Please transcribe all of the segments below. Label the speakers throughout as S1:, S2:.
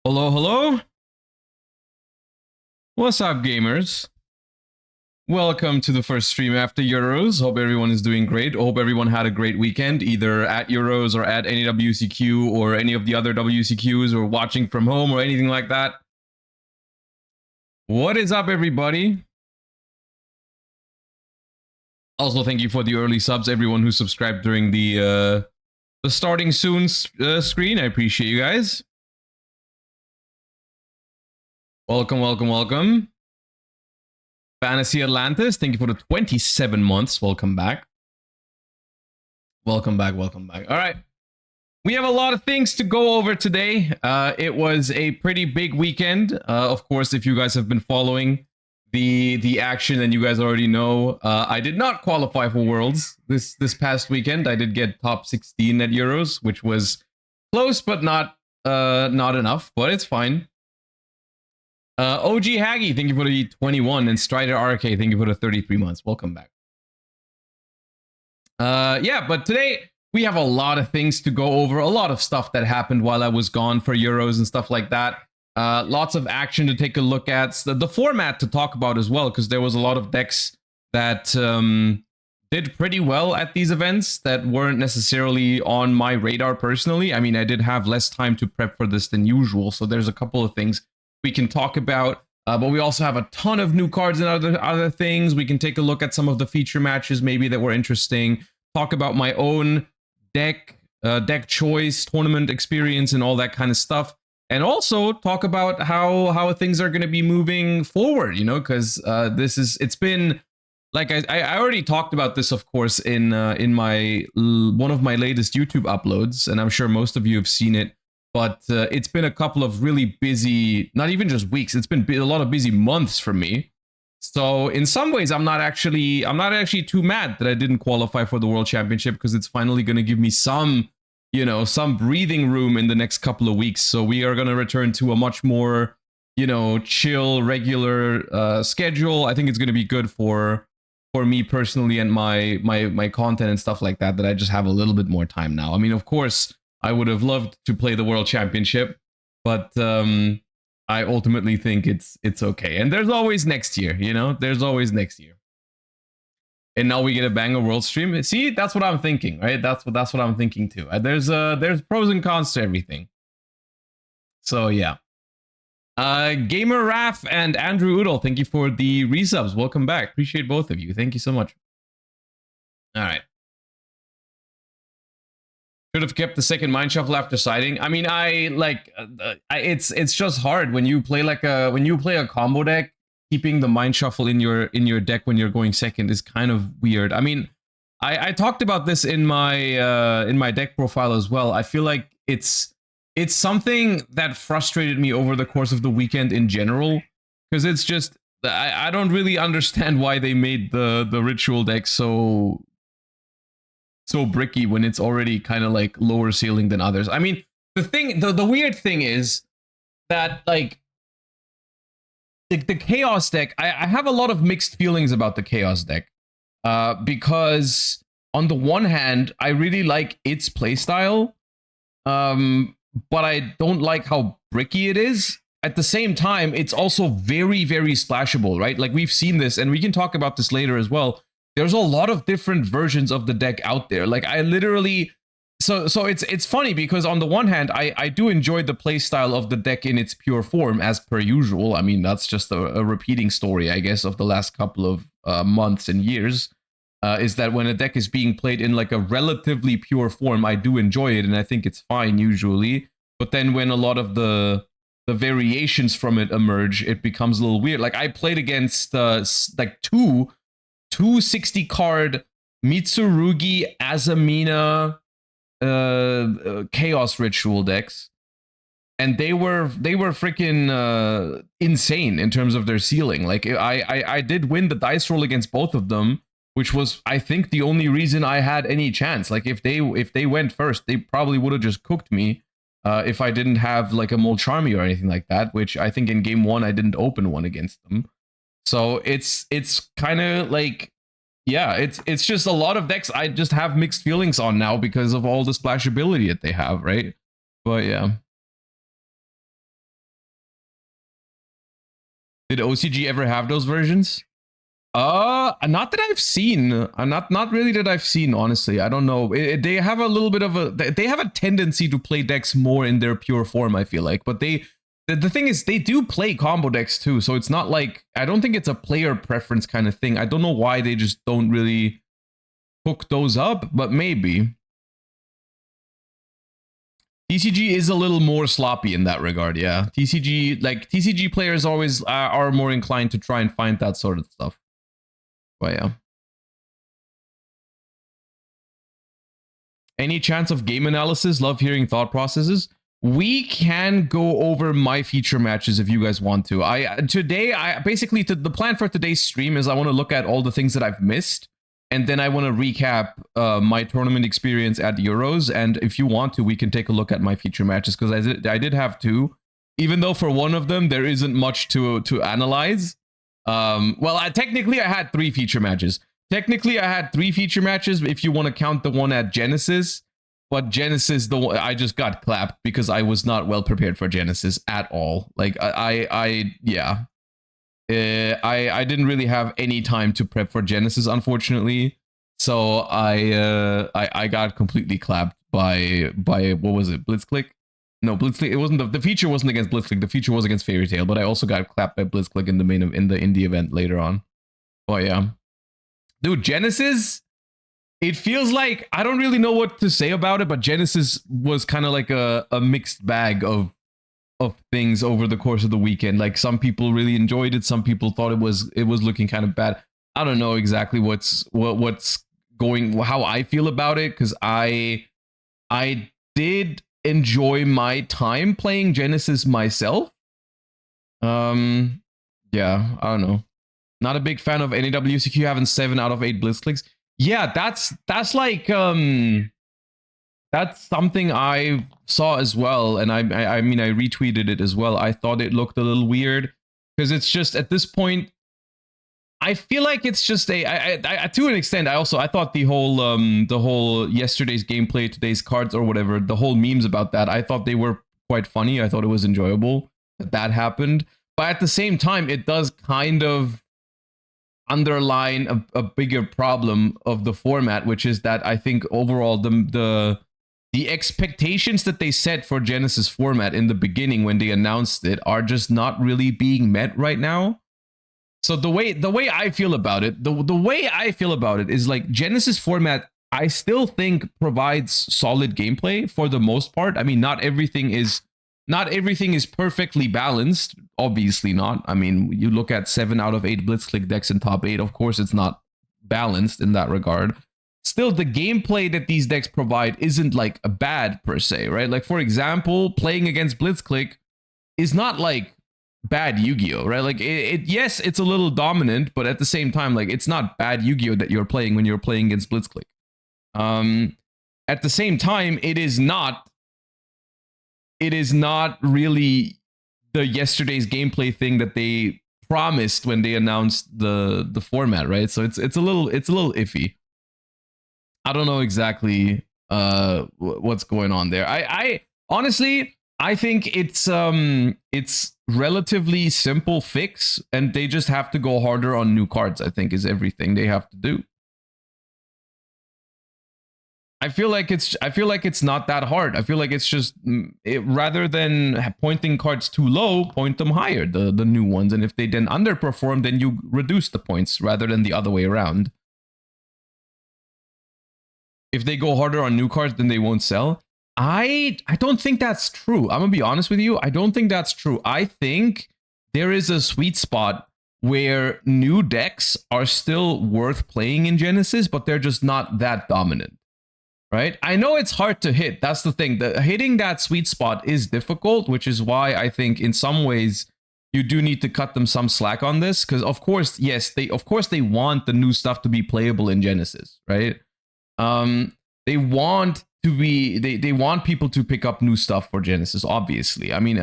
S1: Hello, hello. What's up, gamers? Welcome to the first stream after Euros. Hope everyone is doing great. Hope everyone had a great weekend, either at Euros or at NAWCQ or any of the other WCQs or watching from home or anything like that. What is up, everybody? Also, thank you for the early subs, everyone who subscribed during the starting soon screen. I appreciate you guys. Welcome, welcome, welcome. Fantasy Atlantis, thank you for the 27 months. Welcome back. Welcome back, welcome back. All right. We have a lot of things to go over today. It was a pretty big weekend. Of course, if you guys have been following the action, then you guys already know. I did not qualify for Worlds this past weekend. I did get top 16 at Euros, which was close, but not enough, but it's fine. OG Haggy, thank you for the 21, and Strider RK, thank you for the 33 months. Welcome back. Yeah, but today we have a lot of things to go over, a lot of stuff that happened while I was gone for Euros and stuff like that. Lots of action to take a look at. The format to talk about as well, because there was a lot of decks that did pretty well at these events that weren't necessarily on my radar personally. I mean, I did have less time to prep for this than usual, so there's a couple of things we can talk about, but we also have a ton of new cards and other things. We can take a look at some of the feature matches maybe that were interesting, talk about my own deck choice, tournament experience, and all that kind of stuff, and also talk about how things are going to be moving forward, you know, because it's been, like, I already talked about this, of course, in my one of my latest YouTube uploads, and I'm sure most of you have seen it. But it's been a couple of really busy, not even just weeks, it's been a lot of busy months for me. So in some ways, I'm not actually too mad that I didn't qualify for the World Championship, because it's finally going to give me some breathing room in the next couple of weeks. So we are going to return to a much more, chill, regular schedule. I think it's going to be good for me personally and my content and stuff like that I just have a little bit more time now. I mean, of course, I would have loved to play the World Championship, but I ultimately think it's okay. And there's always next year, There's always next year. And now we get a banger World stream. See, that's what I'm thinking, right? That's what I'm thinking too. There's pros and cons to everything. So yeah. Gamer Raf and Andrew Udall, thank you for the resubs. Welcome back. Appreciate both of you. Thank you so much. All right. Should have kept the second mind shuffle after siding. I mean, it's just hard when you play a combo deck. Keeping the mind shuffle in your deck when you're going second is kind of weird. I mean, I talked about this in my deck profile as well. I feel like it's something that frustrated me over the course of the weekend in general, because it's just I don't really understand why they made the ritual deck so bricky when it's already kind of like lower ceiling than others. I mean, the weird thing is that, like, the chaos deck, I have a lot of mixed feelings about the chaos deck, because on the one hand, I really like its playstyle, but I don't like how bricky it is. At the same time, it's also very, very splashable, right? Like, we've seen this, and we can talk about this later as well. There's a lot of different versions of the deck out there. Like, I literally, so it's funny because on the one hand, I do enjoy the playstyle of the deck in its pure form as per usual. I mean, that's just a repeating story, I guess, of the last couple of months and years, is that when a deck is being played in like a relatively pure form, I do enjoy it and I think it's fine usually. But then when a lot of the variations from it emerge, it becomes a little weird. Like, I played against like two 60 card Mitsurugi Azamina Chaos Ritual decks, and they were freaking insane in terms of their ceiling. Like, I did win the dice roll against both of them, which was, I think, the only reason I had any chance. Like, if they went first, they probably would have just cooked me if I didn't have like a Molcharmi or anything like that, which I think in game one I didn't open one against them. So it's kind of like, yeah, it's just a lot of decks I just have mixed feelings on now because of all the splashability that they have, right? But yeah. Did OCG ever have those versions? Not that I've seen. Not really that I've seen, honestly. I don't know. They have a little bit of a, they have a tendency to play decks more in their pure form, I feel like. But the thing is, they do play combo decks too, so it's not like, I don't think it's a player preference kind of thing. I don't know why they just don't really hook those up, but maybe. TCG is a little more sloppy in that regard, yeah. TCG players always are more inclined to try and find that sort of stuff. But yeah. Any chance of game analysis? Love hearing thought processes. We can go over my feature matches if you guys want to. Basically the plan for today's stream is I want to look at all the things that I've missed, and then I want to recap my tournament experience at Euros. And if you want to, we can take a look at my feature matches, because I did have two, even though for one of them there isn't much to analyze. Technically I had three feature matches. If you want to count the one at Genesis. But Genesis, I just got clapped because I was not well prepared for Genesis at all. Like I didn't really have any time to prep for Genesis, unfortunately. So I got completely clapped by what was it, Blitz Clique? No, Blitz Clique. It wasn't the feature wasn't against Blitz Clique. The feature was against Fairy Tail, but I also got clapped by Blitz Clique in the indie event later on. Oh yeah, dude, Genesis. It feels like, I don't really know what to say about it, but Genesis was kind of like a mixed bag of things over the course of the weekend. Like, some people really enjoyed it, some people thought it was looking kind of bad. I don't know exactly what's how I feel about it, because I did enjoy my time playing Genesis myself. Yeah, I don't know. Not a big fan of NAWCQ having 7 out of 8 Blitz Cliques. Yeah, that's like that's something I saw as well, and I mean I retweeted it as well. I thought it looked a little weird, because it's just, at this point, I feel like it's just to an extent. I thought the whole yesterday's gameplay, today's cards or whatever, the whole memes about that, I thought they were quite funny. I thought it was enjoyable that happened, but at the same time, it does kind of underline a bigger problem of the format, which is that I think overall the expectations that they set for Genesis format in the beginning when they announced it are just not really being met right now. So the way I feel about it, the way I feel about it is like, Genesis format, I still think provides solid gameplay for the most part. I mean, not everything is perfectly balanced, obviously not. I mean, you look at 7 out of 8 Blitz Clique decks in top 8, of course it's not balanced in that regard. Still, the gameplay that these decks provide isn't like bad per se, right? Like, for example, playing against Blitz Clique is not like bad Yu-Gi-Oh, right? Like, yes, it's a little dominant, but at the same time, like, it's not bad Yu-Gi-Oh that you're playing when you're playing against Blitz Clique. At the same time, it is not really the yesterday's gameplay thing that they promised when they announced the format, right? So it's a little iffy. I don't know exactly what's going on there. I honestly, I think it's relatively simple fix, and they just have to go harder on new cards, I think, is everything they have to do. I feel like it's not that hard. I feel like it's just, rather than pointing cards too low, point them higher, the new ones. And if they then underperform, then you reduce the points rather than the other way around. If they go harder on new cards, then they won't sell. I don't think that's true. I'm gonna be honest with you. I don't think that's true. I think there is a sweet spot where new decks are still worth playing in Genesis, but they're just not that dominant. Right? I know it's hard to hit. That's the thing. Hitting that sweet spot is difficult, which is why I think in some ways you do need to cut them some slack on this. Because of course, yes, they want the new stuff to be playable in Genesis, right? They want people to pick up new stuff for Genesis, obviously. I mean,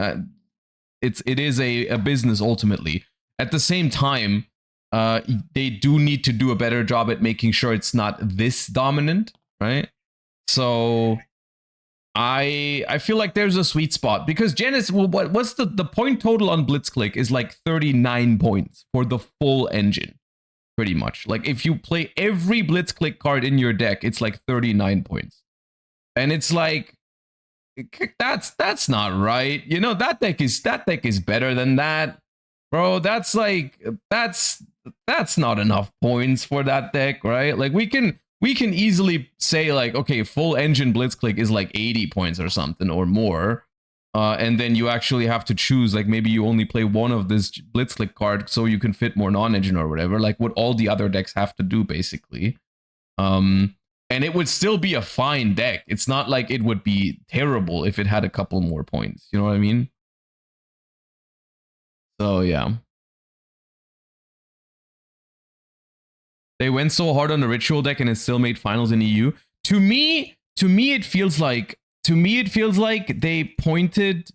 S1: it is a business ultimately. At the same time, they do need to do a better job at making sure it's not this dominant, right? So I feel like there's a sweet spot because Genesis, well, what's the point total on Blitz Clique is like 39 points for the full engine, pretty much. Like if you play every Blitz Clique card in your deck, it's like 39 points. And it's like, that's not right. You know, that deck is better than that. Bro, that's like, that's not enough points for that deck, right? Like we can easily say like, okay, full engine Blitz Clique is like 80 points or something or more. And then you actually have to choose, like maybe you only play one of this Blitz Clique card so you can fit more non-engine or whatever, like what all the other decks have to do basically. And it would still be a fine deck. It's not like it would be terrible if it had a couple more points. You know what I mean? So yeah. They went so hard on the ritual deck and it still made finals in EU. To me it feels like they pointed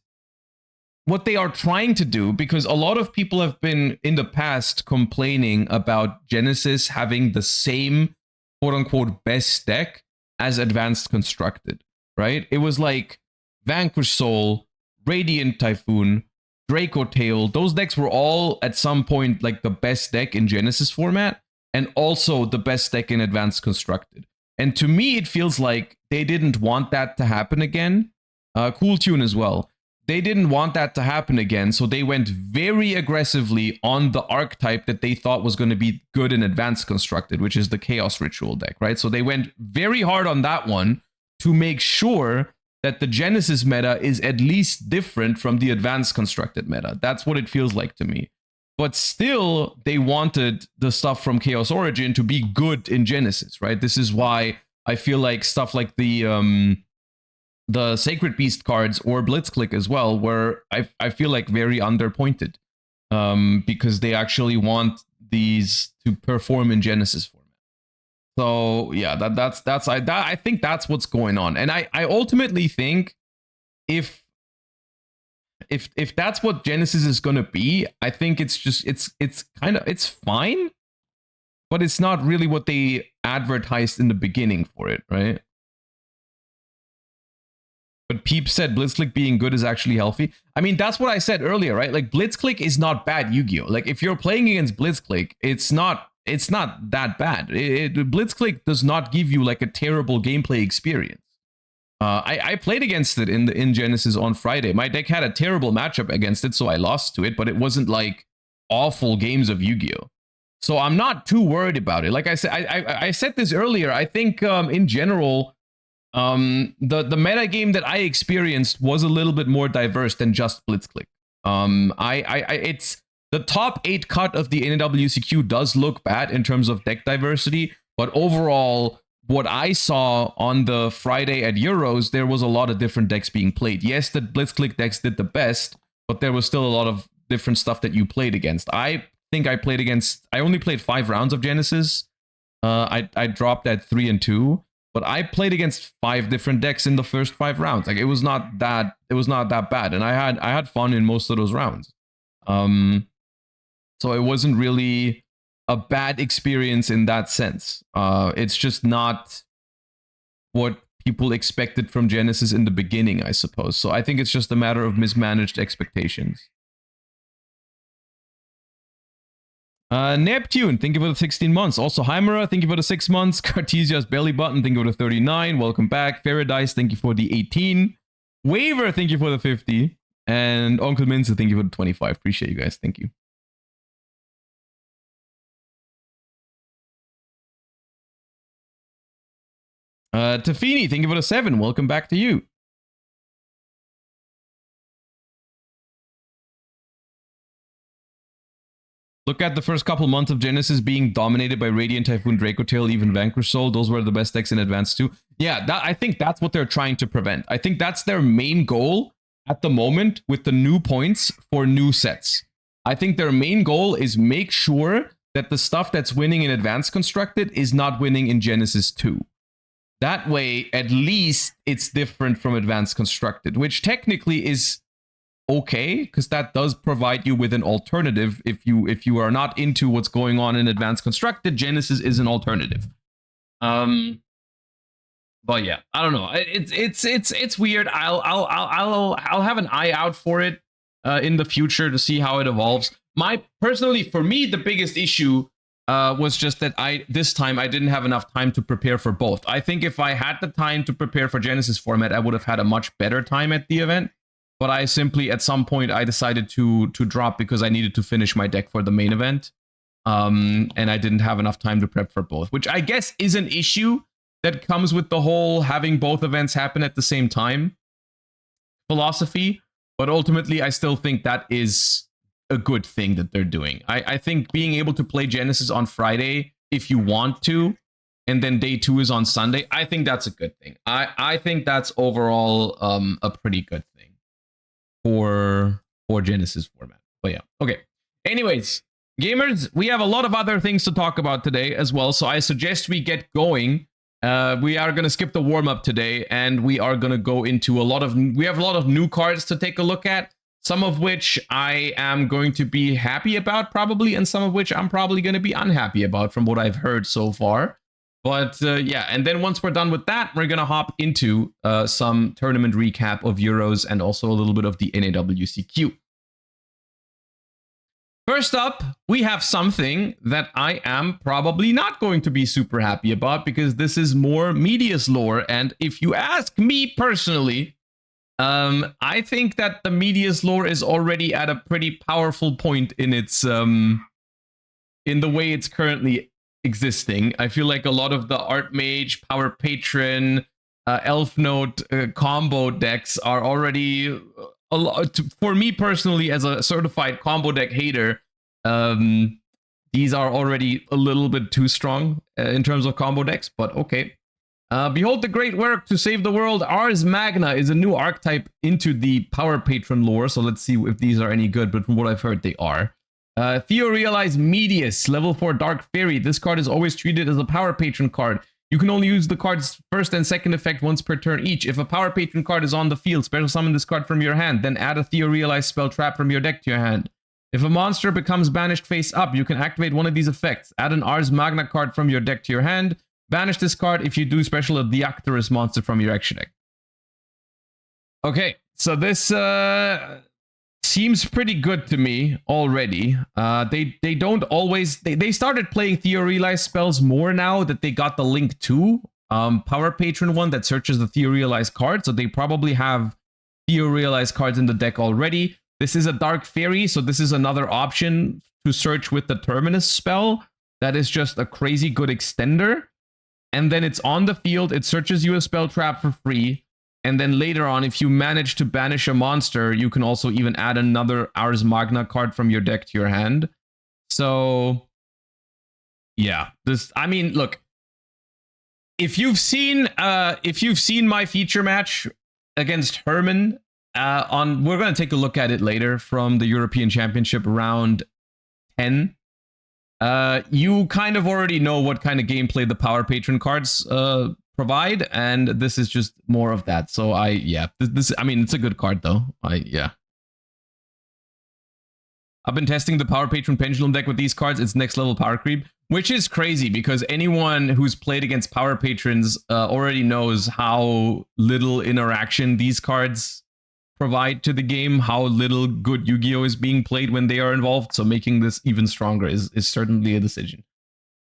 S1: what they are trying to do, because a lot of people have been in the past complaining about Genesis having the same quote unquote best deck as Advanced Constructed, right? It was like Vanquish Soul, Radiant Typhoon, Draco Tail. Those decks were all at some point like the best deck in Genesis format and also the best deck in Advanced Constructed. And to me, it feels like they didn't want that to happen again. Cool Tune as well. They didn't want that to happen again, so they went very aggressively on the archetype that they thought was going to be good in Advanced Constructed, which is the Chaos Ritual deck, right? So they went very hard on that one to make sure that the Genesis meta is at least different from the Advanced Constructed meta. That's what it feels like to me. But still, they wanted the stuff from Chaos Origin to be good in Genesis, right? This is why I feel like stuff like the Sacred Beast cards or Blitz Clique as well were, I feel like, very underpointed, because they actually want these to perform in Genesis format. So yeah, I think that's what's going on, and I ultimately think if that's what Genesis is gonna be, I think it's just it's fine, but it's not really what they advertised in the beginning for it, right? But Peep said Blitz Clique being good is actually healthy. I mean, that's what I said earlier, right? Like Blitz Clique is not bad Yu-Gi-Oh! Like if you're playing against Blitz Clique, it's not that bad. Blitz Clique does not give you like a terrible gameplay experience. I played against it in Genesis on Friday. My deck had a terrible matchup against it, so I lost to it, but it wasn't like awful games of Yu-Gi-Oh! So I'm not too worried about it. Like I said, I said this earlier. I think in general, the meta game that I experienced was a little bit more diverse than just Blitz Clique. It's the top 8 cut of the NAWCQ does look bad in terms of deck diversity, but overall, what I saw on the Friday at Euros, there was a lot of different decks being played. Yes, the Blitz Clique decks did the best, but there was still a lot of different stuff that you played against. I think I only played 5 rounds of Genesis. I dropped at 3 and 2. But I played against 5 different decks in the first 5 rounds. Like it was not that bad, and I had fun in most of those rounds. So it wasn't really a bad experience in that sense. It's just not what people expected from Genesis in the beginning, I suppose. So I think it's just a matter of mismanaged expectations. Neptune, thank you for the 16 months. Also, Hymera, thank you for the 6 months. Cartesia's Belly Button, thank you for the 39. Welcome back. Paradise, thank you for the 18. Waver, thank you for the 50. And Uncle Minza, thank you for the 25. Appreciate you guys. Thank you. Tafini, thank you for the 7. Welcome back to you. Look at the first couple months of Genesis being dominated by Radiant Typhoon, Draco Tail, even Vanquish Soul. Those were the best decks in Advanced too. Yeah, I think that's what they're trying to prevent. I think that's their main goal at the moment with the new points for new sets. I think their main goal is make sure that the stuff that's winning in Advanced Constructed is not winning in Genesis 2. That way, at least it's different from Advanced Constructed, which technically is okay, because that does provide you with an alternative. If you are not into what's going on in Advanced Constructed, Genesis is an alternative. But yeah, I don't know. It's weird. I'll have an eye out for it in the future to see how it evolves. Personally, for me, the biggest issue was just that this time I didn't have enough time to prepare for both. I think if I had the time to prepare for Genesis format, I would have had a much better time at the event. But I simply, at some point, I decided to drop because I needed to finish my deck for the main event. And I didn't have enough time to prep for both, which I guess is an issue that comes with the whole having both events happen at the same time philosophy. But ultimately, I still think that is a good thing that they're doing. I think being able to play Genesis on Friday, if you want to, and then day 2 is on Sunday, I think that's a good thing. I think that's overall a pretty good thing for Genesis format. But yeah, okay. Anyways, gamers, we have a lot of other things to talk about today as well, so I suggest we get going. We are going to skip the warm-up today, and we are going to go into we have a lot of new cards to take a look at, some of which I am going to be happy about probably, and some of which I'm probably going to be unhappy about from what I've heard so far. But yeah, and then once we're done with that, we're going to hop into some tournament recap of Euros and also a little bit of the NAWCQ. First up, we have something that I am probably not going to be super happy about because this is more Media's lore. And if you ask me personally, I think that the Media's lore is already at a pretty powerful point in its in the way it's currently existing. I feel like a lot of the Art Mage, Power Patron, Elf Note combo decks are already a lot. For me personally, as a certified combo deck hater, these are already a little bit too strong in terms of combo decks, but okay. Behold the great work to save the world. Ars Magna is a new archetype into the Power Patron lore, so let's see if these are any good, but from what I've heard, they are. Theorealize Medius, level 4 Dark Fairy. This card is always treated as a Power Patron card. You can only use the card's first and second effect once per turn each. If a Power Patron card is on the field, special summon this card from your hand, then add a Theorealize spell trap from your deck to your hand. If a monster becomes banished face up, you can activate one of these effects. Add an Ars Magna card from your deck to your hand. Banish this card if you do special a Deactorus monster from your extra deck. Okay, so this seems pretty good to me already. They don't always... They started playing Theorealize spells more now that they got the link to Power Patron one that searches the Theorealize card, so they probably have Theorealize cards in the deck already. This is a Dark Fairy, so this is another option to search with the Terminus spell. That is just a crazy good extender. And then it's on the field, it searches you a spell trap for free. And then later on, if you manage to banish a monster, you can also even add another Ars Magna card from your deck to your hand. So, yeah, I mean, look, if you've seen my feature match against Herman, we're going to take a look at it later from the European Championship round 10. You kind of already know what kind of gameplay the Power Patron cards provide, and this is just more of that. So yeah, I mean, it's a good card though. Yeah. I've been testing the Power Patron Pendulum deck with these cards. It's next level power creep, which is crazy because anyone who's played against Power Patrons already knows how little interaction these cards provide to the game, how little good Yu-Gi-Oh is being played when they are involved. So making this even stronger is certainly a decision.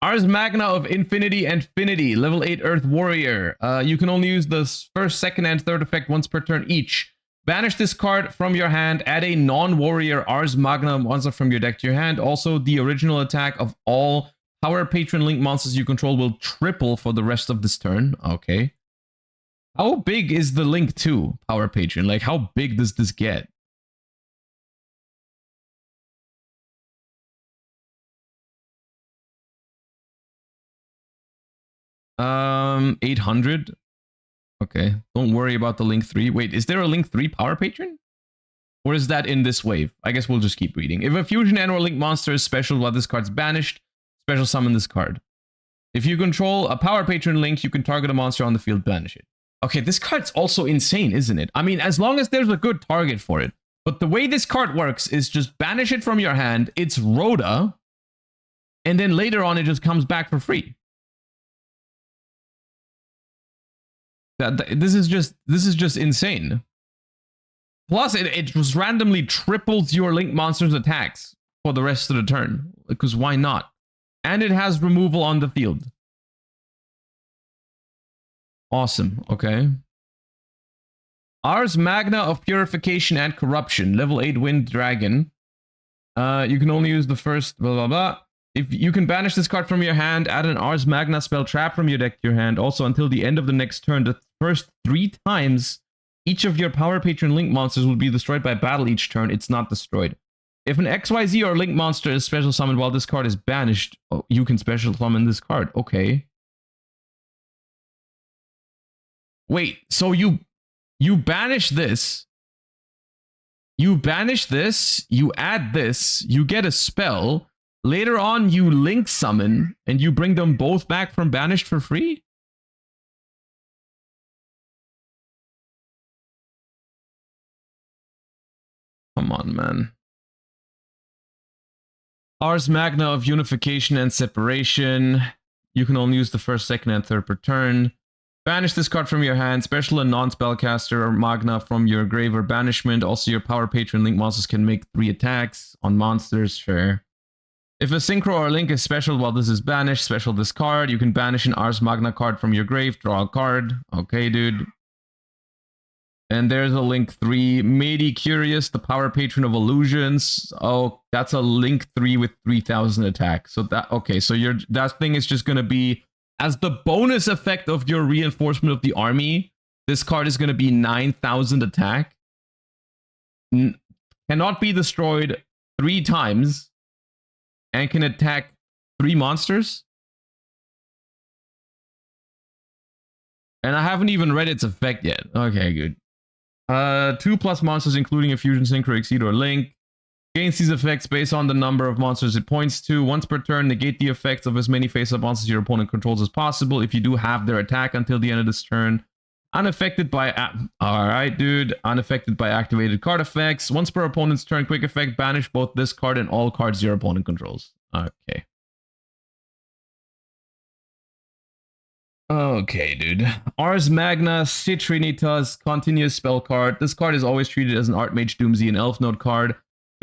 S1: Ars Magna of Infinity and Finity, level 8 Earth Warrior. You can only use the first, second, and third effect once per turn each. Banish this card from your hand. Add a non-warrior Ars Magna monster from your deck to your hand. Also, the original attack of all Power Patron Link monsters you control will triple for the rest of this turn. Okay. How big is the link to Power Patron? Like, how big does this get? $800. Okay, don't worry about the link 3. Wait, is there a link 3 Power Patron? Or is that in this wave? I guess we'll just keep reading. If a fusion and or link monster is special while this card's banished, special summon this card. If you control a Power Patron link, you can target a monster on the field, banish it. Okay, this card's also insane, isn't it? I mean, as long as there's a good target for it. But the way this card works is just banish it from your hand, it's Rhoda, and then later on it just comes back for free. This is just insane. Plus, it just randomly triples your Link monster's attacks for the rest of the turn. Because why not? And it has removal on the field. Awesome. Okay. Ars Magna of Purification and Corruption. Level 8 Wind Dragon. You can only use the first blah blah blah. If you can banish this card from your hand, add an Ars Magna spell trap from your deck to your hand. Also, until the end of the next turn, the first 3 times each of your Power Patron Link monsters will be destroyed by battle each turn. It's not destroyed. If an XYZ or Link monster is special summoned while this card is banished, you can special summon this card. Okay. Wait, so you banish this. You banish this, you add this, you get a spell. Later on, you Link summon, and you bring them both back from banished for free? Come on, man. Ars Magna of Unification and Separation. You can only use the first, second, and third per turn. Banish this card from your hand. Special and non-spellcaster or Magna from your grave or banishment. Also, your Power Patron Link monsters can make 3 attacks on monsters. Sure. If a Synchro or Link is special while this is banished, special this card. You can banish an Ars Magna card from your grave. Draw a card. Okay, dude. And there's a Link 3. Mady Curious, the Power Patron of Illusions. Oh, that's a Link 3 with 3000 attack. So that, okay, so that thing is just going to be, as the bonus effect of your reinforcement of the army, this card is going to be 9000 attack. Cannot be destroyed 3 times. And can attack 3 monsters. And I haven't even read its effect yet. Okay, good. 2+ monsters, including a Fusion, Synchro, Exceed, or Link. Gains these effects based on the number of monsters it points to. Once per turn, negate the effects of as many face-up monsters your opponent controls as possible. If you do have their attack until the end of this turn. Unaffected by... Alright, dude. Unaffected by activated card effects. Once per opponent's turn, quick effect, banish both this card and all cards your opponent controls. Okay. Okay, dude. Ars Magna, Citrinitas, continuous spell card. This card is always treated as an Archmage, Doomsday, and Elf Node card. You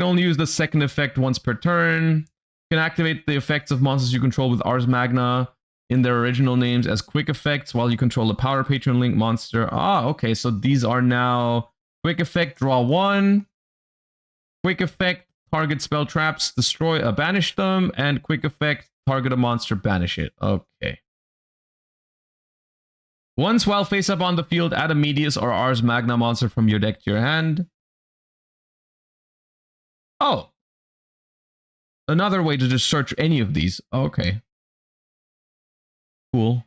S1: can only use the second effect once per turn. You can activate the effects of monsters you control with Ars Magna in their original names as quick effects while you control a Power Patron Link monster. Ah, okay, so these are now quick effect, draw 1. Quick effect, target spell traps, destroy, banish them, and quick effect, target a monster, banish it. Okay. Once while face up on the field, add a Medius or Ars Magna monster from your deck to your hand. Oh. Another way to just search any of these. Okay. Cool.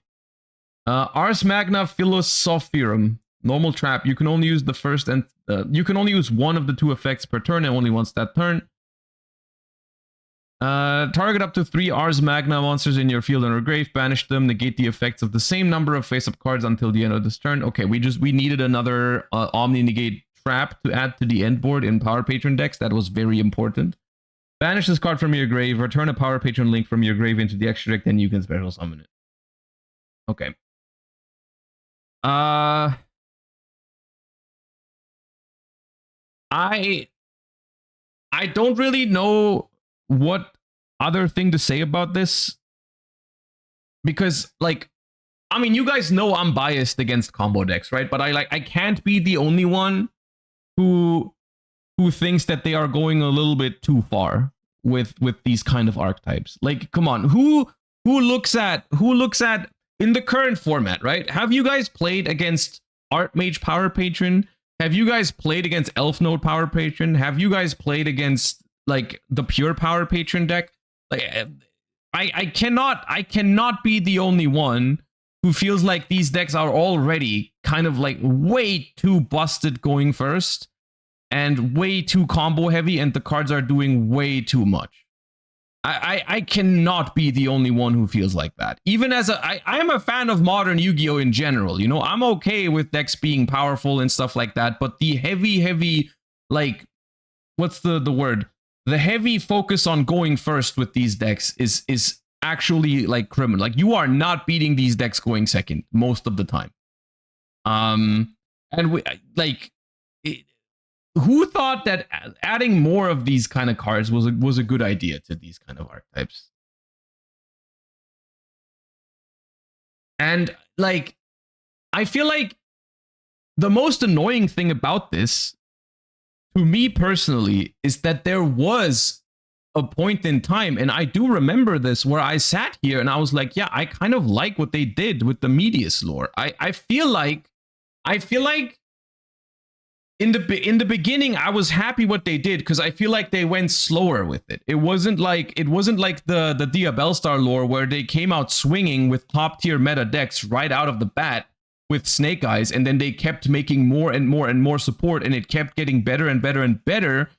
S1: Ars Magna Philosophirum. Normal trap. You can only use the first and you can only use one of the 2 effects per turn and only once that turn. Target up to 3 Ars Magna monsters in your field or grave, banish them, negate the effects of the same number of face-up cards until the end of this turn. Okay, we needed another Omni Negate trap to add to the end board in Power Patron decks. That was very important. Banish this card from your grave, return a Power Patron Link from your grave into the extra deck, then you can special summon it. Okay. I don't really know what other thing to say about this, because like, I mean, you guys know I'm biased against combo decks, right? But I can't be the only one who thinks that they are going a little bit too far with these kind of archetypes. Like, come on, who looks at in the current format, right? Have you guys played against Archmage Power Patron? Have you guys played against Elf Node Power Patron? Have you guys played against like the pure Power Patron deck? Like, I cannot be the only one who feels like these decks are already kind of like way too busted going first and way too combo heavy, and the cards are doing way too much. I cannot be the only one who feels like that. Even as I'm a fan of modern Yu-Gi-Oh in general, you know, I'm okay with decks being powerful and stuff like that, but the heavy, like, what's the word? The heavy focus on going first with these decks is actually like criminal. Like, you are not beating these decks going second most of the time. And we like, who thought that adding more of these kind of cards was a good idea to these kind of archetypes? And like, I feel like the most annoying thing about this, to me personally, is that there was a point in time, and I do remember this, where I sat here and I was like, yeah, I kind of like what they did with the Medius lore. I feel like in the beginning I was happy what they did, because I feel like they went slower with it. It wasn't like the Diabellstar lore, where they came out swinging with top tier meta decks right out of the bat with Snake Eyes, and then they kept making more and more and more support, and it kept getting better and better and better.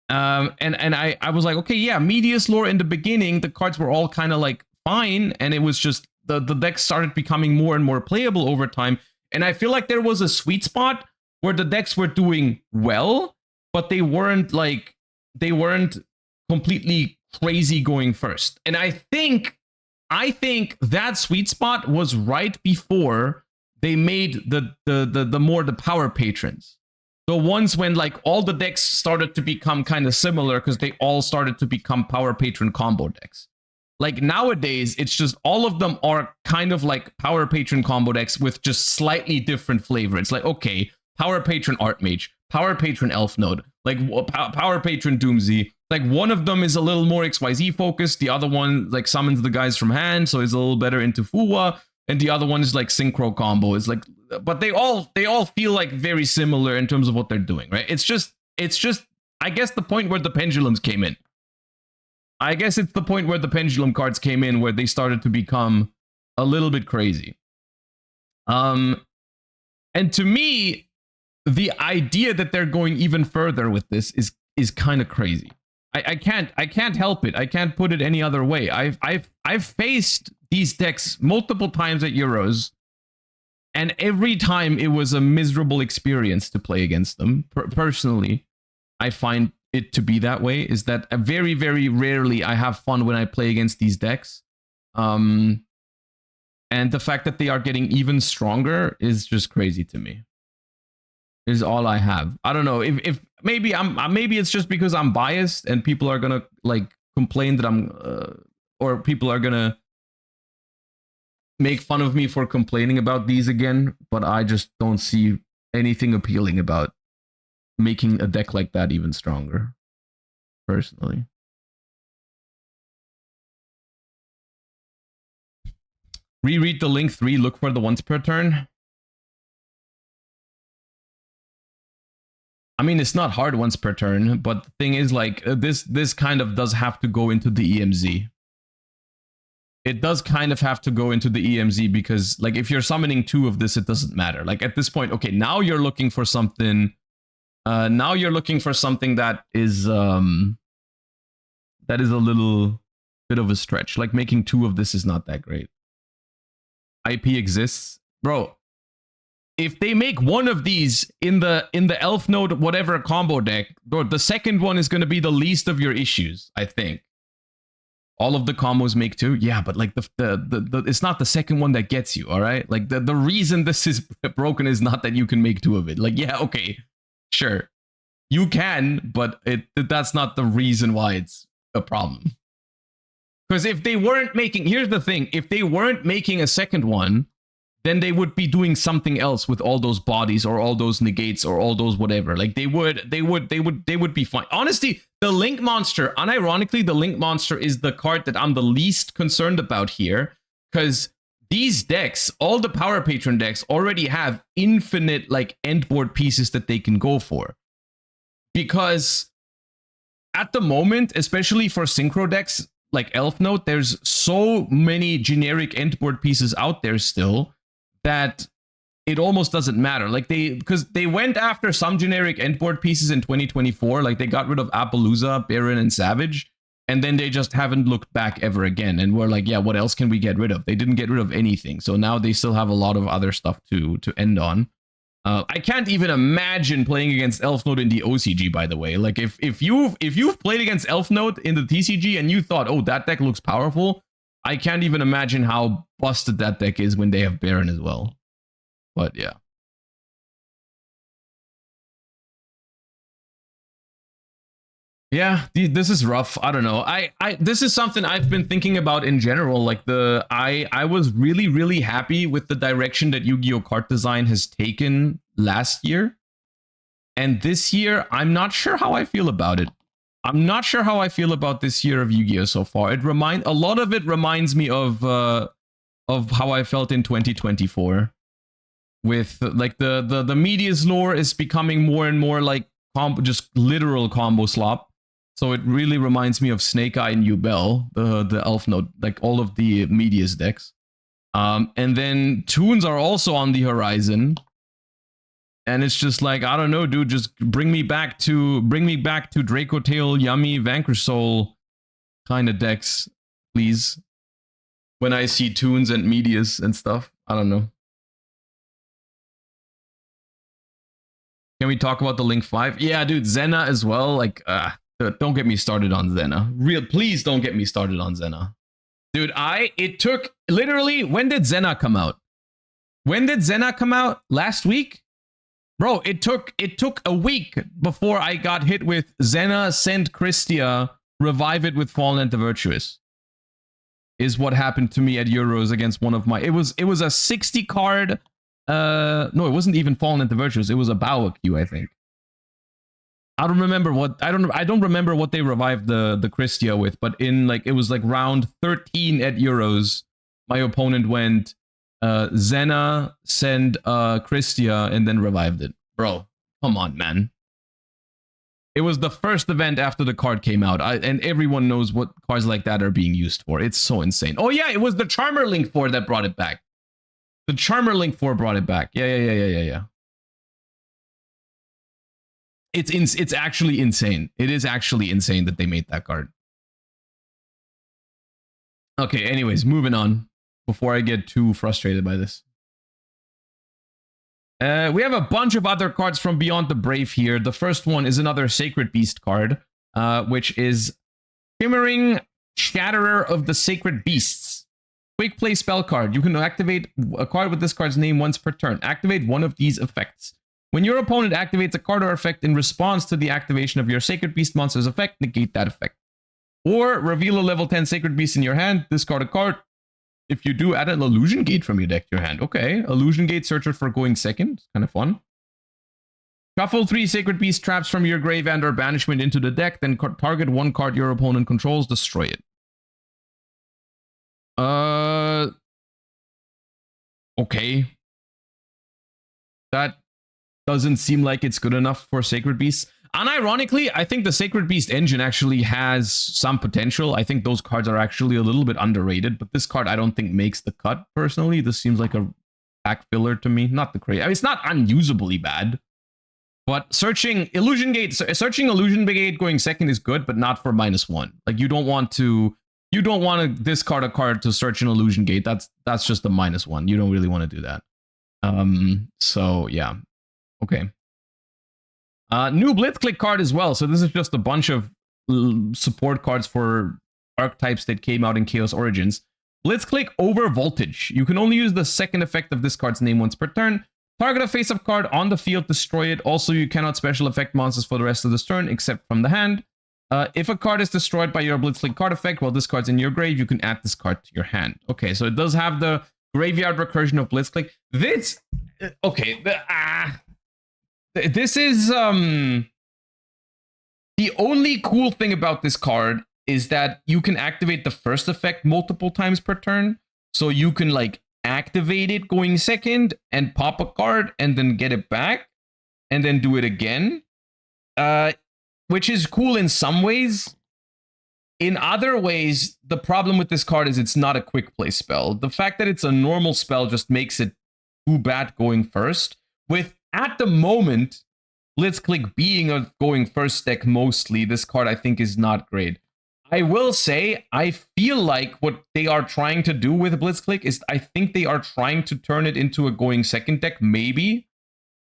S1: And I was like, okay, yeah, Medius lore in the beginning, the cards were all kind of like fine, and it was just the decks started becoming more and more playable over time. And I feel like there was a sweet spot where the decks were doing well, but they weren't completely crazy going first. And I think that sweet spot was right before they made the power patrons. The ones when like all the decks started to become kind of similar, because they all started to become power patron combo decks. Like nowadays, it's just all of them are kind of like power patron combo decks with just slightly different flavor. It's like, okay, power patron Archmage, power patron Elf Node, like power patron Doomsday. Like one of them is a little more XYZ focused. The other one like summons the guys from hand, so it's a little better into Fuwa. And the other one is like synchro combo. It's like, but they all feel like very similar in terms of what they're doing, right? It's just, I guess the point where the pendulums came in. I guess it's the point where the pendulum cards came in, where they started to become a little bit crazy. And to me, the idea that they're going even further with this is kind of crazy. I can't help it. I can't put it any other way. I've faced these decks multiple times at Euros, and every time it was a miserable experience to play against them. Personally, I find it to be that way, is that very, very rarely I have fun when I play against these decks. And the fact that they are getting even stronger is just crazy to me. Is all I have. I don't know if maybe maybe it's just because I'm biased and people are gonna like complain that I'm or people are gonna make fun of me for complaining about these again, but I just don't see anything appealing about making a deck like that even stronger, personally. Reread the link 3, look for the once per turn. I mean, it's not hard once per turn, but the thing is, like, this kind of does have to go into the EMZ. It does kind of have to go into the EMZ, because, like, if you're summoning 2 of this, it doesn't matter. Like, at this point, okay, now you're looking for something... now you're looking for something that is a little bit of a stretch. Like, making 2 of this is not that great. IP exists. Bro, if they make 1 of these in the Elf Node whatever combo deck, bro, the second one is going to be the least of your issues, I think. All of the combos make 2? Yeah, but like the it's not the second one that gets you, all right? Like the reason this is broken is not that you can make 2 of it. Like, yeah, okay. Sure. You can, but that's not the reason why it's a problem. Because if they weren't making, here's the thing, if they weren't making a second one, then they would be doing something else with all those bodies or all those negates or all those whatever. Like they would be fine. Honestly, the Link Monster, unironically, the Link Monster is the card that I'm the least concerned about here, because these decks, all the Power Patron decks, already have infinite like endboard pieces that they can go for. Because at the moment, especially for synchro decks like Elf Note, there's so many generic endboard pieces out there still that it almost doesn't matter. Like because they went after some generic endboard pieces in 2024, like they got rid of Appaloosa, Baron, and Savage, and then they just haven't looked back ever again. And we're like, yeah, what else can we get rid of? They didn't get rid of anything, so now they still have a lot of other stuff to end on. I can't even imagine playing against Elf Note in the OCG, by the way. Like if you've played against Elf Note in the TCG and you thought, oh, that deck looks powerful, I can't even imagine how busted that deck is when they have Baron as well. But yeah. Yeah, this is rough. I don't know. This is something I've been thinking about in general. Like I was really happy with the direction that Yu-Gi-Oh! Card design has taken last year. And this year, I'm not sure how I feel about it. I'm not sure how I feel about this year of Yu-Gi-Oh! So far. A lot of it reminds me of how I felt in 2024. With like the media's lore is becoming more and more like just literal combo slop. So it really reminds me of Snake Eye and Ubel, the Elf Note, like all of the media's decks. And then tunes are also on the horizon. And it's just like, I don't know, dude, just bring me back to Draco Tail, Yummy, Vanquish Soul kind of decks, please. When I see tunes and medias and stuff, I don't know. Can we talk about the Link 5? Yeah, dude, Zena as well. Like, don't get me started on Zena. Please don't get me started on Zena. Dude, it took, literally, when did Zena come out? When did Zena come out? Last week? Bro, it took a week before I got hit with Zena, send Christia, revive it with Fallen and the Virtuous. Is what happened to me at Euros against one of my... It was a 60 card... no, it wasn't even Fallen and the Virtuous. It was a VODs, I think. I don't remember what I don't remember what they revived the Christia with, but in like it was like round 13 at Euros, my opponent went Zena, send Christia, and then revived it. Bro, come on, man. It was the first event after the card came out, and everyone knows what cards like that are being used for. It's so insane. Oh yeah, it was the Charmer Link 4 that brought it back. The Charmer Link 4 brought it back. Yeah. It's actually insane. It is actually insane that they made that card. Okay, anyways, moving on before I get too frustrated by this. We have a bunch of other cards from Beyond the Brave here. The first one is another Sacred Beast card, which is Shimmering Shatterer of the Sacred Beasts. Quick play spell card. You can activate a card with this card's name once per turn. Activate one of these effects. When your opponent activates a card or effect in response to the activation of your Sacred Beast monster's effect, negate that effect. Or reveal a level 10 Sacred Beast in your hand, discard a card. If you do, add an Illusion Gate from your deck to your hand. Okay, Illusion Gate, search it for going second. It's kind of fun. Shuffle 3 Sacred Beast traps from your grave and or banishment into the deck, then target one card your opponent controls, destroy it. Okay. That doesn't seem like it's good enough for Sacred Beasts. Unironically, I think the Sacred Beast engine actually has some potential. I think those cards are actually a little bit underrated, but this card I don't think makes the cut, personally. This seems like a pack filler to me. Not the crazy. I mean, it's not unusably bad, but searching Illusion Gate going second is good, but not for -1. Like, you don't want to discard a card to search an Illusion Gate. That's just a -1. You don't really want to do that. So yeah. Okay. New Blitz Clique card as well. So this is just a bunch of support cards for archetypes that came out in Chaos Origins. Blitz Clique Over Voltage. You can only use the second effect of this card's name once per turn. Target a face-up card on the field, destroy it. Also, you cannot special effect monsters for the rest of this turn, except from the hand. If a card is destroyed by your Blitz Clique card effect while this card's in your grave, you can add this card to your hand. Okay, so it does have the graveyard recursion of Blitz Clique. This... Okay, this is, the only cool thing about this card is that you can activate the first effect multiple times per turn. So you can, like, activate it going second and pop a card and then get it back and then do it again. Which is cool in some ways. In other ways, the problem with this card is it's not a quick play spell. The fact that it's a normal spell just makes it too bad going first. With, at the moment, Blitz Clique being a going first deck mostly, this card I think is not great. I will say, I feel like what they are trying to do with Blitz Clique is I think they are trying to turn it into a going second deck, maybe.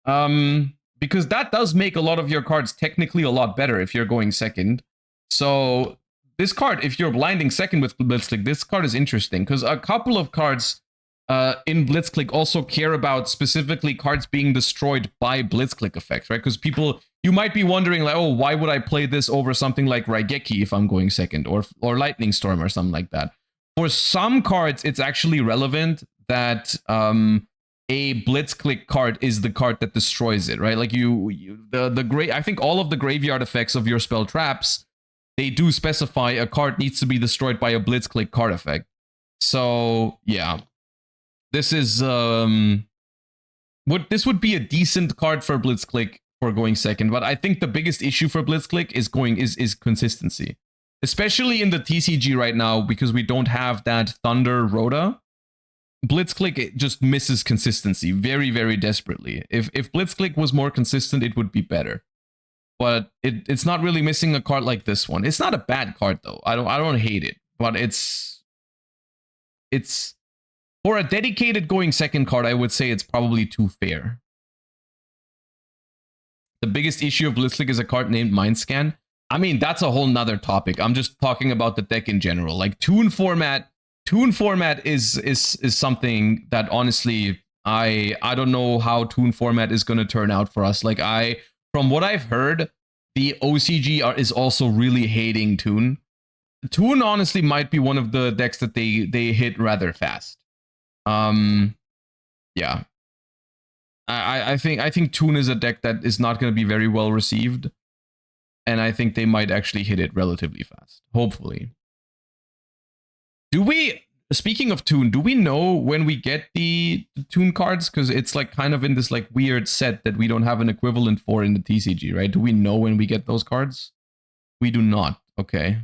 S1: Because that does make a lot of your cards technically a lot better if you're going second. So this card, if you're blinding second with Blitz Clique, this card is interesting because a couple of cards in Blitz Clique also care about specifically cards being destroyed by Blitz Clique effects, right? Because people, you might be wondering like, oh, why would I play this over something like Raigeki if I'm going second, or Lightning Storm or something like that? For some cards, it's actually relevant that a Blitz Clique card is the card that destroys it, right? Like I think all of the graveyard effects of your spell traps, they do specify a card needs to be destroyed by a Blitz Clique card effect. So yeah. This is this would be a decent card for Blitz Clique for going second, but I think the biggest issue for Blitz Clique is consistency, especially in the TCG right now because we don't have that Thunder Rhoda. Blitz Clique just misses consistency very, very desperately. If Blitz Clique was more consistent, it would be better. But it's not really missing a card like this one. It's not a bad card though. I don't hate it, but it's for a dedicated going second card, I would say it's probably too fair. The biggest issue of Blitz Clique is a card named Mindscan. I mean, that's a whole nother topic. I'm just talking about the deck in general. Like Toon format is something that honestly, I don't know how Toon format is going to turn out for us. Like from what I've heard, the OCG is also really hating Toon. Toon honestly might be one of the decks that they hit rather fast. Yeah. I think Toon is a deck that is not going to be very well received. And I think they might actually hit it relatively fast. Hopefully. Speaking of Toon, do we know when we get the Toon cards? Because it's like kind of in this like weird set that we don't have an equivalent for in the TCG, right? Do we know when we get those cards? We do not. Okay.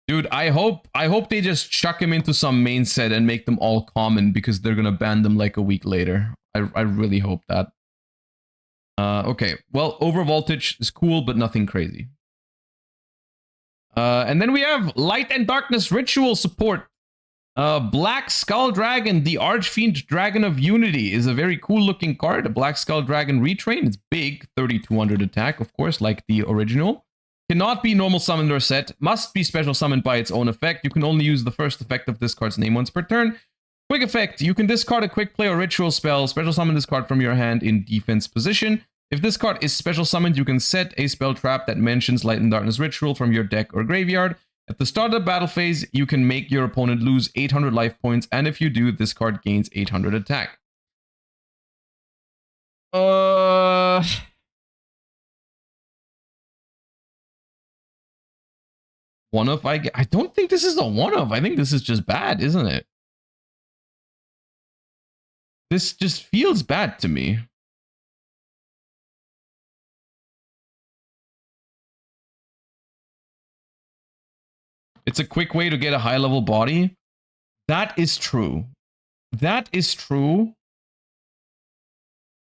S1: Dude, I hope they just chuck him into some main set and make them all common because they're gonna ban them like a week later. I really hope that. Okay, well, Overvoltage is cool, but nothing crazy. And then we have Light and Darkness Ritual support. Black Skull Dragon, the Archfiend Dragon of Unity, is a very cool looking card. A Black Skull Dragon retrain. It's big, 3200 attack, of course, like the original. Cannot be normal summoned or set. Must be special summoned by its own effect. You can only use the first effect of this card's name once per turn. Quick effect. You can discard a quick play or ritual spell. Special summon this card from your hand in defense position. If this card is special summoned, you can set a spell trap that mentions Light and Darkness Ritual from your deck or graveyard. At the start of the battle phase, you can make your opponent lose 800 life points. And if you do, this card gains 800 attack. One of I don't think this is a one of. I think this is just bad, isn't it? This just feels bad to me. It's a quick way to get a high level body. That is true. That is true.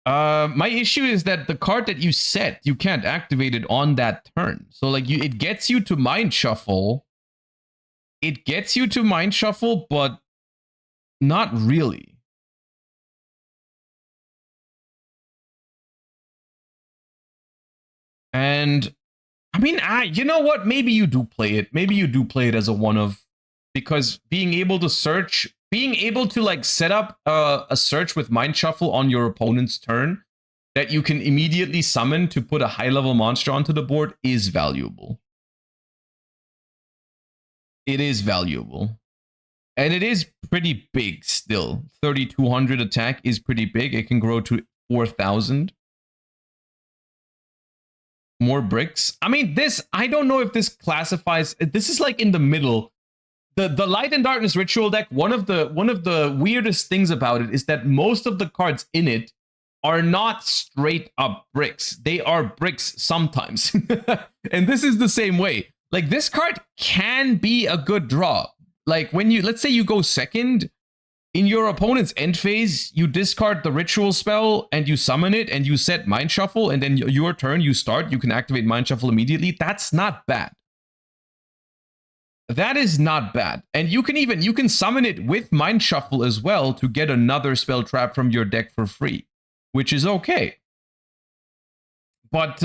S1: My issue is that the card that you set, you can't activate it on that turn. So like it gets you to Mind Shuffle. It gets you to Mind Shuffle, but not really. And I mean, you know what? Maybe you do play it. Maybe you do play it as a one of, because being able to search, being able to like set up a search with Mind Shuffle on your opponent's turn that you can immediately summon to put a high level monster onto the board is valuable. It is valuable. And it is pretty big still. 3200 attack is pretty big. It can grow to 4000. More bricks. I mean, this, I don't know if this classifies, this is like in the middle. The Light and Darkness Ritual deck, one of the weirdest things about it is that most of the cards in it are not straight up bricks. They are bricks sometimes. And this is the same way. Like, this card can be a good draw. Like, when you, let's say you go second, in your opponent's end phase, you discard the ritual spell and you summon it and you set Mind Shuffle, and then your turn you start, you can activate Mind Shuffle immediately. That's not bad. That is not bad. And you can summon it with Mind Shuffle as well to get another spell trap from your deck for free, which is okay. But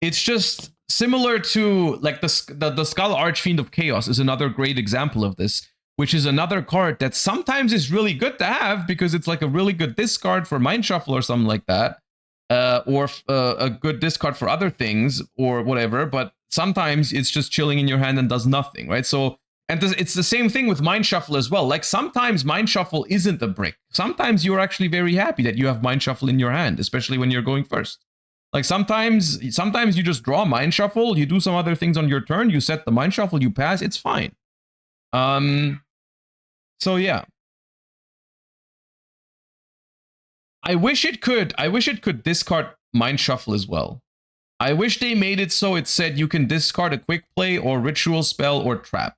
S1: it's just similar to like the Skull Archfiend of Chaos is another great example of this. which is another card that sometimes is really good to have because it's like a really good discard for Mind Shuffle or something like that, or a good discard for other things or whatever, but sometimes it's just chilling in your hand and does nothing, right? So, and it's the same thing with Mind Shuffle as well. Like sometimes Mind Shuffle isn't a brick. Sometimes you're actually very happy that you have Mind Shuffle in your hand, especially when you're going first. Like sometimes you just draw Mind Shuffle, you do some other things on your turn, you set the Mind Shuffle, you pass, it's fine. So yeah. I wish it could discard Mind Shuffle as well. I wish they made it so it said you can discard a quick play or ritual spell or trap.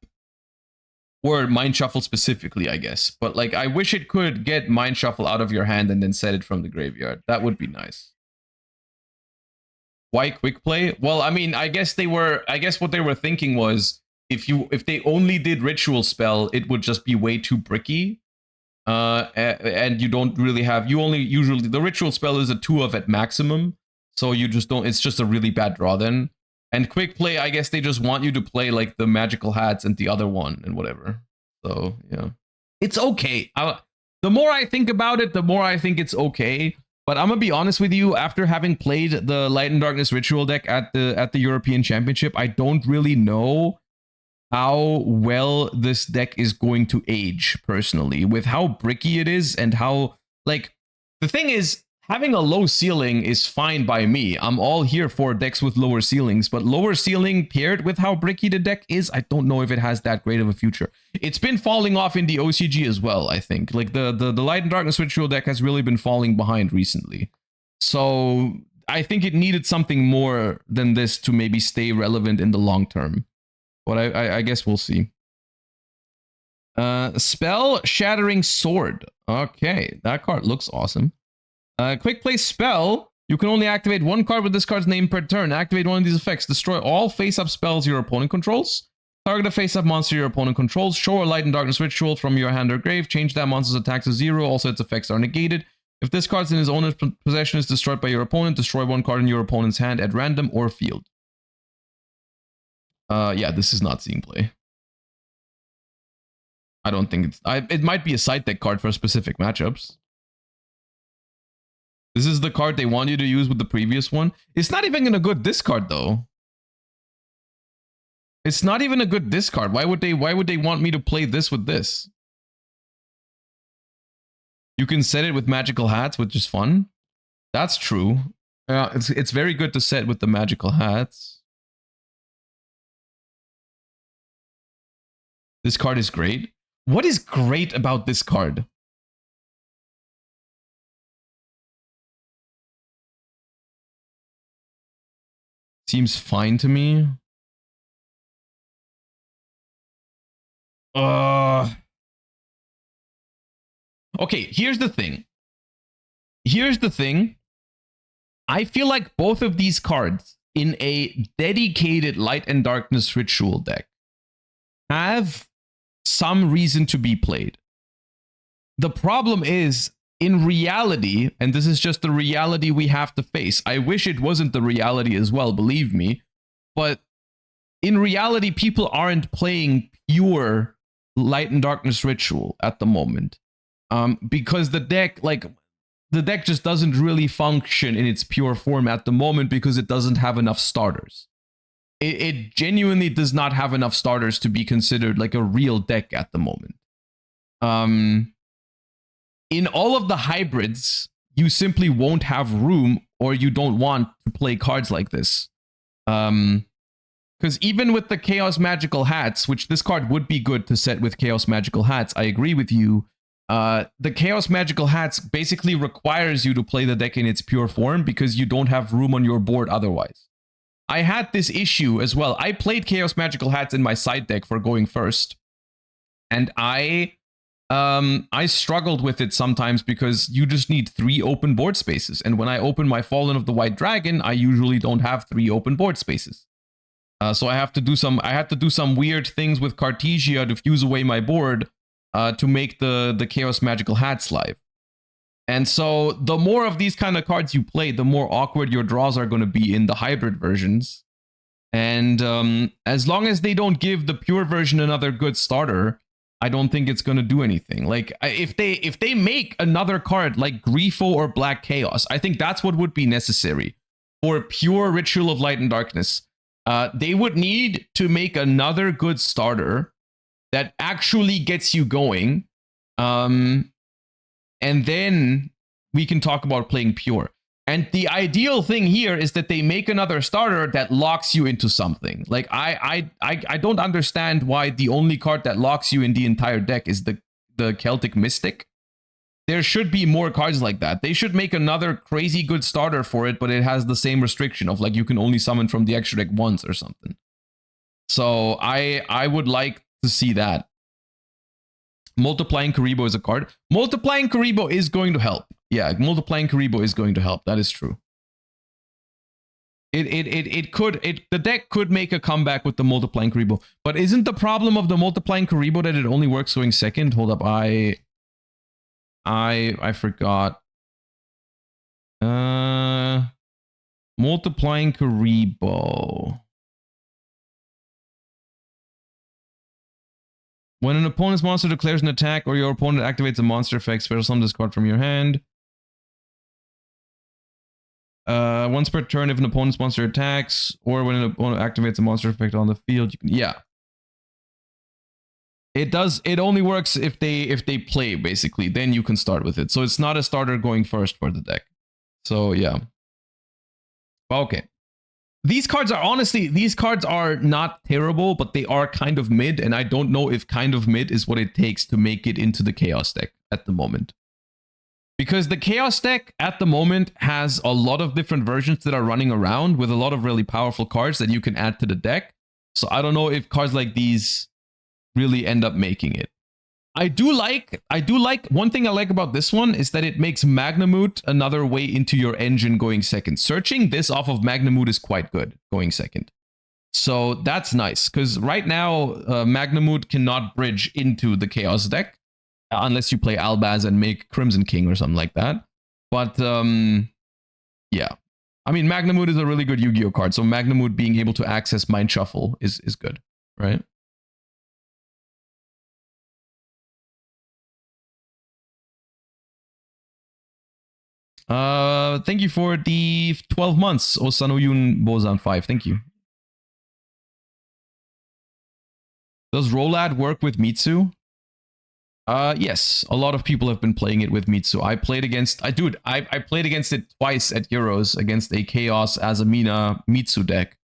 S1: Or Mind Shuffle specifically, I guess. But like I wish it could get Mind Shuffle out of your hand and then set it from the graveyard. That would be nice. Why quick play? Well, I mean, I guess what they were thinking was if they only did ritual spell, it would just be way too bricky. And you don't really have, usually the ritual spell is a 2 of at maximum. So you just don't, it's just a really bad draw then. And quick play, I guess they just want you to play like the magical hats and the other one and whatever. So yeah, it's okay. The more I think about it, the more I think it's okay. But I'm gonna be honest with you, after having played the Light and Darkness ritual deck at the European Championship, I don't really know how well this deck is going to age personally, with how bricky it is and how, like, the thing is, having a low ceiling is fine by me. I'm all here for decks with lower ceilings, but lower ceiling paired with how bricky the deck is, I don't know if it has that great of a future. It's been falling off in the OCG as well, I think. Like the Light and Darkness ritual deck has really been falling behind recently. So I think it needed something more than this to maybe stay relevant in the long term. But I guess we'll see. Spell Shattering Sword. Okay, that card looks awesome. Quick play spell. You can only activate one card with this card's name per turn. Activate one of these effects. Destroy all face-up spells your opponent controls. Target a face-up monster your opponent controls. Show a Light and Darkness ritual from your hand or grave. Change that monster's attack to 0. Also, its effects are negated. If this card's in his owner's possession is destroyed by your opponent, destroy one card in your opponent's hand at random or field. Yeah, this is not seeing play. I don't think it's... it might be a side deck card for specific matchups. This is the card they want you to use with the previous one. It's not even a good discard, though. It's not even a good discard. Why would they want me to play this with this? You can set it with magical hats, which is fun. That's true. It's very good to set with the magical hats. This card is great. What is great about this card? Seems fine to me. Okay, here's the thing. I feel like both of these cards in a dedicated Light and Darkness ritual deck have some reason to be played. The problem is, in reality, and this is just the reality we have to face. I wish it wasn't the reality as well, believe me. But in reality, people aren't playing pure Light and Darkness ritual at the moment. Because the deck just doesn't really function in its pure form at the moment because it doesn't have enough starters. It genuinely does not have enough starters to be considered like a real deck at the moment. In all of the hybrids, you simply won't have room, or you don't want to play cards like this. Because even with the Chaos Magical Hats, which this card would be good to set with Chaos Magical Hats, I agree with you. The Chaos Magical Hats basically requires you to play the deck in its pure form because you don't have room on your board otherwise. I had this issue as well. I played Chaos Magical Hats in my side deck for going first. And I struggled with it sometimes because you just need 3 open board spaces. And when I open my Fallen of the White Dragon, I usually don't have 3 open board spaces. So I had to do some weird things with Cartesia to fuse away my board to make the Chaos Magical Hats live. And so the more of these kind of cards you play, the more awkward your draws are going to be in the hybrid versions. And as long as they don't give the pure version another good starter, I don't think it's gonna do anything. Like if they make another card like Grifo or Black Chaos, I think that's what would be necessary for pure Ritual of Light and Darkness. They would need to make another good starter that actually gets you going, and then we can talk about playing pure. And the ideal thing here is that they make another starter that locks you into something. Like I don't understand why the only card that locks you in the entire deck is the Celtic Mystic. There should be more cards like that. They should make another crazy good starter for it, but it has the same restriction of like you can only summon from the extra deck once or something. So I would like to see that. Multiplying Karibo is a card. Multiplying Karibo is going to help. Yeah, multiplying Karibo is going to help. That is true. The deck could make a comeback with the multiplying Karibo. But isn't the problem of the multiplying Karibo that it only works going second? Hold up, I forgot. Multiplying Karibo. When an opponent's monster declares an attack or your opponent activates a monster effect, special summon this card from your hand. Once per turn, if an opponent's monster attacks, or when an opponent activates a monster effect on the field, you can, yeah. It does. It only works if they play, basically. Then you can start with it. So it's not a starter going first for the deck. So yeah. Okay. These cards are honestly, these cards are not terrible, but they are kind of mid, and I don't know if kind of mid is what it takes to make it into the Chaos deck at the moment. Because the Chaos deck at the moment has a lot of different versions that are running around with a lot of really powerful cards that you can add to the deck. So I don't know if cards like these really end up making it. I do like one thing I like about this one is that it makes Magnamoot another way into your engine going second. Searching this off of Magnamoot is quite good going second. So that's nice because right now Magnamoot cannot bridge into the Chaos deck unless you play Albaz and make Crimson King or something like that. But yeah, I mean Magnamoot is a really good Yu-Gi-Oh card. So Magnamoot being able to access Mind Shuffle is good, right? Thank you for the 12 months, Osanoyun Bozan 5. Thank you. Does Rolad work with Mitsu? Yes, a lot of people have been playing it with Mitsu. I played against, I played against it twice at Euros against a Chaos Azamina Mitsu deck.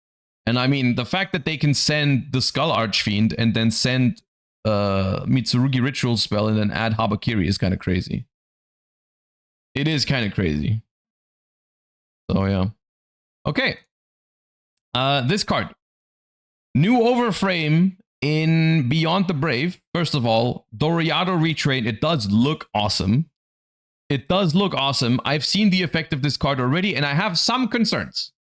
S1: And I mean, the fact that they can send the Skull Archfiend and then send Mitsurugi Ritual Spell and then add Habakiri is kind of crazy. It is kind of crazy. So yeah. Okay. This card. New Overframe in Beyond the Brave. First of all, Doriado Retrain. It does look awesome. It does look awesome. I've seen the effect of this card already, and I have some concerns.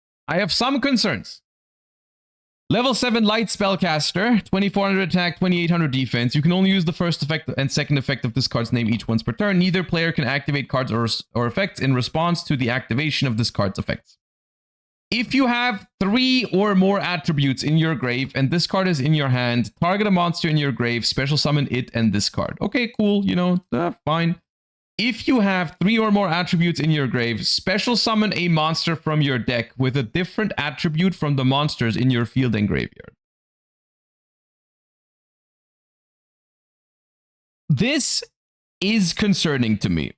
S1: Level 7 Light Spellcaster, 2400 attack, 2800 defense. You can only use the first effect and second effect of this card's name each once per turn. Neither player can activate cards or effects in response to the activation of this card's effects. If you have 3 or more attributes in your grave and this card is in your hand, target a monster in your grave, special summon it and this card. Okay, cool, you know, fine. If you have 3 or more attributes in your grave, special summon a monster from your deck with a different attribute from the monsters in your field and graveyard. This is concerning to me.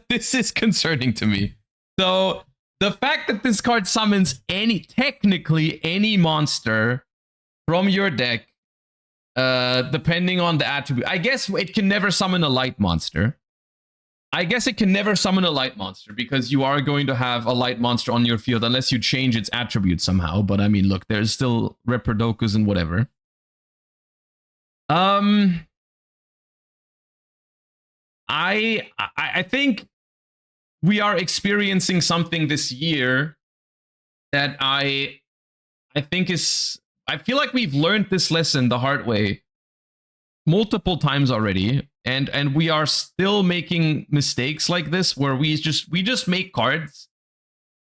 S1: This is concerning to me. So the fact that this card summons technically any monster from your deck, depending on the attribute. I guess it can never summon a light monster. Because you are going to have a light monster on your field unless you change its attribute somehow. But I mean, look, there's still Reprodokus and whatever. I think we are experiencing something this year that I think is, I feel like we've learned this lesson the hard way multiple times already, and we are still making mistakes like this where we just make cards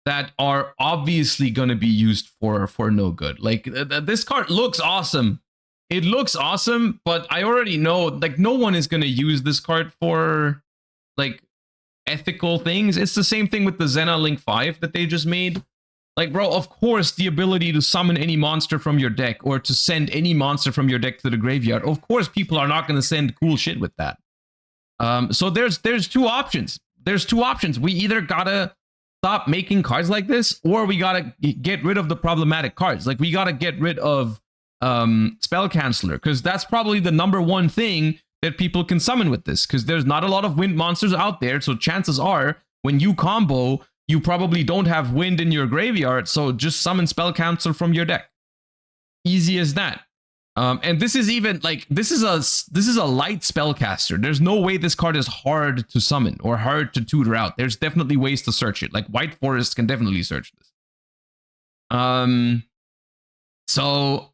S1: that are obviously going to be used for no good. Like this card looks awesome, it looks awesome, but I already know, like, no one is going to use this card for, like, ethical things. It's the same thing with the Xena Link 5 that they just made. Like, bro, of course, the ability to summon any monster from your deck or to send any monster from your deck to the graveyard, of course, people are not going to send cool shit with that. So there's two options. There's two options. We either gotta stop making cards like this, or we gotta get rid of the problematic cards. Like, we gotta get rid of Spell Canceller, because that's probably the #1 thing that people can summon with this, because there's not a lot of wind monsters out there, so chances are when you combo, you probably don't have wind in your graveyard, so just summon Spell Canceller from your deck. Easy as that. And this is even like, this is a light spellcaster. There's no way this card is hard to summon or hard to tutor out. There's definitely ways to search it. Like, White Forest can definitely search this. So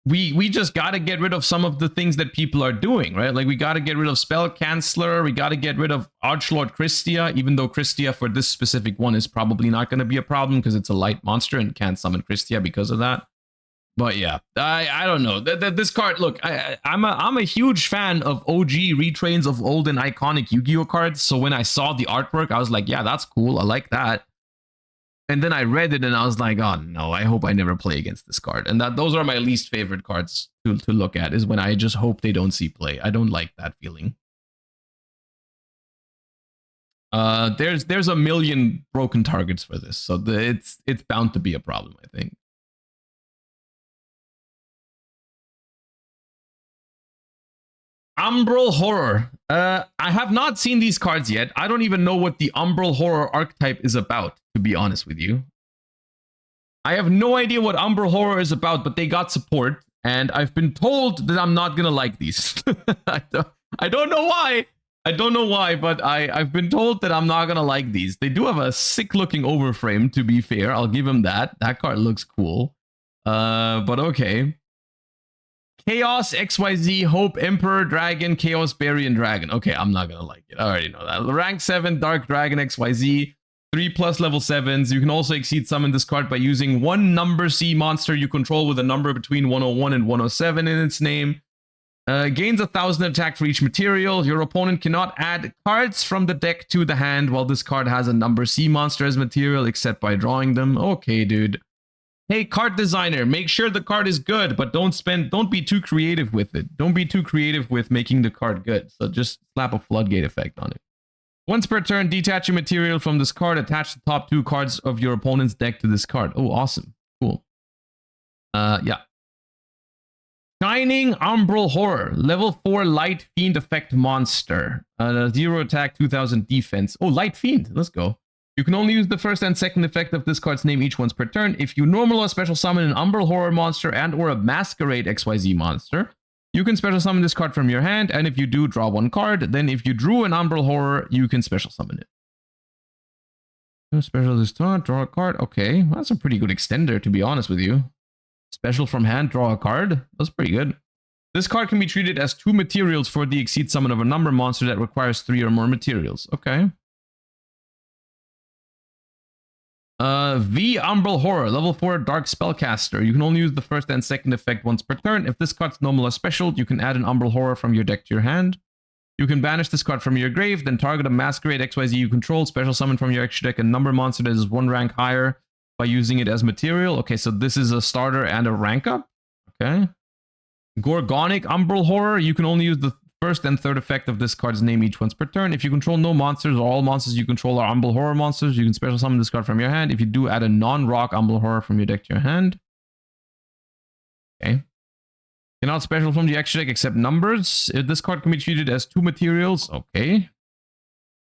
S1: we just got to get rid of some of the things that people are doing, right? Like, we got to get rid of Spell Canceller. We got to get rid of Archlord Christia, even though Christia for this specific one is probably not going to be a problem because it's a light monster and can't summon Christia because of that. But yeah, I don't know. This card, look, I'm a huge fan of OG retrains of old and iconic Yu-Gi-Oh cards. So when I saw the artwork, I was like, yeah, that's cool. I like that. And then I read it and I was like, oh no, I hope I never play against this card. And those are my least favorite cards to look at, is when I just hope they don't see play. I don't like that feeling. There's a million broken targets for this, so it's bound to be a problem, I think. Umbral Horror. I have not seen these cards yet. I don't even know what the Umbral Horror archetype is about, to be honest with you. I have no idea what Umbral Horror is about, but they got support, and I've been told that I'm not gonna like these. I don't know why. I don't know why, but I've been told that I'm not gonna like these. They do have a sick-looking overframe, to be fair. I'll give them that. That card looks cool. But okay. Chaos, XYZ, Hope, Emperor, Dragon, Chaos, Berry, and Dragon. Okay, I'm not gonna like it. I already know that. Rank 7, Dark Dragon, XYZ. 3+ level 7s. You can also exceed summon this card by using one number C monster you control with a number between 101 and 107 in its name. Gains 1,000 attack for each material. Your opponent cannot add cards from the deck to the hand while this card has a number C monster as material, except by drawing them. Okay, dude. Hey, card designer, make sure the card is good, but don't be too creative with it. Don't be too creative with making the card good. So just slap a floodgate effect on it. Once per turn, detach a material from this card. Attach the top 2 cards of your opponent's deck to this card. Oh, awesome. Cool. Yeah. Shining Umbral Horror. Level 4 Light Fiend effect monster. 0 attack, 2000 defense. Oh, Light Fiend. Let's go. You can only use the first and second effect of this card's name each once per turn. If you normal or special summon an Umbral Horror monster and or a Masquerade XYZ monster, you can special summon this card from your hand, and if you do, draw 1 card. Then if you drew an Umbral Horror, you can special summon it. Special this turn, draw a card. Okay, that's a pretty good extender, to be honest with you. Special from hand, draw a card. That's pretty good. This card can be treated as 2 materials for the exceed summon of a number monster that requires 3 or more materials. Okay. V Umbral Horror, level 4 Dark Spellcaster. You can only use the first and second effect once per turn. If this card's normal or special, you can add an Umbral Horror from your deck to your hand. You can banish this card from your grave, then target a Masquerade XYZ you control, special summon from your extra deck a number monster that is 1 rank higher by using it as material. Okay, so this is a starter and a rank up. Okay. Gorgonic Umbral Horror. You can only use the first and third effect of this card's name each once per turn. If you control no monsters or all monsters you control are Umbral Horror monsters, you can special summon this card from your hand. If you do, add a non-rock Umbral Horror from your deck to your hand. Okay. Cannot special from the extra deck except numbers. This card can be treated as 2 materials. Okay.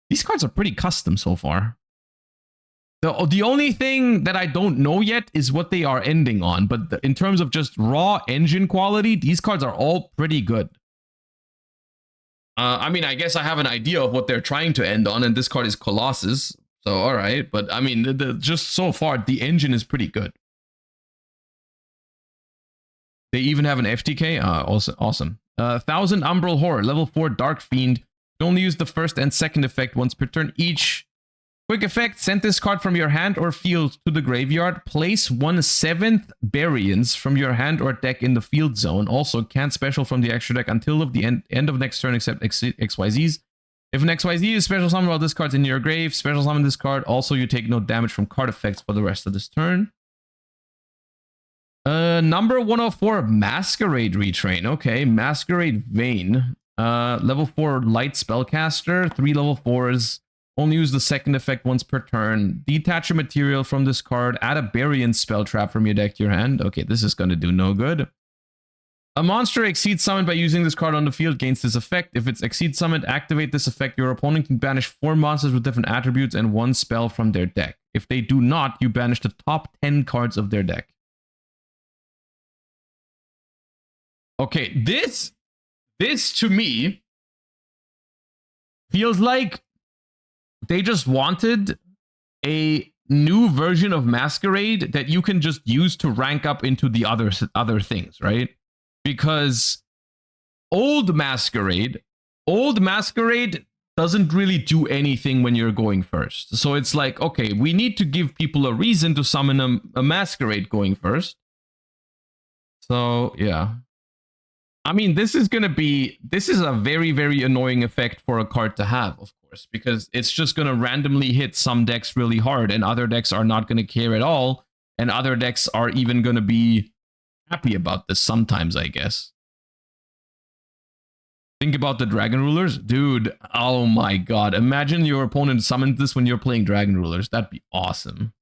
S1: These cards are pretty custom so far. The only thing that I don't know yet is what they are ending on. But in terms of just raw engine quality, these cards are all pretty good. I mean, I guess I have an idea of what they're trying to end on, and this card is Colossus. So, all right. But I mean, just so far, the engine is pretty good. They even have an FTK. Also awesome. 1000 Umbral Horror, level 4 Dark Fiend. You only use the first and second effect once per turn. Each Quick effect, send this card from your hand or field to the graveyard. Place 1/7 variance from your hand or deck in the field zone. Also, can't special from the extra deck until of the end of next turn except XYZs. If an XYZ is special summon while this card's in your grave, special summon this card. Also, you take no damage from card effects for the rest of this turn. Number 104, Masquerade Retrain. Okay, Masquerade Vein. Level 4 Light Spellcaster, 3 level 4s. Only use the second effect once per turn. Detach a material from this card. Add a variant spell trap from your deck to your hand. Okay, this is going to do no good. A monster exceeds summoned by using this card on the field gains this effect. If it's exceeds summoned, activate this effect. Your opponent can banish 4 monsters with different attributes and 1 spell from their deck. If they do not, you banish the top 10 cards of their deck. Okay, this to me feels like they just wanted a new version of Masquerade that you can just use to rank up into the other things, right? Because old Masquerade doesn't really do anything when you're going first. So it's like, okay, we need to give people a reason to summon a Masquerade going first. So, yeah. I mean, this is a very, very annoying effect for a card to have, of course, because it's just going to randomly hit some decks really hard and other decks are not going to care at all. And other decks are even going to be happy about this sometimes, I guess. Think about the Dragon Rulers. Dude, oh my god. Imagine your opponent summoned this when you're playing Dragon Rulers. That'd be awesome.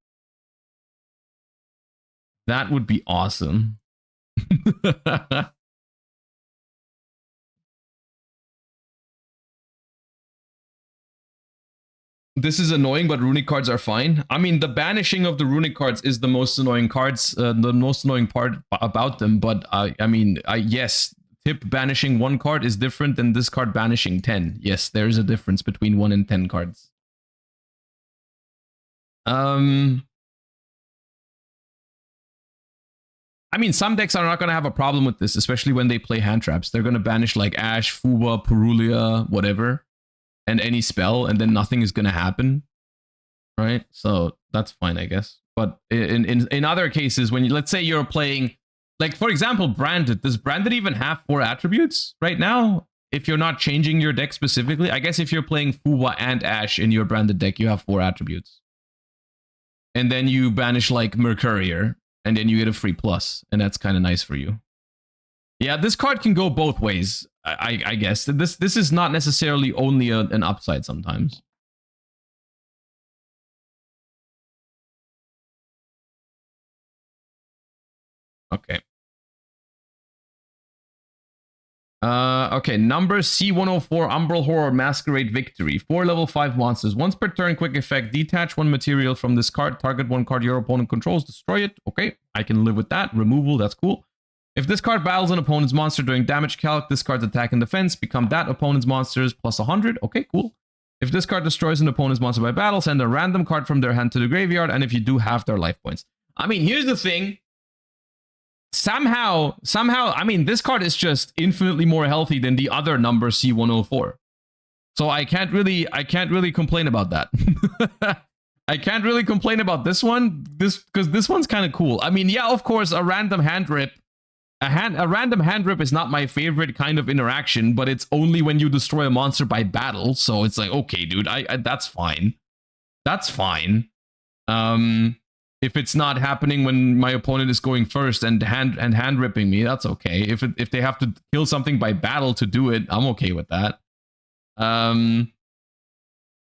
S1: That would be awesome. This is annoying, but runic cards are fine. I mean, the banishing of the runic cards is the most annoying the most annoying part about them. But I mean, yes, tip banishing 1 card is different than this card banishing 10. Yes, there is a difference between 1 and 10 cards. I mean, some decks are not going to have a problem with this, especially when they play hand traps. They're going to banish like Ash, Fuba, Purulia, whatever, and any spell, and then nothing is going to happen, right? So that's fine, I guess. But in other cases, when let's say you're playing, like for example, Branded. Does Branded even have 4 attributes right now? If you're not changing your deck specifically, I guess if you're playing Fuba and Ash in your Branded deck, you have 4 attributes. And then you banish like Mercurier, and then you get a free plus, and that's kind of nice for you. Yeah, this card can go both ways, I guess. This is not necessarily only an upside sometimes. Okay. Okay, number C104, Umbral Horror Masquerade Victory. 4 level 5 monsters. Once per turn, quick effect. Detach 1 material from this card. Target 1 card your opponent controls. Destroy it. Okay, I can live with that. Removal, that's cool. If this card battles an opponent's monster during damage calc, this card's attack and defense become that opponent's monsters plus 100. Okay, cool. If this card destroys an opponent's monster by battle, send a random card from their hand to the graveyard, and if you do, half their life points. I mean, here's the thing. Somehow, I mean, this card is just infinitely more healthy than the other number C104. So I can't really complain about that. I can't really complain about this one, because this one's kind of cool. I mean, yeah, of course, a random hand rip. A random hand rip is not my favorite kind of interaction, but it's only when you destroy a monster by battle. So it's like, okay, dude, that's fine. That's fine. If it's not happening when my opponent is going first and hand ripping me, that's okay. If they have to kill something by battle to do it, I'm okay with that. So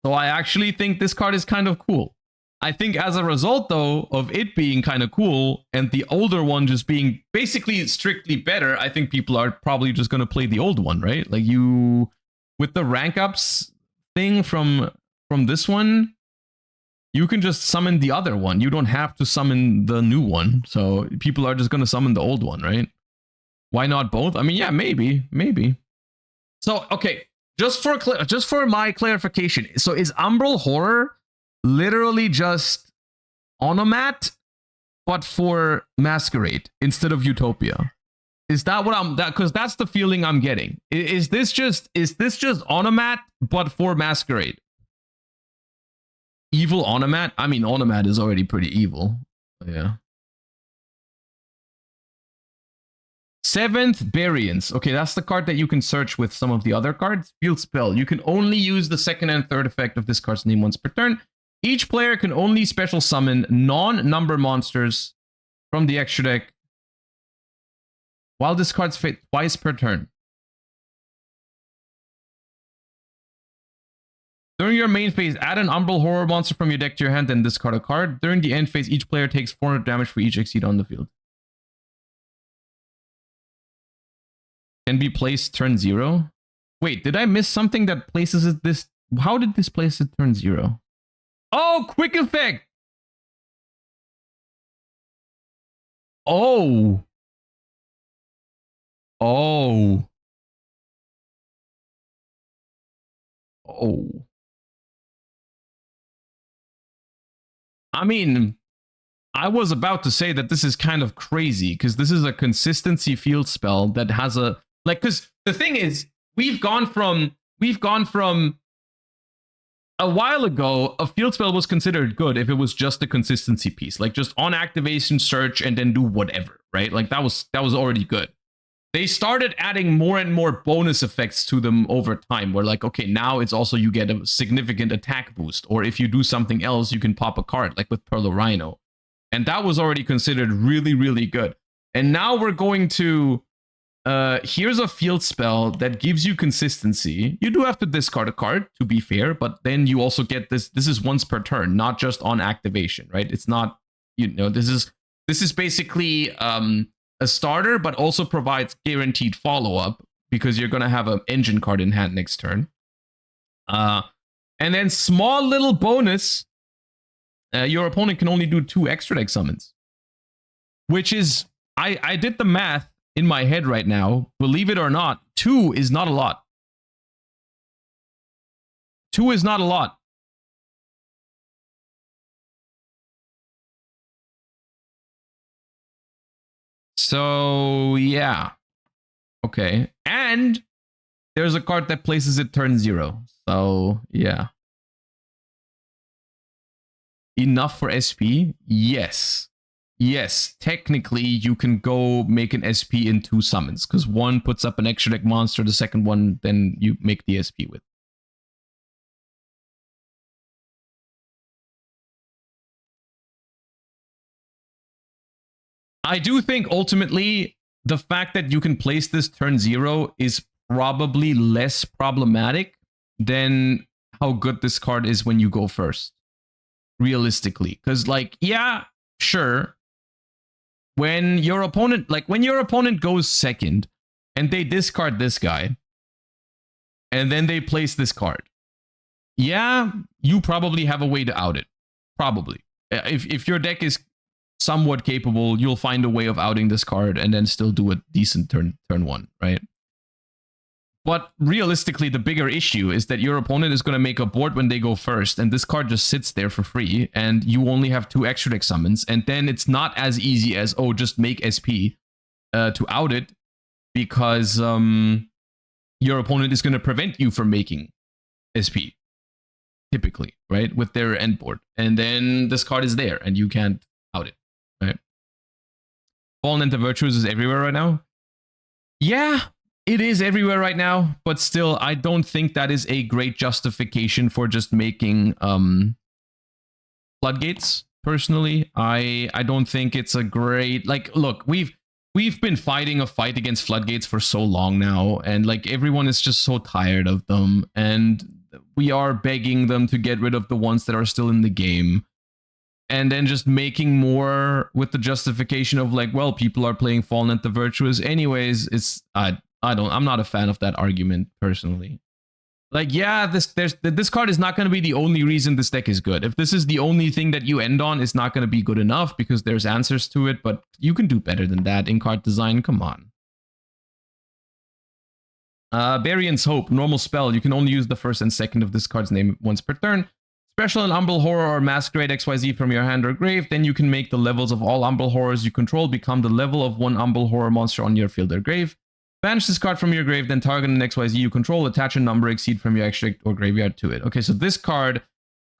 S1: I actually think this card is kind of cool. I think as a result, though, of it being kind of cool and the older one just being basically strictly better, I think people are probably just going to play the old one, right? Like you, with the rank ups thing from this one, you can just summon the other one. You don't have to summon the new one. So people are just going to summon the old one, right? Why not both? I mean, yeah, maybe. So, okay, just for my clarification. So is Umbral Horror literally just Onomat, but for Masquerade instead of Utopia? Is that what because that's the feeling I'm getting. Is this just Onomat, but for Masquerade? Evil Onomat? I mean, Onomat is already pretty evil. Yeah. 7th Variance. Okay, that's the card that you can search with some of the other cards. Field Spell. You can only use the 2nd and 3rd effect of this card's name once per turn. Each player can only special summon non-number monsters from the extra deck while this card's fate twice per turn. During your main phase, add an Umbral Horror monster from your deck to your hand and discard a card. During the end phase, each player takes 400 damage for each exceed on the field. Can be placed turn 0. Wait, did I miss something that places it this? How did this place it turn 0? Oh, quick effect. Oh. Oh. Oh. I mean, I was about to say that this is kind of crazy because this is a consistency field spell that has a like, because the thing is, we've gone from a while ago, a field spell was considered good if it was just a consistency piece, like just on activation search and then do whatever, right? Like that was already good. They started adding more and more bonus effects to them over time, where like, okay, now it's also you get a significant attack boost, or if you do something else, you can pop a card, like with Pearl Rhino. And that was already considered really, really good. And now we're going to, here's a field spell that gives you consistency. You do have to discard a card, to be fair, but then you also get this. This is once per turn, not just on activation, right? It's not, you know, this is basically a starter, but also provides guaranteed follow-up because you're going to have an engine card in hand next turn. And then small little bonus, your opponent can only do 2 extra deck summons, which is, I did the math in my head right now. Believe it or not, 2 is not a lot. 2 is not a lot. So, yeah. Okay. And there's a card that places it turn 0. So, yeah. Enough for SP? Yes. Yes, technically you can go make an SP in 2 summons, because one puts up an extra deck monster, the second one then you make the SP with. I do think ultimately the fact that you can place this turn 0 is probably less problematic than how good this card is when you go first. Realistically. Because like, yeah, sure. When your opponent goes second and they discard this guy and then they place this card, yeah, you probably have a way to out it. Probably. If your deck is somewhat capable, you'll find a way of outing this card and then still do a decent turn 1, right? But realistically, the bigger issue is that your opponent is going to make a board when they go first, and this card just sits there for free, and you only have 2 extra deck summons, and then it's not as easy as, oh, just make SP to out it, because your opponent is going to prevent you from making SP, typically, right, with their end board. And then this card is there, and you can't out it, right? Fallen into Virtues is everywhere right now? Yeah. It is everywhere right now, but still, I don't think that is a great justification for just making floodgates. Personally, I don't think it's a great, like, look, we've been fighting a fight against floodgates for so long now, and like everyone is just so tired of them, and we are begging them to get rid of the ones that are still in the game. And then just making more with the justification of like, well, people are playing Fallen at the Virtuous anyways. It's I'm not a fan of that argument personally. Like, yeah, this card is not going to be the only reason this deck is good. If this is the only thing that you end on, it's not going to be good enough because there's answers to it, but you can do better than that in card design. Come on. Variance Hope, normal spell. You can only use the 1st and 2nd of this card's name once per turn. Special an Umbral Horror or Masquerade XYZ from your hand or grave. Then you can make the levels of all Umbral Horrors you control become the level of one Umbral Horror monster on your field or grave. Banish this card from your grave, then target an XYZ you control, attach a number exceed from your extra or graveyard to it. Okay, so this card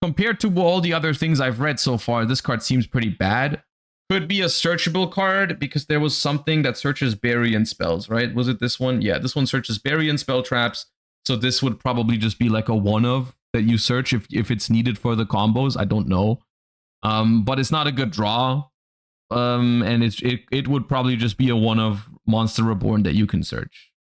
S1: compared to all the other things I've read so far, this card seems pretty bad. Could be a searchable card because there was something that searches Bury and spells, right? Was it this one? Yeah, this one searches Bury and spell traps. So this would probably just be like a one of that you search if it's needed for the combos. I don't know. But it's not a good draw. And it would probably just be a one of Monster Reborn that you can search.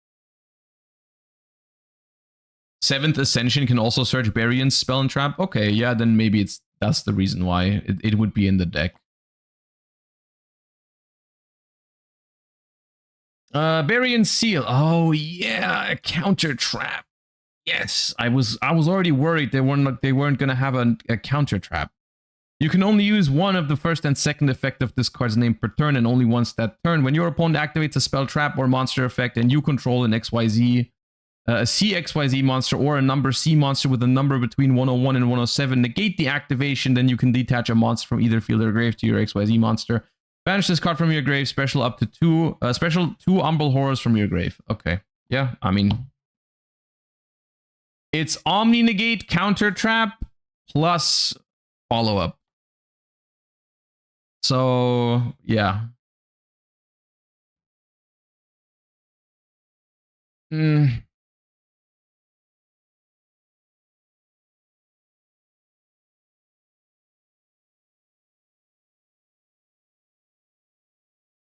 S1: 7th Ascension can also search Bury and spell and trap. Okay, yeah, then maybe that's the reason why it would be in the deck. Bury and Seal. Oh yeah, a counter trap. Yes, I was already worried they weren't gonna have a counter trap. You can only use one of the first and second effect of this card's name per turn, and only once that turn. When your opponent activates a spell, trap, or monster effect, and you control an XYZ, a CXYZ monster or a number C monster with a number between 101 and 107, negate the activation. Then you can detach a monster from either field or grave to your XYZ monster. Banish this card from your grave. Special up to two Umbral Horrors from your grave. Okay. Yeah, I mean, it's Omni Negate, Counter Trap, plus follow-up. So, yeah.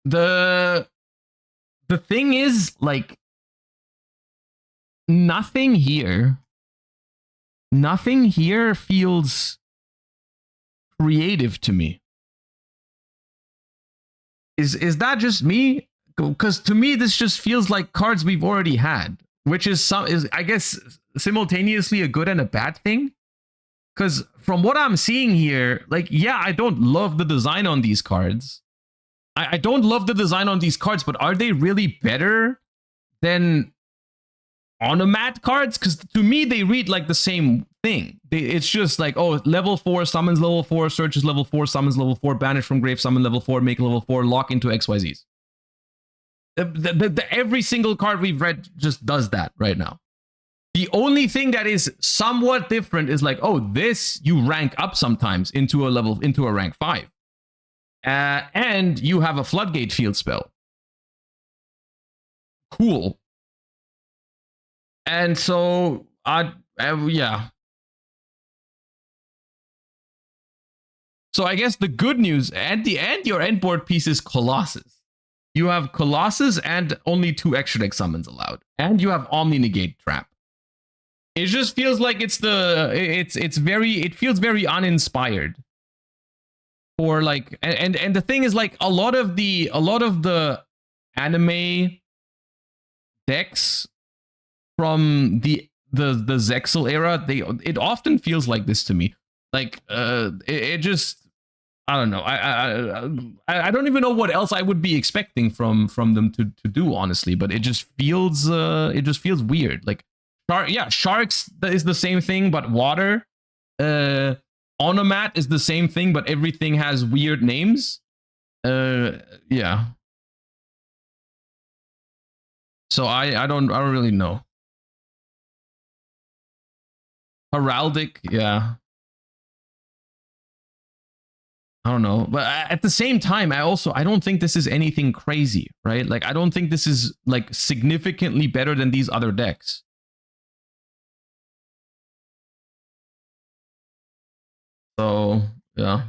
S1: The thing is, like, nothing here feels creative to me. Is that just me? Because to me, this just feels like cards we've already had, which is I guess simultaneously a good and a bad thing. Because from what I'm seeing here, like, yeah, I don't love the design on these cards. I don't love the design on these cards, but are they really better than Onomat cards? Because to me, they read like the same thing. It's just like, oh, level 4, summons level 4, searches level 4, summons level 4, banish from grave, summon level 4, make level 4, lock into XYZs. Every single card we've read just does that right now. The only thing that is somewhat different is like, oh, this you rank up sometimes into a rank 5. And you have a Floodgate field spell. Cool. And so, yeah. So I guess the good news, at the end, your end board piece is Colossus. You have Colossus and only 2 extra deck summons allowed. And you have Omni Negate Trap. It just feels like it feels very uninspired. Or like, and the thing is, like, a lot of the anime decks from the Zexal era, it often feels like this to me. Like, it just, I don't know. I don't even know what else I would be expecting from them to do, honestly. But it just feels weird. Like, Sharks is the same thing, but water. Onomat is the same thing, but everything has weird names. Yeah. So I don't really know. Heraldic, yeah. I don't know, but at the same time, I don't think this is anything crazy, right? Like, I don't think this is like significantly better than these other decks. So, yeah.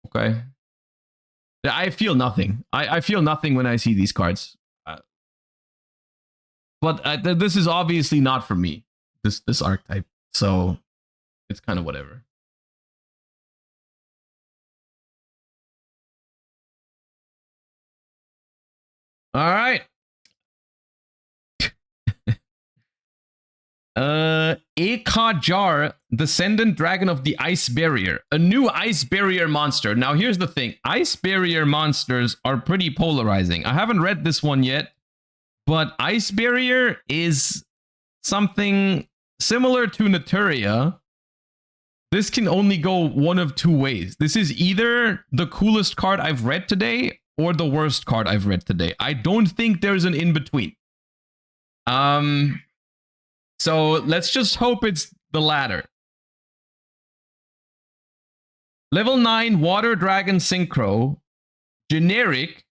S1: Okay. I feel nothing. I feel nothing when I see these cards. But this is obviously not for me, this archetype. So, it's kind of whatever. All right. Ekajar, Descendant Dragon of the Ice Barrier. A new Ice Barrier monster. Now, here's the thing. Ice Barrier monsters are pretty polarizing. I haven't read this one yet, but Ice Barrier is something similar to Naturia. This can only go one of 2 ways. This is either the coolest card I've read today or the worst card I've read today. I don't think there's an in-between. So let's just hope it's the latter. Level 9, Water Dragon Synchro. Generic.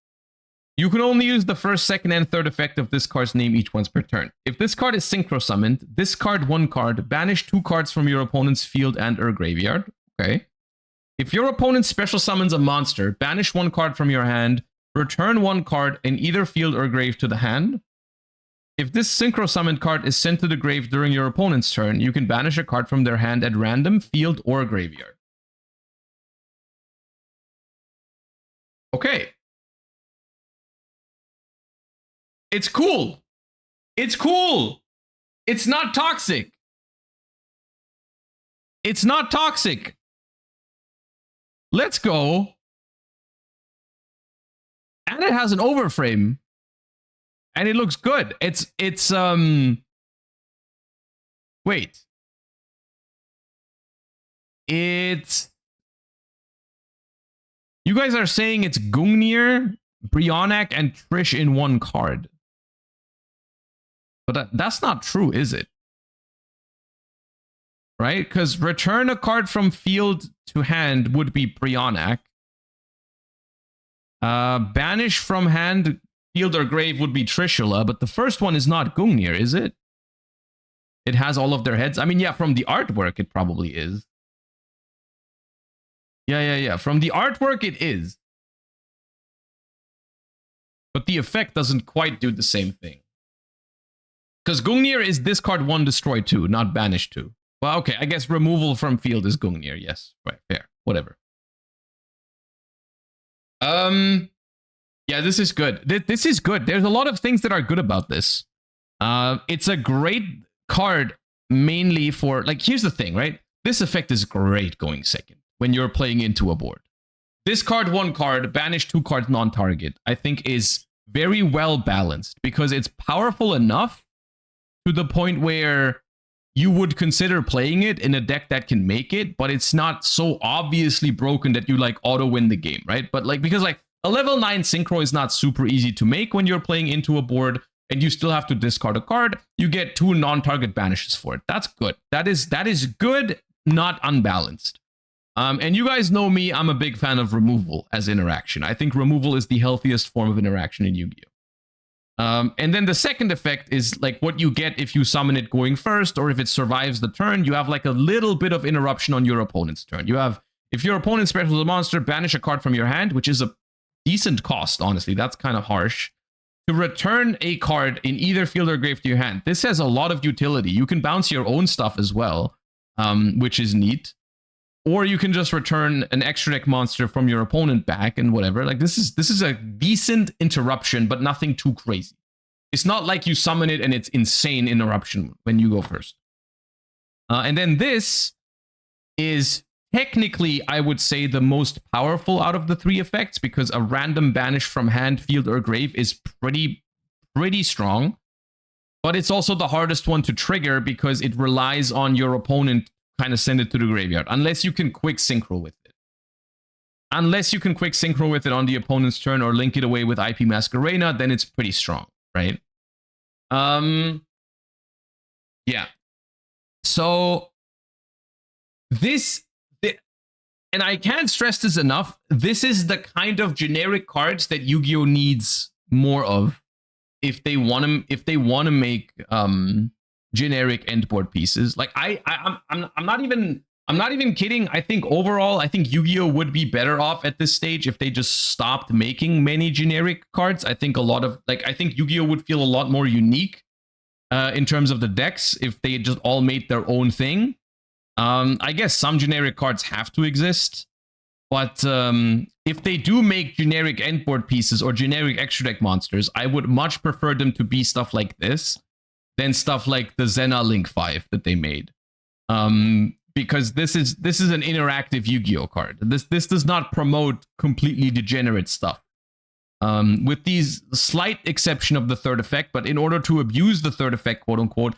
S1: You can only use the first, second, and third effect of this card's name each once per turn. If this card is synchro summoned, discard 1 card, banish 2 cards from your opponent's field and/or graveyard. Okay. If your opponent special summons a monster, banish 1 card from your hand, return 1 card in either field or grave to the hand. If this synchro summoned card is sent to the grave during your opponent's turn, you can banish a card from their hand at random, field, or graveyard. Okay. It's cool. It's cool. It's not toxic. It's not toxic. Let's go. And it has an overframe. And it looks good. Wait. You guys are saying it's Gungnir, Brionac, and Trish in 1 card. But that's not true, is it? Right? Because return a card from field to hand would be Brionac. Banish from hand, field, or grave would be Trishula, but the first one is not Gungnir, is it? It has all of their heads. I mean, yeah, from the artwork, it probably is. Yeah. From the artwork, it is. But the effect doesn't quite do the same thing. Because Gungnir is discard 1, destroy 2, not banish 2. Well, okay, I guess removal from field is Gungnir. Yes, right, fair, whatever. Yeah, this is good. This is good. There's a lot of things that are good about this. It's a great card, mainly for, like, here's the thing, right? This effect is great going second when you're playing into a board. Discard 1 card, banish 2 cards non-target, I think is very well balanced because it's powerful enough to the point where you would consider playing it in a deck that can make it, but it's not so obviously broken that you like auto win the game, right? But like, because like a level 9 synchro is not super easy to make when you're playing into a board and you still have to discard a card, you get 2 non-target banishes for it. That's good. That is good, not unbalanced. And you guys know me, I'm a big fan of removal as interaction. I think removal is the healthiest form of interaction in Yu-Gi-Oh! And then the second effect is like what you get if you summon it going first, or if it survives the turn, you have like a little bit of interruption on your opponent's turn. You have, if your opponent specials a monster, banish a card from your hand, which is a decent cost, honestly. That's kind of harsh. To return a card in either field or grave to your hand. This has a lot of utility. You can bounce your own stuff as well, which is neat. Or you can just return an extra deck monster from your opponent back and whatever. Like this is a decent interruption, but nothing too crazy. It's not like you summon it and it's insane interruption when you go first. And then this is technically, I would say, the most powerful out of the 3 effects because a random banish from hand, field, or grave is pretty strong. But it's also the hardest one to trigger because it relies on your opponent kind of send it to the graveyard, unless you can quick synchro with it. Unless you can quick synchro with it on the opponent's turn or link it away with IP Masquerena, then it's pretty strong, right? Yeah. So this, and I can't stress this enough, this is the kind of generic cards that Yu-Gi-Oh! Needs more of if they want to make generic endboard pieces. Like I'm not even kidding. I think overall, I think Yu-Gi-Oh! Would be better off at this stage if they just stopped making many generic cards. I think I think Yu-Gi-Oh! Would feel a lot more unique in terms of the decks if they just all made their own thing. I guess some generic cards have to exist, but if they do make generic endboard pieces or generic extra deck monsters, I would much prefer them to be stuff like this than stuff like the Zena Link 5 that they made. Because this is an interactive Yu-Gi-Oh! Card. This does not promote completely degenerate stuff. With these slight exception of the third effect, but in order to abuse the third effect, quote unquote,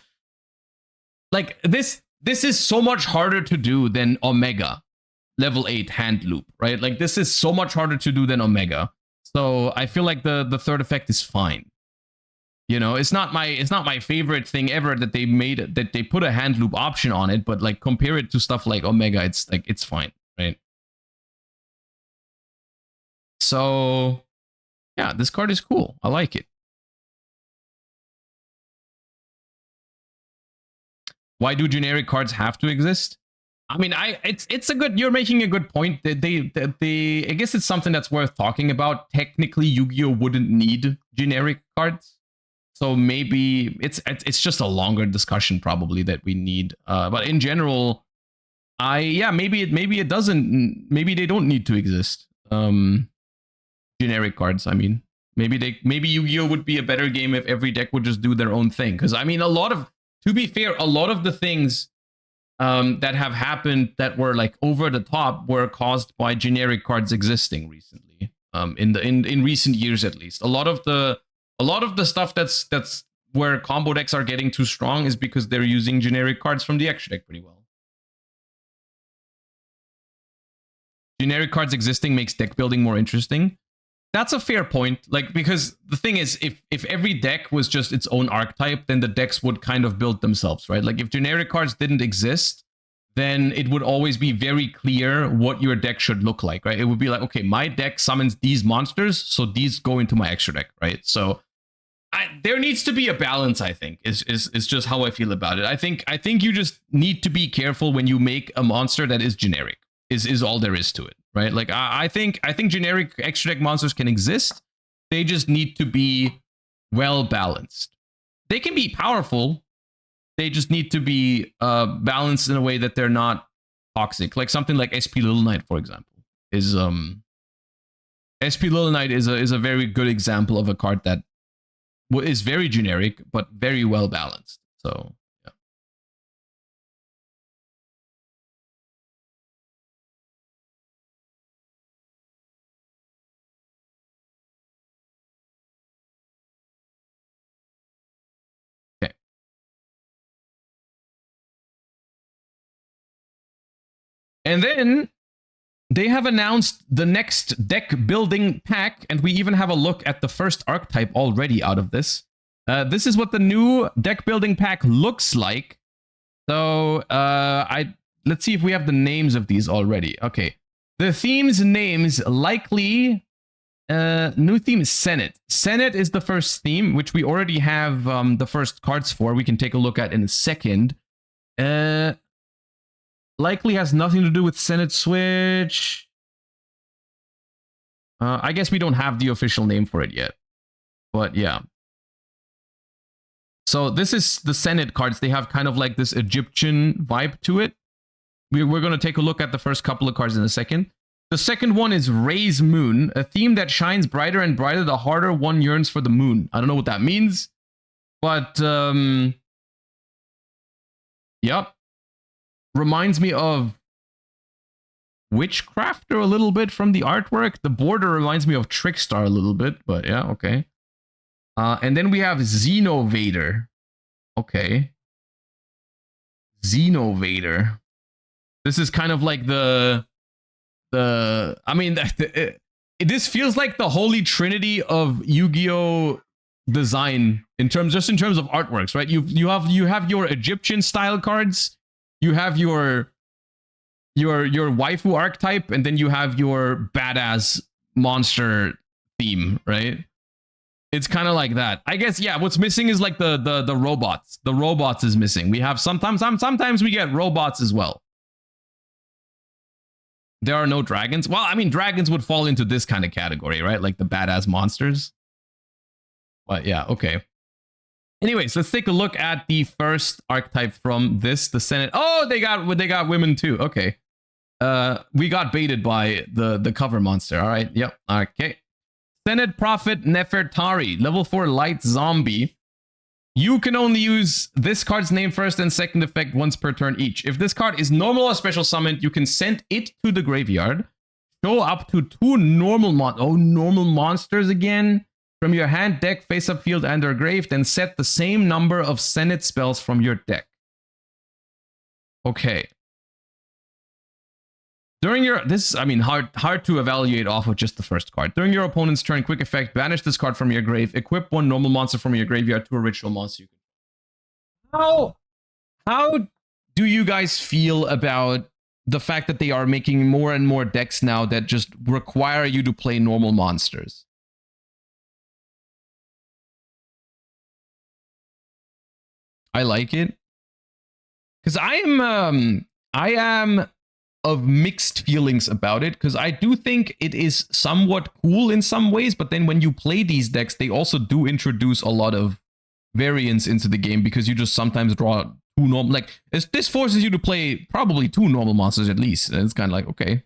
S1: like this is so much harder to do than Omega level 8 hand loop, right? Like this is so much harder to do than Omega. So I feel like the third effect is fine. You know, it's not my favorite thing ever that they made, that they put a hand loop option on it, but like compare it to stuff like Omega, it's like, it's fine, right? So yeah, this card is cool. I like it. Why do generic cards have to exist? I mean, it's a good. You're making a good point. They I guess it's something that's worth talking about. Technically, Yu-Gi-Oh wouldn't need generic cards, so maybe it's just a longer discussion probably that we need. But in general, maybe it doesn't. Maybe they don't need to exist. Generic cards. I mean, maybe Yu-Gi-Oh would be a better game if every deck would just do their own thing. Because I mean, to be fair, a lot of the things that have happened that were like over the top were caused by generic cards existing recently. In recent years, at least, a lot of the stuff that's where combo decks are getting too strong is because they're using generic cards from the extra deck pretty well. Generic cards existing makes deck building more interesting. That's a fair point. Like, because the thing is, if every deck was just its own archetype, then the decks would kind of build themselves, right? Like, if generic cards didn't exist, then it would always be very clear what your deck should look like, right? It would be like, okay, my deck summons these monsters, so these go into my extra deck, right? So there needs to be a balance, I think, is just how I feel about it. I think you just need to be careful when you make a monster that is generic, is all there is to it. Right, like I think generic extra deck monsters can exist. They just need to be well balanced. They can be powerful. They just need to be balanced in a way that they're not toxic. Like something like SP Little Knight, for example, is SP Little Knight is a very good example of a card that is very generic but very well balanced. So. And then they have announced the next deck building pack, and we even have a look at the first archetype already out of this. This is what the new deck building pack looks like. So let's see if we have the names of these already. Okay, the theme's names likely. New theme is Sennet. Sennet is the first theme, which we already have the first cards for. We can take a look at in a second. Likely has nothing to do with Sennet Switch. I guess we don't have the official name for it yet. But yeah. So this is the Sennet cards. They have kind of like this Egyptian vibe to it. We're going to take a look at the first couple of cards in a second. The second one is Ray's Moon, a theme that shines brighter and brighter the harder one yearns for the moon. I don't know what that means. But, yep. Reminds me of Witchcrafter a little bit from the artwork. The border reminds me of Trickstar a little bit, but yeah, okay. And then we have Xenovader. Okay. Xenovader. This is kind of like I mean, this feels like the holy trinity of Yu-Gi-Oh design in terms of artworks, right? You have your Egyptian style cards. You have your waifu archetype, and then you have your badass monster theme, right? It's kind of like that. I guess, yeah, what's missing is like the robots. The robots is missing. We have sometimes we get robots as well. There are no dragons. Well, I mean, dragons would fall into this kind of category, right? Like the badass monsters. But yeah, okay. Anyways, let's take a look at the first archetype from this, the Sennet. Oh, they got women too. Okay. We got baited by the cover monster. All right. Yep. Okay. Sennet Prophet Nefertari, level 4 light zombie. You can only use this card's name first and second effect once per turn each. If this card is normal or special summoned, you can send it to the graveyard. Show up to 2 normal monsters again from your hand, deck, face-up field, and or grave, then set the same number of Sennet spells from your deck. Okay. During your... This is, I mean, hard to evaluate off of just the first card. During your opponent's turn, quick effect, banish this card from your grave, equip 1 normal monster from your graveyard to a ritual monster you can... How do you guys feel about the fact that they are making more and more decks now that just require you to play normal monsters. I like it. Because I am of mixed feelings about it, because I do think it is somewhat cool in some ways, but then when you play these decks, they also do introduce a lot of variance into the game, because you just sometimes draw two normal, like this forces you to play probably two normal monsters at least, and it's kind of like, okay.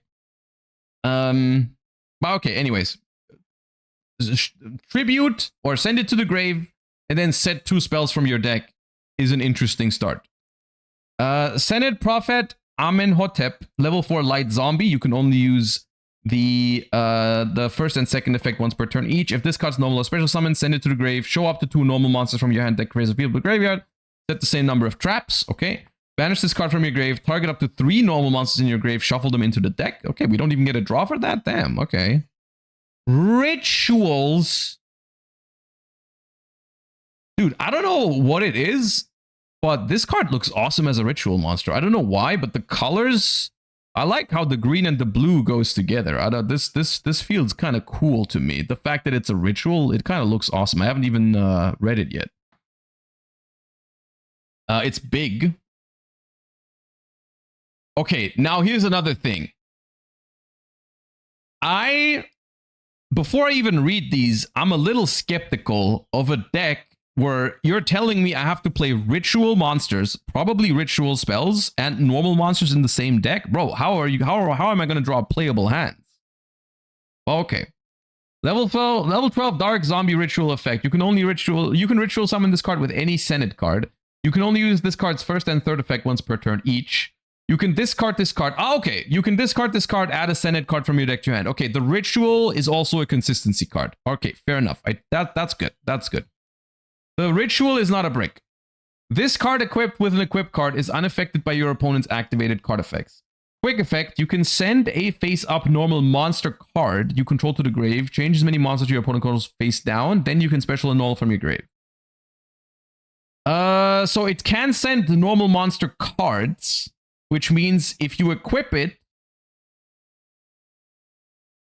S1: But okay, anyways. Tribute or send it to the grave, and then set 2 spells from your deck is an interesting start. Sennet Prophet Amenhotep, level 4 light zombie. You can only use the first and second effect once per turn each. If this card's normal or special summon, send it to the grave. Show up to 2 normal monsters from your hand deck, raise a field to the graveyard. Set the same number of traps. Okay. Banish this card from your grave. Target up to 3 normal monsters in your grave. Shuffle them into the deck. Okay, we don't even get a draw for that. Damn. Okay. Rituals. Dude, I don't know what it is, but this card looks awesome as a ritual monster. I don't know why, but the colors, I like how the green and the blue goes together. This feels kind of cool to me. The fact that it's a ritual, it kind of looks awesome. I haven't even read it yet. It's big. Okay, now here's another thing. Before I even read these, I'm a little skeptical of a deck where you're telling me I have to play ritual monsters, probably ritual spells, and normal monsters in the same deck. Bro, how am I going to draw playable hands? Okay. Level 12 Dark Zombie Ritual Effect. You can ritual summon this card with any Sennet card. You can only use this card's first and third effect once per turn each. You can discard this card. Oh, okay. You can discard this card, add a Sennet card from your deck to your hand. Okay, the ritual is also a consistency card. Okay, fair enough. That's good. That's good. The ritual is not a brick. This card equipped with an equipped card is unaffected by your opponent's activated card effects. Quick effect, you can send a face-up normal monster card you control to the grave, change as many monsters your opponent controls face down, then you can special annul from your grave. So it can send the normal monster cards, which means if you equip it,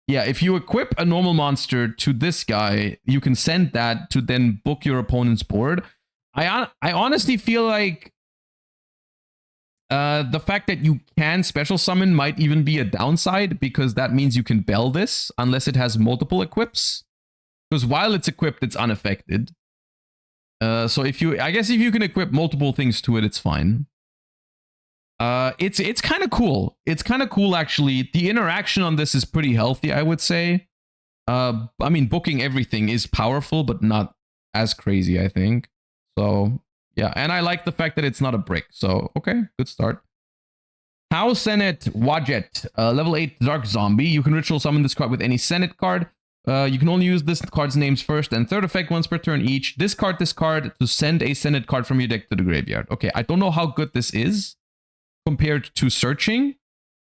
S1: yeah, if you equip a normal monster to this guy, you can send that to then book your opponent's board. I honestly feel like the fact that you can special summon might even be a downside, because that means you can bell this unless it has multiple equips. Because while it's equipped, it's unaffected. So I guess if you can equip multiple things to it, it's fine. It's kind of cool. It's kind of cool, actually. The interaction on this is pretty healthy, I would say. I mean, booking everything is powerful, but not as crazy, I think. So, yeah. And I like the fact that it's not a brick. So, okay, good start. How Sennet Wajet, level 8 Dark Zombie. You can ritual summon this card with any Sennet card. You can only use this card's name's first and third effect once per turn each. Discard this card to send a Sennet card from your deck to the graveyard. Okay, I don't know how good this is compared to searching,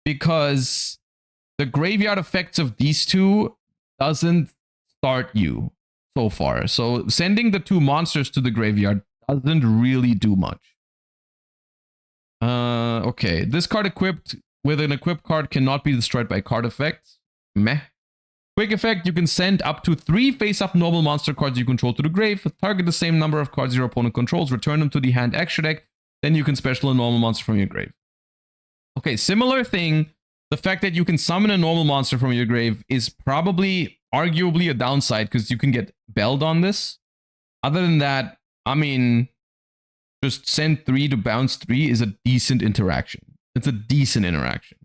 S1: because the graveyard effects of these two doesn't start you so far. So sending the 2 monsters to the graveyard doesn't really do much. Okay, this card equipped with an equipped card cannot be destroyed by card effects. Meh. Quick effect, you can send up to 3 face-up normal monster cards you control to the grave. Target the same number of cards your opponent controls. Return them to the hand extra deck. Then you can special a normal monster from your grave. Okay, similar thing. The fact that you can summon a normal monster from your grave is probably, arguably, a downside, because you can get belled on this. Other than that, I mean, just send 3 to bounce 3 is a decent interaction. It's a decent interaction.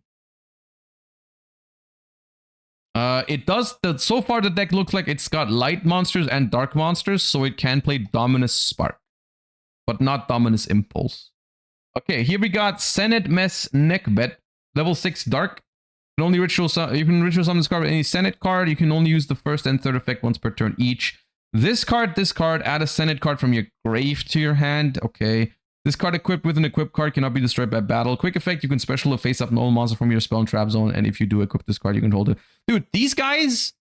S1: It does, so far the deck looks like it's got light monsters and dark monsters, so it can play Dominus Spark, but not Dominus Impulse. Okay, here we got Sennet Mess Neckbet, level 6 Dark. You can ritual summon this card with any Sennet card. You can only use the first and third effect once per turn each. This card, add a Sennet card from your grave to your hand. Okay. This card equipped with an equipped card cannot be destroyed by battle. Quick effect, you can special a face-up normal monster from your spell and trap zone, and if you do equip this card, you can hold it. Dude, these guys,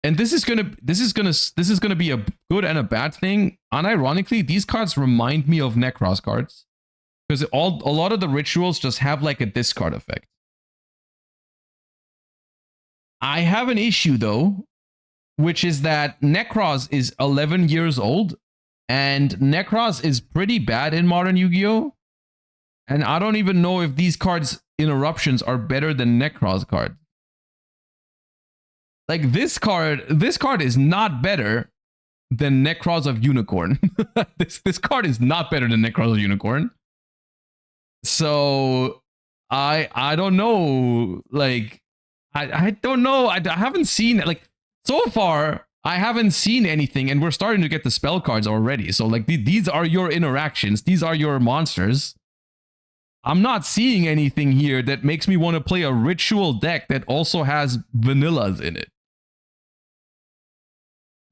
S1: and this is gonna be a good and a bad thing. Unironically, these cards remind me of Necros cards, because a lot of the rituals just have like a discard effect. I have an issue though, which is that Necros is 11 years old, and Necros is pretty bad in modern Yu-Gi-Oh! And I don't even know if these cards interruptions are better than Necros cards. Like this card is not better than Necros of Unicorn. this card is not better than Necros of Unicorn. So I don't know. Like I don't know. I haven't seen, like, so far I haven't seen anything, and we're starting to get the spell cards already. So like these are your interactions. These are your monsters. I'm not seeing anything here that makes me want to play a ritual deck that also has vanillas in it.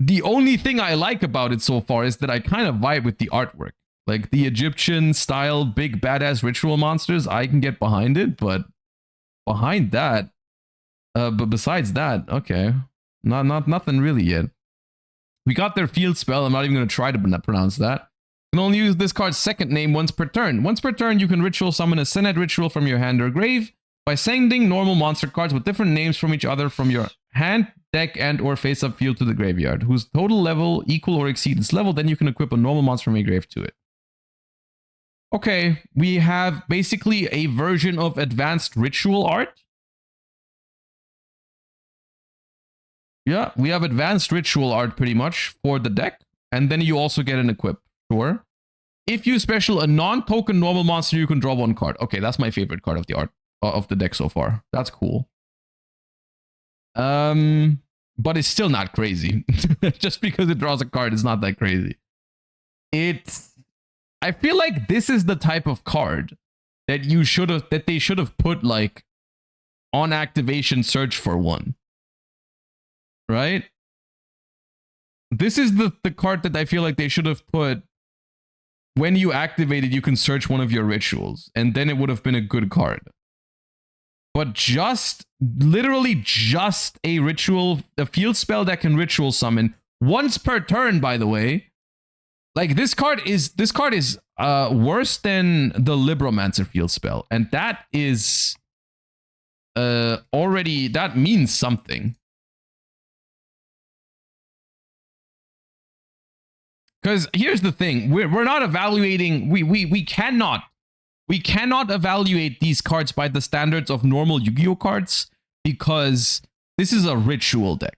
S1: The only thing I like about it so far is that I kind of vibe with the artwork. Like the Egyptian style big badass ritual monsters, I can get behind it, but behind that, but besides that, okay. Nothing really yet. We got their field spell. I'm not even going to try to pronounce that. You can only use this card's second name once per turn. Once per turn, you can ritual summon a Sennet ritual from your hand or grave by sending normal monster cards with different names from each other from your hand, deck, and or face-up field to the graveyard, whose total level equal or exceed its level. Then you can equip a normal monster from your grave to it. Okay, we have basically a version of advanced ritual art. Yeah, we have advanced ritual art pretty much for the deck. And then you also get an equip. Sure. If you special a non-token normal monster, you can draw one card. Okay, that's my favorite card of the art of the deck so far. That's cool. But it's still not crazy. Just because it draws a card, it's not that crazy. I feel like this is the type of card that they should have put like on activation search for one. Right? This is the card that I feel like they should have put when you activate it, you can search one of your rituals, and then it would have been a good card. But literally just a field spell that can ritual summon once per turn, by the way. Like this card is worse than the Libromancer field spell, and that is already, that means something. Because here's the thing, we're not evaluating, we cannot evaluate these cards by the standards of normal Yu-Gi-Oh cards, because this is a ritual deck.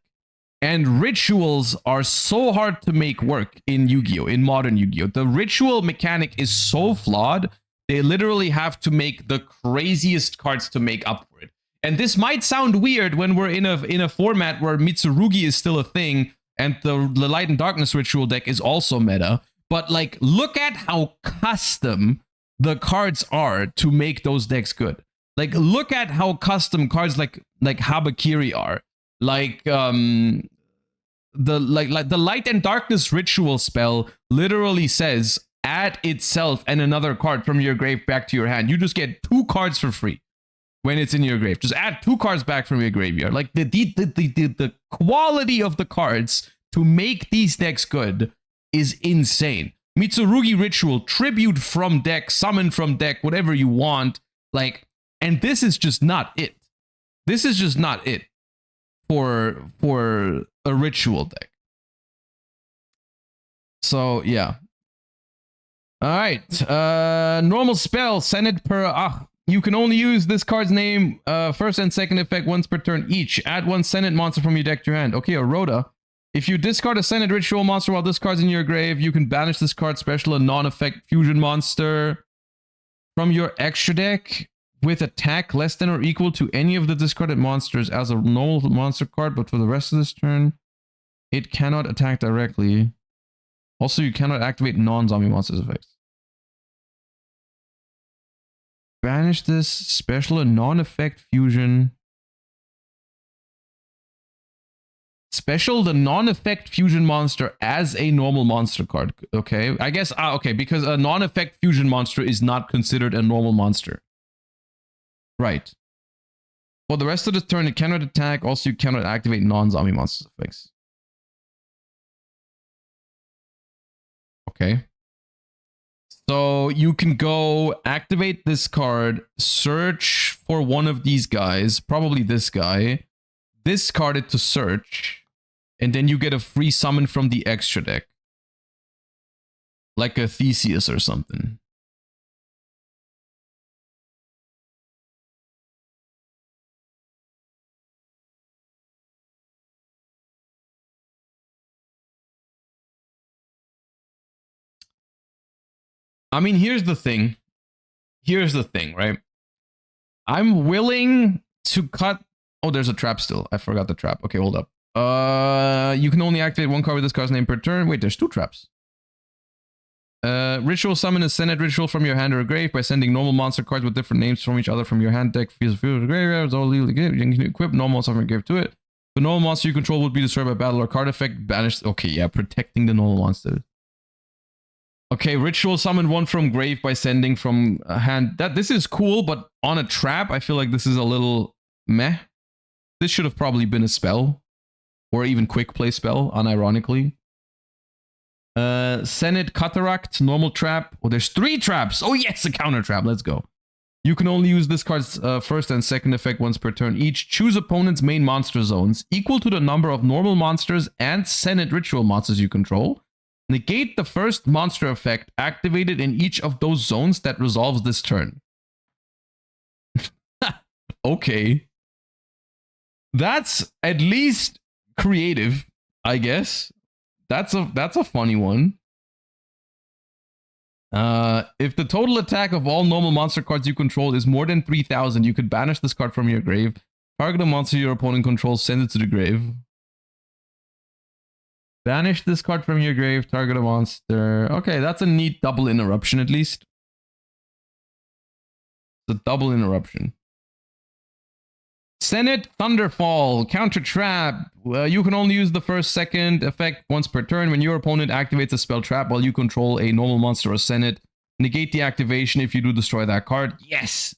S1: And rituals are so hard to make work in Yu-Gi-Oh, in modern Yu-Gi-Oh. The ritual mechanic is so flawed, they literally have to make the craziest cards to make up for it. And this might sound weird when we're in a format where Mitsurugi is still a thing, and the Light and Darkness ritual deck is also meta. But like, look at how custom the cards are to make those decks good. Like, look at how custom cards like Habakiri are. Like the Light and Darkness ritual spell literally says add itself and another card from your grave back to your hand. You just get 2 cards for free when it's in your grave. Just add 2 cards back from your graveyard. Like the quality of the cards to make these decks good is insane. Mitsurugi ritual, tribute from deck, summon from deck, whatever you want. Like, and this is just not it. This is just not it for a ritual deck. So yeah. All right. Normal spell, Sennet per you can only use this card's name, first and second effect once per turn each. Add 1 Sennet monster from your deck to your hand. Okay, Aroda. If you discard a Sennet ritual monster while this card's in your grave, you can banish this card special, a non-effect fusion monster from your extra deck with attack less than or equal to any of the discarded monsters as a normal monster card, but for the rest of this turn, it cannot attack directly. Also, you cannot activate non-zombie monsters effects. Banish this special and non-effect fusion. Special the non-effect fusion monster as a normal monster card. Okay, I guess, okay, because a non-effect fusion monster is not considered a normal monster. Right. For the rest of the turn, it cannot attack. Also, you cannot activate non-zombie monster effects. Okay. So you can go activate this card, search for one of these guys, probably this guy, discard it to search, and then you get a free summon from the extra deck. Like a Theseus or something. I mean, here's the thing. Here's the thing, right? I'm willing to cut... Oh, there's a trap still. I forgot the trap. Okay, hold up. You can only activate one card with this card's name per turn. Wait, there's 2 traps. Ritual summon a Sennet ritual from your hand or grave by sending normal monster cards with different names from each other from your hand deck. Feels the graveyard. All legally good. You can equip normal monster from your grave to it. The normal monster you control would be destroyed by battle or card effect. Banished. Okay, yeah, protecting the normal monster. Okay, ritual summon one from grave by sending from a hand. This is cool, but on a trap, I feel like this is a little meh. This should have probably been a spell. Or even quick play spell, unironically. Sennet Cataract, normal trap. Oh, there's 3 traps. Oh yes, a counter trap. Let's go. You can only use this card's first and second effect once per turn each. Choose opponent's main monster zones equal to the number of normal monsters and Sennet ritual monsters you control. Negate the first monster effect activated in each of those zones that resolves this turn. Okay. That's at least creative, I guess. That's a funny one. If the total attack of all normal monster cards you control is more than 3,000, you could banish this card from your grave. Target a monster your opponent controls, send it to the grave. Banish this card from your grave, target a monster. Okay, that's a neat double interruption at least. It's a double interruption. Sennet Thunderfall, counter trap. You can only use the first, second effect once per turn. When your opponent activates a spell trap while you control a normal monster or Sennet, negate the activation if you do destroy that card. Yes!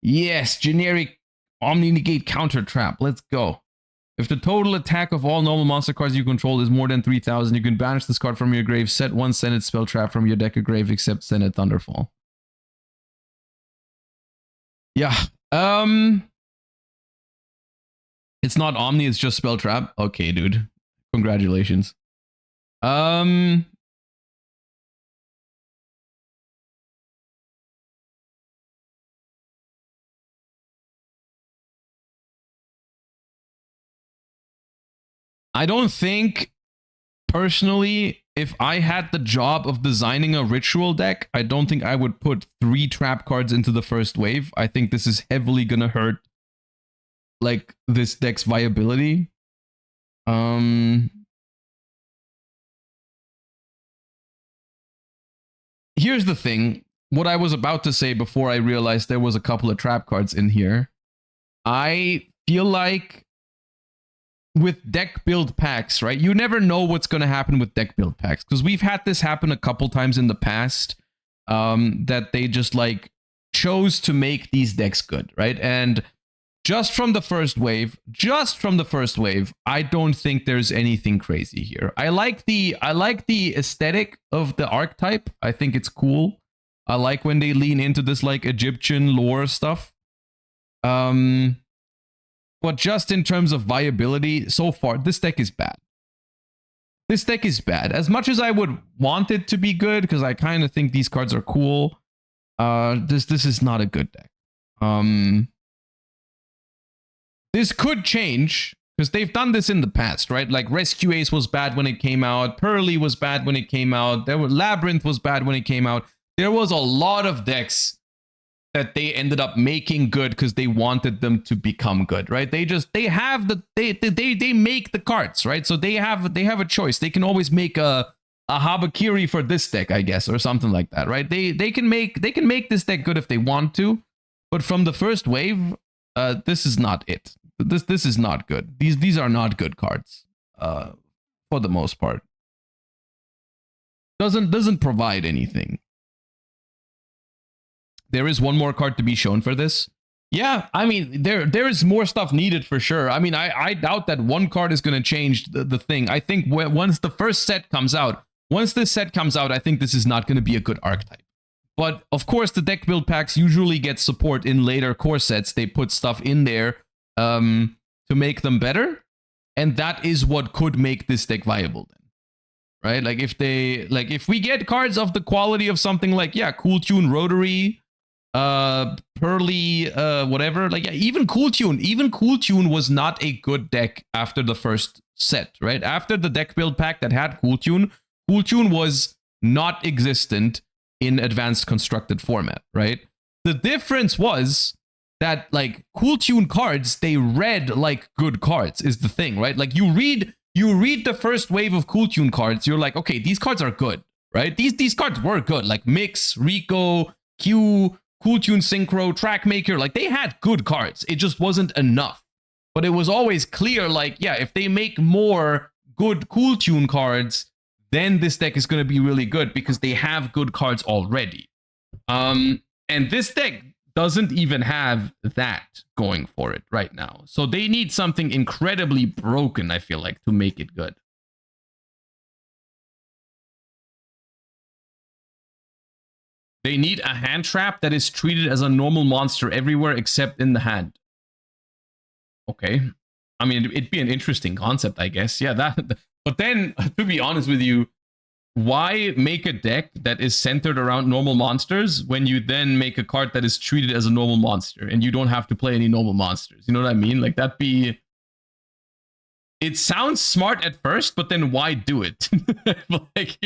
S1: Yes, generic Omni Negate counter trap. Let's go. If the total attack of all normal monster cards you control is more than 3,000, you can banish this card from your grave, set one Sennet spell trap from your deck of grave except Sennet Thunderfall. Yeah. It's not Omni, it's just spell trap. Okay, dude. Congratulations. I don't think, personally, if I had the job of designing a ritual deck, I don't think I would put 3 trap cards into the first wave. I think this is heavily gonna hurt, like, this deck's viability. Here's the thing. What I was about to say before I realized there was a couple of trap cards in here. I feel like with deck build packs, right? You never know what's going to happen with deck build packs, because we've had this happen a couple times in the past, that they just like chose to make these decks good, right? And just from the first wave, I don't think there's anything crazy here. I like the aesthetic of the archetype. I think it's cool. I like when they lean into this like Egyptian lore stuff. But just in terms of viability, so far, this deck is bad. This deck is bad. As much as I would want it to be good, because I kind of think these cards are cool, this is not a good deck. This could change, because they've done this in the past, right? Like Rescue Ace was bad when it came out. Pearly was bad when it came out. Labyrinth was bad when it came out. There was a lot of decks that they ended up making good because they wanted them to become good, right? They make the cards, right? So they have a choice. They can always make a Habakiri for this deck, I guess, or something like that, right? They can make this deck good if they want to, but from the first wave, this is not it. This is not good. These are not good cards, for the most part. Doesn't provide anything. There is one more card to be shown for this. Yeah, I mean, there is more stuff needed for sure. I mean, I doubt that one card is going to change the thing. I think once the first set comes out, I think this is not going to be a good archetype. But of course, the deck build packs usually get support in later core sets. They put stuff in there to to make them better, and that is what could make this deck viable then, right? Like if we get cards of the quality of something like, yeah, Cool Tune Rotary, Pearly, whatever, like, yeah, even Cool Tune was not a good deck after the first set, right? After the deck build pack that had Cool Tune was not existent in advanced constructed format, right? The difference was that, like, Cool Tune cards, they read like good cards is the thing, right? Like, you read the first wave of Cool Tune cards, you're like, okay, these cards are good, right? These cards were good, like Mix, Rico, Q, Cool Tune Synchro, Trackmaker, like, they had good cards. It just wasn't enough. But it was always clear, like, yeah, if they make more good Cool Tune cards, then this deck is going to be really good because they have good cards already. And this deck doesn't even have that going for it right now. So they need something incredibly broken, I feel like, to make it good. They need a hand trap that is treated as a normal monster everywhere except in the hand. Okay. I mean, it'd be an interesting concept, I guess. Yeah, that. But then, to be honest with you, why make a deck that is centered around normal monsters when you then make a card that is treated as a normal monster and you don't have to play any normal monsters? You know what I mean? Like, that'd be... It sounds smart at first, but then why do it? Like,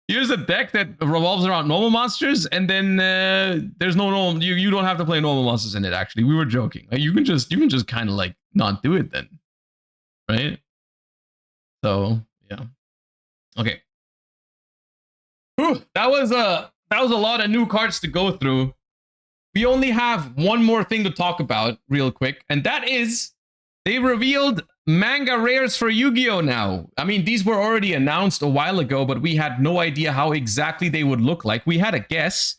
S1: here's a deck that revolves around normal monsters, and then there's no normal... You don't have to play normal monsters in it, actually. We were joking. Like, you can just kind of, like, not do it then. Right? So, yeah. Okay. Whew, that was a lot of new cards to go through. We only have one more thing to talk about real quick, and that is they revealed Manga Rares for Yu-Gi-Oh! Now. I mean, these were already announced a while ago, but we had no idea how exactly they would look like. We had a guess.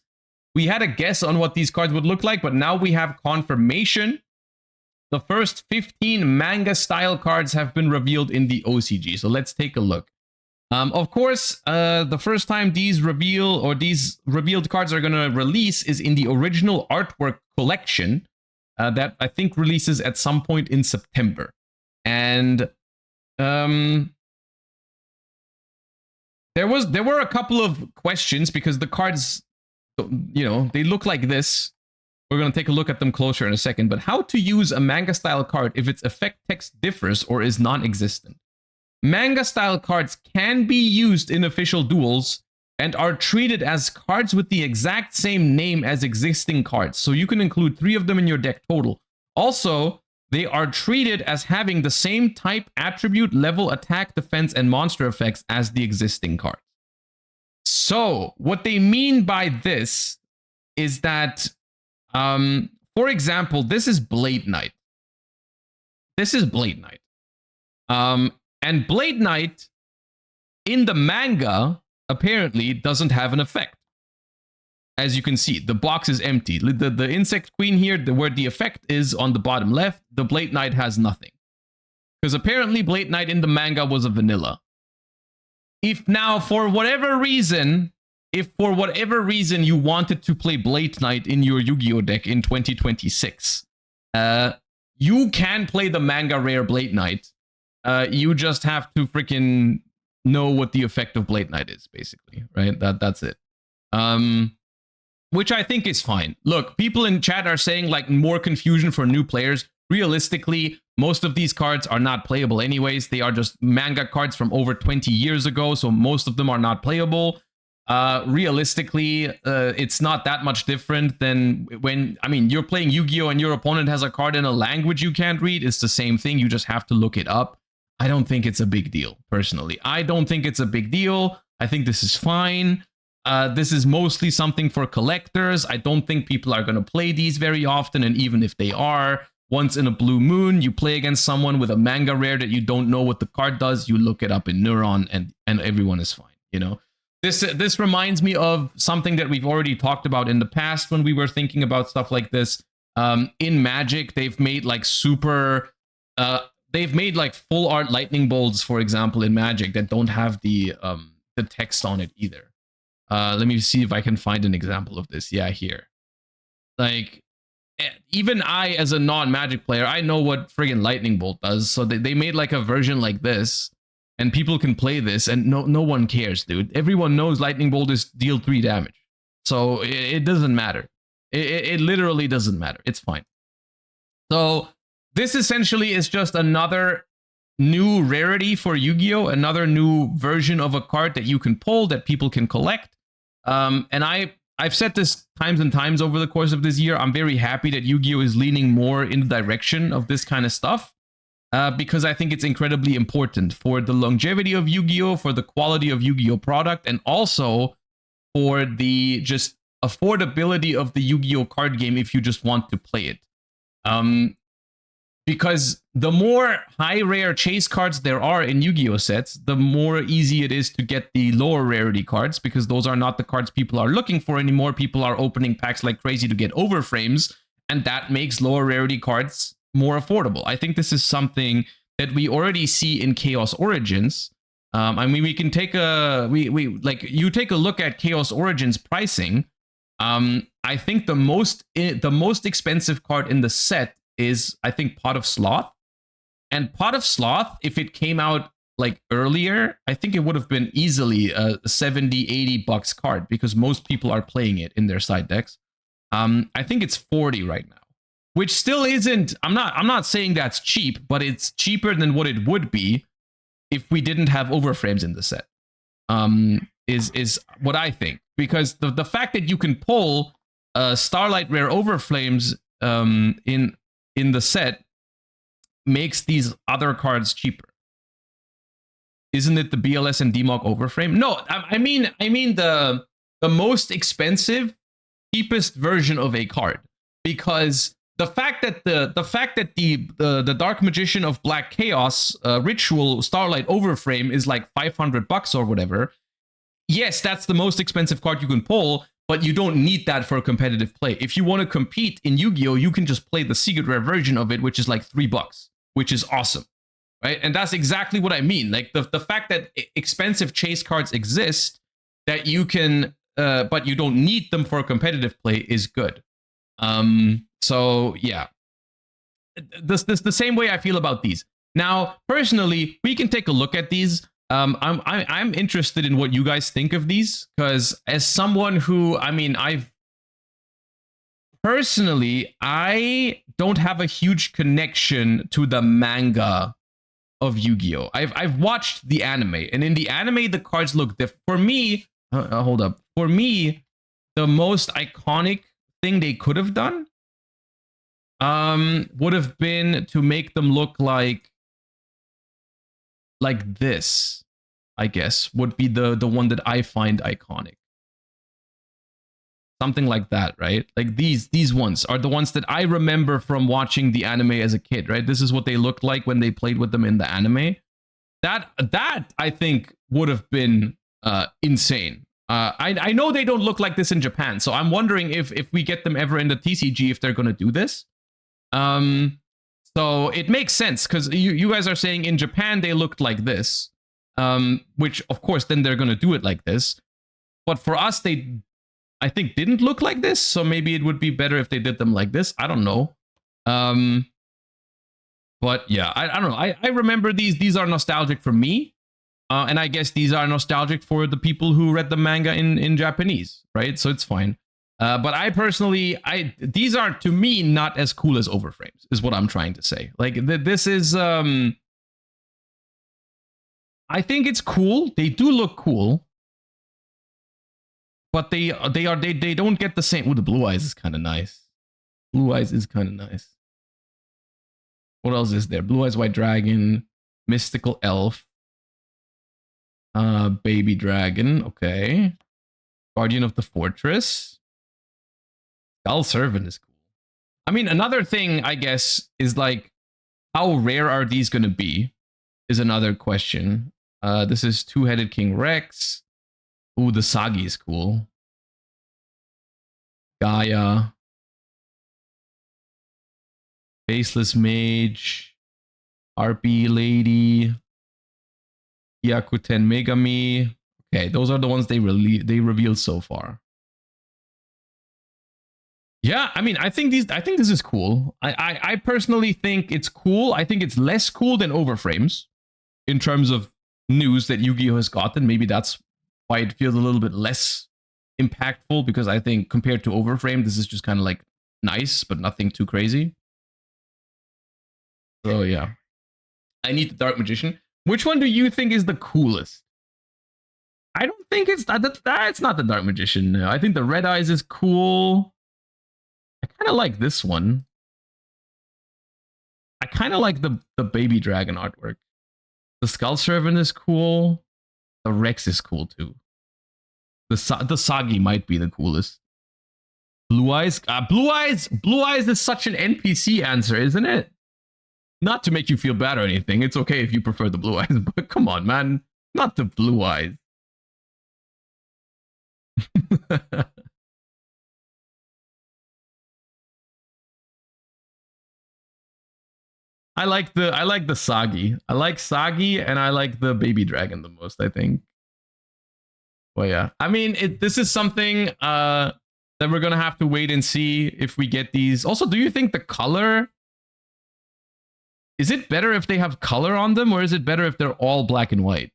S1: We had a guess on what these cards would look like, but now we have confirmation. The first 15 manga-style cards have been revealed in the OCG, so let's take a look. Of course, the first time these revealed cards are going to release is in the original artwork collection that I think releases at some point in September. And there were a couple of questions because the cards, you know, they look like this. We're going to take a look at them closer in a second. But how to use a manga-style card if its effect text differs or is non-existent? Manga-style cards can be used in official duels and are treated as cards with the exact same name as existing cards. So you can include 3 of them in your deck total. Also, they are treated as having the same type, attribute, level, attack, defense, and monster effects as the existing cards. So what they mean by this is that, for example, this is Blade Knight. This is Blade Knight. And Blade Knight in the manga apparently doesn't have an effect. As you can see, the box is empty. The Insect Queen here, where the effect is on the bottom left, the Blade Knight has nothing. Because apparently Blade Knight in the manga was a vanilla. If now, for whatever reason, you wanted to play Blade Knight in your Yu-Gi-Oh! Deck in 2026, you can play the manga rare Blade Knight. You just have to freaking know what the effect of Blade Knight is, basically, right? That's it. Which I think is fine. Look, people in chat are saying, like, more confusion for new players. Realistically, most of these cards are not playable anyways. They are just manga cards from over 20 years ago, so most of them are not playable. Realistically, it's not that much different than when, I mean, you're playing Yu-Gi-Oh! And your opponent has a card in a language you can't read. It's the same thing. You just have to look it up. I don't think it's a big deal, personally. I don't think it's a big deal. I think this is fine. This is mostly something for collectors. I don't think people are going to play these very often, and even if they are, once in a blue moon, you play against someone with a manga rare that you don't know what the card does, you look it up in Neuron, and everyone is fine, you know? This reminds me of something that we've already talked about in the past when we were thinking about stuff like this. In Magic, they've made like they've made like full art lightning bolts, for example, in Magic that don't have the text on it either. Let me see if I can find an example of this. Yeah, here. Like, even I, as a non-Magic player, I know what friggin' Lightning Bolt does. So they made like a version like this, and people can play this, and no one cares, dude. Everyone knows Lightning Bolt is deal 3 damage, so it doesn't matter. It literally doesn't matter. It's fine. So this essentially is just another new rarity for Yu-Gi-Oh, another new version of a card that you can pull that people can collect. And I've said this times and times over the course of this year. I'm very happy that Yu-Gi-Oh is leaning more in the direction of this kind of stuff, because I think it's incredibly important for the longevity of Yu-Gi-Oh, for the quality of Yu-Gi-Oh product, and also for the just affordability of the Yu-Gi-Oh card game if you just want to play it. Because the more high rare chase cards there are in Yu-Gi-Oh sets, the more easy it is to get the lower rarity cards, because those are not the cards people are looking for anymore. People are opening packs like crazy to get overframes, and that makes lower rarity cards more affordable. I think this is something that we already see in Chaos Origins. I mean, we can take a you take a look at Chaos Origins pricing. I think the most expensive card in the set is, I think, Pot of Sloth. And Pot of Sloth, if it came out like earlier, I think it would have been easily a 70, 80 bucks card, because most people are playing it in their side decks. I think it's 40 right now, which still isn't, I'm not saying that's cheap, but it's cheaper than what it would be if we didn't have overframes in the set. Is what I think, because the fact that you can pull Starlight Rare Overflames in the set makes these other cards cheaper. Isn't it the BLS and DMOC Overframe? No, I mean the most expensive, cheapest version of a card, because the fact that the Dark Magician of Black Chaos Ritual Starlight Overframe is like 500 bucks or whatever. Yes, that's the most expensive card you can pull, but you don't need that for competitive play. If you want to compete in Yu-Gi-Oh, you can just play the secret rare version of it, which is like $3, which is awesome, right? And that's exactly what I mean. Like the fact that expensive chase cards exist that you can, but you don't need them for competitive play is good. So yeah, this the same way I feel about these. Now, personally, we can take a look at these. I'm interested in what you guys think of these, because as someone who, I mean, I don't have a huge connection to the manga of Yu-Gi-Oh. I've watched the anime, and in the anime the cards look different. For me, hold up. For me, the most iconic thing they could have done would have been to make them look like this, I guess, would be the one that I find iconic. Something like that, right? Like these ones are the ones that I remember from watching the anime as a kid, right? This is what they looked like when they played with them in the anime. That I think would have been insane. I know they don't look like this in Japan, so I'm wondering if we get them ever in the TCG, if they're going to do this. So it makes sense, because you guys are saying in Japan they looked like this, which of course then they're going to do it like this. But for us, they, I think, didn't look like this, so maybe it would be better if they did them like this. I don't know. But yeah, I don't know. I remember these are nostalgic for me. And I guess these are nostalgic for the people who read the manga in Japanese, right? So it's fine. But I personally, these are, to me, not as cool as Overframes, is what I'm trying to say. Like, this is, I think it's cool. They do look cool. But they don't get the same. Ooh, the Blue Eyes is kind of nice. Blue Eyes is kind of nice. What else is there? Blue Eyes White Dragon, Mystical Elf, Baby Dragon, okay. Guardian of the Fortress. Skull Servant is cool. I mean, another thing, I guess, is like, how rare are these going to be? Is another question. This is Two-Headed King Rex. Ooh, the Sagi is cool. Gaia. Faceless Mage. RP Lady. Yakuten Megami. Okay, those are the ones they revealed so far. Yeah, I mean, I think this is cool. I personally think it's cool. I think it's less cool than Overframes in terms of news that Yu-Gi-Oh has gotten. Maybe that's why it feels a little bit less impactful, because I think compared to Overframe, this is just kind of like nice, but nothing too crazy. So yeah, I need the Dark Magician. Which one do you think is the coolest? I don't think it's it's not the Dark Magician. No. I think the Red Eyes is cool. I kind of like this one. I kind of like the Baby Dragon artwork. The Skull Servant is cool. The Rex is cool too. The Sagi might be the coolest. Blue Eyes? Blue Eyes is such an NPC answer, isn't it? Not to make you feel bad or anything. It's okay if you prefer the Blue Eyes, but come on, man. Not the Blue Eyes. I like the Sagi. I like Sagi and I like the Baby Dragon the most, I think. Well, yeah. I mean, this is something that we're gonna have to wait and see if we get these. Also, do you think the color, is it better if they have color on them, or is it better if they're all black and white?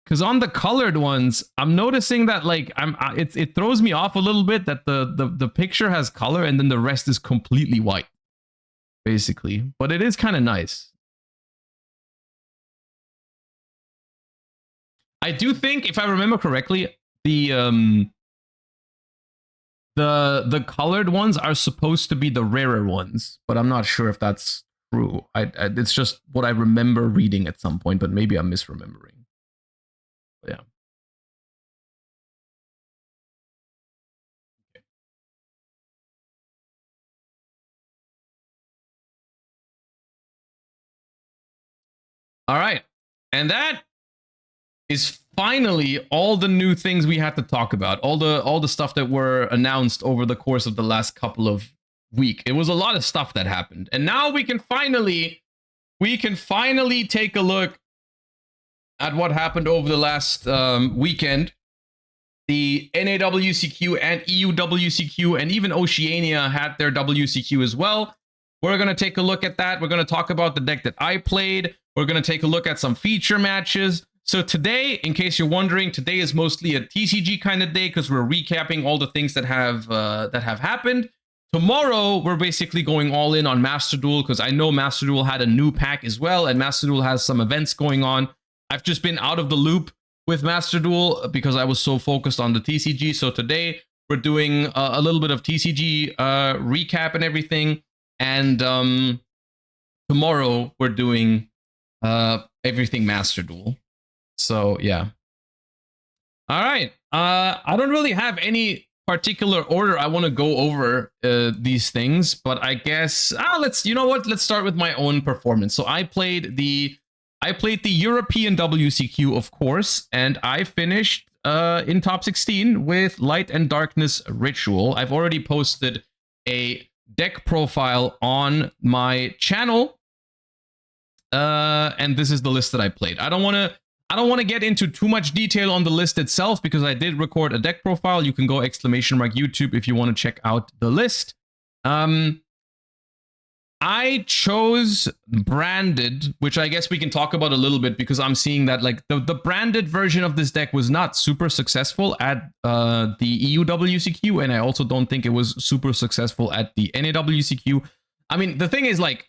S1: Because on the colored ones, I'm noticing that like it throws me off a little bit that the picture has color and then the rest is completely white, basically. But it is kind of nice. I do think, if I remember correctly, the colored ones are supposed to be the rarer ones, but I'm not sure if that's true. It's just what I remember reading at some point, but maybe I'm misremembering. Yeah. Okay. All right, and that is finally all the new things we had to talk about. All the stuff that were announced over the course of the last couple of weeks. It was a lot of stuff that happened, and now we can finally take a look at what happened over the last weekend. The NAWCQ and EUWCQ and even Oceania had their WCQ as well. We're going to take a look at that. We're going to talk about the deck that I played. We're going to take a look at some feature matches. So today, in case you're wondering, today is mostly a TCG kind of day because we're recapping all the things that have happened. Tomorrow, we're basically going all in on Master Duel because I know Master Duel had a new pack as well, and Master Duel has some events going on. I've just been out of the loop with Master Duel because I was so focused on the TCG. So today, we're doing a little bit of TCG recap and everything. And tomorrow, we're doing everything Master Duel. So, yeah. All right. I don't really have any particular order I want to go over these things, but I guess you know what? Let's start with my own performance. So I played the European WCQ, of course, and I finished in top 16 with Light and Darkness Ritual. I've already posted a deck profile on my channel, and this is the list that I played. I don't want to get into too much detail on the list itself because I did record a deck profile. You can go !YouTube if you want to check out the list. I chose branded, which I guess we can talk about a little bit because I'm seeing that like the branded version of this deck was not super successful at the EUWCQ, and I also don't think it was super successful at the NAWCQ. I mean, the thing is, like,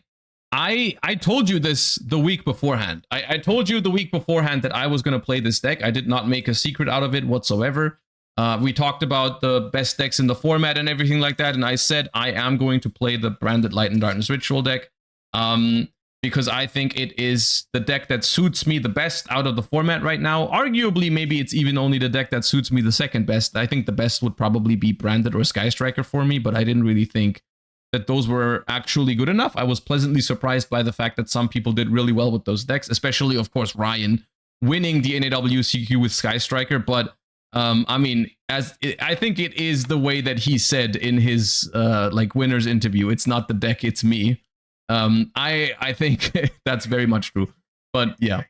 S1: I told you this the week beforehand. I told you the week beforehand that I was going to play this deck. I did not make a secret out of it whatsoever. We talked about the best decks in the format and everything like that, and I said I am going to play the branded Light and Darkness Ritual deck because I think it is the deck that suits me the best out of the format right now. Arguably, maybe it's even only the deck that suits me the second best. I think the best would probably be Branded or Sky Striker for me, but I didn't really think that those were actually good enough. I was pleasantly surprised by the fact that some people did really well with those decks, especially, of course, Ryan winning the NAWCQ with Sky Striker, but I mean, I think it is the way that he said in his like winners interview. It's not the deck, it's me. I think that's very much true. But yeah,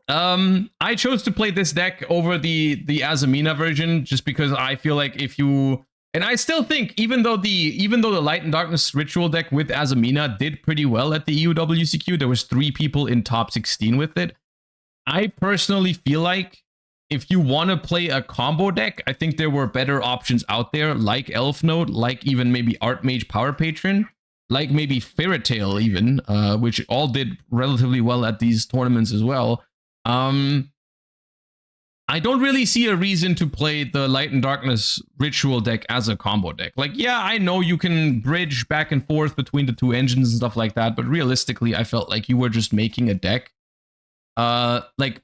S1: I chose to play this deck over the Azamina version just because I feel like if you And I still think, even though the Light and Darkness ritual deck with Azamina did pretty well at the EUWCQ, there was 3 people in top 16 with it. I personally feel like if you want to play a combo deck, I think there were better options out there, like Elf Note, like even maybe Archmage Power Patron, like maybe Fairy Tail even, which all did relatively well at these tournaments as well. I don't really see a reason to play the Light and Darkness ritual deck as a combo deck. Like, yeah, I know you can bridge back and forth between the 2 engines and stuff like that, but realistically, I felt like you were just making a deck. Like,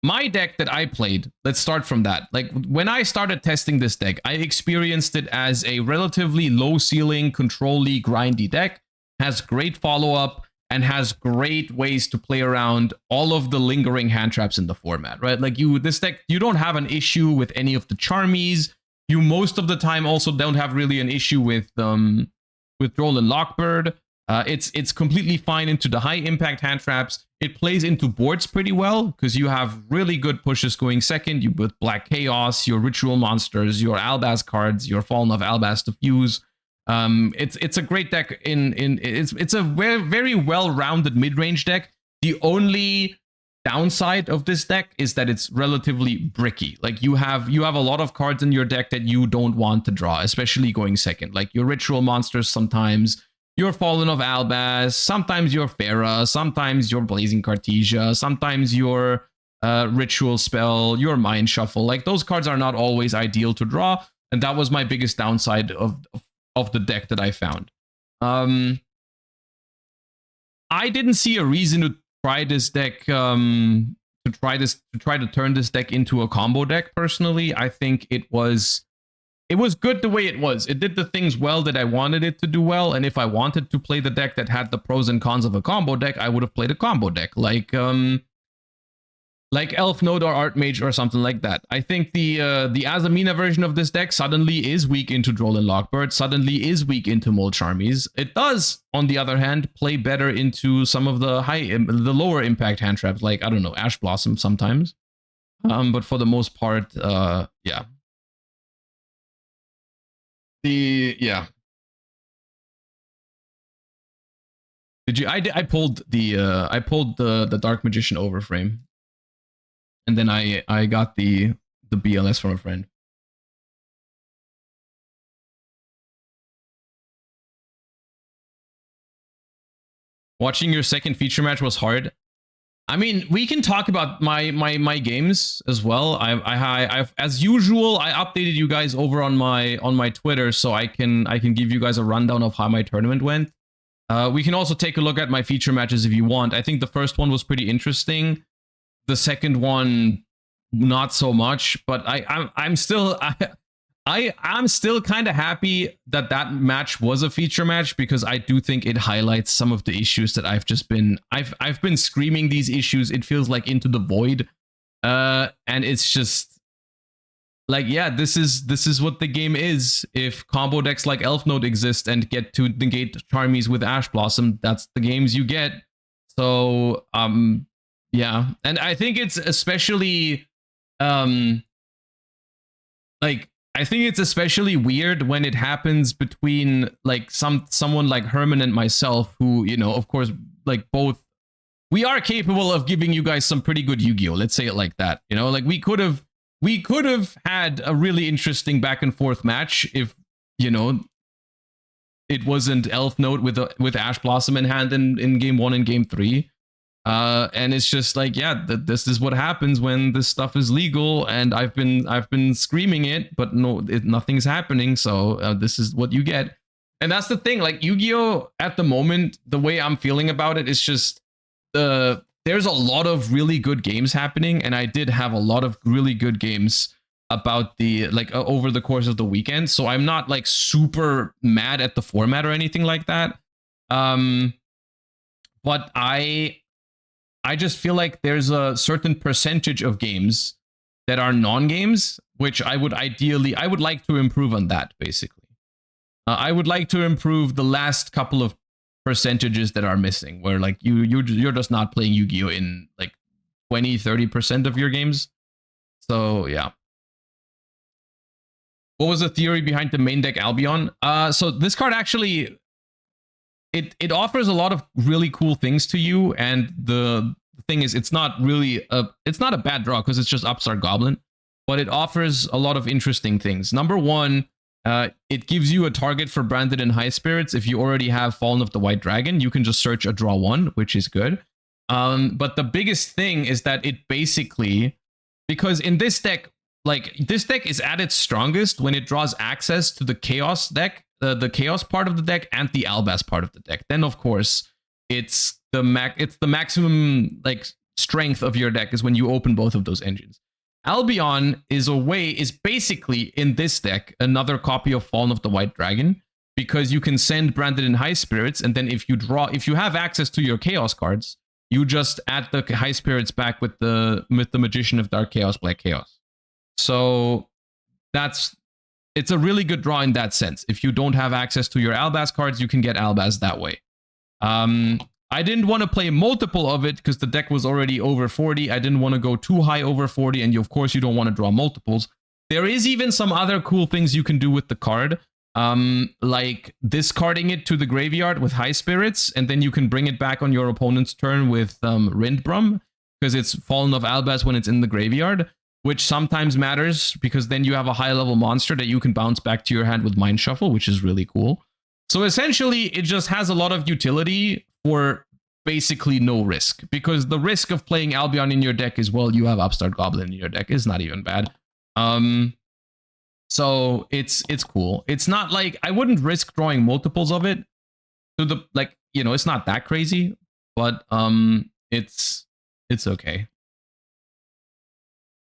S1: my deck that I played, let's start from that. Like, when I started testing this deck, I experienced it as a relatively low ceiling, control-y, grindy deck, has great follow-up, and has great ways to play around all of the lingering hand traps in the format, right? Like, this deck, you don't have an issue with any of the Charmies. You most of the time also don't have really an issue with Droll and Lockbird. It's completely fine into the high impact hand traps. It plays into boards pretty well because you have really good pushes going second. You with Black Chaos, your Ritual Monsters, your Albaz cards, your Fallen of Albaz to fuse. It's a great deck. It's a very well-rounded mid-range deck. The only downside of this deck is that it's relatively bricky. Like you have a lot of cards in your deck that you don't want to draw, especially going second. Like your Ritual Monsters sometimes, your Fallen of Albaz, sometimes your Pharah, sometimes your Blazing Cartesia, sometimes your Ritual Spell, your Mind Shuffle. Like those cards are not always ideal to draw, and that was my biggest downside of the deck that I found. I didn't see a reason to try this deck, to try to turn this deck into a combo deck. Personally, I think it was good the way it was. It did the things well that I wanted it to do well, and if I wanted to play the deck that had the pros and cons of a combo deck, I would have played a combo deck, like Elf Note or Archmage or something like that. I think the Azamina version of this deck suddenly is weak into Droll and Lockbird, suddenly is weak into Mole Charmies. It does, on the other hand, play better into some of the lower impact hand traps, like, I don't know, Ash Blossom sometimes. But for the most part, yeah. Did you? I pulled the Dark Magician Overframe. And then I got the BLS from a friend. Watching your second feature match was hard. I mean, we can talk about my games as well. I've as usual, I updated you guys over on my Twitter, so I can give you guys a rundown of how my tournament went. We can also take a look at my feature matches if you want. I think the first one was pretty interesting. The second one, not so much, but I'm still kind of happy that match was a feature match, because I do think it highlights some of the issues that I've been screaming these issues. It feels like into the void, and it's just like, yeah, this is what the game is. If combo decks like Elf Note exist and get to negate Charmies with Ash Blossom, that's the games you get. So yeah, and I think it's especially I think it's especially weird when it happens between like someone like Herman and myself, who, you know, of course, like both, we are capable of giving you guys some pretty good Yu-Gi-Oh! Let's say it like that. You know, like we could have had a really interesting back and forth match if, you know, it wasn't Elf Note with Ash Blossom in hand in game 1 and game 3. And it's just like, yeah, this is what happens when this stuff is legal, and I've been screaming it, but no, nothing's happening. So this is what you get, and that's the thing. Like Yu-Gi-Oh! At the moment, the way I'm feeling about it is just there's a lot of really good games happening, and I did have a lot of really good games about the over the course of the weekend. So I'm not like super mad at the format or anything like that. But I just feel like there's a certain percentage of games that are non-games, which I would like to improve on that, basically. I would like to improve the last couple of percentages that are missing, where like you're just not playing Yu-Gi-Oh! In like 20-30% of your games. So yeah. What was the theory behind the main deck Albion? So this card actually, it offers a lot of really cool things to you, and the thing is, it's not a bad draw because it's just Upstart Goblin, but it offers a lot of interesting things. Number one, it gives you a target for Branded and High Spirits. If you already have Fallen of the White Dragon, you can just search a draw one, which is good. But the biggest thing is that it basically, because in this deck, like, this deck is at its strongest when it draws access to the Chaos deck, the Chaos part of the deck, and the Albaz part of the deck. Then, of course, it's the maximum, like, strength of your deck is when you open both of those engines. Albion is basically, in this deck, another copy of Fallen of the White Dragon, because you can send Branded in High Spirits, and then if you have access to your Chaos cards, you just add the High Spirits back with the Magician of Dark Chaos, Black Chaos. So it's a really good draw in that sense. If you don't have access to your Albaz cards, you can get Albaz that way. I didn't want to play multiple of it because the deck was already over 40. I didn't want to go too high over 40, and of course you don't want to draw multiples. There is even some other cool things you can do with the card, like discarding it to the graveyard with High Spirits, and then you can bring it back on your opponent's turn with Rindbrum, because it's Fallen of Albaz when it's in the graveyard, which sometimes matters because then you have a high-level monster that you can bounce back to your hand with Mind Shuffle, which is really cool. So essentially, it just has a lot of utility for basically no risk, because the risk of playing Albion in your deck is, well, you have Upstart Goblin in your deck. It's not even bad. So it's cool. It's not like, I wouldn't risk drawing multiples of it to the, like, you know, it's not that crazy, but it's okay.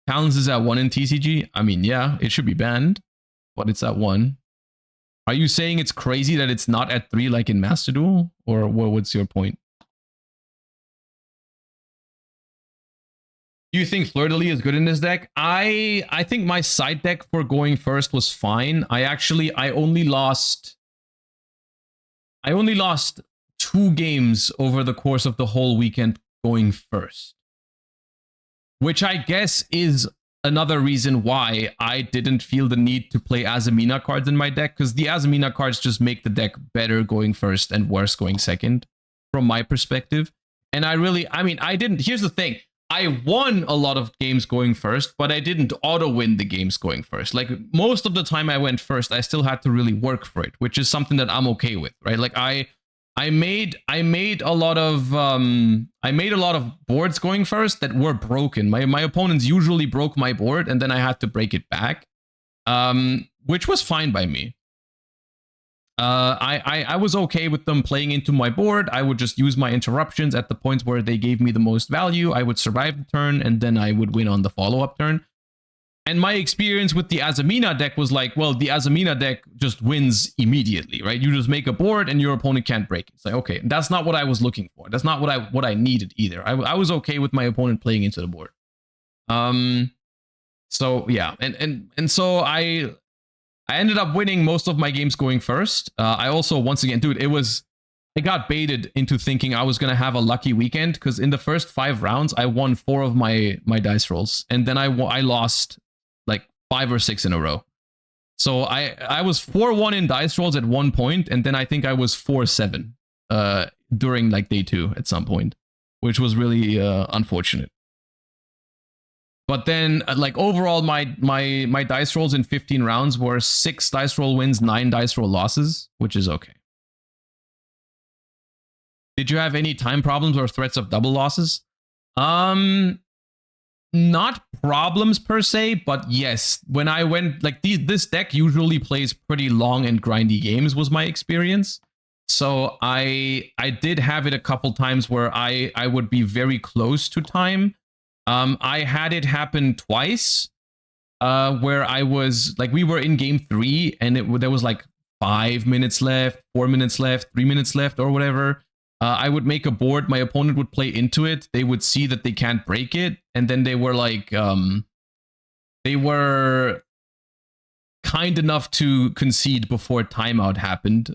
S1: Talons is at 1 in TCG. I mean, yeah, it should be banned, but it's at 1. Are you saying it's crazy that it's not at 3 like in Master Duel? Or what's your point? Do you think Fleur-de-Lis is good in this deck? I think my side deck for going first was fine. I only lost 2 games over the course of the whole weekend going first, which I guess is another reason why I didn't feel the need to play Azamina cards in my deck, because the Azamina cards just make the deck better going first and worse going second, from my perspective. And here's the thing. I won a lot of games going first, but I didn't auto-win the games going first. Like, most of the time I went first, I still had to really work for it, which is something that I'm okay with, right? Like, I made a lot of boards going first that were broken. My opponents usually broke my board, and then I had to break it back, which was fine by me. I was okay with them playing into my board. I would just use my interruptions at the points where they gave me the most value. I would survive the turn, and then I would win on the follow-up turn. And my experience with the Azamina deck was like, well, the Azamina deck just wins immediately, right? You just make a board and your opponent can't break it. It's like, okay, that's not what I was looking for. That's not what I needed either. I was okay with my opponent playing into the board. So yeah, and so I ended up winning most of my games going first. I also, once again, dude, I got baited into thinking I was going to have a lucky weekend, because in the first 5 rounds, I won 4 of my dice rolls. And then I lost like 5 or 6 in a row. So I was 4-1 in dice rolls at one point, and then I think I was 4-7 during like day 2 at some point, which was really unfortunate. But then, like, overall, my dice rolls in 15 rounds were 6 dice roll wins, 9 dice roll losses, which is okay. Did you have any time problems or threats of double losses? Not problems per se, but yes, when I went, like, this deck usually plays pretty long and grindy games, was my experience. So I did have it a couple times where I would be very close to time. I had it happen twice, where I was, like, we were in game 3, and there was like 5 minutes left, 4 minutes left, 3 minutes left, or whatever. I would make a board, my opponent would play into it, they would see that they can't break it, and then they were like, they were kind enough to concede before timeout happened,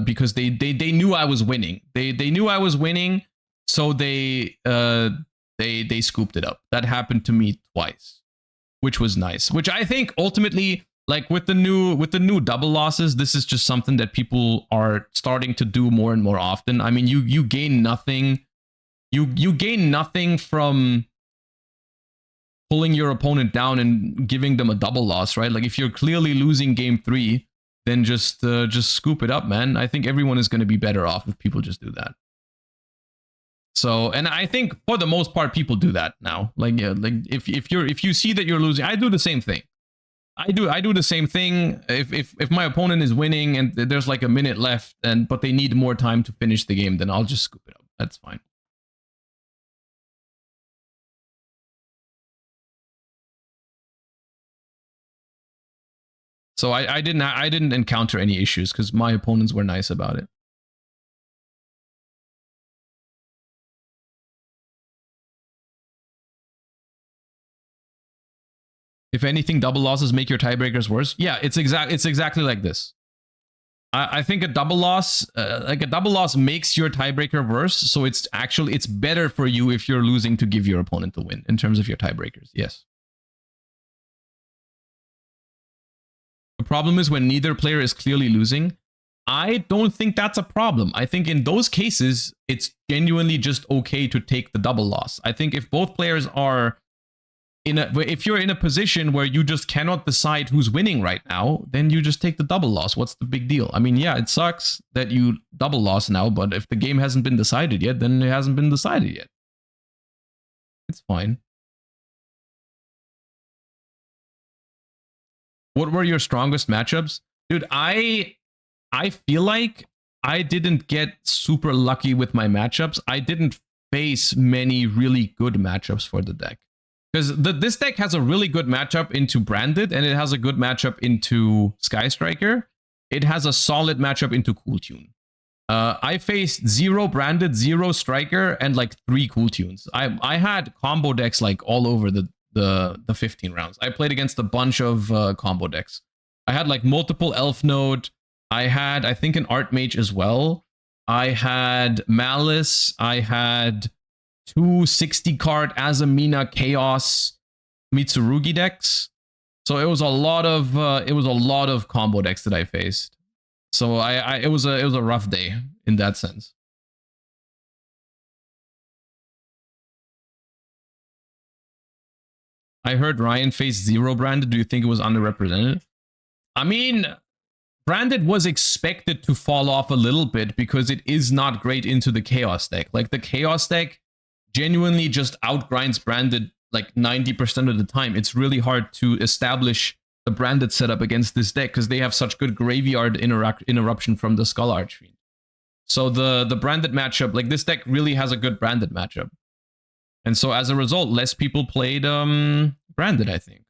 S1: because they knew I was winning. They knew I was winning, so they scooped it up. That happened to me twice, which was nice. Which I think ultimately Like with the new double losses, this is just something that people are starting to do more and more often. I mean, you gain nothing. You gain nothing from pulling your opponent down and giving them a double loss, right? Like if you're clearly losing game 3, then just scoop it up, man. I think everyone is going to be better off if people just do that. So, and I think for the most part, people do that now. Like, yeah, like if you see that you're losing, I do the same thing. I do the same thing. If my opponent is winning and there's like a minute left, but they need more time to finish the game, then I'll just scoop it up. That's fine. So I didn't encounter any issues because my opponents were nice about it. If anything, double losses make your tiebreakers worse. Yeah, it's exactly like this. I think a double loss, makes your tiebreaker worse. So it's better for you if you're losing to give your opponent the win in terms of your tiebreakers. Yes. The problem is when neither player is clearly losing. I don't think that's a problem. I think in those cases, it's genuinely just okay to take the double loss. I think if both players are if you're in a position where you just cannot decide who's winning right now, then you just take the double loss. What's the big deal? I mean, yeah, it sucks that you double loss now, but if the game hasn't been decided yet, then it hasn't been decided yet. It's fine. What were your strongest matchups? Dude, I feel like I didn't get super lucky with my matchups. I didn't face many really good matchups for the deck. Because this deck has a really good matchup into Branded, and it has a good matchup into Sky Striker. It has a solid matchup into Cool Tune. I faced 0 Branded, 0 Striker, and like 3 Cool Tunes. I had combo decks like all over the 15 rounds. I played against a bunch of combo decks. I had like multiple Elf Node. I had, I think, an Art Mage as well. I had Malice. I had 2 60 card Azamina Chaos Mitsurugi decks. So it was a lot of combo decks that I faced. So it was a rough day in that sense. I heard Ryan faced 0 Branded. Do you think it was underrepresented? I mean, Branded was expected to fall off a little bit because it is not great into the Chaos deck. Like the Chaos deck genuinely just outgrinds Branded like 90% of the time. It's really hard to establish the Branded setup against this deck because they have such good graveyard interruption from the Skull Archfiend. So the Branded matchup, like this deck really has a good Branded matchup. And so as a result, less people played Branded, I think.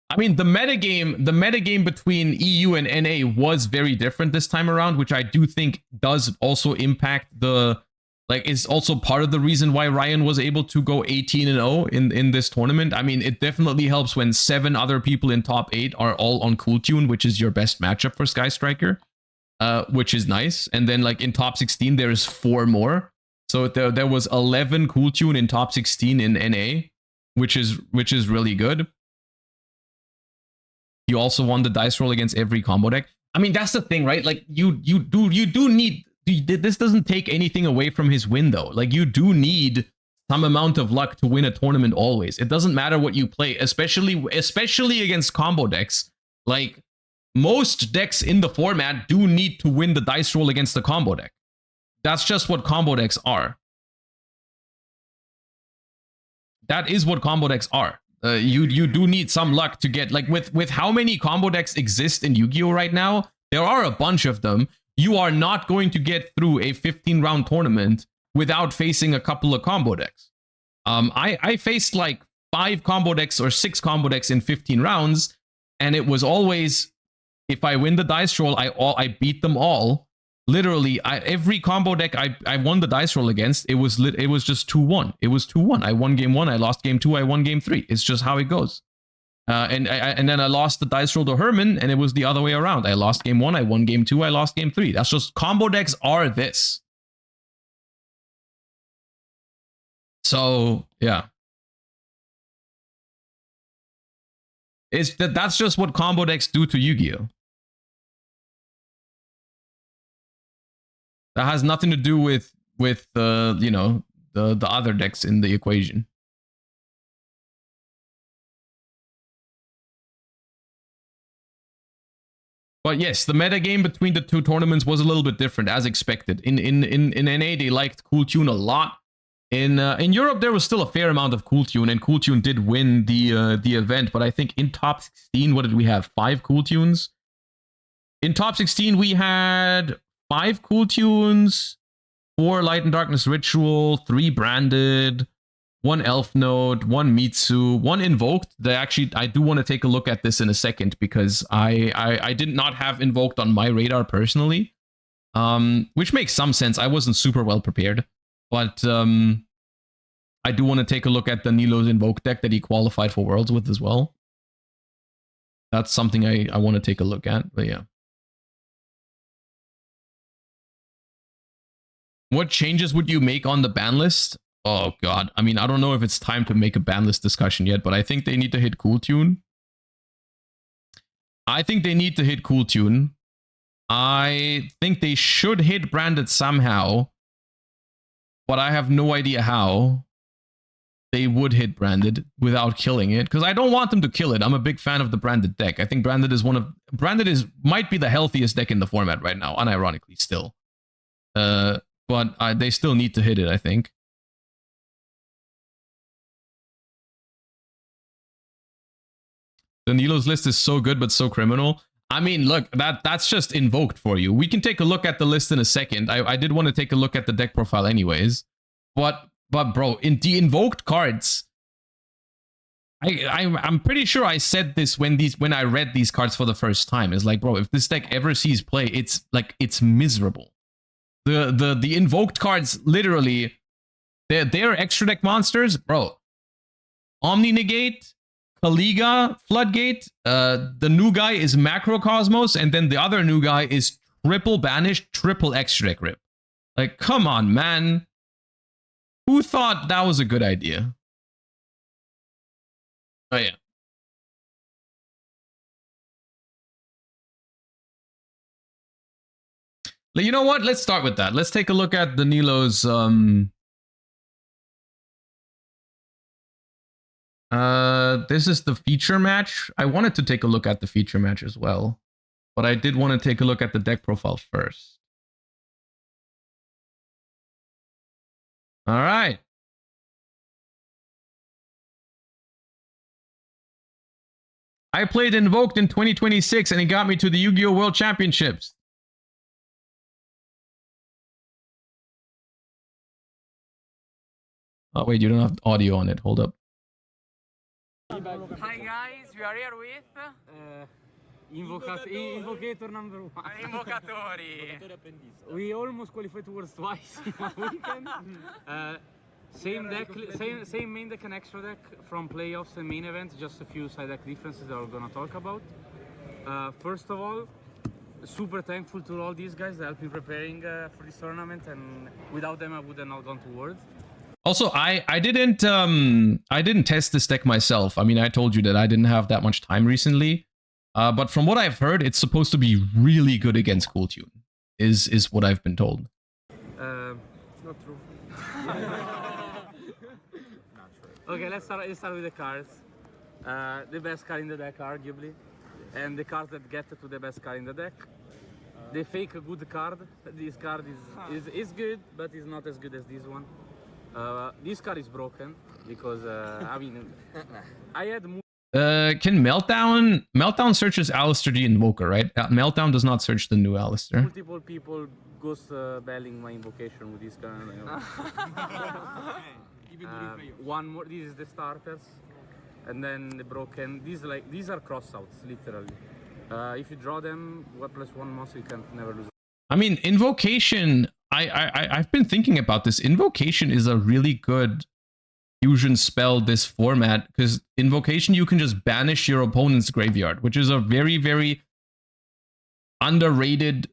S1: I mean, the metagame between EU and NA was very different this time around, which I do think does also impact is also part of the reason why Ryan was able to go 18-0 in this tournament. I mean, it definitely helps when 7 other people in top 8 are all on Cool Tune, which is your best matchup for Sky Striker, which is nice. And then like in top 16, there is 4 more. So there was 11 Cool Tune in top 16 in NA, which is really good. You also won the dice roll against every combo deck. I mean, that's the thing, right? Like you do need. This doesn't take anything away from his win, though. Like, you do need some amount of luck to win a tournament always. It doesn't matter what you play, especially against combo decks. Like, most decks in the format do need to win the dice roll against the combo deck. That's just what combo decks are. That is what combo decks are. You do need some luck to get, like, with how many combo decks exist in Yu-Gi-Oh right now, there are a bunch of them. You are not going to get through a 15-round tournament without facing a couple of combo decks. I faced like 5 combo decks or 6 combo decks in 15 rounds, and it was always, if I win the dice roll, I beat them all. Literally, every combo deck I won the dice roll against, it was just 2-1. It was 2-1. I won game 1, I lost game 2, I won game 3. It's just how it goes. And then I lost the dice roll to Herman, and it was the other way around. I lost game 1, I won game 2, I lost game 3. That's just, combo decks are this. So, yeah. That's just what combo decks do to Yu-Gi-Oh. That has nothing to do with you know, the other decks in the equation. But yes, the meta game between the two tournaments was a little bit different, as expected. In NA, they liked Cool Tune a lot. In Europe, there was still a fair amount of Cool Tune, and Cool Tune did win the event. But I think in top 16, what did we have? 5 Cool Tunes. In top 16, we had 5 Cool Tunes, 4 Light and Darkness Ritual, 3 Branded, 1 Elf Note, 1 Mitsu, 1 Invoked. I do want to take a look at this in a second, because I did not have Invoked on my radar personally, which makes some sense. I wasn't super well prepared, but I do want to take a look at the Nilo's Invoked deck that he qualified for Worlds with as well. That's something I want to take a look at, but yeah. What changes would you make on the ban list? Oh god, I mean, I don't know if it's time to make a ban list discussion yet, but I think they need to hit Cool Tune. I think they need to hit Cool Tune. I think they should hit Branded somehow, but I have no idea how they would hit Branded without killing it, because I don't want them to kill it. I'm a big fan of the Branded deck. I think Branded might be the healthiest deck in the format right now, unironically still. But they still need to hit it, I think. Danilo's list is so good, but so criminal. I mean, look, that's just Invoked for you. We can take a look at the list in a second. I did want to take a look at the deck profile anyways. But bro, in the Invoked cards, I'm pretty sure I said this when I read these cards for the first time. It's like, bro, if this deck ever sees play, it's miserable. The Invoked cards, literally, they're extra deck monsters, bro. Omni Negate, Kaliga, Floodgate, the new guy is Macrocosmos, and then the other new guy is triple banished, triple extra deck rip. Like, come on, man. Who thought that was a good idea? Oh yeah. You know what? Let's start with that. Let's take a look at Danilo's this is the feature match. I wanted to take a look at the feature match as well, but I did want to take a look at the deck profile first. All right. I played Invoked in 2026 and it got me to the Yu-Gi-Oh! World Championships. Oh wait, you don't have audio on it. Hold up.
S2: Hi guys, we are here with Invocator number 1. Invocatori. We almost qualified to Worlds twice in a weekend. Same deck, same main deck and extra deck from playoffs and main events. Just a few side deck differences that we're gonna talk about. First of all, super thankful to all these guys that helped me preparing for this tournament, and without them I would have not gone to Worlds.
S1: Also, I didn't test this deck myself. I mean, I told you that I didn't have that much time recently. But from what I've heard, it's supposed to be really good against Cool Tune, is what I've been told.
S2: It's not true. Okay, let's start with the cards. The best card in the deck, arguably, and the cards that get to the best card in the deck. They fake a good card. This card is good, but it's not as good as this one. This card is broken because I mean, I had.
S1: Can Meltdown searches Alistair the Invoker, right? Meltdown does not search the new Alistair.
S2: Multiple people ghost belling my invocation with this card. You know. One more. This is the starters, and then the broken. These are crossouts, literally. If you draw them, 1+1 monster, you can never lose.
S1: I mean, Invocation. I've been thinking about this. Invocation is a really good fusion spell this format, because Invocation, you can just banish your opponent's graveyard, which is a very, very underrated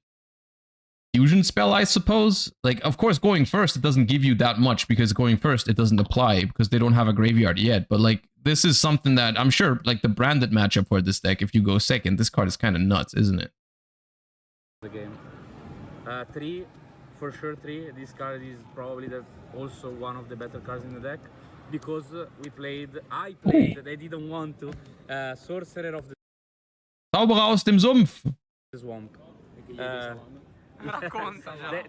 S1: fusion spell, I suppose. Like, of course, going first, it doesn't give you that much, because going first, it doesn't apply because they don't have a graveyard yet. But like, this is something that I'm sure, like the branded matchup for this deck, if you go second, this card is kind of nuts, isn't it?
S2: The game. 3, for sure 3. This card is probably also one of the better cards in the deck because I played, they didn't want to, Sorcerer of the
S1: Zauberer aus dem Sumpf.
S2: Swamp.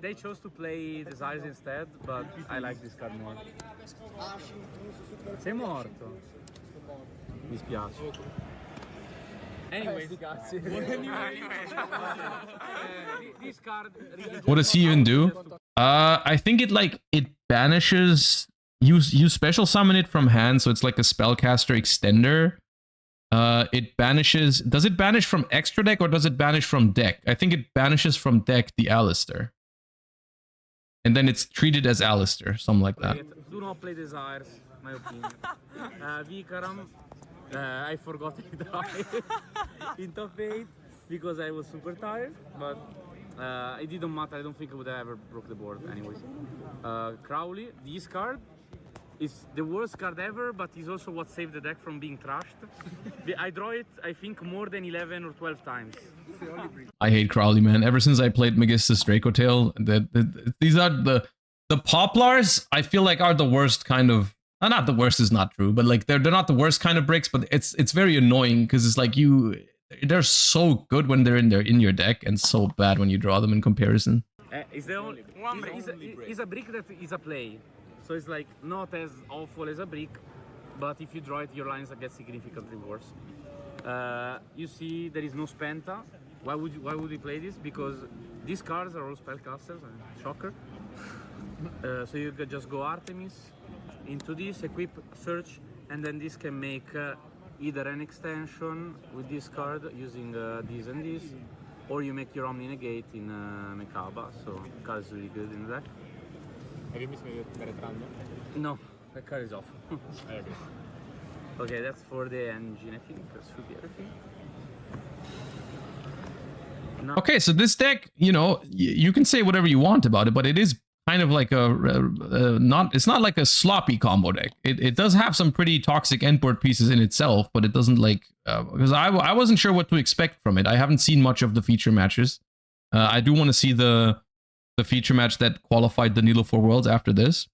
S2: They chose to play Desires instead, but I like this card more. Sei morto. Mi spiace. Anyways, this card really
S1: What does he even do? I think it banishes. You special summon it from hand, so it's like a spellcaster extender. It banishes. Does it banish from extra deck or does it banish from deck? I think it banishes from deck the Alistair. And then it's treated as Alistair, something like that.
S2: Do not play Desires, my opinion. Vikaram, I forgot I died in top 8 because I was super tired, but it didn't matter. I don't think I would have ever broke the board anyways. Crowley, this card is the worst card ever, but is also what saved the deck from being trashed. I draw it, I think, more than 11 or 12 times.
S1: I hate Crowley, man. Ever since I played Magistus Dracotail, these are the Poplars, I feel like, are the worst kind of... not the worst is not true, but like they're not the worst kind of bricks, but it's very annoying because it's like they're so good when they're in your deck and so bad when you draw them in comparison.
S2: It's a brick that is a play. So it's like not as awful as a brick, but if you draw it, your lines get significantly worse. You see, there is no Spenta. Why would we play this? Because these cards are all spellcasters. Shocker. So you could just go Artemis into this, equip, search, and then this can make either an extension with this card using this and this, or you make your Omni Negate in Mekaba. So the card is really good in the deck.
S3: Have you missed me Penetrando?
S2: No, that card is off. Okay, that's for the engine, I think. That should be everything. No.
S1: Okay, so this deck, you can say whatever you want about it, but it is kind of like it's not like a sloppy combo deck. It does have some pretty toxic endboard pieces in itself, but it doesn't because I wasn't sure what to expect from it. I haven't seen much of the feature matches. I do want to see the feature match that qualified the Nilo 4 Worlds after this.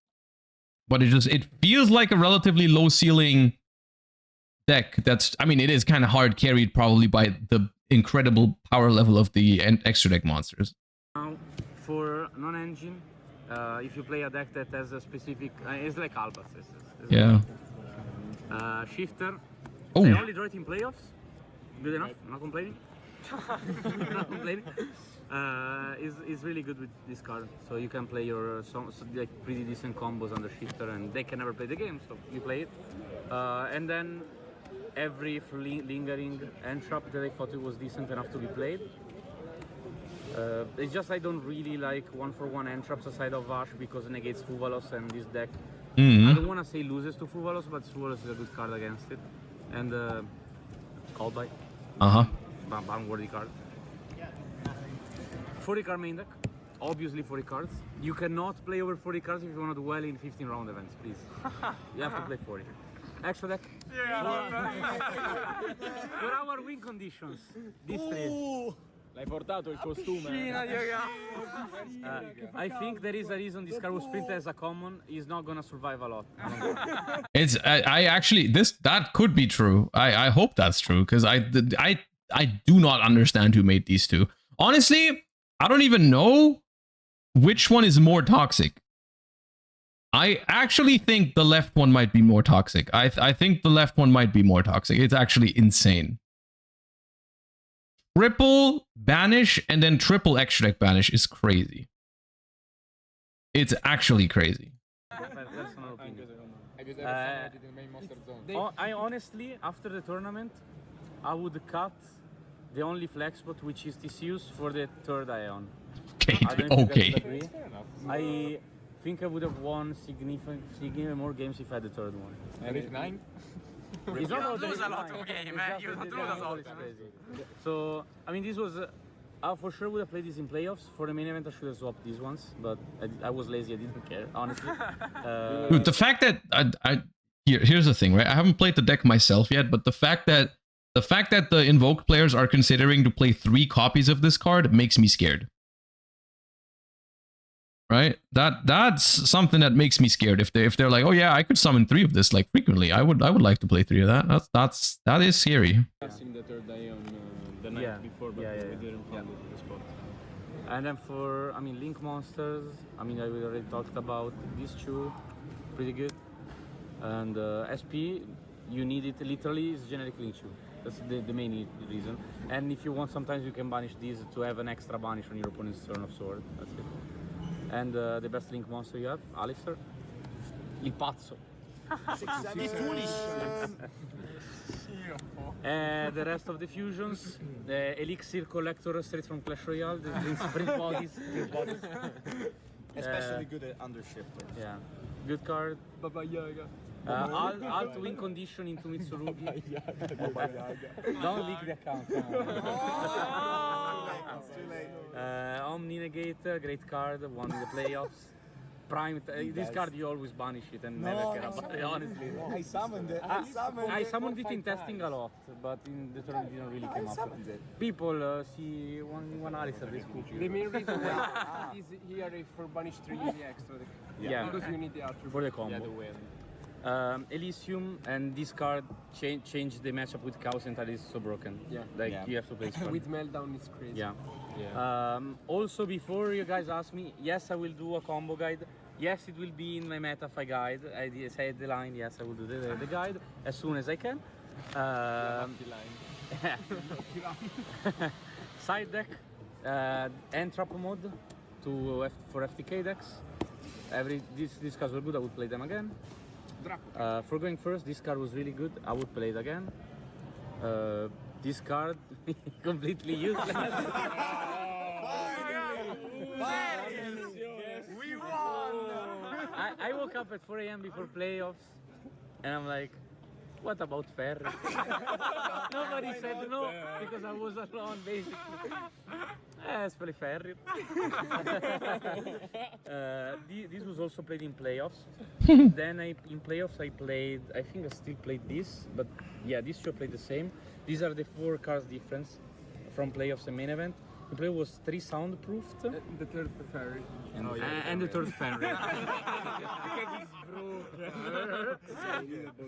S1: But it feels like a relatively low ceiling deck. It is kind of hard carried probably by the incredible power level of the extra deck monsters.
S2: Now, for non-engine, if you play a deck that has a specific... it's like Albas.
S1: Yeah.
S2: Shifter.
S1: Oh.
S2: I only draw it in playoffs. Good enough. Not complaining. Not complaining. Is really good with this card, so you can play your like pretty decent combos under Shifter, and they can never play the game, so you play it. And then every lingering entrap that I thought it was decent enough to be played. It's just I don't really like 1-for-1 entraps aside of Vash because it negates Fuvalos, and this deck I don't want to say loses to Fuvalos, but Fuvalos is a good card against it. And Call By. Ban-worthy card. 40 card main deck, obviously 40 cards. You cannot play over 40 cards if you want to do well in 15 round events, please. You have to play 40. Extra deck. For our win conditions, these three.
S3: L'hai portato il costume?
S2: I think there is a reason this card was printed as a common. He's not gonna survive a lot.
S1: I actually that could be true. I hope that's true because I do not understand who made these two. Honestly, I don't even know which one is more toxic. I actually think the left one might be more toxic. I think the left one might be more toxic. It's actually insane. Triple banish and then triple extra deck banish is crazy. It's actually crazy.
S2: I honestly, after the tournament, I would cut the only flex spot, which is Theseus, for the third Ion.
S1: Okay.
S2: I think I would have won significantly more games if I had the third one.
S3: Every 9?
S2: It's not about
S4: lose a lot of game, man. You lose a lot.
S2: So, this was... I for sure would have played this in playoffs. For the main event, I should have swapped these ones, but I was lazy. I didn't care, honestly.
S1: Dude, the fact that here's the thing, right? I haven't played the deck myself yet, but the fact that the Invoked players are considering to play 3 copies of this card makes me scared. Right? That's something that makes me scared. If they're like, oh yeah, I could summon 3 of this like frequently, I would like to play 3 of that. That is scary.
S3: Passing the third day on the night before, but we didn't find the spot.
S2: And then for, I mean, Link Monsters, I mean, I already talked about these 2, pretty good. And SP, you need it literally, is generic Link 2. That's the main reason. And if you want, sometimes you can banish these to have an extra banish on your opponent's turn of sword. That's it. And the best Link monster you have, Alistair. Il pazzo.
S5: Il foolish.
S2: The rest of the fusions, the Elixir Collector straight from Clash Royale, the Sprint Bodies.
S5: Especially good at Undershifter.
S2: Yeah, good card.
S3: Baba Yaga.
S2: Alt win condition into Mitsurugi. Don't leak the account.
S5: It's too late.
S2: Omni Negate, great card, won in the playoffs. Prime, this card you always banish it and never care about it, honestly.
S5: I summoned it.
S2: I summoned it in testing a lot, but in the turn it didn't really come up. People see one Alistair this cookie.
S3: The main reason why is here is for banish 3 the extra.
S2: Yeah.
S3: Because you need the attribute.
S2: For the combo.
S3: Yeah, the win.
S2: Elysium and this card changed the matchup with Chaos and that is so broken.
S3: Yeah.
S2: Like you have to play strong.
S3: With Meltdown it's crazy.
S2: Yeah. Also, before you guys ask me, yes, I will do a combo guide. Yes, it will be in my MetaFi guide. I said the line. Yes, I will do the guide as soon as I can. Side deck, Entrap mode for FTK decks. These cards were good. I would play them again. For going first, this card was really good. I would play it again. This card completely useless.
S5: We won!
S2: I woke up at 4 AM before playoffs, and I'm like, what about Ferry? Nobody said no because I was alone, basically. Let's play Ferry. This was also played in playoffs. Then in playoffs I played, I think I still played this, but yeah, these 2 played the same. These are the 4 cards difference from playoffs and main event. The play was 3 soundproofed.
S3: The third fairy.
S2: And the third Fenrir.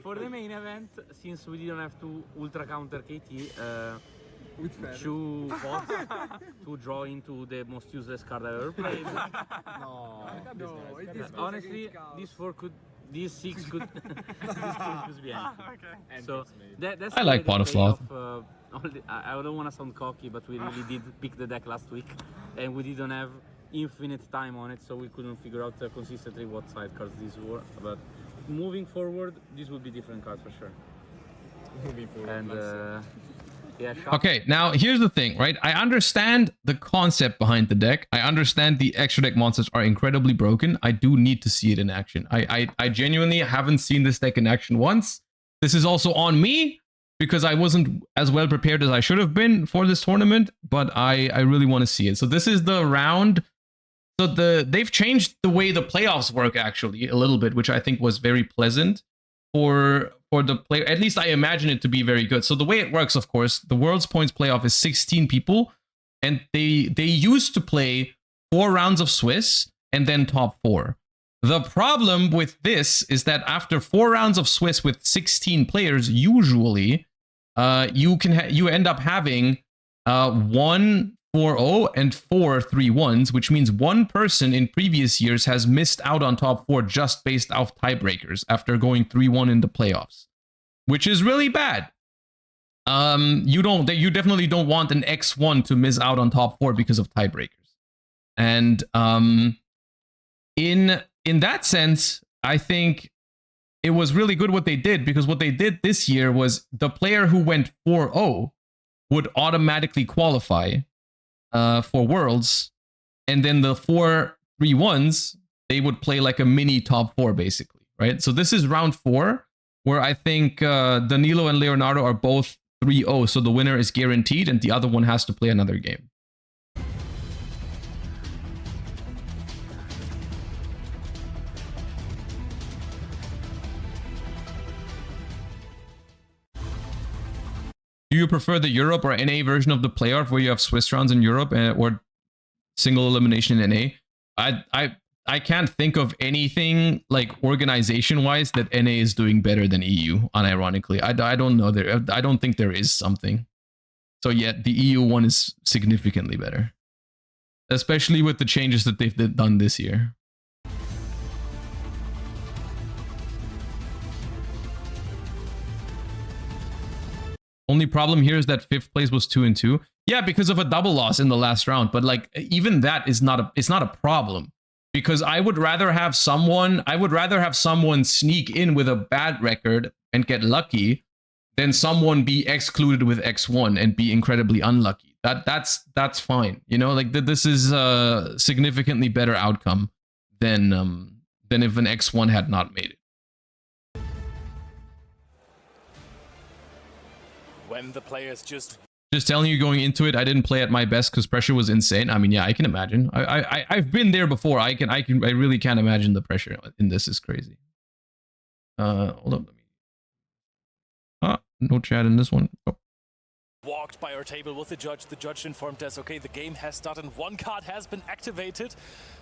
S2: For the main event, since we didn't have to ultra counter KT,
S3: With
S2: 2 pots to draw into the most useless card I ever played.
S5: No.
S2: Honestly, these 6 could be anything. So that's
S1: I like Pot of Sloth.
S2: I don't want to sound cocky, but we really did pick the deck last week, and we didn't have infinite time on it, so we couldn't figure out consistently what side cards these were. But moving forward, these would be different cards for sure.
S3: Moving forward.
S2: And yeah.
S1: Okay, now here's the thing, right? I understand the concept behind the deck. I understand the extra deck monsters are incredibly broken. I do need to see it in action. I genuinely haven't seen this deck in action once. This is also on me because I wasn't as well prepared as I should have been for this tournament, but I really want to see it. So this is the round. So they've changed the way the playoffs work actually a little bit, which I think was very pleasant for the player. At least I imagine it to be very good. So the way it works, of course, the World's Points playoff is 16 people, and they used to play 4 rounds of Swiss and then top 4. The problem with this is that after 4 rounds of Swiss with 16 players, usually you end up having 1 4-0 and 4 3-1s, which means one person in previous years has missed out on top 4 just based off tiebreakers after going 3-1 in the playoffs, which is really bad. You definitely don't want an X1 to miss out on top 4 because of tiebreakers. And in that sense, I think it was really good what they did, because what they did this year was the player who went 4-0 would automatically qualify for Worlds, and then the 4 3-1s, they would play like a mini top 4 basically, right? So this is round 4, where I think Danilo and Leonardo are both 3-0, so the winner is guaranteed and the other one has to play another game. Do you prefer the Europe or NA version of the playoff where you have Swiss rounds in Europe or single elimination in NA? I can't think of anything like organization-wise that NA is doing better than EU, unironically. I don't know. I don't think there is something. So yeah, the EU one is significantly better. Especially with the changes that they've done this year. Only problem here is that 5th place was 2-2. Yeah, because of a double loss in the last round. But like even that is not a problem. Because I would rather have someone sneak in with a bad record and get lucky than someone be excluded with X1 and be incredibly unlucky. That's fine. You know, like this is a significantly better outcome than if an X1 had not made it.
S6: When the players just
S1: telling you going into it, I didn't play at my best because pressure was insane. I mean, yeah, I can imagine. I've been there before. I really can't imagine the pressure in this is crazy. Hold up. No chat in this one. Oh.
S6: walked by our table with the judge. The judge informed us, okay, the game has started. One card has been activated.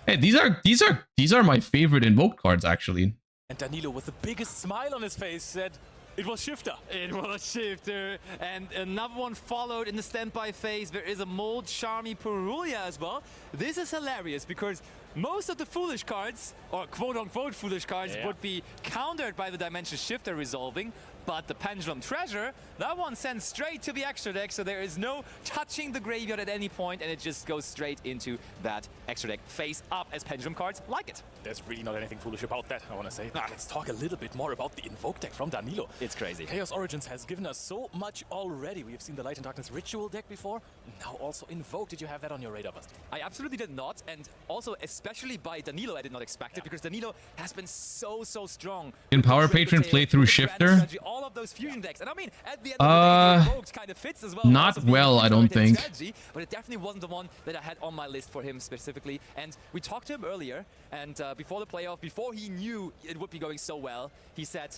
S1: Hey, these are my favorite invoked cards actually.
S6: And Danilo, with the biggest smile on his face, said, it was Shifter.
S7: It was Shifter, and another one followed in the standby phase. There is a Mold Charmy Perulia as well. This is hilarious because most of the foolish cards, or quote-unquote foolish cards, would be countered by the Dimension Shifter resolving, but the Pendulum Treasure, that one sends straight to the extra deck, so there is no touching the graveyard at any point, and it just goes straight into that extra deck face up as Pendulum cards like it.
S6: There's really not anything foolish about that, I want to say. Let's talk a little bit more about the Invoke deck from Danilo.
S7: It's crazy.
S6: Chaos Origins has given us so much already. We have seen the Light and Darkness Ritual deck before, now also Invoke. Did you have that on your radar, Basti?
S7: I absolutely did not, and also especially by Danilo, I did not expect it, because Danilo has been so strong.
S1: In Power Patron playthrough Shifter?
S7: All of those fusion decks, and I mean, at the end of the day, Invoked kind of fits as well.
S1: Not well, I don't think.
S7: Strategy, but it definitely wasn't the one that I had on my list for him specifically. And we talked to him earlier, and before the playoff, before he knew it would be going so well, he said,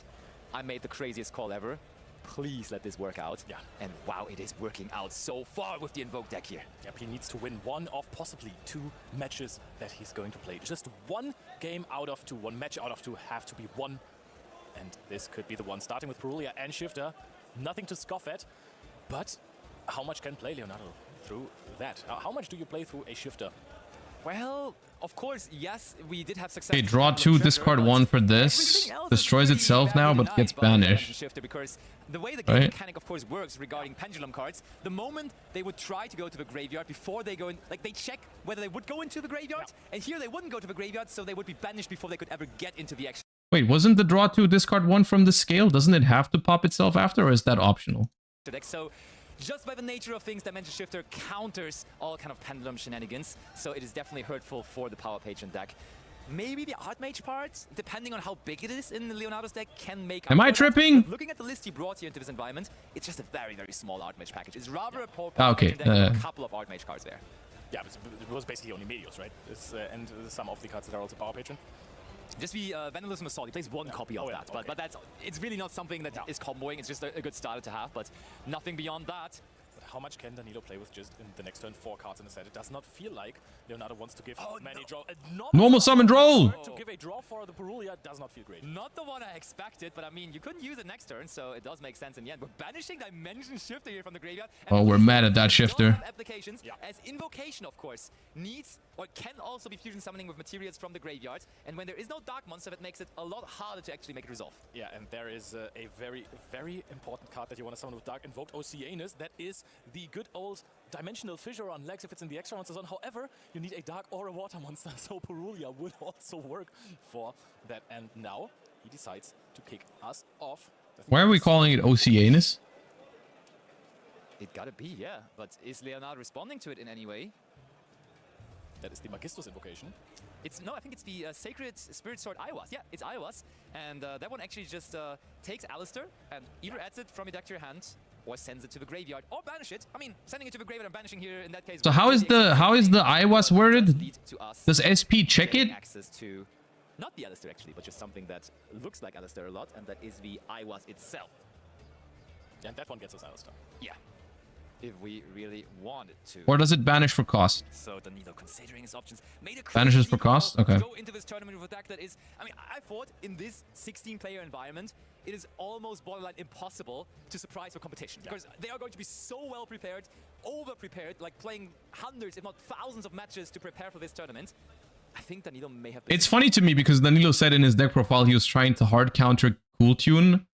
S7: I made the craziest call ever. Please let this work out.
S6: Yeah.
S7: And wow, it is working out so far with the Invoke deck here.
S6: Yep, he needs to win one of possibly 2 matches that he's going to play. Just one game out of 2, one match out of 2 have to be won. And this could be the one, starting with Perulia and Shifter. Nothing to scoff at, but how much can play Leonardo through that? How much do you play through a Shifter?
S7: Well, of course, yes, we did have success.
S1: Okay, draw 2, discard 1 for this. Destroys itself now, but gets banished.
S7: Because the way the game mechanic, of course, works regarding pendulum cards, the moment they would try to go to the graveyard before they go in, like they check whether they would go into the graveyard, and here they wouldn't go to the graveyard, so they would be banished before they could ever get into the action.
S1: Wait, wasn't the draw 2, discard 1 from the scale? Doesn't it have to pop itself after, or is that optional?
S7: So, just by the nature of things, Dimension Shifter counters all kind of pendulum shenanigans, so it is definitely hurtful for the Power Patron deck. Maybe the Archmage part, depending on how big it is in Leonardo's deck, can make...
S1: Am I tripping?
S7: Looking at the list he brought here into this environment, it's just a very small Archmage package. It's rather a poor
S1: okay.
S7: deck with a couple of Archmage cards there.
S6: Yeah, it was basically only Medios, right? And some of the cards that are also Power Patron.
S7: Just the Vandalism Assault, he plays one copy of that, but it's really not something that is comboing, it's just a good starter to have, but nothing beyond that.
S6: But how much can Danilo play with just in the next turn 4 cards in the set? It does not feel like Leonardo wants to give many draw.
S1: Normal summon roll!
S6: To give a draw for the Perulia does not feel great.
S7: Not the one I expected, but I mean, you couldn't use it next turn, so it does make sense in the end. We're banishing Dimension Shifter here from the graveyard.
S1: Oh, we're mad at that Shifter.
S7: Applications, as Invocation, of course, needs or can also be fusion summoning with materials from the graveyard, and when there is no Dark Monster, that makes it a lot harder to actually make it resolve.
S6: Yeah, and there is a very important card that you want to summon with Dark Invoked Oceanus. That is the good old Dimensional Fissure on legs if it's in the extra monster zone. However, you need a Dark or a Water monster, so Perulia would also work for that. And now he decides to kick us off.
S1: Why are we calling it Oceanus?
S7: It gotta be, yeah. But is Leonardo responding to it in any way?
S6: That is the Magistus invocation.
S7: I think it's the Sacred Spirit Sword Iowas. Yeah, it's Iowas. And that one actually just takes Alistair and either adds it from your deck to your hand or sends it to the graveyard or banish it. I mean, sending it to the graveyard and banishing here in that case.
S1: So how is the Iowas worded? Does SP check it?
S7: Access to not the Alistair actually, but just something that looks like Alistair a lot, and that is the Iowas itself.
S6: And that one gets us Alistair.
S7: Yeah. If we really wanted to.
S1: Or does it banish for cost?
S7: So Danilo, considering his options, made a
S1: Banishes
S7: crazy
S1: for cost?
S7: call to
S1: Okay.
S7: go into this tournament with a deck that is, I mean, I thought in this 16-player environment, it is almost borderline impossible to surprise the competition. Because they are going to be so well prepared, over-prepared, like playing hundreds, if not thousands of matches to prepare for this tournament. I think Danilo may have been...
S1: It's funny to me because Danilo said in his deck profile he was trying to hard counter Cool Tune.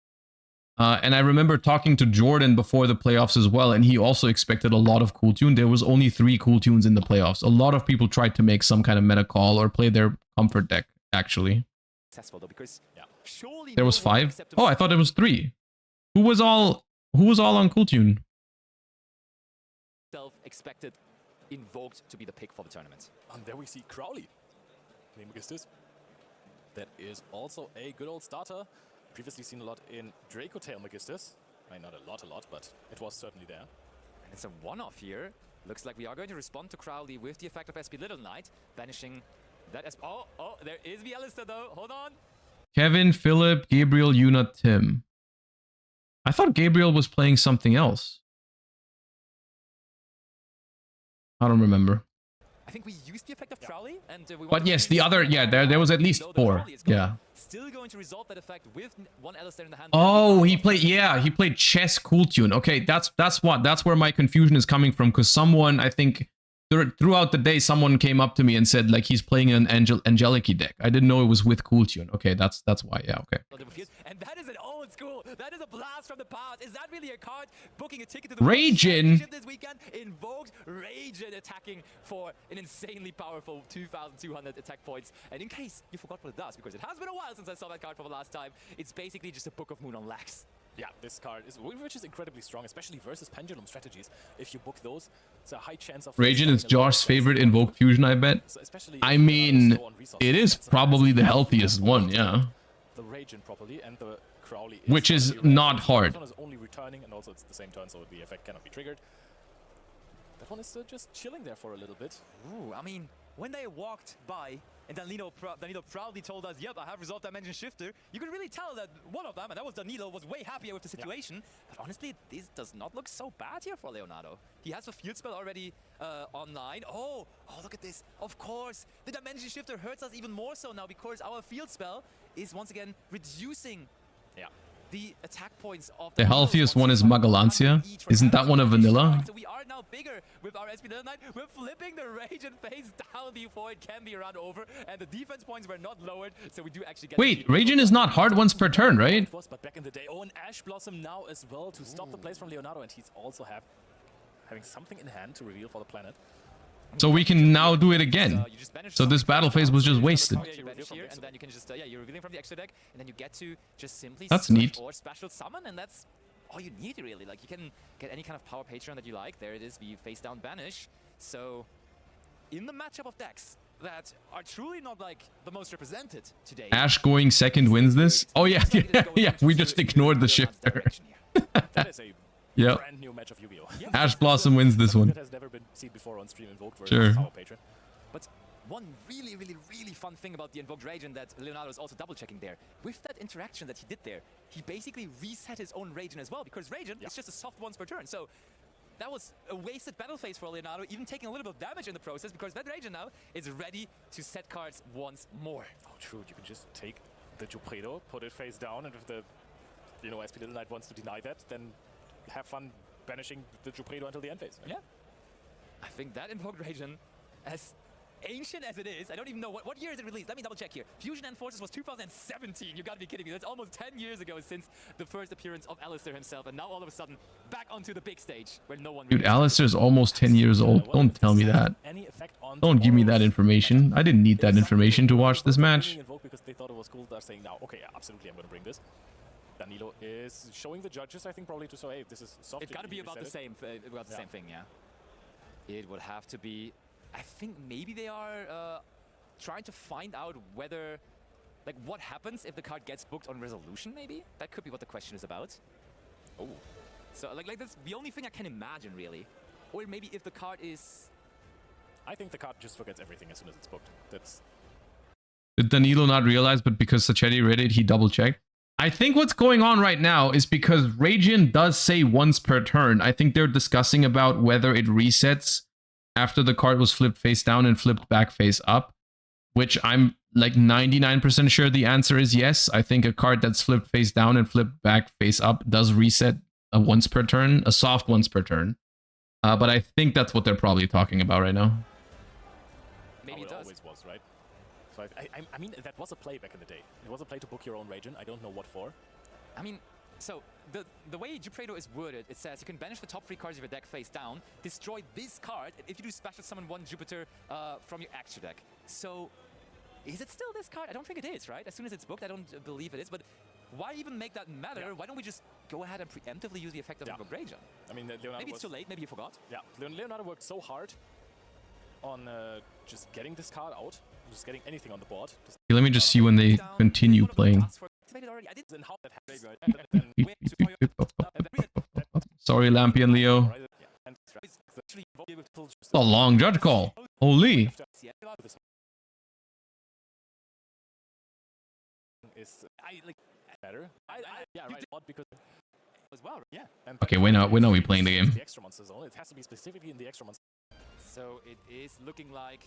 S1: And I remember talking to Jordan before the playoffs as well, and he also expected a lot of Cool Tune. There was only 3 Cool Tunes in the playoffs. A lot of people tried to make some kind of meta call or play their comfort deck, actually.
S7: Successful though, because surely
S1: There
S7: no
S1: was
S7: one
S1: 5?
S7: except
S1: Oh, I thought it was 3. Who was all on Cool Tune?
S7: himself expected Invoked to be the pick for the tournament.
S6: And there we see Crowley. Name this. That is also a good old starter. Previously seen a lot in Draco Tail Magistus. I mean, not a lot, but it was certainly there.
S7: And it's a one-off here. Looks like we are going to respond to Crowley with the effect of SP Little Knight, banishing that SP. Oh, there is the Alistair though. Hold on.
S1: Kevin, Philip, Gabriel, Yuna, Tim. I thought Gabriel was playing something else. I don't remember.
S7: I think we used the effect of Crowley, and we
S1: But yes, the other, yeah, there was at least 4. Yeah.
S7: Still going to resolve that effect with one Alistair in the hand.
S1: Oh, he played chess Cool Tune. Okay, that's where my confusion is coming from, because someone, I think throughout the day, someone came up to me and said like he's playing an Angelic deck. I didn't know it was with Cool Tune. Okay, that's why. Yeah, okay.
S7: And that is an old school. That is a blast from the past. Is that really a card booking a ticket to the
S1: Ragin
S7: this weekend? Invoked Ragin attacking for an insanely powerful 2,200 attack points. And in case you forgot what it does, because it has been a while since I saw that card for the last time, it's basically just a Book of Moon on Lax.
S6: Yeah, this card is, which is incredibly strong, especially versus pendulum strategies. If you book those, it's a high chance of...
S1: Ragin is Josh's favorite Invoke Fusion, I bet. I mean, it is probably the healthiest one, yeah.
S6: The Ragin properly, and the Crowley is...
S1: Which is not hard.
S6: This one is only returning, and also it's the same turn, so the effect cannot be triggered. That one is just chilling there for a little bit.
S7: Ooh, I mean, when they walked by, and Danilo proudly told us, yep, I have resolved Dimension Shifter, you could really tell that one of them, and that was Danilo, was way happier with the situation. Yeah. But honestly, this does not look so bad here for Leonardo. He has a field spell already online. Oh, look at this. Of course, the Dimension Shifter hurts us even more so now, because our field spell is once again reducing the attack points of
S1: the healthiest one is Magalancia. Isn't that one a vanilla?
S7: So we are now bigger with our SP Little Knight. We're flipping the Ragin face down before it can be run over, and the defense points were not lowered, so we do actually get...
S1: Wait, Ragin is not hard once per turn, right?
S6: But back in the day, an Ash Blossom now as well to stop the plays from Leonardo, and he's also having something in hand to reveal for the planet.
S1: So we can now do it again. So this battle phase was just wasted.
S7: And then you can just, you're revealing from the extra deck, and then you get to just simply
S1: that's neat.
S7: Or special summon, and that's all you need really. Like, you can get any kind of power patron that you like. There it is, the face down banish. So in the matchup of decks that are truly not like the most represented today,
S1: Ash going second wins this. Oh yeah, yeah. We just ignored the shifter.
S6: That is a brand new match of Yu-Gi-Oh!
S7: Yeah.
S1: Ash Blossom wins this one.
S6: That has never been seen before on stream. Invoked versus
S1: Sure.
S6: Power Patron.
S7: But one really fun thing about the Invoked Ragin that Leonardo is also double-checking there. With that interaction that he did there, he basically reset his own Ragin as well, because Ragin is just a soft once per turn. So that was a wasted battle phase for Leonardo, even taking a little bit of damage in the process, because that Ragin now is ready to set cards once more.
S6: Oh, true. You can just take the Jupredo, put it face down, and if the SP Little Knight wants to deny that, then have fun banishing the Jupredo until the end phase.
S7: Yeah. I think that Invoked Ragin, as ancient as it is, I don't even know what year is it released. Let me double check here. Fusion and Forces was 2017. You gotta be kidding me. That's almost 10 years ago since the first appearance of Alistair himself, and now all of a sudden back onto the big stage where no one...
S1: Dude, Alistair's almost 10 years old. Don't tell me that. Don't give me that information. I didn't need that information to watch this match.
S6: Because they thought it was cool. They're saying now, okay, yeah, absolutely, I'm gonna bring this. Danilo is showing the judges, I think, probably to say, hey, this is soft.
S7: It's got to be about the same, same thing, yeah. It would have to be. I think maybe they are trying to find out whether, like, what happens if the card gets booked on resolution. Maybe that could be what the question is about. Oh, so like that's the only thing I can imagine, really. Or maybe if the card is.
S6: I think the card just forgets everything as soon as it's booked. That's.
S1: Did Danilo not realize, but because Sacheti read it, he double checked? I think what's going on right now is because Radiant does say once per turn. I think they're discussing about whether it resets after the card was flipped face down and flipped back face up, which I'm like 99% sure the answer is yes. I think a card that's flipped face down and flipped back face up does reset a once per turn, a soft once per turn. But I think that's what they're probably talking about right now.
S6: Maybe it always was, right? So I mean, that was a play back in the day. It was a play to book your own Radiant. I don't know what for.
S8: I mean, so the way Jupredo is worded, it says you can banish the top 3 cards of your deck face down, destroy this card, and if you do special summon 1 Jupiter from your extra deck. So is it still this card? I don't think it is, right? As soon as it's booked, I don't believe it is. But why even make that matter? Yeah. Why don't we just go ahead and preemptively use the effect of Invoke Radiant?
S6: I mean, Leonardo
S8: maybe it's too late. Maybe you forgot.
S6: Yeah, Leonardo worked so hard on just getting this card out, just getting anything on the board.
S1: Let me just see when they continue playing. Sorry, Lampy and Leo. It's a long judge call. Holy.
S6: Is better. Yeah, right. Because as well. Yeah.
S1: Okay, when are we playing the game?
S6: The extra monster zone. It has to be specifically in the extra monster.
S8: So it is looking like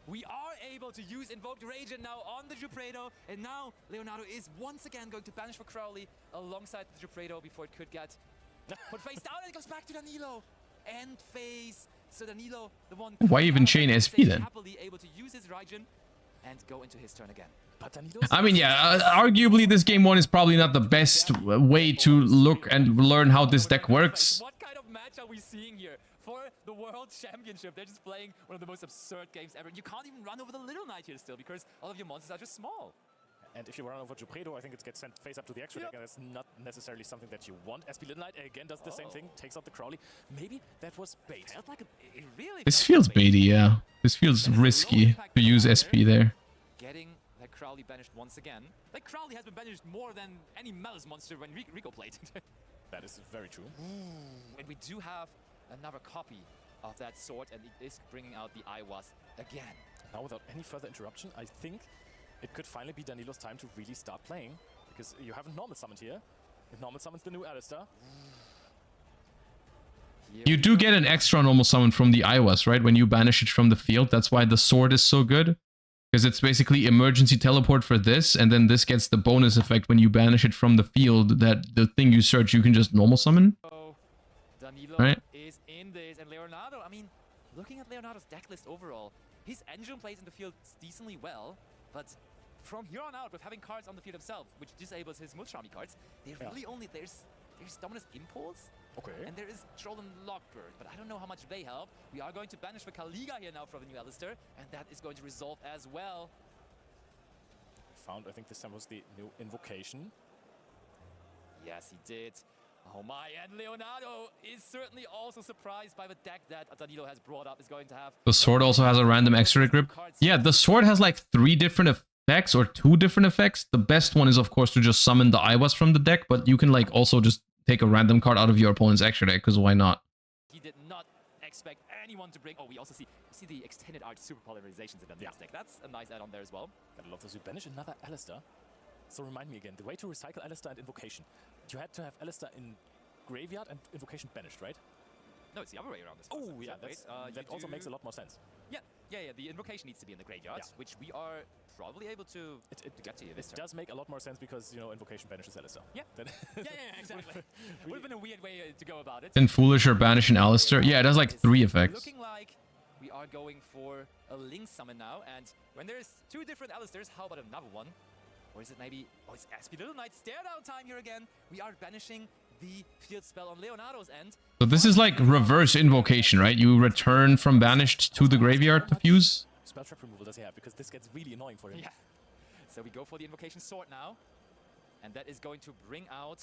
S8: we are able to use Invoked Radiant now on the Jupredo, and now Leonardo is once again going to banish for Crowley alongside the Jupredo before it could get put face down, and it goes back to Danilo. End phase. So Danilo, the one.
S1: Why even chain SP then?
S8: Happily able to use his Radiant and go into his turn again.
S1: I mean, yeah, arguably this game 1 is probably not the best way to look and learn how this deck works.
S8: What kind of match are we seeing here? For the World Championship, they're just playing one of the most absurd games ever. You can't even run over the Little Knight here still because all of your monsters are just small.
S6: And if you run over Jupredo, I think it gets sent face up to the extra deck, and that's not necessarily something that you want. SP Little Knight again does the same thing, takes out the Crowley. Maybe that was bait.
S8: Felt like it really
S1: This feels baity, yeah. This feels risky to use SP there.
S8: Getting that Crowley banished once again. Like Crowley has been banished more than any Malice monster when Rico played.
S6: That is very true.
S8: And we do have another copy of that sword, and it is bringing out the Iwas again.
S6: Now, without any further interruption, I think it could finally be Danilo's time to really start playing, because you haven't normal summoned here. It normal summons the new Alistair.
S1: You do get an extra normal summon from the Iwas, right? When you banish it from the field. That's why the sword is so good. Because it's basically emergency teleport for this, and then this gets the bonus effect when you banish it from the field, that the thing you search you can just normal summon.
S8: Danilo
S1: right?
S8: is in this, and Leonardo, I mean, looking at Leonardo's deck list overall, his engine plays in the field decently well, but from here on out, with having cards on the field himself, which disables his Mulcharmy cards, they really only, there's Dominus Impulse, and there is Troll and Lockbird, but I don't know how much they help. We are going to banish the Kaliga here now from the new Alistair, and that is going to resolve as well.
S6: Found, I think this time was the new Invocation.
S8: Yes, he did. Oh my, and Leonardo is certainly also surprised by the deck that Danilo has brought up is going to have.
S1: The sword also has a random extra grip. Yeah, the sword has like 3 different effects or 2 different effects. The best one is, of course, to just summon the Iwas from the deck, but you can like also just take a random card out of your opponent's extra deck, because why not?
S8: He did not expect anyone to bring... Oh, we also see the extended art super polarizations in this deck. That's a nice add-on there as well.
S6: Gotta love this. We banish another Alistair. So remind me again, the way to recycle Alistair and Invocation. You had to have Alistair in graveyard and Invocation banished, right?
S8: No, it's the other way around.
S6: Oh, yeah, that also makes a lot more sense.
S8: Yeah, the Invocation needs to be in the graveyard, which we are probably able to get to here this
S6: turn. It does make a lot more sense because, you know, Invocation banishes Alistair.
S8: Yeah, exactly. Would have been a weird way to go about it.
S1: Then Foolish or Banish an Alistair. Yeah, it has like 3 effects.
S8: Looking like we are going for a Link summon now, and when there's 2 different Alistairs, how about another one? Or is it maybe... Oh, it's SP Little Knight stare down time here again. We are banishing the field spell on Leonardo's end.
S1: So this is like reverse invocation, right? You return from banished to the graveyard to fuse.
S6: Spell trap removal does he have, because this gets really annoying for him.
S8: Yeah. So we go for the Invocation Sword now. And that is going to bring out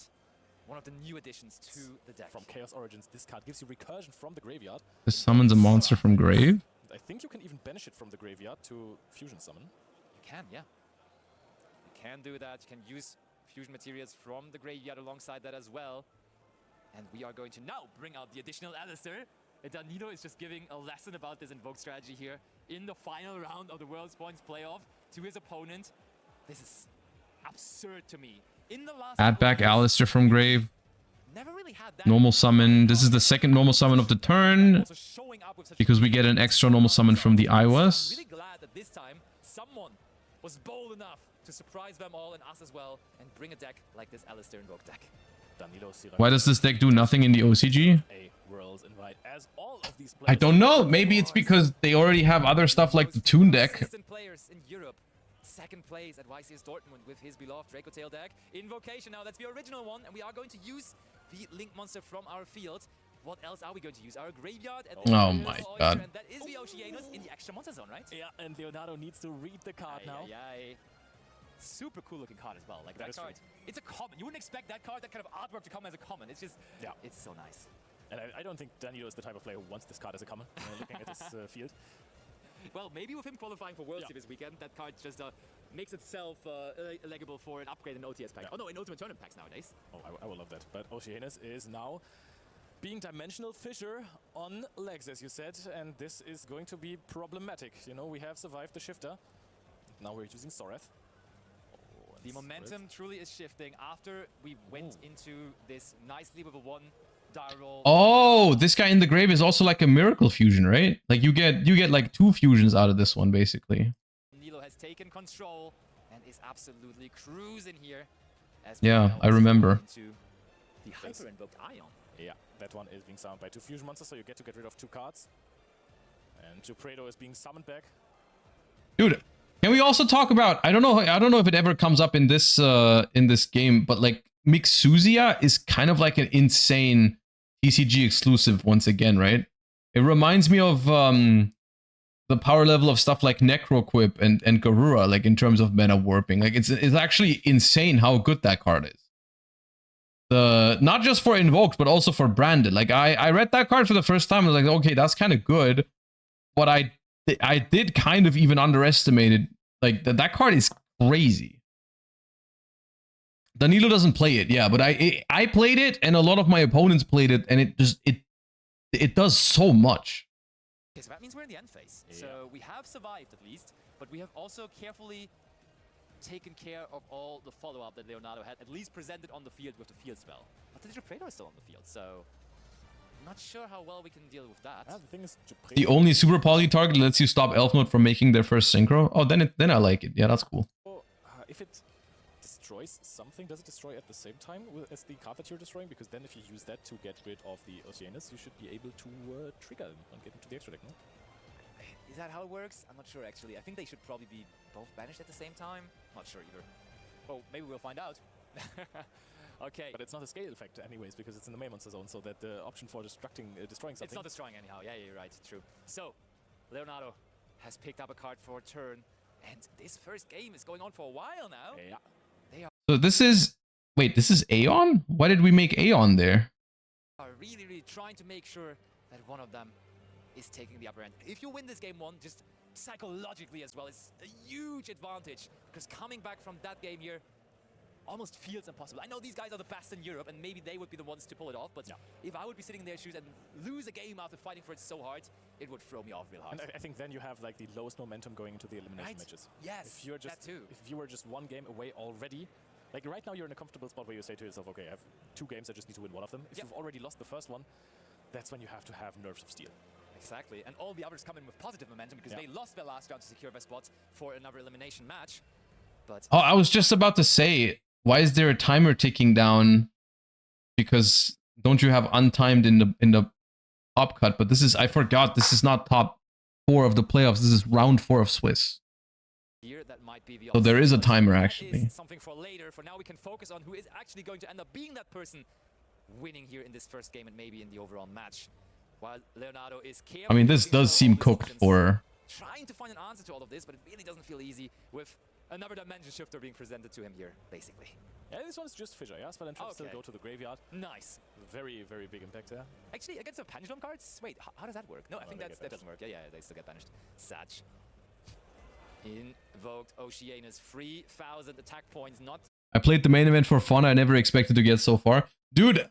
S8: one of the new additions to the deck.
S6: From Chaos Origins, this card gives you recursion from the graveyard.
S1: This summons a monster from grave.
S6: I think you can even banish it from the graveyard to fusion summon.
S8: You can, yeah. You can do that. You can use fusion materials from the graveyard alongside that as well. And we are going to now bring out the additional Alistair. And Danilo is just giving a lesson about this Invoke strategy here in the final round of the World's Points playoff to his opponent. This is absurd to me. In the last
S1: Add back Alistair from grave.
S8: never really had that.
S1: Normal summon. This is the second normal summon of the turn.
S8: Also showing up with such
S1: Because we get an extra normal summon from the
S8: I'm
S1: Iwas.
S8: really glad that this time someone was bold enough to surprise them all and us as well and bring a deck like this Alistair Invoke deck.
S1: Why does this deck do nothing in the OCG?
S6: A world's invite as all of these
S1: I
S6: players
S1: don't know. Maybe it's because they already have other stuff like the Toon deck.
S8: Consistent players in Europe. Second place at YCS Dortmund with his beloved Draco Tail deck. Invocation now, that's the original one, and we are going to use the Link Monster from our field. What else are we going to use? Our graveyard and the
S1: Oh
S8: Oyster,
S1: my god.
S8: and that is the Oceanus in the extra monster zone, right?
S6: Yeah, and Leonardo needs to read the card now.
S8: Super cool looking card as well. Like that
S6: is
S8: card. It's a common. You wouldn't expect that card, that kind of artwork to come as a common. It's just,
S6: Yeah.
S8: it's so nice.
S6: And I don't think Danilo is the type of player who wants this card as a common, looking at his field.
S8: Well, maybe with him qualifying for Worlds
S6: Yeah.
S8: this weekend, that card just makes itself eligible for an upgrade in OTS pack.
S6: Yeah.
S8: Oh no, in Ultimate Tournament packs nowadays.
S6: Oh, I will love that. But Oceanus is now being Dimensional Fissure on legs, as you said, and this is going to be problematic. You know, we have survived the shifter. Now we're using Soreth.
S8: The momentum truly is shifting after we went into this nicely with a one die roll.
S1: Oh, this guy in the grave is also like a miracle fusion, right? Like you get like 2 fusions out of this one, basically.
S8: Nilo has taken control and is absolutely cruising here. As
S1: Yeah,
S8: now
S1: I remember.
S8: into the hyper invoked Ion.
S6: Yeah, that one is being summoned by 2 fusion monsters, so you get to get rid of 2 cards. And Jupredo is being summoned back.
S1: Dude, can we also talk about, I don't know if it ever comes up in this game, but like Mixuzia is kind of like an insane TCG exclusive once again, right? It reminds me of the power level of stuff like Necroquip and Garura, like in terms of meta warping. Like it's actually insane how good that card is. Not just for invoked, but also for branded. Like I read that card for the first time, I was like, okay, that's kind of good. But I did kind of even underestimate it. Like that card is crazy. Danilo doesn't play it, yeah, but I played it, and a lot of my opponents played it, and it does so much.
S8: Okay, so that means we're in the end phase. So we have survived at least, but we have also carefully taken care of all the follow-up that Leonardo had, at least presented on the field with the field spell. But the Jupredo is still on the field, so not sure how well we can deal with that.
S6: The thing is,
S1: The only super poly target lets you stop Elf Mode from making their first synchro. Oh, then I like it. Yeah, that's cool.
S6: if it destroys something, does it destroy at the same time as the card that you're destroying? Because then if you use that to get rid of the Oceanus, you should be able to trigger him and get into the extra deck, no?
S8: Is that how it works? I'm not sure actually. I think they should probably be both banished at the same time. Not sure either. Oh, maybe we'll find out. Okay.
S6: But it's not a scale effect anyways, because it's in the main monster zone, so that the option for destroying something...
S8: It's not destroying anyhow. Yeah, you're right. True. So, Leonardo has picked up a card for a turn, and this first game is going on for a while now.
S6: Yeah.
S1: So this is... Wait, this is Aeon? Why did we make Aeon there?
S8: Are really trying to make sure that one of them is taking the upper end. If you win this game 1, just psychologically as well, it's a huge advantage, because coming back from that game here almost feels impossible. I know these guys are the best in Europe, and maybe they would be the ones to pull it off, but if I would be sitting in their shoes and lose a game after fighting for it so hard, it would throw me off real hard.
S6: And I think then you have like the lowest momentum going into the elimination matches.
S8: Yes,
S6: if you're just,
S8: that too.
S6: If you were just 1 game away already, like right now you're in a comfortable spot where you say to yourself, okay, I have 2 games, I just need to win 1 of them. If you've already lost the first one, that's when you have to have nerves of steel.
S8: Exactly, and all the others come in with positive momentum because they lost their last round to secure their spots for another elimination match. But
S1: Oh, I was just about to say, why is there a timer ticking down? Because don't you have untimed in the top cut? But this is, I forgot, this is not top 4 of the playoffs. This is round 4 of Swiss.
S8: here, that might be the
S1: So there is a timer
S8: That
S1: actually.
S8: is something for later. For now, we can focus on who is actually going to end up being that person winning here in this first game and maybe in the overall match. While Leonardo is
S1: I mean, this does seem cooked for...
S8: trying to find an answer to all of this, but it really doesn't feel easy with another dimension shifter being presented to him here, basically.
S6: Yeah, this one's just Fissure, yeah? Spell and Trap still go to the graveyard.
S8: Nice.
S6: Very, very big impact there.
S8: Actually, against the Pendulum cards? Wait, how does that work? No, I think
S6: they
S8: that
S6: get
S8: doesn't work. Yeah, they still get banished. Sag. Invoked Oceanus, 3,000 attack points, not...
S1: I played the main event for fun. I never expected to get so far. Dude,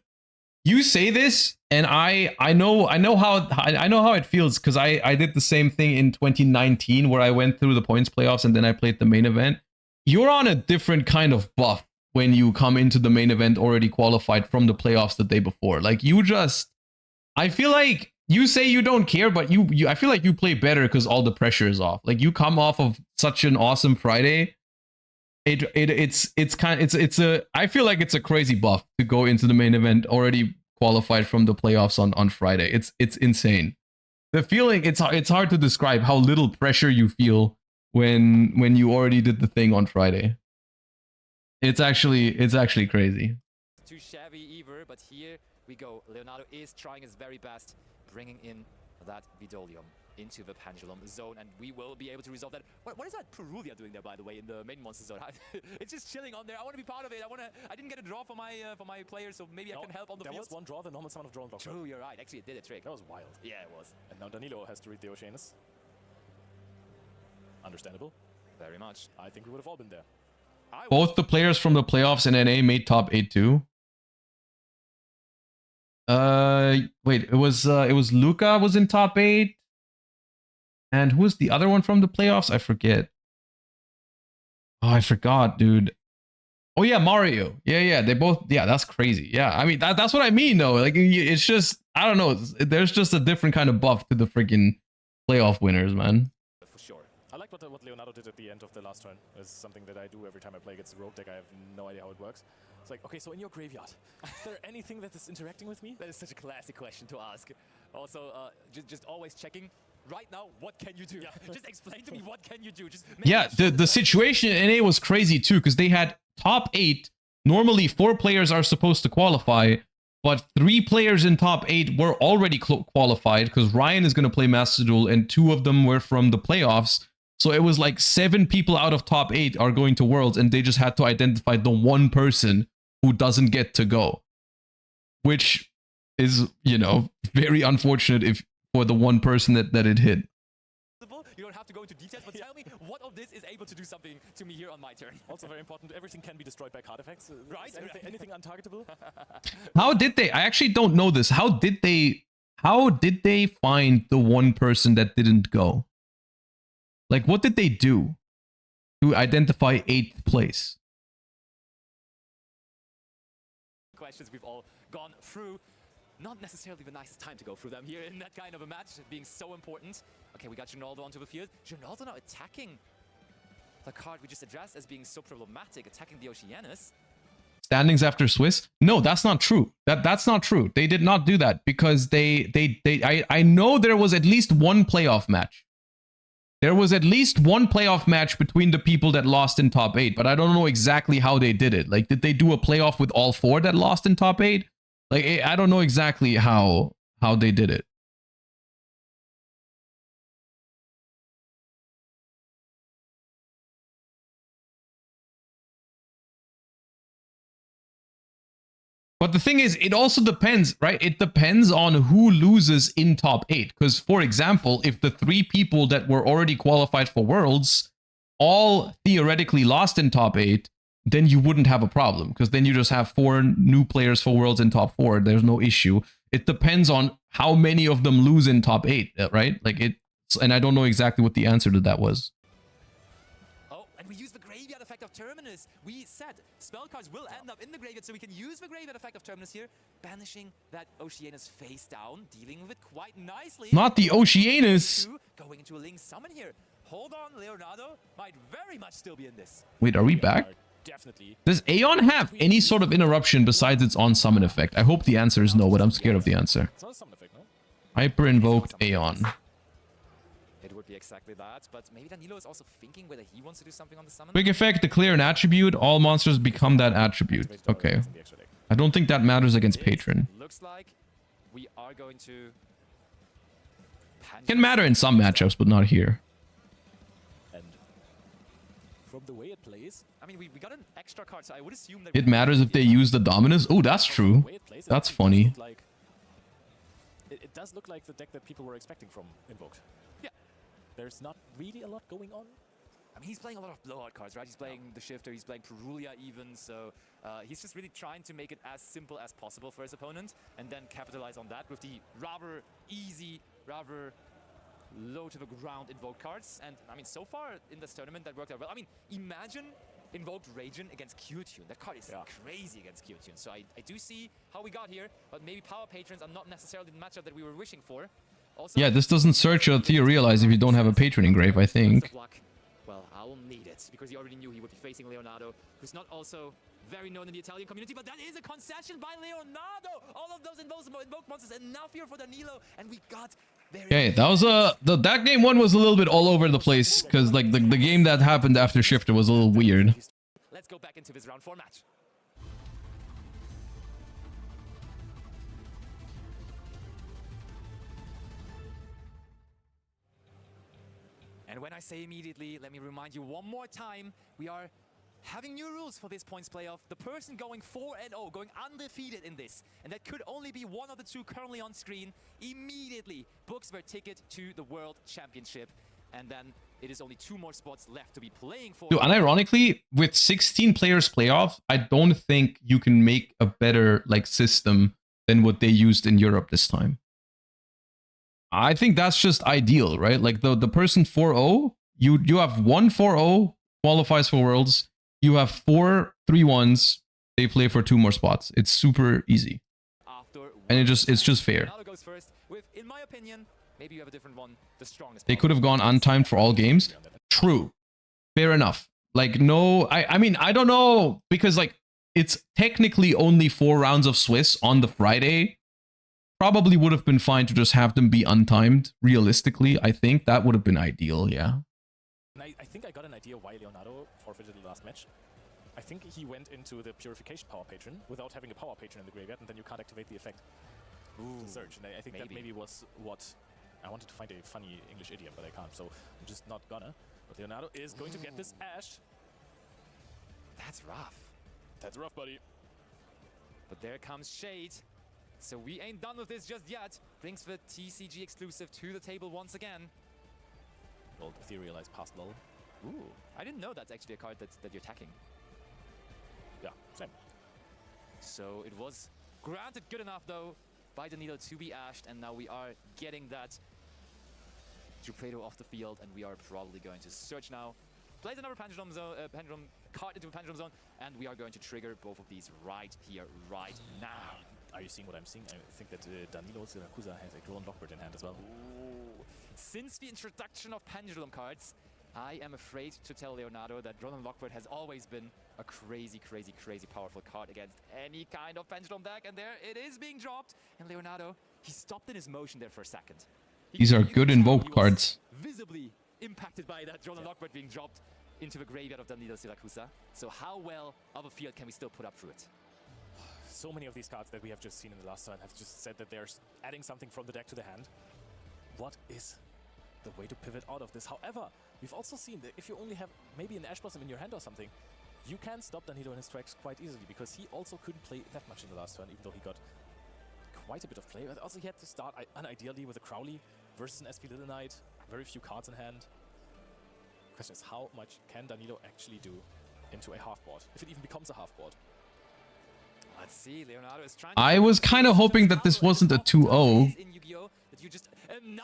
S1: you say this, and I know how it feels, because I did the same thing in 2019 where I went through the points playoffs and then I played the main event. You're on a different kind of buff when you come into the main event already qualified from the playoffs the day before. Like you just, I feel like you say you don't care, but I feel like you play better because all the pressure is off. Like you come off of such an awesome Friday. I feel like it's a crazy buff to go into the main event already qualified from the playoffs on Friday. It's insane. The feeling, it's hard to describe how little pressure you feel when you already did the thing on Friday. It's actually crazy.
S8: Too shabby either, but here we go. Leonardo is trying his very best, bringing in that Vidolium into the Pendulum zone, and we will be able to resolve that. What is that Perulia doing there, by the way, in the main monster zone? It's just chilling on there. I want to be part of it. I didn't get a draw for my players, so maybe I can help on the field.
S6: There was one draw, the normal summon of drawn block.
S8: True, you're right. Actually, it did a trick.
S6: That was wild.
S8: Yeah, it was.
S6: And now Danilo has to read the Oceanus. Understandable.
S8: Very much.
S6: I think we would have all been there.
S1: Both the players from the playoffs in NA made top 8 too. Wait, it was Luca was in top 8. And who was the other one from the playoffs? I forget. Oh, I forgot, dude. Oh yeah, Mario. Yeah, they both, yeah, that's crazy. Yeah, I mean, that's what I mean though. Like, it's just, I don't know. There's just a different kind of buff to the freaking playoff winners, man.
S6: For sure. I like what Leonardo did at the end of the last turn. It's something that I do every time I play against the rogue deck. I have no idea how it works. It's like, okay, so in your graveyard, is there anything that is interacting with me?
S8: That is such a classic question to ask. Also, just always checking. Right now, what can you do? Yeah. Just explain to me, what can you do? Just
S1: yeah, the situation in NA was crazy too, because they had top 8. Normally 4 players are supposed to qualify, but 3 players in top 8 were already qualified because Ryan is going to play Master Duel and 2 of them were from the playoffs. So it was like 7 people out of top 8 are going to Worlds, and they just had to identify the one person who doesn't get to go, which is, you know, very unfortunate for the one person that it hit.
S8: You don't have to go into details, but tell me what of this is able to do something to me here on my turn.
S6: Also very important, everything can be destroyed by card effects.
S8: Right?
S6: Anything untargetable?
S1: How did they? I actually don't know this. How did they find the one person that didn't go? Like, what did they do to identify 8th place?
S8: Questions we've all gone through. Not necessarily the nicest time to go through them here in that kind of a match, being so important. Okay, we got Ronaldo onto the field. Ronaldo now attacking the card we just addressed as being so problematic, attacking the Oceanus.
S1: Standings after Swiss? No, that's not true. That's not true. They did not do that because I know there was at least one playoff match. There was at least one playoff match between the people that lost in top 8, but I don't know exactly how they did it. Like, did they do a playoff with all 4 that lost in top 8? Like, I don't know exactly how they did it. But the thing is, it also depends, right? It depends on who loses in top 8. Because, for example, if the 3 people that were already qualified for Worlds all theoretically lost in top 8, then you wouldn't have a problem, because then you just have 4 new players for Worlds in top 4. There's no issue. It depends on how many of them lose in top 8, right? Like and I don't know exactly what the answer to that was.
S8: Oh, and we use the graveyard effect of Terminus. We said spell cards will end up in the graveyard, so we can use the graveyard effect of Terminus here, banishing that Oceanus face down, dealing with it quite nicely.
S1: Not the Oceanus!
S8: Going into a Link summon here. Hold on, Leonardo might very much still be in this.
S1: Wait, are we back?
S6: Definitely.
S1: Does Aeon have any sort of interruption besides its on-summon effect? I hope the answer is no, but I'm scared of the answer.
S6: It's not a summon effect, no?
S1: Hyper-invoked Aeon.
S8: It would be exactly that, but maybe Danilo is also thinking whether he wants to do something on the summon.
S1: Quick effect, declare an attribute. All monsters become that attribute. Okay. I don't think that matters against Patron.
S8: Looks like we are going to...
S1: Can matter in some matchups, but not here.
S6: And from the way it plays...
S8: I mean, we got an extra card, so I would assume that...
S1: It matters if they use the Dominus? Oh, that's true. That's funny.
S6: It does look like the deck that people were expecting from Invoked.
S8: Yeah.
S6: There's not really a lot going on.
S8: I mean, he's playing a lot of blowout cards, right? He's playing the Shifter, he's playing Perulia even, so he's just really trying to make it as simple as possible for his opponent and then capitalize on that with the rather easy, rather low to the ground invoked cards. And I mean, so far in this tournament, that worked out well. I mean, imagine invoked Raging against Q-Tune. That card is crazy against Q-Tune. So I do see how we got here, but maybe Power Patrons are not necessarily the matchup that we were wishing for. Also,
S1: Yeah, this doesn't search or Theorealize if you don't have a patron engrave, I think.
S8: Well, I will need it, because he already knew he would be facing Leonardo, who's not also very known in the Italian community, but that is a concession by Leonardo! All of those invoked monsters, enough here for Danilo, and we got...
S1: Okay, that was that game one was a little bit all over the place, because like the game that happened after Shifter was a little weird.
S8: Let's go back into this round 4 match. And when I say immediately, let me remind you one more time, we are having new rules for this points playoff. The person going 4-0, going undefeated in this, and that could only be one of the two currently on screen, immediately books their ticket to the World Championship. And then it is only 2 more spots left to be playing for.
S1: Dude, unironically, with 16 players playoff, I don't think you can make a better like system than what they used in Europe this time. I think that's just ideal, right? Like the person 4-0, you have 1 4-0 qualifies for Worlds. You have 4 3-1s. They play for 2 more spots. It's super easy, and it's just fair.
S8: Goes first with, in my opinion, maybe you have a different one. The strongest.
S1: They could have gone untimed for all games. True, fair enough. Like no, I mean I don't know, because like it's technically only 4 rounds of Swiss on the Friday. Probably would have been fine to just have them be untimed. Realistically, I think that would have been ideal. Yeah.
S6: I think I got an idea why Leonardo forfeited the last match. I think he went into the Purification Power Patron without having a Power Patron in the graveyard, and then you can't activate the effect. The Surge. And I think that maybe was what... I wanted to find a funny English idiom, but I can't, so I'm just not gonna. But Leonardo is going to get this Ash.
S8: That's rough.
S6: That's rough, buddy.
S8: But there comes Shade. So we ain't done with this just yet. Brings the TCG exclusive to the table once again.
S6: Well, Etherealize past lull.
S8: Ooh, I didn't know that's actually a card that you're attacking.
S6: Yeah, same.
S8: So it was granted good enough though by Danilo to be ashed, and now we are getting that Jupredo off the field, and we are probably going to search now. Plays another pendulum zone, pendulum card into a pendulum zone, and we are going to trigger both of these right here, right now.
S6: Are you seeing what I'm seeing? I think that Danilo Siracusa has a Grown Lockbird in hand as well.
S8: Ooh. Since the introduction of pendulum cards, I am afraid to tell Leonardo that Grown Lockbird has always been a crazy, crazy, crazy powerful card against any kind of pendulum deck, and there it is being dropped. And Leonardo, he stopped in his motion there for a second.
S1: These are good invoked cards.
S8: Visibly impacted by that Grown Lockbird being dropped into the graveyard of Danilo Siracusa. So how well of a field can we still put up through it?
S6: So many of these cards that we have just seen in the last turn have just said that they're adding something from the deck to the hand. What is the way to pivot out of this? However, we've also seen that if you only have maybe an Ash Blossom in your hand or something, you can stop Danilo in his tracks quite easily, because he also couldn't play that much in the last turn, even though he got quite a bit of play. But also he had to start unideally with a Crowley versus an SP Little Knight, very few cards in hand. The question is, how much can Danilo actually do into a half board, if it even becomes a half board?
S8: Let's see, Leonardo is trying.
S1: I was kind of hoping that this wasn't a 2-0,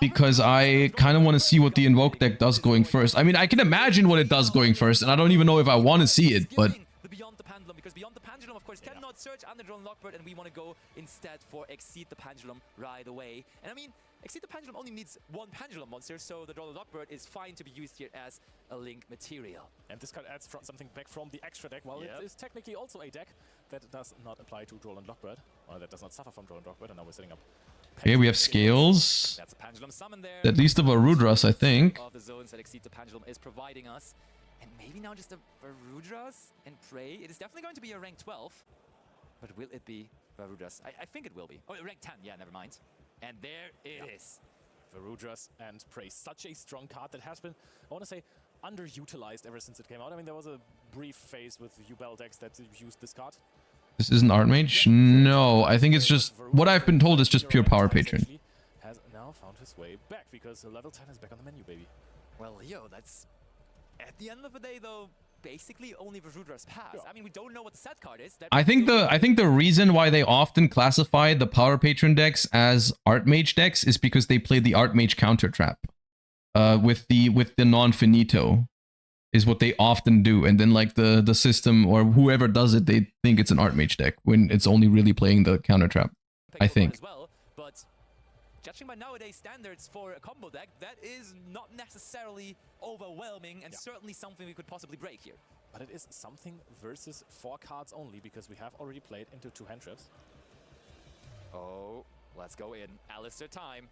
S1: because I kind of want to see what the Invoke deck does going first. I mean, I can imagine what it does going first, and I don't even know if I want to see it, but...
S8: Beyond the Pendulum, because Beyond the Pendulum, of course, cannot search under Grown Lockbird, and we want to go instead for Exceed the Pendulum right away. And I mean, Exceed the Pendulum only needs 1 Pendulum monster, so the Grown Lockbird is fine to be used here as a link material.
S6: And this card adds something back from the extra deck, while it is technically also a deck that does not apply to Droll and Lockbird, or that does not suffer from Droll and Lockbird, and now we're setting up...
S1: Okay, we have Scales.
S8: That's a Pendulum summon there.
S1: At least of a Rudras, I think.
S8: Of the zones that Exceed the Pendulum is providing us. And maybe now just a Varudras and Prey. It is definitely going to be a rank 12. But will it be Varudras? I think it will be. Oh, rank 10. Yeah, never mind. And there it is.
S6: Varudras and Prey. Such a strong card that has been, I want to say, underutilized ever since it came out. I mean, there was a brief phase with UBL decks that used this card.
S1: This isn't Artmage? No, I think it's just... What I've been told is just pure Power Patron.
S6: Has now found his way back, because level 10 is back on the menu, baby.
S8: Well, Leo, that's... At the end of the day, though, basically only Varudras pass.
S6: Yeah.
S8: I mean, we don't know what the set card is.
S1: I think the reason why they often classify the Power Patron decks as Artmage decks is because they play the Artmage counter trap with the non-finito. is what they often do. And then like the system or whoever does it, they think it's an Archmage deck when it's only really playing the counter trap, I think.
S8: As well, but judging by nowadays standards for a combo deck, that is not necessarily overwhelming and certainly something we could possibly break here.
S6: But it is something versus 4 cards only, because we have already played into 2 hand traps.
S8: Oh, let's go in. Alistair time.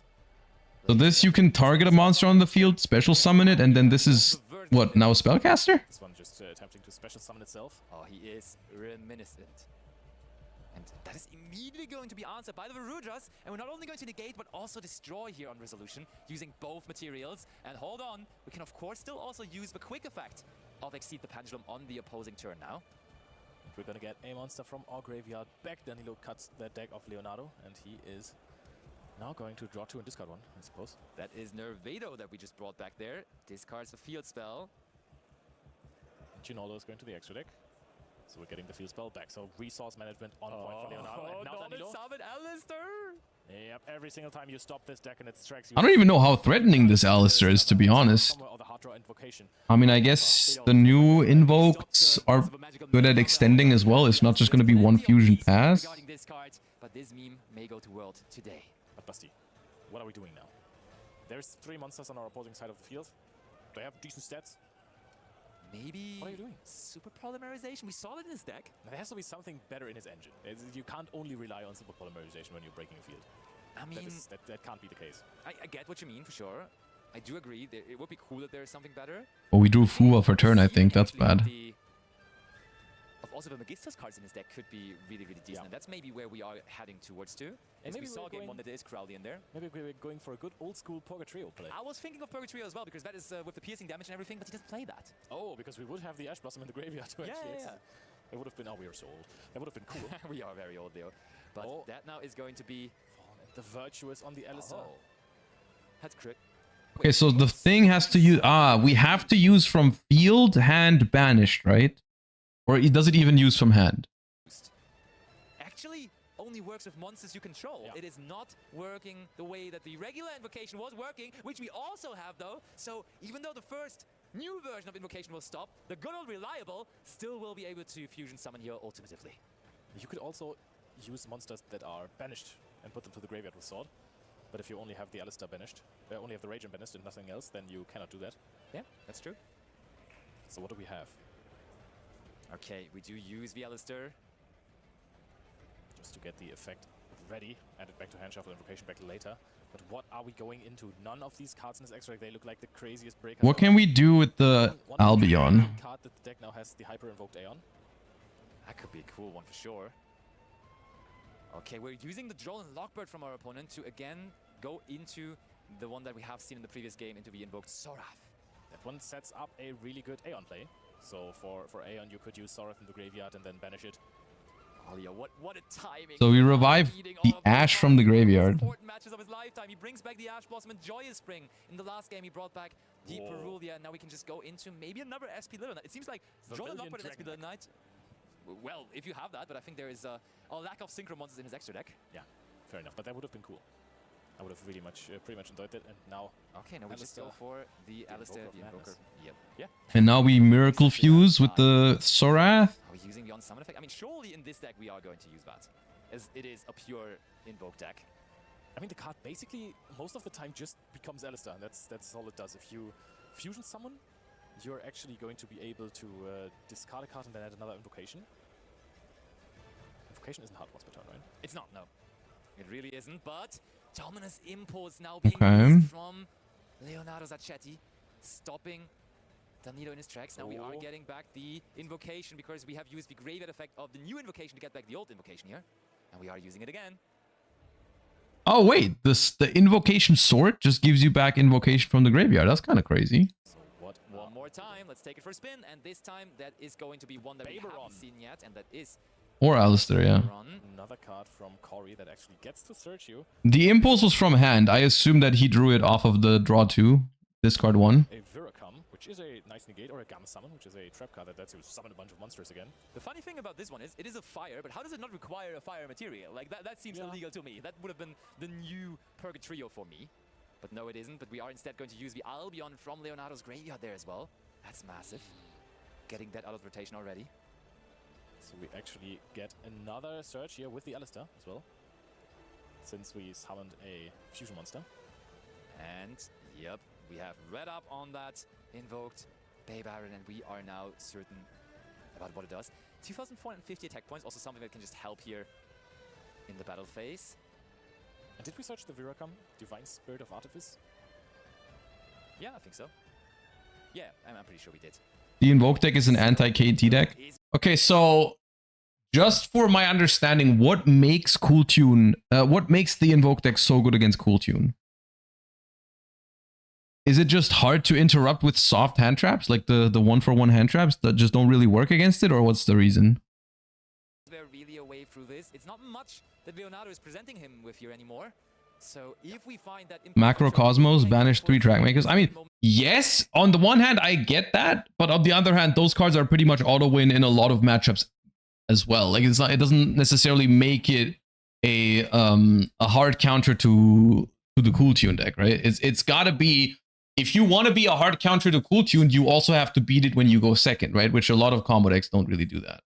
S1: So this, you can target a monster on the field, special summon it, and then this is, what, now Spellcaster?
S6: This one just attempting to special summon itself.
S8: Oh, he is reminiscent. And that is immediately going to be answered by the Varudras, and we're not only going to negate, but also destroy here on Resolution, using both materials. And hold on, we can of course still also use the quick effect of Exceed the Pendulum on the opposing turn now.
S6: We're gonna get a monster from our graveyard back. Danilo cuts the deck of Leonardo, and he is now going to draw 2 and discard 1, I suppose.
S8: That is Nervado that we just brought back there. Discards the field spell.
S6: Ginaldo is going to the extra deck. So we're getting the field spell back. So resource management on point for Leonardo. And now Danilo.
S8: Summon Alistair!
S6: Yep, every single time you stop this deck and it strikes you.
S1: I don't even know how threatening this Alistair is, to be honest. I mean, I guess the new invokes are good at extending as well. It's not just going to be one fusion pass.
S8: But this meme may go to world today.
S6: But Basti, what are we doing now? There's 3 monsters on our opposing side of the field. They have decent stats.
S8: Maybe
S6: what are you doing?
S8: Super polymerization. We saw it in his deck.
S6: There has to be something better in his engine. You can't only rely on super polymerization when you're breaking a field.
S8: I mean,
S6: that can't be the case.
S8: I get what you mean for sure. I do agree. It would be cool if there is something better.
S1: Oh, we drew Fuwa for turn, I think. That's bad.
S8: Also, the Magistra's cards in his deck could be really, really decent. And that's maybe where we are heading towards too. And maybe we saw game 1 that there is Crowley in there.
S6: Maybe we're going for a good old school Purgatrio play.
S8: I was thinking of Purgatrio as well, because that is with the piercing damage and everything, but he doesn't play that.
S6: Oh, because we would have the Ash Blossom in the graveyard too, actually.
S8: Yeah.
S6: It would have been, oh, we are so old. That would have been cool.
S8: We are very old, Leo. But that now is going to be...
S6: The Virtuous on the Alistair.
S8: Oh. That's crit.
S1: Okay, so the thing has to use... we have to use from field, hand, banished, right? Or does it even use from hand?
S8: Actually, only works with monsters you control.
S6: Yeah.
S8: It is not working the way that the regular invocation was working, which we also have though. So even though the first new version of invocation will stop, the good old reliable still will be able to fusion summon here ultimately.
S6: You could also use monsters that are banished and put them to the graveyard with Sword. But if you only have the Alistair banished, only have the Radiant banished and nothing else, then you cannot do that.
S8: Yeah, that's true.
S6: So what do we have?
S8: Okay, we do use the Alistair.
S6: Just to get the effect ready, add it back to hand shuffle, invocation back later. But what are we going into? None of these cards in this extract, they look like the craziest breakers.
S1: What can we do with the Albion?
S6: Card that the deck now has the hyper invoked Aeon.
S8: That could be a cool one for sure. Okay, we're using the Droll and Lockbird from our opponent to again go into the one that we have seen in the previous game, into the invoked Sorath.
S6: That one sets up a really good Aeon play. So for Aeon, you could use Sorath in the graveyard and then banish it.
S8: Oh yeah, what a timing.
S1: So we revive the Ash from the graveyard.
S8: Important matches of his lifetime. He brings back the Ash Blossom and Joyous Spring. In the last game, he brought back the Perulia, and now we can just go into maybe another SP Little Knight. It seems like Droll and Lockbird and SP Little Knight. Well, if you have that, but I think there is a lack of synchro monsters in his extra deck.
S6: Yeah, fair enough. But that would have been cool. I would have really pretty much enjoyed it. And now,
S8: okay, now we just go for the Alistair, the Invoker. Yep. Yeah.
S1: And now we Miracle Fuse with the Sorath.
S8: Are we using the on-summon effect? I mean, surely in this deck we are going to use that, as it is a pure Invoke deck.
S6: I mean, the card basically most of the time just becomes Alistair, and that's all it does. If you fusion summon, you're actually going to be able to discard a card and then add another invocation. Invocation isn't hard once per turn, right?
S8: It's not, no. It really isn't, but Dominus Impulse now being used from Leonardo Zacchetti, stopping Danilo in his tracks. Now we are getting back the invocation because we have used the graveyard effect of the new invocation to get back the old invocation here. And we are using it again.
S1: Oh wait, the invocation sword just gives you back invocation from the graveyard. That's kind of crazy.
S6: So what?
S8: One more time, let's take it for a spin, and this time that is going to be one that we haven't seen yet, and that is...
S1: Or Alistair, yeah.
S6: Another card from Corey that actually gets to search you.
S1: The impulse was from hand. I assume that he drew it off of the draw 2, discard 1.
S6: A Viracum, which is a nice negate, or a Gamma Summon, which is a trap card that lets you summon a bunch of monsters again.
S8: The funny thing about this one is, it is a fire, but how does it not require a fire material? Like, that seems illegal to me. That would have been the new Purgatrio for me. But no, it isn't. But we are instead going to use the Albion from Leonardo's graveyard there as well. That's massive. Getting that out of rotation already.
S6: So we actually get another search here with the Alistair as well, since we summoned a fusion monster.
S8: And yep, we have read up on that invoked Bay Baron, and we are now certain about what it does. 2,450 attack points, also something that can just help here in the battle phase.
S6: And did we search the Viracom, Divine Spirit of Artifice?
S8: Yeah, I think so. Yeah, I'm pretty sure we did.
S1: The Invoke deck is an anti-KT deck. Okay, so just for my understanding, what makes Cool Tune, what makes the Invoke deck so good against Cool Tune? Is it just hard to interrupt with soft hand traps, like the 1-for-1 hand traps that just don't really work against it, or what's the reason?
S8: We're really a way through this. It's not much that Leonardo is presenting him with here anymore. So if we find that
S1: Macro Cosmos, banish 3 track makers. I mean, yes, on the one hand, I get that, but on the other hand, those cards are pretty much auto win in a lot of matchups as well. Like, it's not, it doesn't necessarily make it a hard counter to the Cool Tune deck, right? It's gotta be, if you want to be a hard counter to Cool Tune, you also have to beat it when you go second, right? Which a lot of combo decks don't really do that.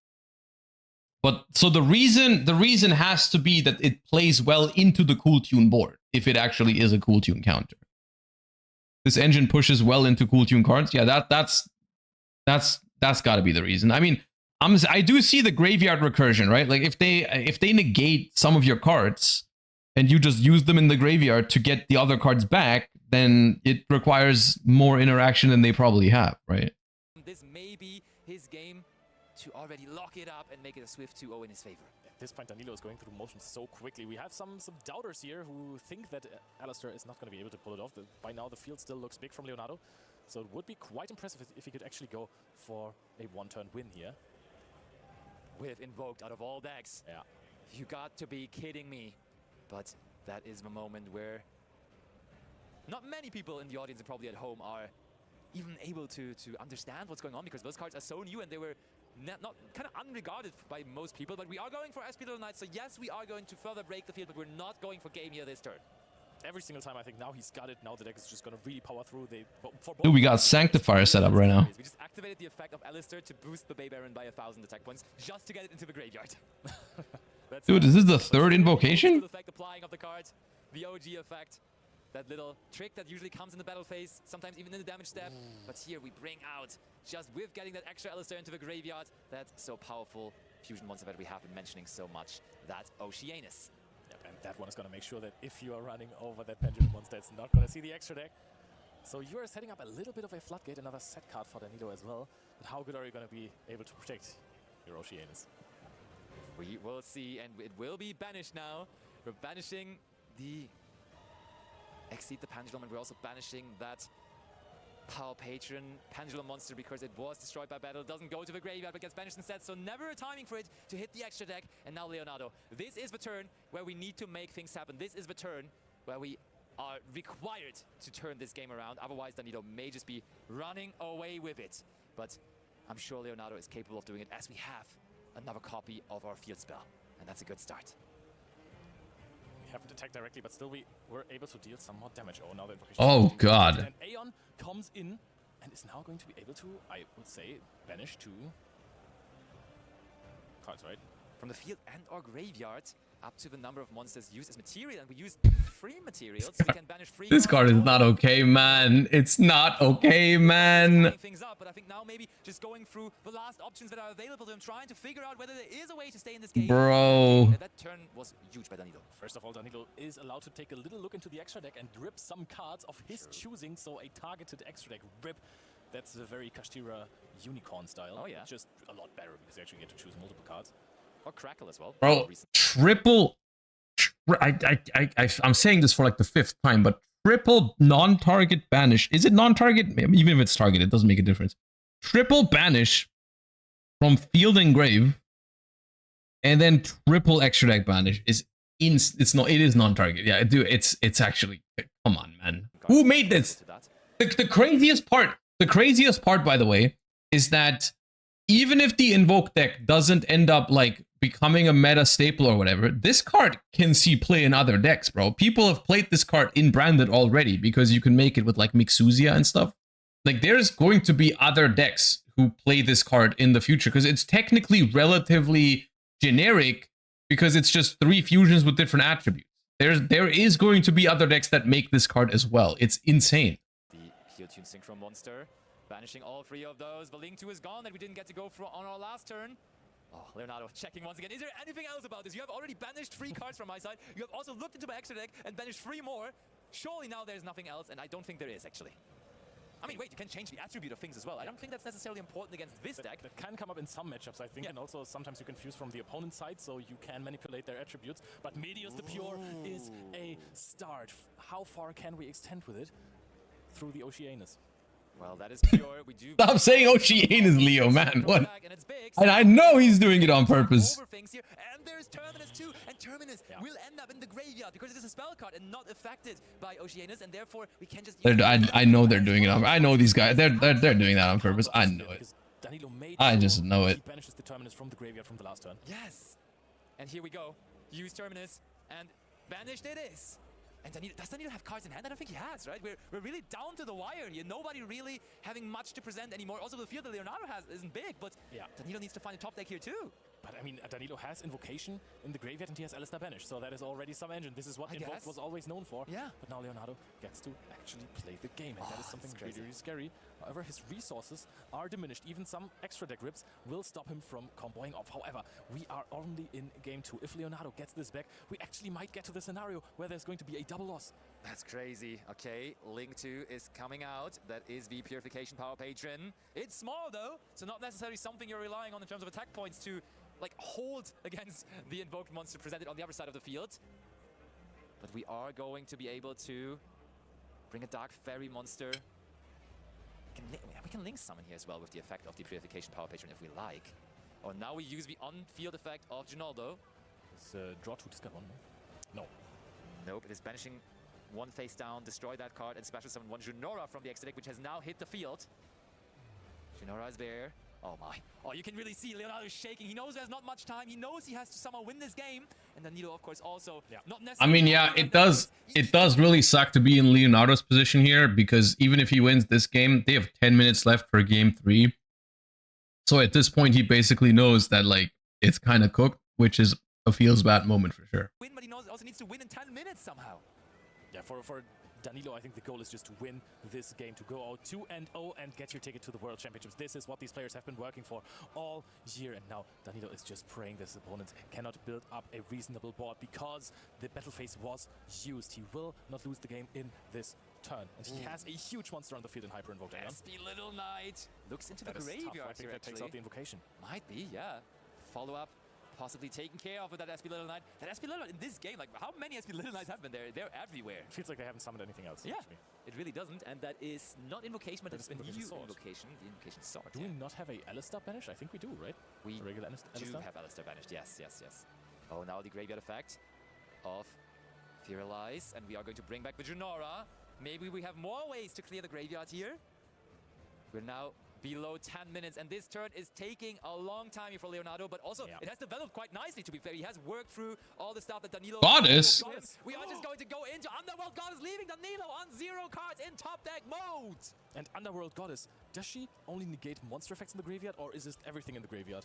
S1: But so the reason has to be that it plays well into the Cool Tune board, if it actually is a Cool Tune counter. This engine pushes well into Cool Tune cards. Yeah, that's got to be the reason. I mean, I do see the graveyard recursion, right? Like if they negate some of your cards and you just use them in the graveyard to get the other cards back, then it requires more interaction than they probably have, right?
S8: This may be his game to already lock it up and make it a swift 2-0 in his favor.
S6: At this point, Danilo is going through motions so quickly. We have some doubters here who think that Alistair is not going to be able to pull it off. By now, the field still looks big from Leonardo. So it would be quite impressive if he could actually go for a one-turn win here.
S8: With invoked out of all decks.
S6: Yeah.
S8: You got to be kidding me. But that is the moment where not many people in the audience and probably at home are even able to understand what's going on, because those cards are so new and they were not kind of unregarded by most people. But we are going for SP Little Knight, so yes, we are going to further break the field, but we're not going for game here this turn.
S6: Every single time, I think now he's got it. Now the deck is just going to really power through.
S1: Dude, we got Sanctifier set up right now.
S8: We just activated the effect of Alistair to boost the Bay Baron by 1,000 attack points just to get it into the graveyard.
S1: Dude, is this the third invocation?
S8: Effect applying of the card, the OG effect, that little trick that usually comes in the battle phase, sometimes even in the damage step. But here we bring out, just with getting that extra Alistair into the graveyard, that so powerful fusion monster that we have been mentioning so much, that Oceanus.
S6: Yep, and that one is going to make sure that if you are running over that pendulum monster, it's not going to see the extra deck. So you are setting up a little bit of a floodgate, another set card for Danilo as well. But how good are you going to be able to protect your Oceanus?
S8: We will see, and it will be banished now. We're banishing the Exceed the Pendulum, and we're also banishing that Power Patron Pendulum monster because it was destroyed by battle. It doesn't go to the graveyard, but gets banished instead, so never a timing for it to hit the extra deck. And now Leonardo, this is the turn where we need to make things happen. This is the turn where we are required to turn this game around. Otherwise, Danilo may just be running away with it. But I'm sure Leonardo is capable of doing it, as we have another copy of our field spell. And that's a good start.
S6: We haven't attacked directly, but still we were able to deal some more damage. Oh, now the invocation.
S1: Oh, God.
S6: And Aeon comes in and is now going to be able to, I would say, banish 2 cards, right?
S8: From the field and or graveyard, up to the number of monsters used as material, and we use 3 materials, so we can banish 3.
S1: This card is not okay, man. It's not okay, man.
S8: Things up, but I think now maybe just going through the last options that are available to him, trying to figure out whether there is a way to stay in this game.
S1: Bro.
S8: That turn was huge by Danilo.
S6: First of all, Danilo is allowed to take a little look into the extra deck and rip some cards of his choosing, so a targeted extra deck rip. That's a very Kashtira unicorn style.
S8: Oh, yeah.
S6: Just a lot better because you actually get to choose multiple cards.
S8: Or Crackle as well.
S1: Bro, triple... I'm saying this for like the 5th time, but triple non-target banish. Is it non-target? Even if it's target, it doesn't make a difference. Triple banish from field and grave, and then triple extra deck banish is it is non-target. Yeah, dude, it's actually, come on, man. Who made this? The craziest part, by the way, is that even if the invoke deck doesn't end up like becoming a meta staple or whatever, this card can see play in other decks, bro. People have played this card in branded already because you can make it with like Mixuzia and stuff. like there's going to be other decks who play this card in the future because it's technically relatively generic because it's just 3 fusions with different attributes. There is going to be other decks that make this card as well. It's insane.
S8: The Heal-Tune Synchro Monster, banishing all 3 of those. The Link 2 is gone that we didn't get to go for on our last turn. Oh, Leonardo checking once again. Is there anything else about this? You have already banished 3 cards from my side. You have also looked into my extra deck and banished 3 more. Surely now there's nothing else, and I don't think there is, actually. I mean, wait, you can change the attribute of things as well. I don't think that's necessarily important against this deck.
S6: That can come up in some matchups, I think, and also sometimes you can fuse from the opponent's side, so you can manipulate their attributes. But Medios the Pure is a start. How far can we extend with it? Through the Oceanus.
S8: Well, that is pure. We do.
S1: Stop saying Oceanus, Leo, man. What? And I know he's doing it on purpose.
S8: And there's Terminus too, and Terminus will end up in the graveyard because it is a spell card and not affected by Oceanus, and therefore we can just.
S1: I know they're doing it on. I know these guys. They're doing that on purpose. I know it. I just know it.
S6: He banishes the Terminus from the graveyard from the last turn.
S8: Yes. And here we go. Use Terminus, and banished it is. And does Danilo have cards in hand? I don't think he has, right? We're really down to the wire here. Nobody really having much to present anymore. Also, the field that Leonardo has isn't big, but yeah, Danilo needs to find a top deck here too.
S6: But I mean, Danilo has Invocation in the graveyard and he has Alistair banished, so that is already some engine. This is what Invoke was always known for. Yeah. But now Leonardo gets to actually play the game, and that is something really, really scary. However, his resources are diminished. Even some extra deck rips will stop him from comboing off. However, we are only in game 2. If Leonardo gets this back, we actually might get to the scenario where there's going to be a double loss.
S8: That's crazy. Okay, Link 2 is coming out. That is the Purification Power Patron. It's small though, so not necessarily something you're relying on in terms of attack points to like hold against the invoked monster presented on the other side of the field. But we are going to be able to bring a Dark Fairy monster. We can link summon here as well with the effect of the Purification Power Patron if we like. Oh, now we use the on-field effect of Ginaldo.
S6: It's draw 2, discard 1. No.
S8: Nope, it is banishing 1 face down, destroy that card, and special summon 1 Junora from the extra deck, which has now hit the field. Junora is there. Oh my. Oh, you can really see Leonardo shaking. He knows there's not much time. He knows he has to somehow win this game. And Danilo, of course, also not necessarily.
S1: I mean, yeah, it does really suck to be in Leonardo's position here because even if he wins this game, they have 10 minutes left for game 3. So at this point, he basically knows that like it's kind of cooked, which is a feels bad moment for sure.
S8: Win, but he knows also needs to win in 10 minutes somehow.
S6: Yeah, for Danilo, I think the goal is just to win this game, to go out 2-0 and get your ticket to the World Championships. This is what these players have been working for all year, and now Danilo is just praying this opponent cannot build up a reasonable board because the battle phase was used. He will not lose the game in this turn, and he has a huge monster on the field in Hyper Invoke.
S8: SP Little Knight looks into the graveyard.
S6: I think that takes out the invocation.
S8: Might be, yeah. Follow up. Possibly taken care of with that SP Little Knight. That SP Little Knight in this game, like how many SP Little Knights have been there? They're everywhere.
S6: It feels like they haven't summoned anything else.
S8: Yeah,
S6: actually.
S8: It really doesn't, and that is not Invocation, but it's been Invocation, the Invocation Sword.
S6: Do we not have a Alistair banished? I think we do, right?
S8: We
S6: regular
S8: do have Alistair banished, yes. Oh, now the graveyard effect of Fearalize, and we are going to bring back the Junora. Maybe we have more ways to clear the graveyard here. We're now below 10 minutes, and this turn is taking a long time here for Leonardo, but also it has developed quite nicely, to be fair. He has worked through all the stuff that Danilo...
S1: Goddess!
S8: We are just going to go into Underworld Goddess, leaving Danilo on 0 cards in top deck mode!
S6: And Underworld Goddess, does she only negate monster effects in the graveyard, or is this everything in the graveyard?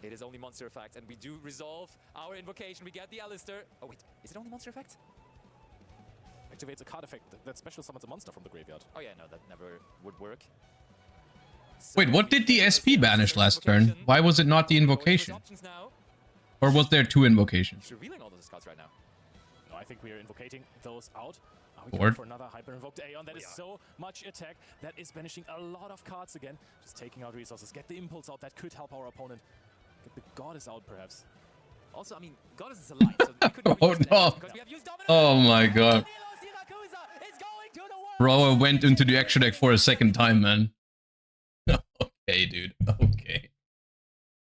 S8: It is only monster effects, and we do resolve our invocation. We get the Alistair. Oh wait, is it only monster effect?
S6: Activates a card effect that special summons a monster from the graveyard.
S8: Oh yeah, no, that never would work.
S1: Wait, what did the SP banish last turn? Why was it not the invocation? Or was there 2 invocations?
S8: Revealing all those cards right now.
S6: No, I think we are invocating those out. Are we
S1: Board.
S6: going for another Hyper Invoked Aeon? That is so much attack. That is banishing a lot of cards again. Just taking out resources. Get the Impulse out. That could help our opponent. Get the Goddess out, perhaps.
S8: Also, I mean, Goddess is alive, so we couldn't
S1: oh no! Oh my god. Bro, I went into the extra deck for a second time, man. Okay, dude. Okay.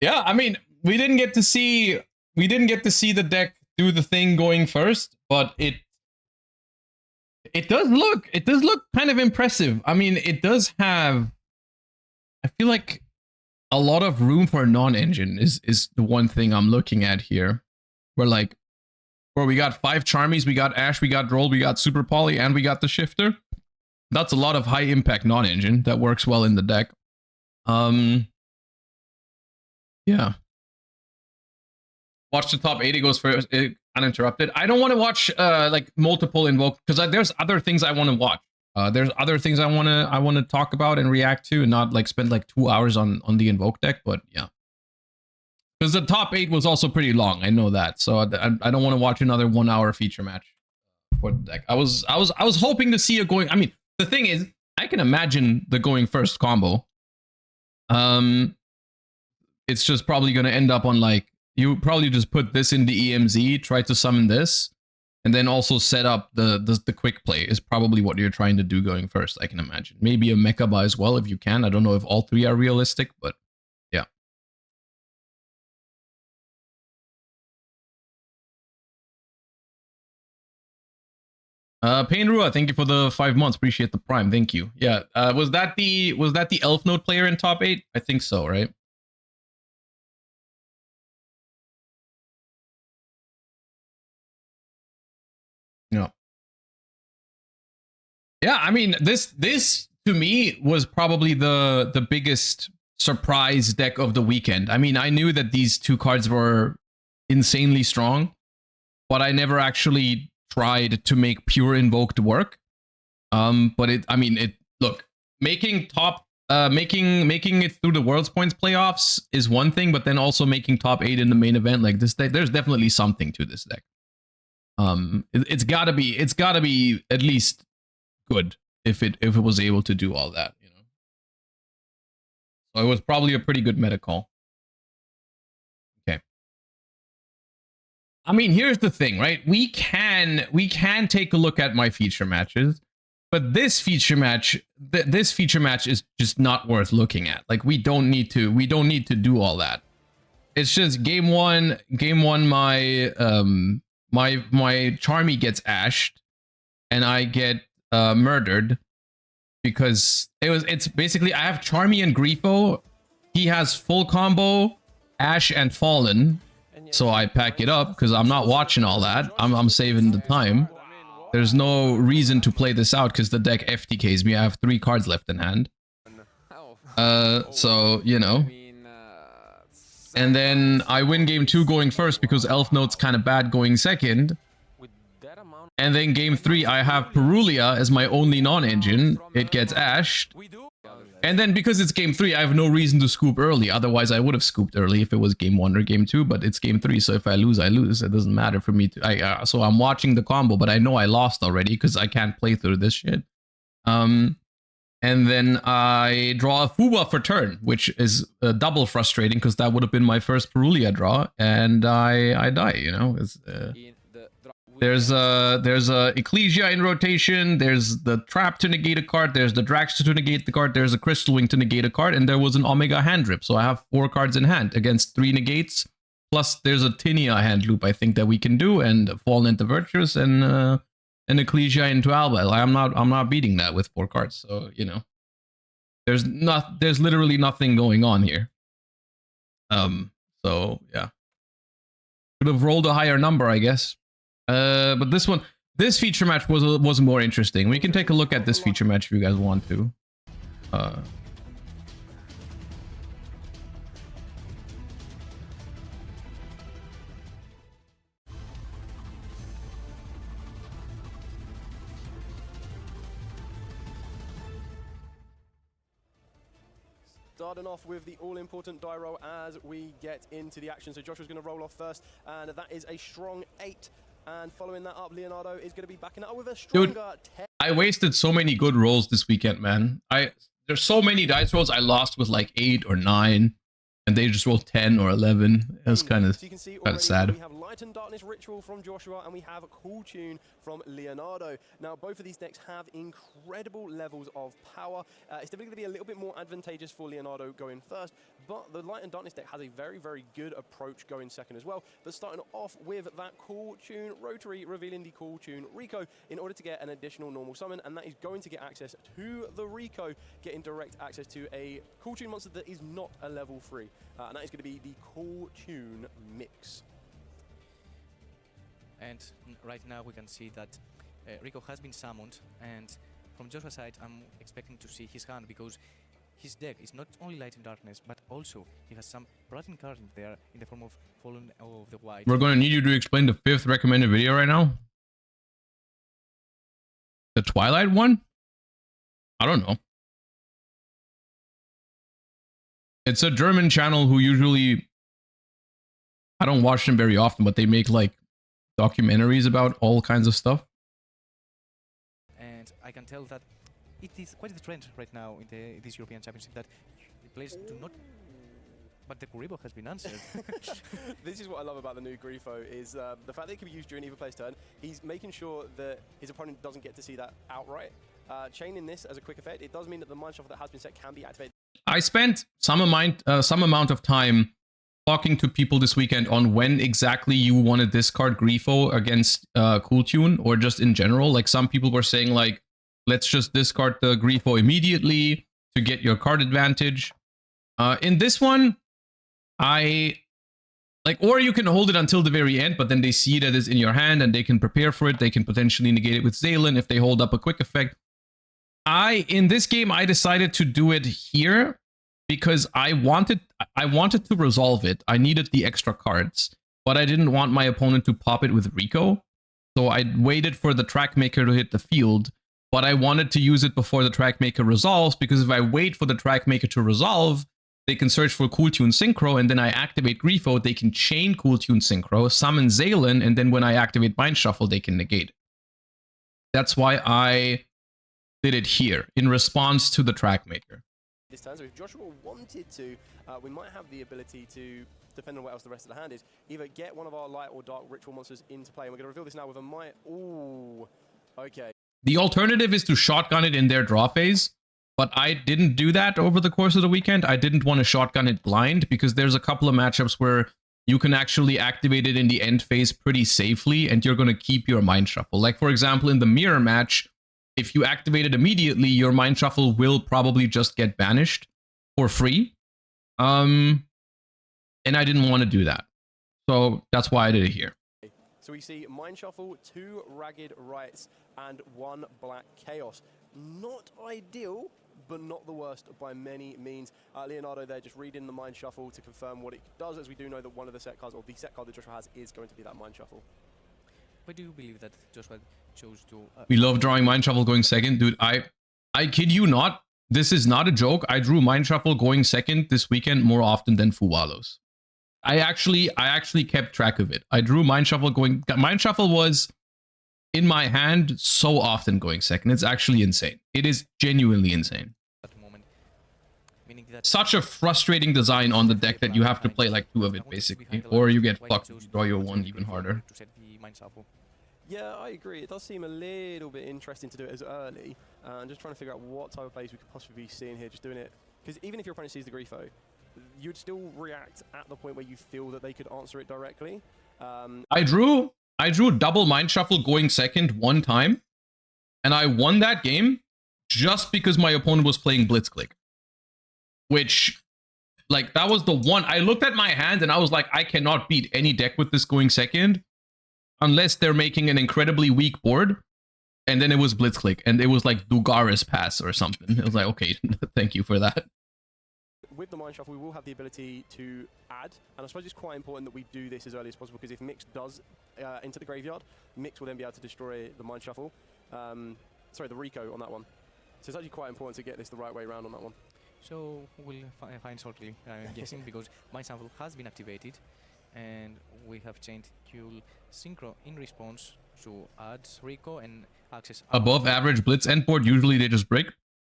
S1: Yeah, I mean, we didn't get to see the deck do the thing going first, but it does look kind of impressive. I mean, it does have, I feel like a lot of room for non-engine is the one thing I'm looking at here. Where we got 5 Charmies, we got Ash, we got Droll, we got Super Poly, and we got the Shifter. That's a lot of high impact non-engine that works well in the deck. Yeah. Watch the top 80 goes first uninterrupted. I don't want to watch like multiple invoke because there's other things I want to watch. There's other things I want to talk about and react to, and not like spend like 2 hours on the invoke deck. But yeah, because the top 8 was also pretty long. I know that, so I don't want to watch another 1 hour feature match for the deck. I was hoping to see it going. I mean, the thing is, I can imagine the going first combo. It's just probably going to end up on like, you probably just put this in the EMZ, try to summon this, and then also set up the quick play is probably what you're trying to do going first, I can imagine. Maybe a Mechaba as well if you can. I don't know if all 3 are realistic, but yeah. Painrua, thank you for the 5 months. Appreciate the prime. Thank you. Yeah. Was that the Elf Note player in top 8? I think so, right? No. Yeah, I mean, this to me was probably the biggest surprise deck of the weekend. I mean, I knew that these 2 cards were insanely strong, but I never actually tried to make pure invoked work. But look, making it through the World's Points playoffs is one thing, but then also making top 8 in the main event like this deck, there's definitely something to this deck. It's gotta be at least good if it was able to do all that, you know. So it was probably a pretty good meta call. Okay. I mean, here's the thing, right? We can take a look at my feature matches, but this feature match is just not worth looking at. Like, we don't need to do all that. It's just game one my Charmy gets ashed and I get murdered because it's basically I have Charmy and Grifo. He has full combo, Ash and Fallen. So I pack it up because I'm not watching all that. I'm saving the time. There's no reason to play this out because the deck FTKs me. I have 3 cards left in hand. So, you know. And then I win game 2 going first because Elf Note's kind of bad going second. And then game 3, I have Perulia as my only non-engine. It gets ashed. And then because it's game 3, I have no reason to scoop early. Otherwise, I would have scooped early if it was game 1 or game 2. But it's game 3, so if I lose, I lose. It doesn't matter for me to. So I'm watching the combo, but I know I lost already because I can't play through this shit. And then I draw a Fuba for turn, which is double frustrating because that would have been my first Perulia draw, and I die. You know, there's a Ecclesia in rotation. There's the Trap to negate a card. There's the Dragster to negate the card. There's a Crystal Wing to negate a card, and there was an Omega hand drip. So I have 4 cards in hand against 3 negates. Plus, there's a Tinia hand loop I think that we can do, and Fallen into Virtuous and an Ecclesia into Alba. I'm not beating that with 4 cards. So you know, there's literally nothing going on here. So yeah, could have rolled a higher number, I guess. But this feature match was more interesting. We can take a look at this feature match if you guys want to.
S9: Starting off with the all-important die roll as we get into the action. So Joshua's going to roll off first, and that is a strong 8. And following that up, Leonardo is going to be backing it up with a stronger 10.
S1: I wasted so many good rolls this weekend, man. There's so many dice rolls I lost with like 8 or 9, and they just rolled 10 or 11. It was kind of sad.
S9: We have Light and Darkness Ritual from Joshua, and we have a Cool Tune from Leonardo. Now, both of these decks have incredible levels of power. It's definitely going to be a little bit more advantageous for Leonardo going first, but the Light and Darkness deck has a very, very good approach going second as well. But starting off with that Cool Tune Rotary, revealing the Cool Tune Rico in order to get an additional normal summon, and that is going to get access to the Rico, getting direct access to a Cool Tune monster that is not a level 3. And that is going to be the Cool Tune Mix.
S10: And right now we can see that Rico has been summoned, and from Joshua's side, I'm expecting to see his hand because his deck is not only Light and Darkness, but also he has some Blood cards in there in the form of Fallen of the White.
S1: We're going to need you to explain the 5th recommended video right now. The Twilight one? I don't know. It's a German channel who usually... I don't watch them very often, but they make like documentaries about all kinds of stuff.
S10: And I can tell that it is quite the trend right now in this European Championship that the players do not... But the Kuribo has been answered.
S9: This is what I love about the new Grifo, is the fact that it can be used during either player's turn. He's making sure that his opponent doesn't get to see that outright. Chaining this as a quick effect, it does mean that the mind shuffle that has been set can be activated.
S1: I spent some amount of time talking to people this weekend on when exactly you want to discard Grifo against Cool Tune, or just in general. Like, some people were saying, like, let's just discard the Grifo immediately to get your card advantage. In this one, or you can hold it until the very end, but then they see that it's in your hand and they can prepare for it. They can potentially negate it with Zalen if they hold up a quick effect. In this game, I decided to do it here because I wanted to resolve it. I needed the extra cards, but I didn't want my opponent to pop it with Rico. So I waited for the Trackmaker to hit the field, but I wanted to use it before the Trackmaker resolves, because if I wait for the Trackmaker to resolve, they can search for Cool Tune Synchro, and then I activate Grifo, they can chain Cool Tune Synchro, summon Zalen, and then when I activate Mind Shuffle, they can negate it. That's why I did it here, in response to the Trackmaker.
S9: This turn, so if Joshua wanted to, we might have the ability to, depending on what else the rest of the hand is, either get one of our light or dark ritual monsters into play. And we're going to reveal this now with a might. Ooh, okay.
S1: The alternative is to shotgun it in their draw phase, but I didn't do that over the course of the weekend. I didn't want to shotgun it blind, because there's a couple of matchups where you can actually activate it in the end phase pretty safely, and you're going to keep your Mind Shuffle. Like, for example, in the Mirror match, if you activate it immediately, your Mind Shuffle will probably just get banished for free. And I didn't want to do that. So that's why I did it here.
S9: So we see Mind Shuffle, 2 Ragged Rights, and 1 Black Chaos. Not ideal, but not the worst by many means. Leonardo there just reading the Mind Shuffle to confirm what it does, as we do know that one of the set cards, or the set card that Joshua has, is going to be that Mind Shuffle.
S10: Why do you believe that Joshua chose to...
S1: We love drawing Mind Shuffle going second. Dude, I kid you not. This is not a joke. I drew Mind Shuffle going second this weekend more often than Fuwalos. I actually kept track of it. I drew Mind Shuffle going... Mind Shuffle was in my hand so often going second. It's actually insane. It is genuinely insane.
S10: At the moment, meaning that
S1: Such a frustrating design on the deck that you have to play like 2 of it, basically. Or you get fucked if you draw your 1 even harder.
S10: to set the Mind Shuffle.
S9: Yeah, I agree. It does seem a little bit interesting to do it as early. And just trying to figure out what type of plays we could possibly be seeing here. Just doing it. Because even if your opponent sees the Grifo, you'd still react at the point where you feel that they could answer it directly.
S1: I drew double Mind Shuffle going second 1 time. And I won that game just because my opponent was playing Blitz Clique. Which, like, that was the one. I looked at my hand and I was like, I cannot beat any deck with this going second. Unless they're making an incredibly weak board. And then it was Blitz Clique. And it was like Dugaris Pass or something. It was like, okay, thank you for that.
S9: With the Mind Shuffle, we will have the ability to add. And I suppose it's quite important that we do this as early as possible, because if Mix does enter the graveyard, Mix will then be able to destroy the Mind Shuffle. Sorry, the Rico on that one. So it's actually quite important to get this the right way around on that one.
S10: So we'll find shortly, I'm guessing, because Mind Shuffle has been activated. And we have changed Cool Synchro in response to add Rico and access
S1: above average Blitz end board. Usually they just break.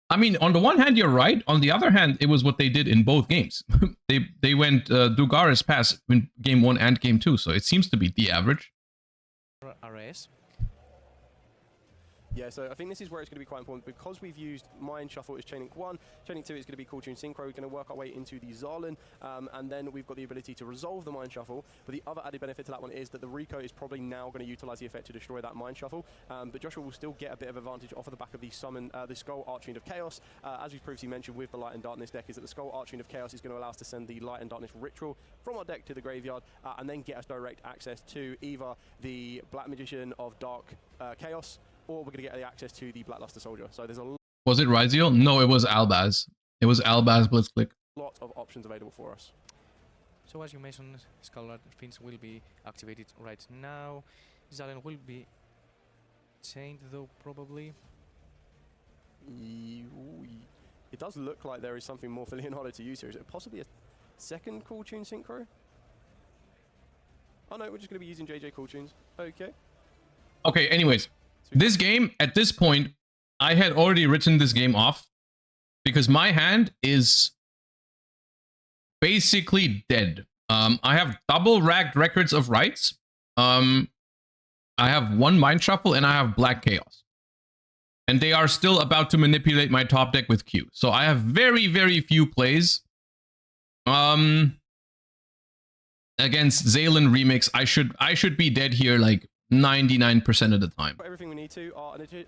S1: I mean, on the one hand, you're right. On the other hand, it was what they did in both games. they went Dugaris Pass in game 1 and game 2, so it seems to be the average.
S10: RS.
S9: Yeah, so I think this is where it's going to be quite important, because we've used Mind Shuffle as Chaining 1. Chaining 2 is going to be Cool Tune Synchro. We're going to work our way into the Zalen, and then we've got the ability to resolve the Mind Shuffle. But the other added benefit to that one is that the Rico is probably now going to utilize the effect to destroy that Mind Shuffle. But Joshua will still get a bit of advantage off of the back of the summon, the Skull Archfiend of Chaos. As we've previously mentioned with the Light and Darkness deck, is that the Skull Archfiend of Chaos is going to allow us to send the Light and Darkness Ritual from our deck to the graveyard, and then get us direct access to either the Black Magician of Dark Chaos, or we're going to get the access to the Blackluster Soldier. So there's a
S1: Was it Ryziel? No, it was Albaz. It was Albaz Blitz Clique.
S9: lot of options available for us.
S10: So as you mentioned, Scarlet Prince will be activated right now. Zalen will be chained though, probably.
S9: It does look like there is something more for Leonardo to use here. Is it possibly a second Cool Tune Synchro? Oh no, we're just going to be using JJ Cool Tunes. Okay.
S1: Okay, anyways. This game, at this point, I had already written this game off because my hand is basically dead. I have double racked records of rights. I have one Mind Shuffle and I have Black Chaos. And they are still about to manipulate my top deck with Q. So I have very, very few plays. Against Zalen Remix, I should be dead here like 99% of the time.
S9: Everything we need to.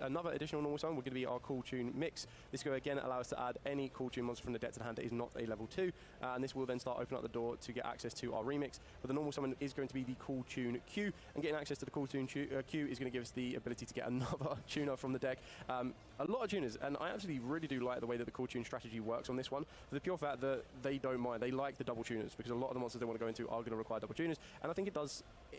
S9: Another additional normal summon, we're going to be our Cool Tune Mix. This will again allow us to add any Cool Tune monster from the deck to the hand that is not a level 2. And this will then start opening up the door to get access to our remix. But the normal summon is going to be the Cool Tune Q. And getting access to the Cool Tune Q is going to give us the ability to get another tuner from the deck. A lot of tuners, and I actually really do like the way that the Cool Tune strategy works on this one. For the pure fact that they don't mind. They like the double tuners because a lot of the monsters they want to go into are going to require double tuners. And I think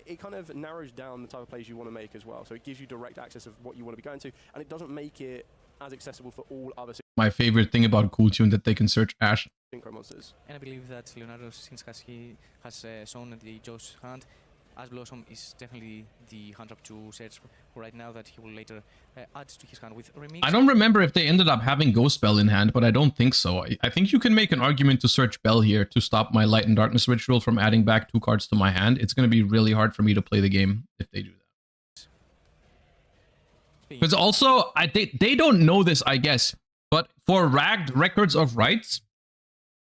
S9: it kind of narrows down the type of plays you want to make as well. So it gives you direct access of what you want to be going to, and it doesn't make it as accessible for all other
S1: my favorite thing about Cool Tune that they can search Ash
S9: synchro monsters.
S10: And I believe that Leonardo, since he has shown the Joe's hand, Ash Blossom is definitely the hand up to search for right now that he will later add to his hand with Remix.
S1: I don't remember if they ended up having Ghost Bell in hand, but I don't think so. I think you can make an argument to search Bell here to stop my Light and Darkness Ritual from adding back 2 cards to my hand. It's going to be really hard for me to play the game if they do that. Because also, they don't know this, I guess, but for ragged records of rights,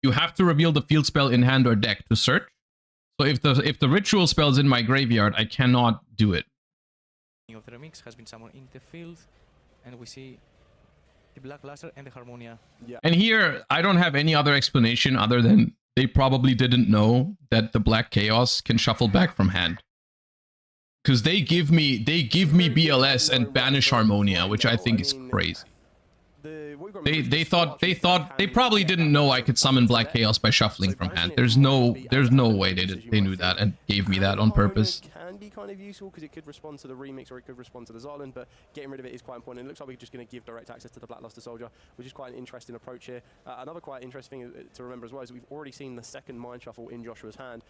S1: you have to reveal the field spell in hand or deck to search. So if the ritual spell is in my graveyard, I cannot do it.
S10: Of the remix has been summoned in the field, and we see the Black Blaster and the Harmonia.
S9: Yeah.
S1: And here, I don't have any other explanation other than they probably didn't know that the Black Chaos can shuffle back from hand. Because they give me BLS and banish Harmonia, which I think is crazy. They probably didn't know I could summon Black Chaos by shuffling from hand. There's no way they knew that and gave me that on purpose.
S9: Can be kind of useful because it could respond to the remix or it could respond to the Zarland, but getting rid of it is quite important. It looks like we're just going to give direct access to the Blackluster Soldier, which is quite an interesting approach here. Another quite interesting thing to remember as well is that we've already seen the second Mind Shuffle in Joshua's hand,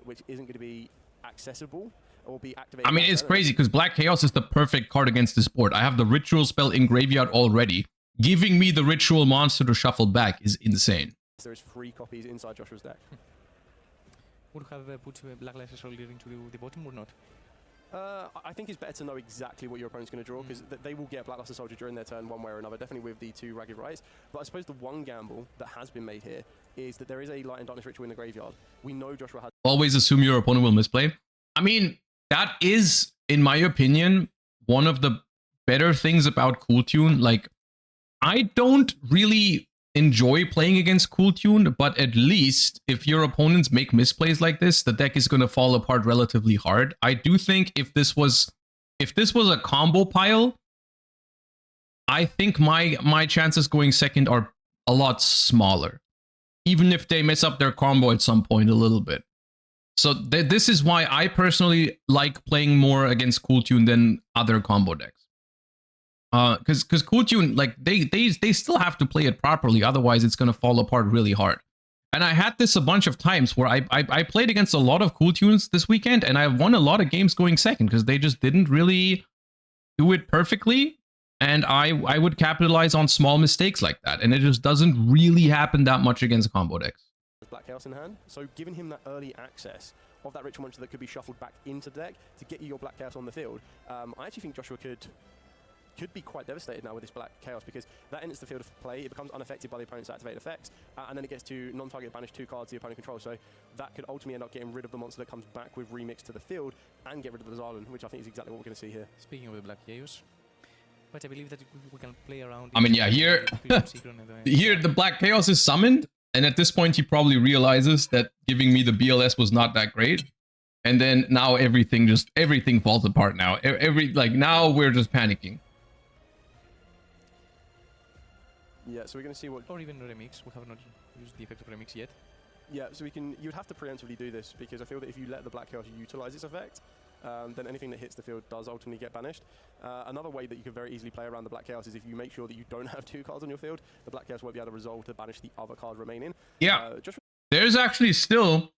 S9: which isn't going to be accessible or be activated.
S1: I mean, it's crazy because Black Chaos is the perfect card against this board. I have the ritual spell in graveyard already. Giving me the ritual monster to shuffle back is insane.
S9: There's 3 copies inside Joshua's deck.
S10: Would have put Black Blaster Soldier into the bottom or not?
S9: I think it's better to know exactly what your opponent's going to draw because they will get Blackluster Soldier during their turn one way or another, definitely with the 2 Ragged Rights. But I suppose the one gamble that has been made here is that there is a Light and Darkness Ritual in the graveyard. We know Joshua has...
S1: Always assume your opponent will misplay. I mean, that is, in my opinion, one of the better things about Cool Tune. Like, I don't really enjoy playing against Cool Tune, but at least if your opponents make misplays like this, the deck is going to fall apart relatively hard. I do think if this was a combo pile, I think my chances going second are a lot smaller, even if they mess up their combo at some point a little bit. So this is why I personally like playing more against Cool Tune than other combo decks. Because Cool Tune, like, they still have to play it properly, otherwise it's going to fall apart really hard. And I had this a bunch of times where I played against a lot of Cool Tunes this weekend, and I won a lot of games going second, because they just didn't really do it perfectly, and I would capitalize on small mistakes like that, and it just doesn't really happen that much against combo decks.
S9: Black Chaos in hand, so giving him that early access of that ritual monster that could be shuffled back into the deck to get you your Black Chaos on the field, I actually think Joshua could be quite devastated now with this Black Chaos, because that enters the field of play, it becomes unaffected by the opponent's activated effects, and then it gets to non-target banish 2 cards the opponent controls, so that could ultimately end up getting rid of the monster that comes back with Remix to the field, and get rid of the Zarland, which I think is exactly what we're going to see here.
S10: Speaking of the Black Chaos, but I believe that we can play around...
S1: I mean, yeah, here the Black Chaos is summoned, and at this point he probably realizes that giving me the BLS was not that great, and then now everything falls apart now. Now we're just panicking.
S9: Yeah, so we're going to see what...
S10: Or even remix. We have not used the effect of remix yet.
S9: Yeah, so you'd have to preemptively do this, because I feel that if you let the Black Chaos utilize its effect, then anything that hits the field does ultimately get banished. Another way that you could very easily play around the Black Chaos is if you make sure that you don't have 2 cards on your field, the Black Chaos won't be able to resolve to banish the other card remaining.
S1: Yeah, there's actually still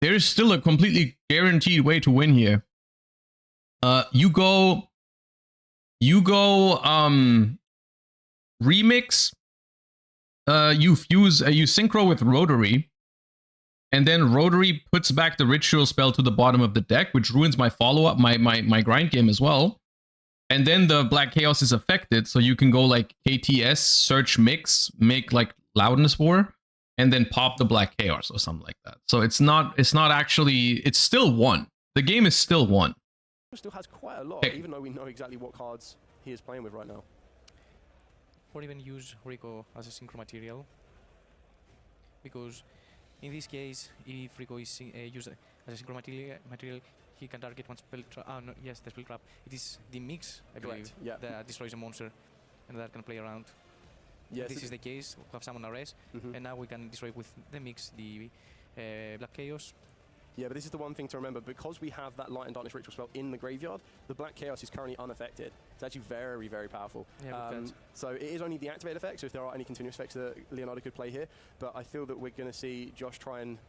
S1: a completely guaranteed way to win here. You go remix, you fuse, you synchro with Rotary, and then Rotary puts back the ritual spell to the bottom of the deck, which ruins my follow-up, my grind game as well. And then the Black Chaos is affected, so you can go like KTS, search mix, make like Loudness War, and then pop the Black Chaos or something like that. So it's not actually, it's still won. The game is still won.
S9: Still has quite a lot, even though we know exactly what cards he is playing with right now.
S10: Or even use Rico as a synchro material. Because in this case, if Rico is used as a synchro material, he can target one spell trap. Oh, no, yes, the spell trap. It is the mix, I believe, that destroys a monster and that can play around. Yes, this is the case. We have summon Ares, and now we can destroy with the mix the Black Chaos.
S9: Yeah, but this is the one thing to remember. Because we have that Light and Darkness Ritual spell in the graveyard, the Black Chaos is currently unaffected. It's actually very, very powerful. Yeah, so it is only the activated effect, so if there are any continuous effects that Leonardo could play here, but I feel that we're going to see Josh trying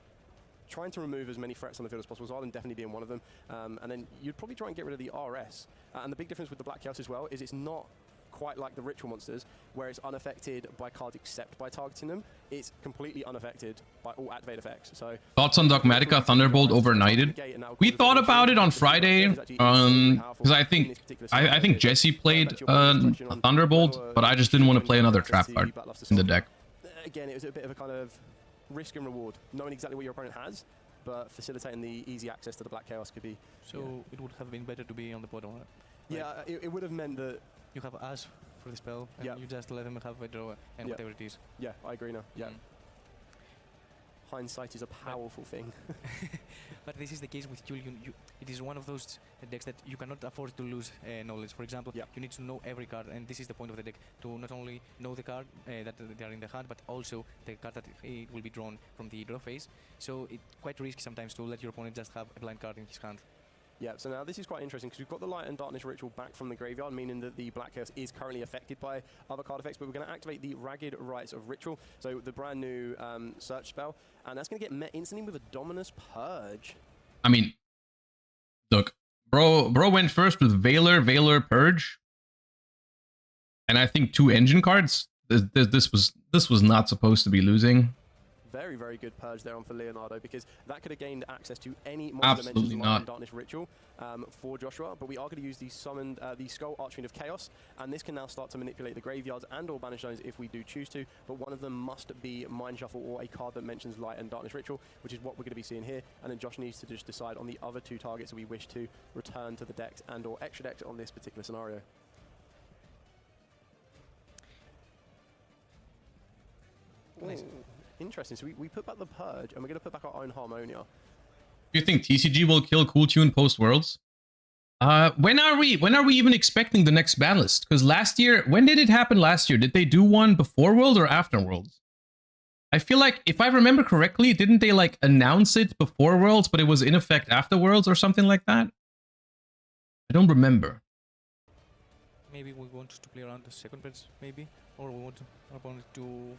S9: to remove as many threats on the field as possible, so Ireland definitely being one of them. And then you'd probably try and get rid of the RS. And the big difference with the Black Chaos as well is it's not quite like the ritual monsters, where it's unaffected by cards except by targeting them. It's completely unaffected by all activate effects. So
S1: thoughts on Dogmatica Thunderbolt overnighted? We thought about it on Friday, because I think Jesse played a Thunderbolt, but I just didn't want to play another trap card in the deck.
S9: Again, it was a bit of a kind of risk and reward, knowing exactly what your opponent has, but facilitating the easy access to the Black Chaos could be.
S10: So it would have been better to be on the bottom. Right?
S9: Yeah, it would have meant that
S10: you have us for the spell, and you just let them have a draw and whatever it is.
S9: Yeah, I agree now. Yeah. Hindsight is a powerful thing.
S10: But this is the case with Julian. It is one of those decks that you cannot afford to lose knowledge. For example, you need to know every card, and this is the point of the deck, to not only know the card that they are in the hand, but also the card that it will be drawn from the draw phase. So it's quite risky sometimes to let your opponent just have a blind card in his hand.
S9: Yeah, so now this is quite interesting because we've got the Light and Darkness Ritual back from the graveyard, meaning that the Black Chaos is currently affected by other card effects, but we're going to activate the Ragged Rites of Ritual, so the brand new search spell, and that's going to get met instantly with a Dominus Purge.
S1: I mean, look, bro went first with Valor, Purge, and I think 2 engine cards. This was not supposed to be losing.
S9: Very, very good purge there on for Leonardo, because that could have gained access to any monster dimensions Light and Darkness Ritual for Joshua, but we are going to use the summoned, the Skull Archfiend of Chaos, and this can now start to manipulate the graveyards and or banish zones if we do choose to, but one of them must be Mind Shuffle or a card that mentions Light and Darkness Ritual, which is what we're going to be seeing here, and then Josh needs to just decide on the other 2 targets that we wish to return to the decks and or extra decks on this particular scenario. Nice. Interesting. So we put back the Purge, and we're going to put back our own Harmonia.
S1: Do you think TCG will kill Cool Tune post Worlds? When are we even expecting the next Battlist? Because last year, when did it happen last year? Did they do one before Worlds or after Worlds? I feel like, if I remember correctly, didn't they like announce it before Worlds, but it was in effect after Worlds or something like that? I don't remember.
S10: Maybe we want to play around the second patch, maybe, or we want our opponent to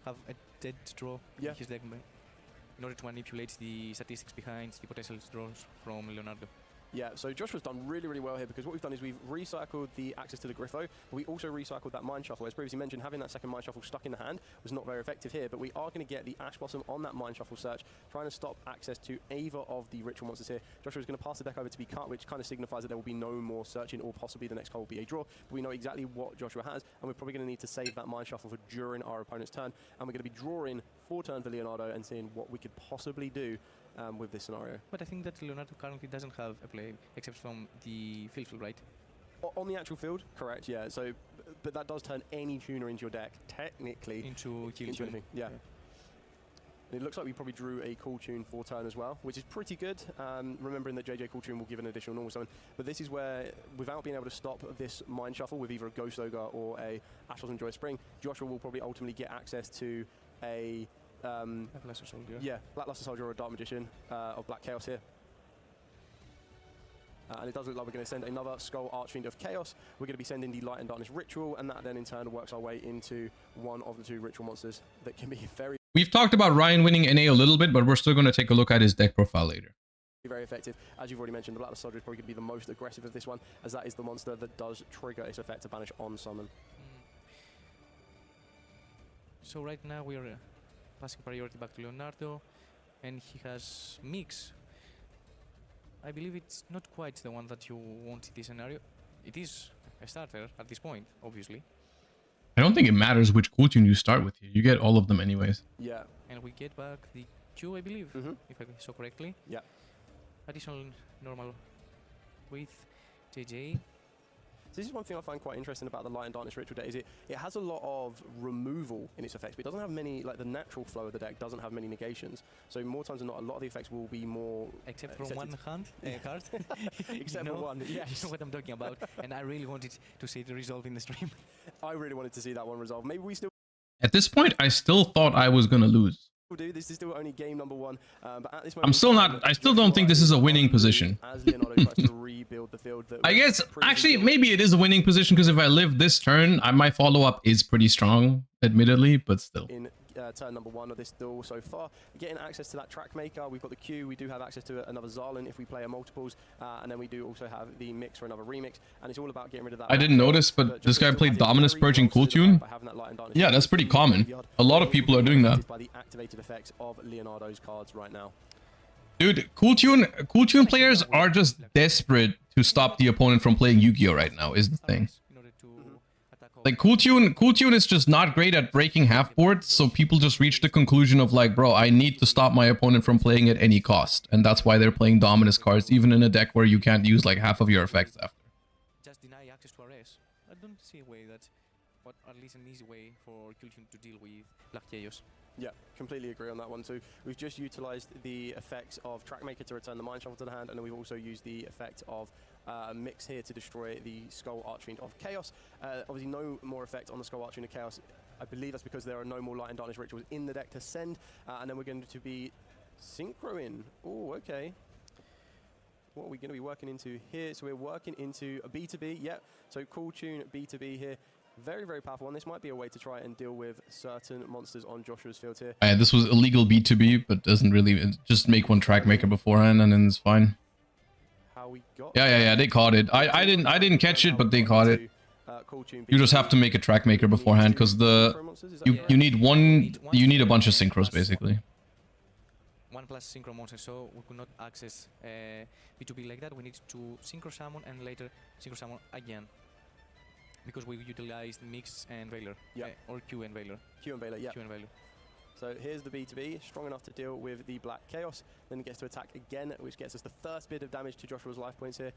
S10: have a dead draw in his deck in order to manipulate the statistics behind the potential draws from Leonardo.
S9: Yeah, so Joshua's done really, really well here, because what we've done is we've recycled the access to the Griffo, but we also recycled that Mind Shuffle. As previously mentioned, having that second Mind Shuffle stuck in the hand was not very effective here, but we are going to get the Ash Blossom on that Mind Shuffle search, trying to stop access to either of the ritual monsters here. Joshua's going to pass the deck over to be cut, which kind of signifies that there will be no more searching, or possibly the next card will be a draw, but we know exactly what Joshua has, and we're probably going to need to save that Mind Shuffle for during our opponent's turn, and we're going to be drawing 4 turns for Leonardo and seeing what we could possibly do with this scenario.
S10: But I think that Leonardo currently doesn't have a play except from the field, right?
S9: On the actual field, correct, yeah. So, but that does turn any tuner into your deck, technically.
S10: Into
S9: anything, yeah. And it looks like we probably drew a Cool Tune for turn as well, which is pretty good, remembering that JJ Cool Tune will give an additional normal summon. But this is where, without being able to stop this Mind Shuffle with either a Ghost Ogre or a Ashles Enjoy Spring, Joshua will probably ultimately get access to a
S10: Blackluster Soldier.
S9: Yeah, Blackluster Soldier or a Dark Magician of Black Chaos here. And it does look like we're going to send another Skull Archfiend of Chaos. We're going to be sending the Light and Darkness Ritual, and that then in turn works our way into one of the two Ritual monsters that can be very...
S1: We've talked about Ryan winning NA a little bit, but we're still going to take a look at his deck profile later.
S9: Very effective. As you've already mentioned, the Blackluster Soldier is probably going to be the most aggressive of this one, as that is the monster that does trigger its effect to banish on summon.
S10: So right now we are passing priority back to Leonardo, and he has Mix. I believe it's not quite the one that you want in this scenario. It is a starter at this point, obviously.
S1: I don't think it matters which Cool Tune you start with here. You get all of them anyways.
S9: Yeah.
S10: And we get back the Q, I believe, if I saw correctly.
S9: Yeah.
S10: Additional normal with JJ.
S9: So this is one thing I find quite interesting about the Light and Darkness Ritual deck, is it has a lot of removal in its effects, but it doesn't have many, like the natural flow of the deck doesn't have many negations. So more times than not, a lot of the effects will be more...
S10: Except from one hand, card.
S9: Except for one, yeah.
S10: You know what I'm talking about, and I really wanted to see the result in the stream.
S9: I really wanted to see that one resolve. Maybe we still...
S1: At this point, I still thought I was going to lose.
S9: Do. This is still only game number 1, but at this moment,
S1: I still don't think this is a winning position.
S9: As Leonardo tries to rebuild the field that
S1: I guess, actually, maybe it is a winning position, because if I live this turn, my follow-up is pretty strong, admittedly, but still.
S9: In turn number 1 of this duel so far, getting access to that track maker, we've got the Q, we do have access to another Zarlin if we play a multiples, and then we do also have the mix for another remix, and it's all about getting rid of that.
S1: I didn't notice, but this guy played Dominus Purging Cool Tune. Yeah, that's pretty common. A lot of people are doing that.
S9: By the activated effects of Leonardo's cards right now.
S1: Dude, Cool Tune players are just desperate to stop the opponent from playing Yu-Gi-Oh right now, is the thing. Like, Cool Tune is just not great at breaking half boards, so people just reach the conclusion of like, bro, I need to stop my opponent from playing at any cost. And that's why they're playing Dominus cards, even in a deck where you can't use like half of your effects after.
S10: Just deny access to Ares. I don't see a way that, or at least an easy way for Cool Tune to deal with Black Chaos.
S9: Yeah, completely agree on that one too. We've just utilized the effects of Trackmaker to return the Mind Shuffle to the hand, and then we've also used the effect of Mix here to destroy the Skull Archfiend of Chaos. Obviously no more effect on the Skull Archfiend of Chaos. I believe that's because there are no more Light and Darkness Rituals in the deck to send, and then we're going to be synchroing. Oh, okay. What are we going to be working into here? So we're working into a BETB, yeah. So Cool Tune BETB here. Very, very powerful one. This might be a way to try and deal with certain monsters on Joshua's field here.
S1: This was illegal B2B, but doesn't really... Just make one track maker beforehand and then it's fine.
S9: How we got
S1: yeah, they caught it. I didn't catch it, but they caught it. You just have to make a track maker beforehand, because you need a bunch of synchros, basically.
S10: 1+ synchro monster, so we could not access B2B like that. We need to synchro summon and later synchro summon again. Because we utilized Mix and Veiler.
S9: Yeah.
S10: Or Q and Veiler.
S9: Q and Veiler, yeah.
S10: Q and Veiler.
S9: So here's the BETB, strong enough to deal with the Black Chaos. Then it gets to attack again, which gets us the first bit of damage to Joshua's life points here.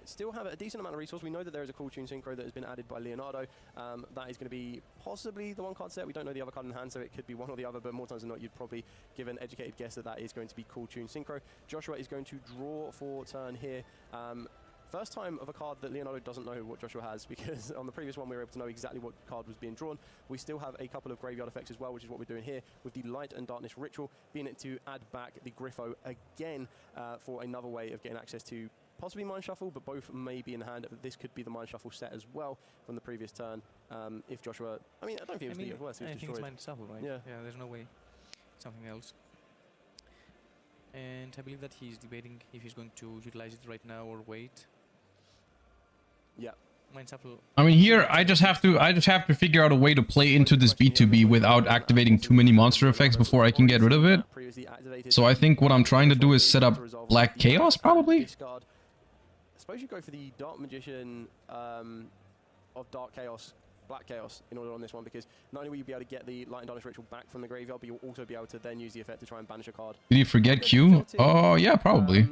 S9: Still have a decent amount of resource. We know that there is a Cool Tune Synchro that has been added by Leonardo. That is going to be possibly the one card set. We don't know the other card in hand, so it could be one or the other, but more times than not, you'd probably give an educated guess that that is going to be Cool Tune Synchro. Joshua is going to draw for turn here. First time of a card that Leonardo doesn't know what Joshua has, because on the previous one we were able to know exactly what card was being drawn. We still have a couple of graveyard effects as well, which is what we're doing here with the Light and Darkness Ritual, being it to add back the Griffo again for another way of getting access to possibly Mind Shuffle, but both may be in hand. This could be the Mind Shuffle set as well from the previous turn. If Joshua, I mean, I don't think it was the worst. It was
S10: I think
S9: destroyed.
S10: it's Mind Shuffle, right?
S9: Yeah.
S10: Yeah, there's no way. Something else. And I believe that he's debating if he's going to utilize it right now or wait.
S9: Yeah.
S1: I mean, here I just have to figure out a way to play into this B2B without activating too many monster effects before I can get rid of it. So I think what I'm trying to do is set up Black Chaos, probably.
S9: I suppose you go for the Dark Magician of Dark Chaos, Black Chaos, in order on this one, because not only will you be able to get the Light and Darkness Ritual back from the graveyard, but you'll also be able to then use the effect to try and banish a card.
S1: Did he forget Q? Oh yeah, probably.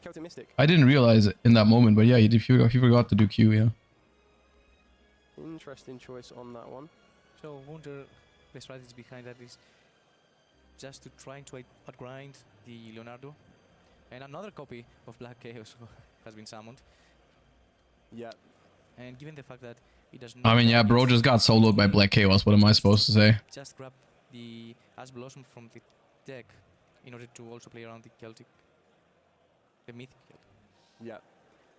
S9: Celtic Mystic.
S1: I didn't realize it in that moment, but yeah, he forgot to do Q, yeah.
S9: Interesting choice on that one.
S10: So, wonder the strategy behind that is just to trying to outgrind the Leonardo. And another copy of Black Chaos has been summoned.
S9: Yeah.
S10: And given the fact that it does not...
S1: I mean, yeah, bro just got soloed by Black Chaos. What am I supposed to say?
S10: Just grab the Ash Blossom from the deck in order to also play around the Celtic... The Mythic Celtic.
S9: Yeah.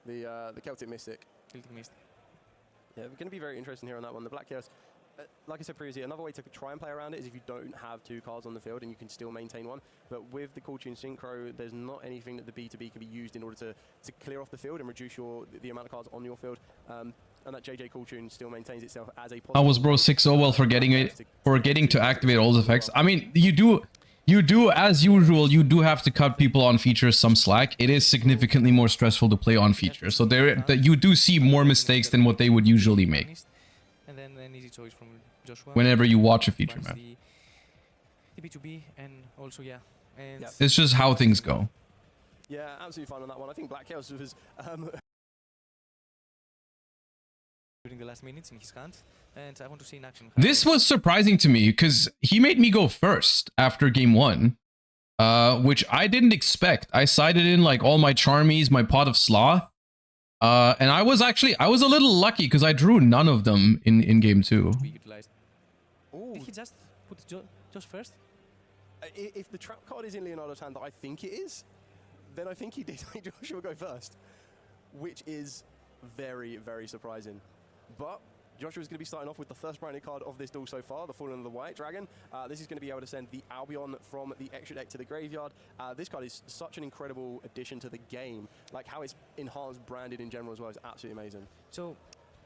S9: The Celtic Mystic.
S10: Celtic Mystic.
S9: Yeah, we're going to be very interesting here on that one. The Black Chaos, like I said previously, another way to try and play around it is if you don't have 2 cards on the field and you can still maintain one. But with the Cool Tune Synchro, there's not anything that the BETB can be used in order to clear off the field and reduce the amount of cards on your field. And that JJ Cool Tune still maintains itself as a...
S1: I was bro 6-0 well forgetting to activate all the effects. I mean, you do, as usual, you do have to cut people on features some slack. It is significantly more stressful to play on features. So you do see more mistakes than what they would usually make.
S10: And then an easy choice from Joshua.
S1: Whenever you watch a feature map.
S10: The B2B and also, yeah. And
S1: it's just how things go.
S9: Yeah, absolutely fine on that one. I think Black Chaos was...
S10: during the last minutes in his hand, and I want to see in action.
S1: This was surprising to me because he made me go first after game 1, which I didn't expect. I sided in like all my Charmies, my Pot of Sloth, and I was a little lucky because I drew none of them in game 2.
S10: Did he just put just first?
S9: If the trap card is in Leonardo's hand that I think it is, then I think he did make Joshua go first, which is very, very surprising. But Joshua's going to be starting off with the first branded card of this duel so far, the Fallen of the White Dragon. This is going to be able to send the Albion from the extra deck to the graveyard. This card is such an incredible addition to the game. Like how it's enhanced branded in general as well is absolutely amazing.
S10: So,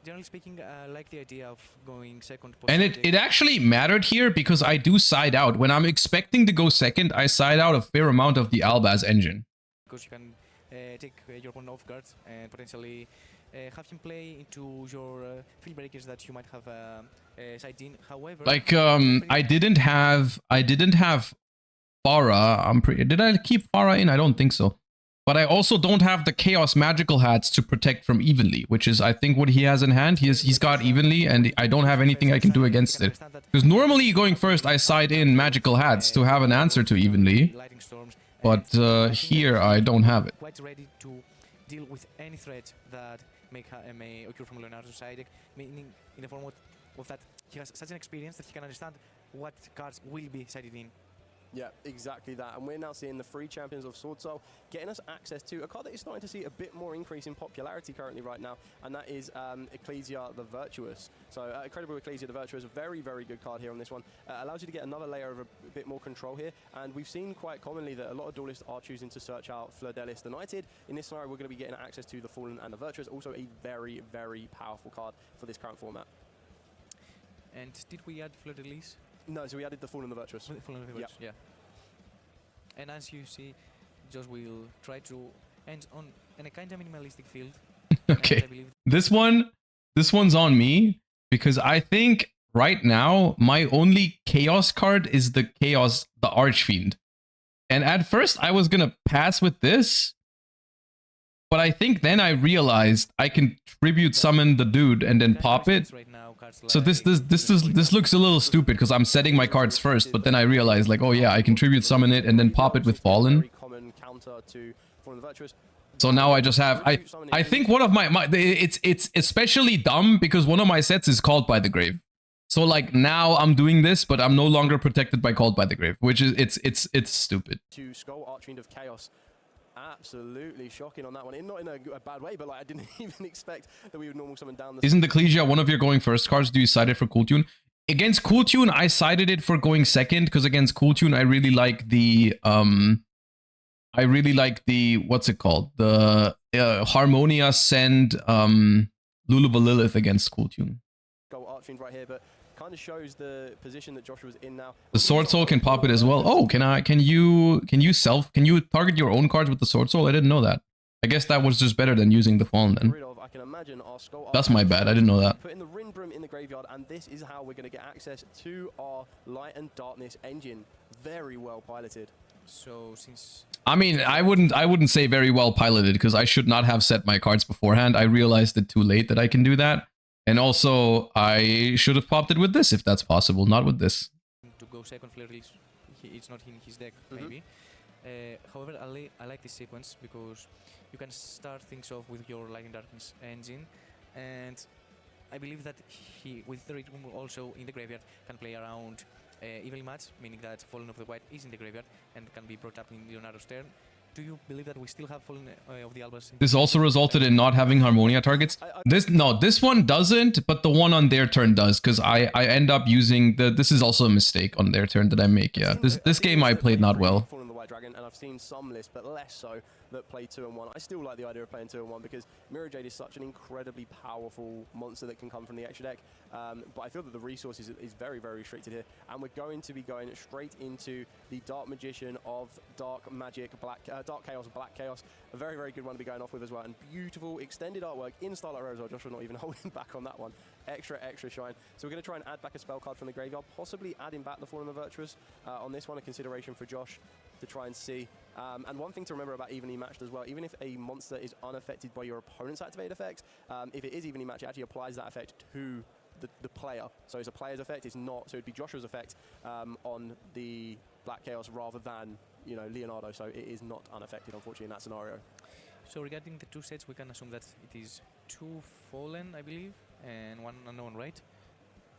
S10: generally speaking, I like the idea of going second.
S1: And it actually mattered here because I do side out. When I'm expecting to go second, I side out a fair amount of the Albaz engine.
S10: Because you can take your opponent off guard and potentially have him play into your field breakers that you might have side in. However,
S1: like I didn't have Farah. Did I keep Farah in? I don't think so. But I also don't have the Chaos Magical Hats to protect from Evenly, which is I think what he has in hand. He's got Evenly, and I don't have anything I can do against it. Because normally going first, I side in Magical Hats to have an answer to Evenly. But here I don't have it.
S10: Quite ready to deal with any threat that may occur from Leonardo's side deck, meaning in the form of that he has such an experience that he can understand what cards will be sided in.
S9: Yeah, exactly that. And we're now seeing the 3 champions of Sword Soul getting us access to a card that is starting to see a bit more increase in popularity currently right now, and that is Ecclesia the Virtuous. So Incredible Ecclesia the Virtuous, a very, very good card here on this one. Allows you to get another layer of a bit more control here, and we've seen quite commonly that a lot of duelists are choosing to search out Fleur-de-Lis the Knighted. In this scenario, we're going to be getting access to the Fallen and the Virtuous, also a very, very powerful card for this current format.
S10: And did we add Fleur-de-Lis?
S9: No, so we added the Fallen and the Virtuous.
S10: Fallen and the Virtuous, yeah. And as you see, Josh will try to end on in a kind of minimalistic field.
S1: Okay, this one's on me because I think right now my only Chaos card is the Archfiend. And at first I was gonna pass with this, but I think then I realized I can tribute summon the dude and then pop it. So this looks a little stupid because I'm setting my cards first, but then I realized like, oh yeah, I can tribute summon it and then pop it with Fallen. So now I just have I think one of my it's especially dumb because one of my sets is Called by the Grave. So like now I'm doing this, but I'm no longer protected by Called by the Grave, which is it's stupid.
S9: To Skull Archfiend of Chaos. Absolutely shocking on that one. Not in a bad way, but like I didn't even expect that we would normal summon down the...
S1: Isn't the Ecclesia one of your going first cards? Do you side it for Cool Tune? Against Cool Tune, I sided it for going second, because against Cool Tune, I really like the what's it called? The Harmonia send Luluva Lilith against Cool Tune.
S9: Go Archfiend right here, but kind of shows the position that Joshua was in now.
S1: The Sword Soul can pop it as well. Oh, can you target your own cards with the Sword Soul? I didn't know that. I guess that was just better than using the Fallen then.
S9: I can imagine our Skull
S1: That's my bad. I didn't know that.
S9: Putting the Rinbroom in the graveyard, and this is how we're going to get access to our Light and Darkness engine. Very well piloted.
S10: So since
S1: I mean, I wouldn't say very well piloted because I should not have set my cards beforehand. I realized it too late that I can do that. And also, I should have popped it with this if that's possible, not with this.
S10: To go second flare release, it's not in his deck, maybe. However, I like this sequence because you can start things off with your Light and Darkness engine, and I believe that he, with the Red Room also in the graveyard, can play around Evenly Match, meaning that Fallen of the White is in the graveyard and can be brought up in Leonardo's turn. Do you believe that we still have Fallen of the Albas?
S1: This also resulted in not having Harmonia targets. This one doesn't, but the one on their turn does, because I end up using the. This is also a mistake on their turn that I make. Yeah, this game I played not well.
S9: Fallen of the White Dragon, and I've seen some lists, but less so, that play 2 and 1. I still like the idea of playing 2 and 1 because Mirror Jade is such an incredibly powerful monster that can come from the extra deck. But I feel that the resources is very, very restricted here, and we're going to be going straight into the Dark Magician of Dark Magic, Dark Chaos, Black Chaos. A very, very good one to be going off with as well, and beautiful extended artwork in Starlight Rare as well. Joshua not even holding back on that one. Extra, extra shine. So we're going to try and add back a spell card from the graveyard, possibly adding back the Fallen of the Virtuous on this one, a consideration for Josh to try and see. And one thing to remember about evenly matched as well, even if a monster is unaffected by your opponent's activated effects, if it is evenly matched, it actually applies that effect to the player. So it's a player's effect, it's not, so it'd be Joshua's effect on the Black Chaos rather than, you know, Leonardo, so it is not unaffected, unfortunately, in that scenario.
S10: So regarding the 2 sets, we can assume that it is 2 Fallen, I believe, and 1 unknown, right?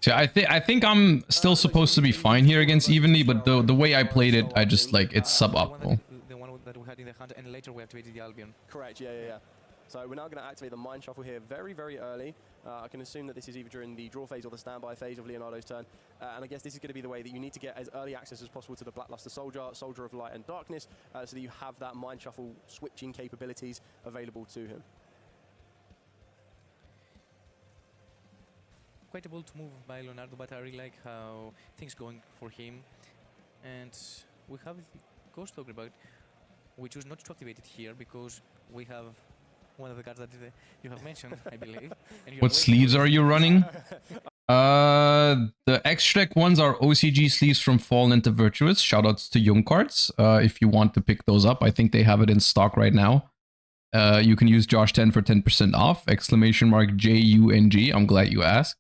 S1: So I think I'm still supposed to be fine here against Evenly, but the way I played it, I just like it's suboptimal.
S10: The one that we had in the hand, and later we activated the Albion.
S9: Correct, yeah. So we're now going to activate the Mind Shuffle here very, very early. I can assume that this is either during the draw phase or the standby phase of Leonardo's turn. And I guess this is going to be the way that you need to get as early access as possible to the Blackluster Soldier, Soldier of Light and Darkness, so that you have that Mind Shuffle switching capabilities available to him.
S10: Quite a bold move by Leonardo, but I really like how things going for him. And we have Ghost Ogre, but we choose not to activate it here because we have one of the cards that you have mentioned, I believe. And
S1: What sleeves are you running? The extra deck ones are OCG sleeves from Fallen into Virtuous. Shoutouts to Young Cards. If you want to pick those up, I think they have it in stock right now. You can use Josh10 for 10% off. !JUNG. I'm glad you asked.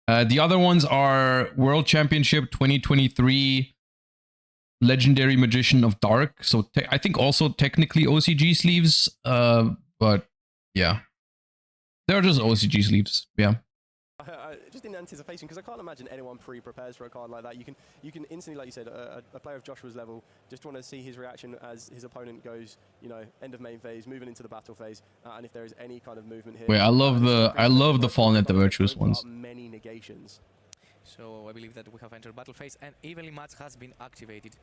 S1: The other ones are World Championship 2023 Legendary Magician of Dark. So I think also technically OCG sleeves. But yeah, they're just OCG sleeves. Yeah.
S9: Just in anticipation, because I can't imagine anyone pre-prepares for a card like that. You can instantly, like you said, a player of Joshua's level just want to see his reaction as his opponent goes, you know, end of main phase, moving into the battle phase, and if there is any kind of movement here.
S1: Wait, I love the Fallen at the Virtuous ones.
S9: Many negations.
S10: So I believe that we have entered battle phase, and Evenly Match has been activated.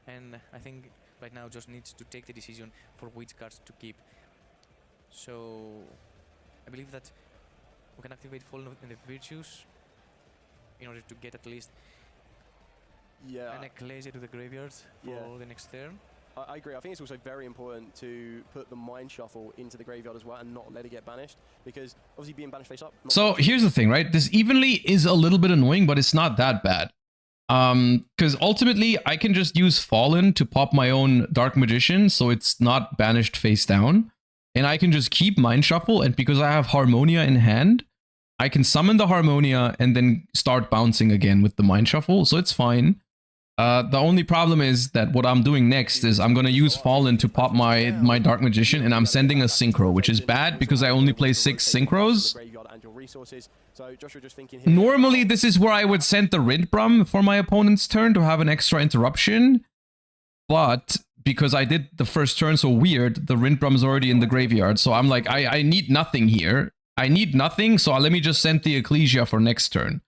S10: And I think right now just needs to take the decision for which cards to keep. So I believe that we can activate Fallen and the Virtues in order to get at least an Ecclesia to the graveyard for the next turn.
S9: I agree. I think it's also very important to put the Mind Shuffle into the graveyard as well and not let it get banished, because obviously being banished face up.
S1: So here's the thing, right? This Evenly is a little bit annoying, but it's not that bad. Because ultimately I can just use Fallen to pop my own Dark Magician, so it's not banished face down. And I can just keep Mind Shuffle, and because I have Harmonia in hand, I can summon the Harmonia and then start bouncing again with the Mind Shuffle, so it's fine. The only problem is that what I'm doing next is I'm going to use Fallen to pop my Dark Magician, and I'm sending a Synchro, which is bad because I only play 6 Synchros. Normally, this is where I would send the Rindbrum for my opponent's turn to have an extra interruption, but because I did the first turn so weird, the Rindbrum's already in the graveyard, so I'm like, I need nothing here. I need nothing, so let me just send the Ecclesia for next turn,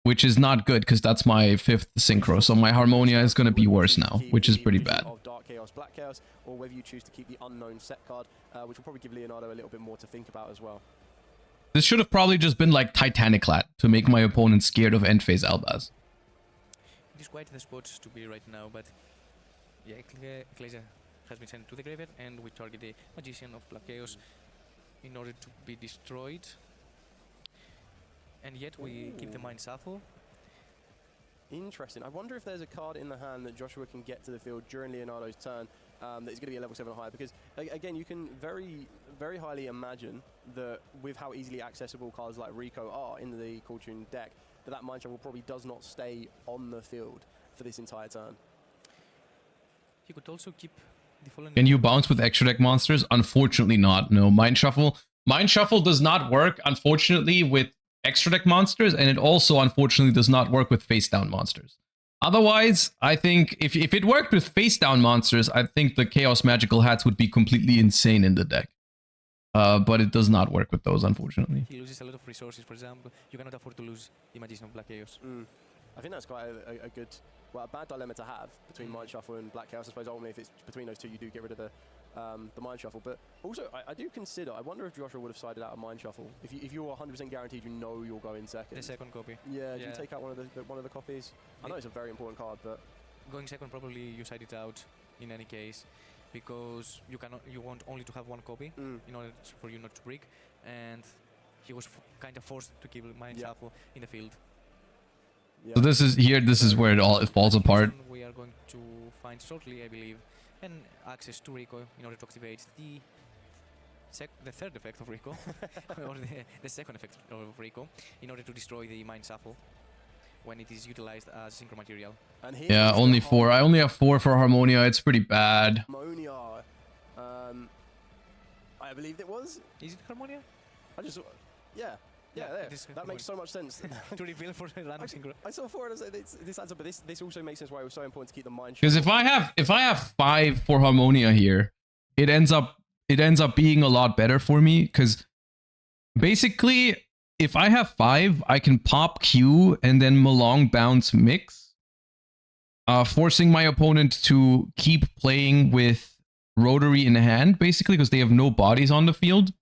S1: which is not good because that's my 5th Synchro, so my Harmonia is going to be worse now, which is pretty bad.
S9: Dark Chaos, Black Chaos, or whether you choose to keep the unknown set card, which will probably give Leonardo a little bit more to think about as well.
S1: This should have probably just been like Titaniclat to make my opponent scared of end phase Albaz.
S10: It is quite the spot to be right now, but yeah, Ecclesia has been sent to the graveyard, and we target the Magician of Black Chaos in order to be destroyed. And yet we keep the Mind Shuffle.
S9: Interesting. I wonder if there's a card in the hand that Joshua can get to the field during Leonardo's turn that is going to be a level 7 higher, because again, you can very, very highly imagine that with how easily accessible cards like Rico are in the Call Tune deck, that Mind Shuffle probably does not stay on the field for this entire turn.
S10: He could also keep the Fallen.
S1: Can you bounce with extra deck monsters? Unfortunately not. No, Mind Shuffle. Mind Shuffle does not work, unfortunately, with extra deck monsters, and it also, unfortunately, does not work with face down monsters. Otherwise, I think if it worked with face down monsters, I think the Chaos Magical Hats would be completely insane in the deck. But it does not work with those, unfortunately.
S10: He loses a lot of resources. For example, you cannot afford to lose the Magician of Black Chaos.
S9: I think that's quite a good, well, a bad dilemma to have between Mind Shuffle and Black Chaos. I suppose ultimately, if it's between those two, you do get rid of the Mind Shuffle. But also, I do consider, I wonder if Joshua would have sided out a Mind Shuffle. If you're 100% guaranteed, you know you'll go in second.
S10: The second copy.
S9: Yeah, do you take out one of the copies? I know it's a very important card, but
S10: going second, probably you side it out in any case, because you want only to have one copy in order for you not to break, and he was kind of forced to keep Mind Shuffle in the field.
S9: Yeah.
S1: So this is where it falls apart.
S10: We are going to find shortly, I believe, and access to Rico in order to activate the third effect of Rico, or the second effect of Rico, in order to destroy the Mind Shuffle when it is utilized as synchro material.
S9: And
S1: yeah, only 4. I only have 4 for Harmonia. It's pretty bad.
S9: Harmonia, I believe it was.
S10: Is it Harmonia?
S9: I just, yeah, there. That makes so much sense.
S10: To reveal for random synchro.
S9: I saw 4 and I was like, this adds up, but this also makes sense why it was so important to keep the Mind.
S1: Because if I have 5 for Harmonia here, it ends up being a lot better for me. Because basically, if I have 5, I can pop Q and then Malong bounce mix, forcing my opponent to keep playing with Rotary in hand, basically, because they have no bodies on the field.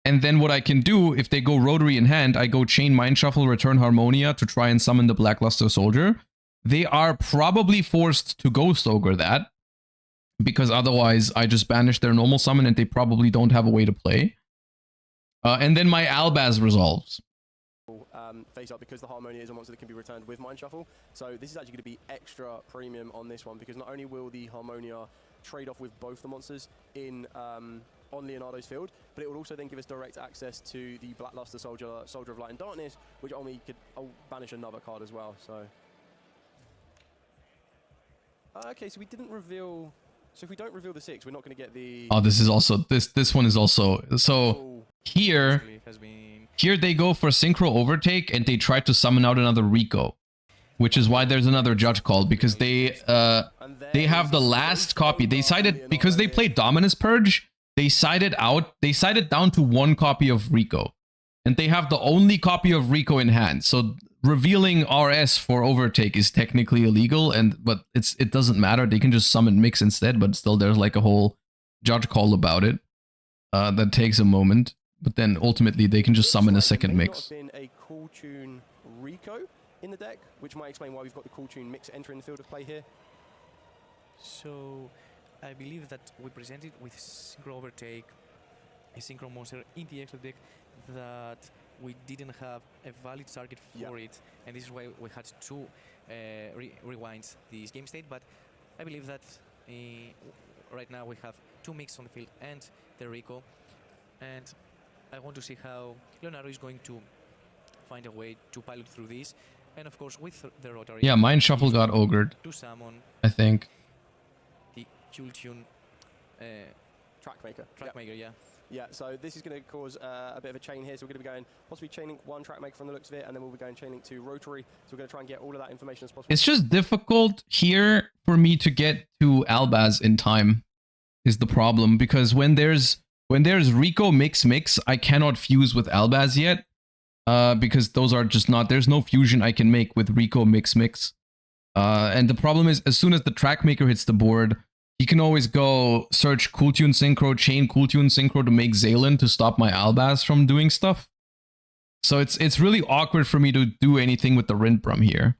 S1: And then what I can do, if they go Rotary in hand, I go Chain Mind Shuffle, return Harmonia to try and summon the Blackluster Soldier. They are probably forced to Ghost Ogre that, because otherwise I just banish their normal summon and they probably don't have a way to play. And then my Albaz resolves.
S9: Face up, because the Harmonia is a monster that can be returned with Mind Shuffle. So this is actually going to be extra premium on this one, because not only will the Harmonia trade off with both the monsters in on Leonardo's field, but it will also then give us direct access to the Blackluster Soldier of Light and Darkness, which only could banish another card as well. So okay, so we didn't reveal. So if we don't reveal the 6, we're not going to get the.
S1: Oh, this is also this one is also so here. Here they go for Synchro Overtake and they try to summon out another Rico, which is why there's another judge called, because they have the last copy. They sided, because they played Dominus Purge, they sided down to 1 copy of Rico. And they have the only copy of Rico in hand. So revealing RS for Overtake is technically illegal, but it doesn't matter. They can just summon Mix instead, but still there's like a whole judge call about it. That takes a moment. But then ultimately they can just summon a second Mix.
S9: There may not have been a Cool Tune Rico in the deck, which might explain why we've got the Cool Tune Mix entering the field of play here.
S10: So I believe that we presented with Synchro Overtake a Synchro monster in the extra deck that we didn't have a valid target for it, and this is why we had to rewind this game state. But I believe that right now we have 2 Mix on the field and the Rico, and I want to see how Leonardo is going to find a way to pilot through this, and of course with the Rotary.
S1: Yeah, Mind Shuffle got ogred,
S10: to summon,
S1: I think.
S10: The Cool Tune
S9: Trackmaker.
S10: Trackmaker, yeah.
S9: Yeah, so this is going to cause a bit of a chain here. So we're going to be going possibly chaining 1 Trackmaker from the looks of it, and then we'll be going chaining 2 Rotary. So we're going to try and get all of that information as possible.
S1: It's just difficult here for me to get to Albaz in time, is the problem, because when there's Rico Mix, I cannot fuse with Albaz yet, because those are just not, there's no fusion I can make with Rico Mix. And the problem is, as soon as the Trackmaker hits the board, he can always go search Cool Tune Synchro, chain Cool Tune Synchro to make Zalen to stop my Albaz from doing stuff. So it's really awkward for me to do anything with the Rindbrum here.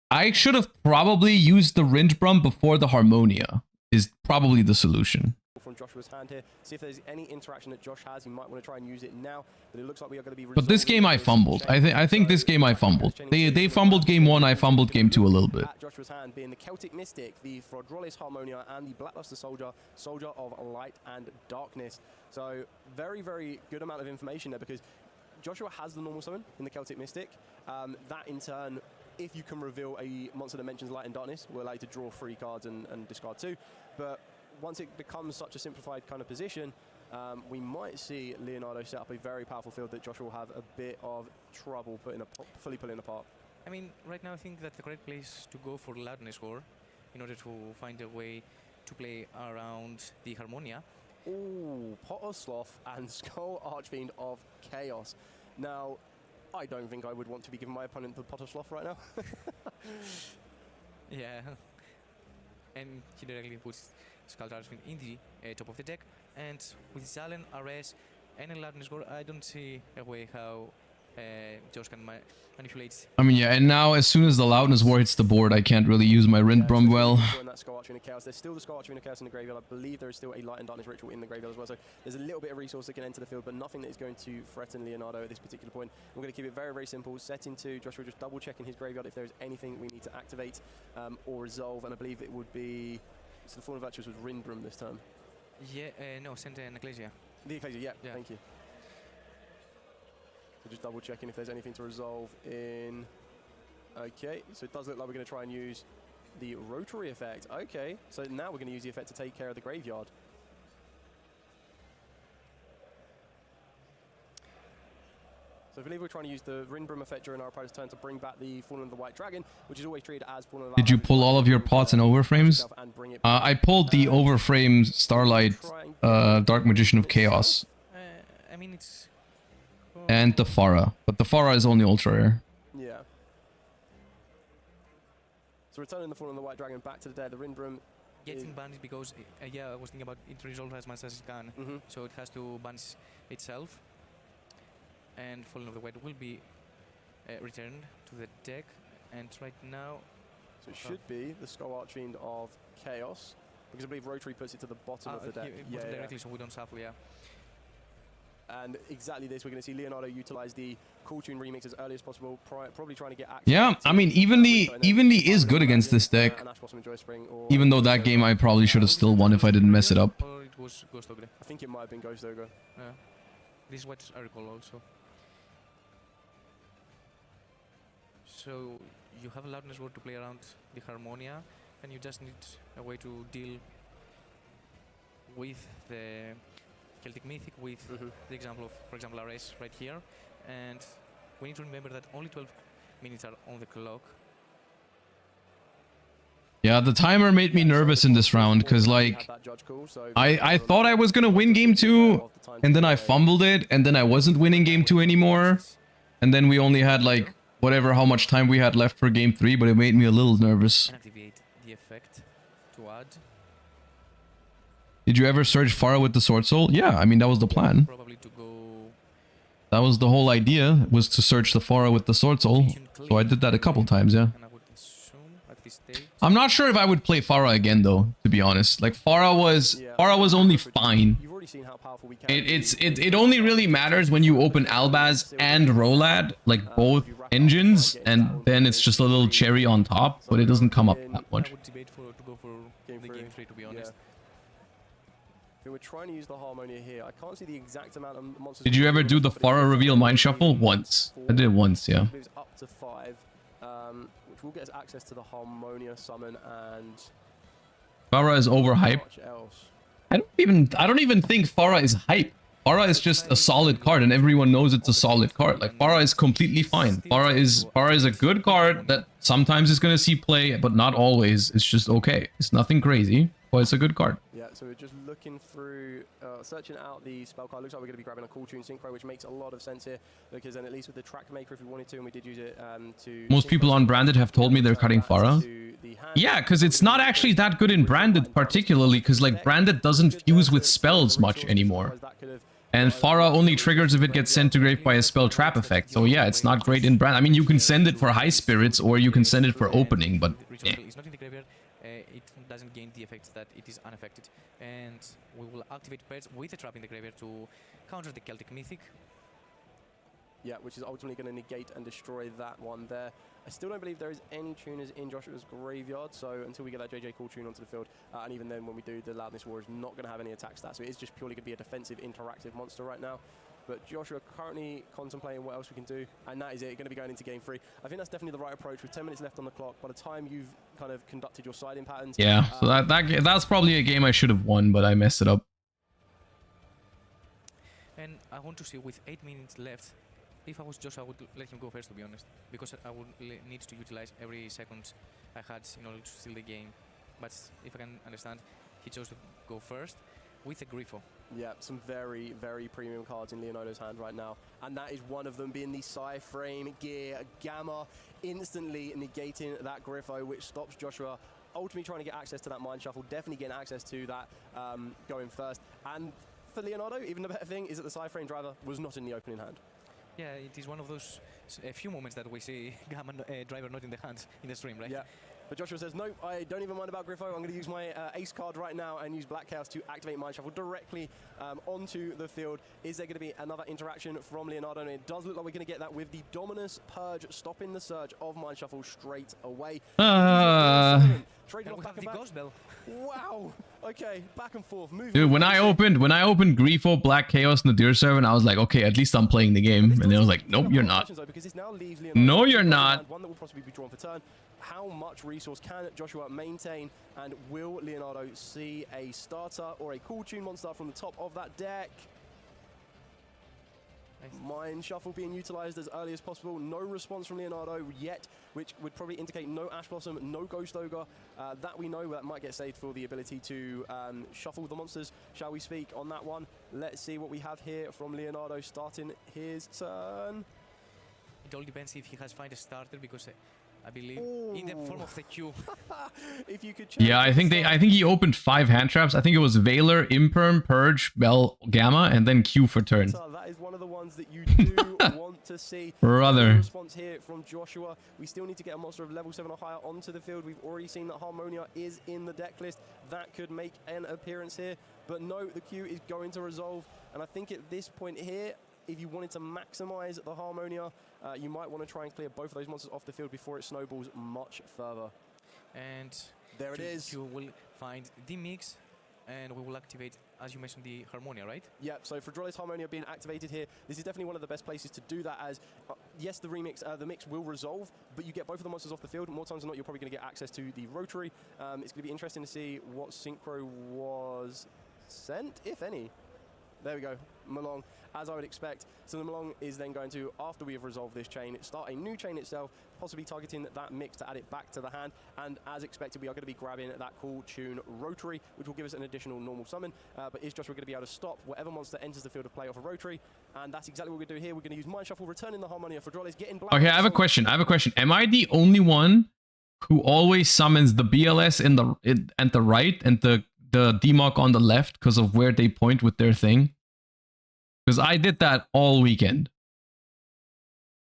S1: I should have probably used the Rindbrum before the Harmonia, is probably the solution.
S9: From Joshua's hand here, see if there's any interaction that Josh has. He might want to try and use it now, but it looks like we are going to be.
S1: But this game I fumbled. I think this game I fumbled. They fumbled game 1. I fumbled game 2 a little bit.
S9: At Joshua's hand being the Celtic Mystic, the Frodrolis Harmonia, and the Blackluster Soldier of Light and Darkness. So very, very good amount of information there, because Joshua has the normal summon in the Celtic Mystic. That in turn if you can reveal a monster that mentions Light and Darkness, will allow you to draw 3 cards and discard 2. But once it becomes such a simplified kind of position, we might see Leonardo set up a very powerful field that Joshua will have a bit of trouble fully pulling apart.
S10: I mean, right now I think that the correct place to go for Loudness War in order to find a way to play around the Harmonia.
S9: Ooh, Pot of Sloth and Skull Archfiend of Chaos. Now, I don't think I would want to be giving my opponent the Pot of Sloth right now.
S10: Yeah. And he directly puts Skull Archfiend in the top of the deck. And with Zalen, Ares, and a Loudness War, I don't see a way how Josh can manipulate.
S1: I mean, yeah, and now as soon as the Loudness War hits the board, I can't really use my Rindbrum well.
S9: That Skull Archfiend of Chaos. There's still the Skull Archfiend of Chaos in the graveyard. I believe there is still a Light and Darkness ritual in the graveyard as well. So there's a little bit of resource that can enter the field, but nothing that is going to threaten Leonardo at this particular point. We're going to keep it very, very simple. Set into Joshua, just double checking his graveyard if there's anything we need to activate or resolve. And I believe it would be, so the Fallen of Virtues was Rindbrum this time.
S10: Yeah, no, send an Ecclesia.
S9: The Ecclesia, yeah, thank you. So just double checking if there's anything to resolve in. Okay, so it does look like we're going to try and use the rotary effect. Okay, so now we're going to use the effect to take care of the graveyard. So I believe we're trying to use the Rindbrum effect during our opponent's turn to bring back the Fallen of the White Dragon, which is always treated as Fallen of the
S1: Did you pull all of your pots and overframes? I pulled the Overframe Starlight Dark Magician of Chaos.
S10: I mean, it's...
S1: And the Farah. But the Farah is only ultra rare.
S9: Yeah. So returning the Fallen of the White Dragon back to the dead, the Rindbrum
S10: getting banned because, yeah, I was thinking about it resolve as much as it can. So it has to ban itself. And Fallen of the White will be returned to the deck. And right now...
S9: So it should be the Skull Archfiend of Chaos. Because I believe Rotary puts it to the bottom of the deck.
S10: Yeah, directly, so we don't shuffle, yeah.
S9: And exactly this, we're going to see Leonardo utilize the Cool Tune remix as early as possible, probably trying to get access.
S1: Yeah, I mean, Evenly is good against this deck. Even though that game I probably should have still won if I didn't mess it up.
S10: Or it was Ghost Ogre.
S9: I think it might have been Ghost Ogre.
S10: Yeah. This is what I recall also. So you have a Loudness Ward to play around the Harmonia, and you just need a way to deal with the Celtic Mythic, with the example of, for example, Ares right here. And we need to remember that only 12 minutes are on the clock.
S1: Yeah, the timer made me nervous in this round because, like, I thought I was going to win game 2, and then I fumbled it, and then I wasn't winning game 2 anymore. And then we only had, like, whatever, how much time we had left for game 3, but it made me a little nervous.
S10: And activate the effect to add.
S1: Did you ever search Farah with the Sword Soul? Yeah, I mean, that was the plan.
S10: Probably to go...
S1: That was the whole idea, was to search the Farah with the Sword Soul. So I did that a couple times, yeah. I'm not sure if I would play Farah again, though, to be honest. Like, Farah was only fine. It only really matters when you open Albaz and Rolad, like both engines, and then it's just a little cherry on top, but it doesn't come up that much.
S10: I would debate to go for the game 3, to be honest.
S9: We're trying to use the Harmonia here. I can't see the exact amount of monsters.
S1: Did you ever do the Farah reveal mind shuffle? Once. I did it once, yeah.
S9: Moves up to 5, which will get us access to the Harmonia summon, and
S1: Farah is overhyped. I don't even think Farah is hype. Farah is just a solid card, and everyone knows it's a solid card. Like, Farah is completely fine. Farah is a good card that sometimes is going to see play, but not always. It's just okay. It's nothing crazy, but it's a good card.
S9: Yeah, so we're just looking through, searching out the spell card. Looks like we're going to be grabbing a Cool Tune Synchro, which makes a lot of sense here, because then at least with the Track Maker, if we wanted to, and we did use it to...
S1: Most people on Branded have told me they're cutting Farah. Yeah, because it's not actually that good in Branded particularly, because, like, Branded doesn't fuse with spells much anymore. And Farah only triggers if it gets sent to grave by a spell trap effect. So yeah, it's not great in Brand. I mean, you can send it for High Spirits, or you can send it for opening, but yeah.
S10: It's not in the graveyard. It doesn't gain the effects that it is unaffected. And we will activate pairs with a trap in the graveyard to counter the Celtic Mythic.
S9: Yeah, which is ultimately going to negate and destroy that one there. I still don't believe there is any tuners in Joshua's graveyard, so until we get that JJ Cool Tune onto the field, and even then when we do, the Loudness War is not going to have any attack stats, so it is just purely going to be a defensive, interactive monster right now. But Joshua currently contemplating what else we can do, and that is it. Going to be going into game 3. I think that's definitely the right approach. With 10 minutes left on the clock, by the time you've kind of conducted your siding patterns.
S1: Yeah, so that's probably a game I should have won, but I messed it up.
S10: And I want to see with 8 minutes left, if I was Joshua, I would let him go first, to be honest, because I would need to utilize every second I had in order to steal the game. But if I can understand, he chose to go first with a Grifo.
S9: Yeah, some very, very premium cards in Leonardo's hand right now. And that is one of them being the Psy-Frame Gear Gamma, instantly negating that Grifo, which stops Joshua ultimately trying to get access to that Mind Shuffle, definitely getting access to that going first. And for Leonardo, even the better thing is that the Psy-Frame Driver was not in the opening hand.
S10: Yeah, it is one of those few moments that we see Gamma Driver not in the hand in the stream, right?
S9: Yeah. But Joshua says, no, I don't even mind about Grifo. I'm going to use my ace card right now and use Black Chaos to activate Mind Shuffle directly onto the field. Is there going to be another interaction from Leonardo? And it does look like we're going to get that with the Dominus Purge, stopping the surge of Mind Shuffle straight away. Trading off back and back.
S10: Ghost Bell.
S9: Wow. Okay, back and forth.
S1: Dude, when I opened Grifo, Black Chaos, Nadir Servant, I was like, okay, at least I'm playing the game. And then I was like, nope, you're not. No, you're not.
S9: One that will possibly be drawn for turn. How much resource can Joshua maintain, and will Leonardo see a starter or a cool tune monster from the top of that deck? Mind Shuffle being utilized as early as possible. No response from Leonardo yet, which would probably indicate no Ash Blossom, no Ghost Ogre. That we know that might get saved for the ability to shuffle the monsters, shall we speak, on that one. Let's see what we have here from Leonardo starting his turn.
S10: It all depends if he has found a starter, because I believe in the form of the Q.
S9: If you could
S1: Yeah, I think he opened 5 hand traps. I think it was Veiler, Imperm, Purge, Bell, Gamma, and then Q for turn.
S9: So that is one of the ones that you do want to see.
S1: Brother.
S9: Response here from Joshua. We still need to get a monster of level 7 or higher onto the field. We've already seen that Harmonia is in the deck list. That could make an appearance here. But no, the Q is going to resolve. And I think at this point here, if you wanted to maximize the Harmonia, you might want to try and clear both of those monsters off the field before it snowballs much further.
S10: And
S9: there it is.
S10: You will find the mix, and we will activate, as you mentioned, the Harmonia, right?
S9: Yeah, so Fredrolis Harmonia being activated here, this is definitely one of the best places to do that, as yes, the mix will resolve, but you get both of the monsters off the field. More times than not, you're probably going to get access to the Rotary. It's going to be interesting to see what synchro was sent, if any. There we go, Malong, as I would expect. So the Malong is then going to, after we have resolved this chain, start a new chain itself, possibly targeting that mix to add it back to the hand. And as expected, we are going to be grabbing that cool tune Rotary, which will give us an additional normal summon. But is Joshua going to be able to stop whatever monster enters the field of play off a Rotary? And that's exactly what we're going to do here. We're going to use Mind Shuffle, returning the Harmonia for Fredrolis, getting black.
S1: Okay, I have a question. Am I the only one who always summons the BLS in the right and the Demok on the left because of where they point with their thing? Because I did that all weekend.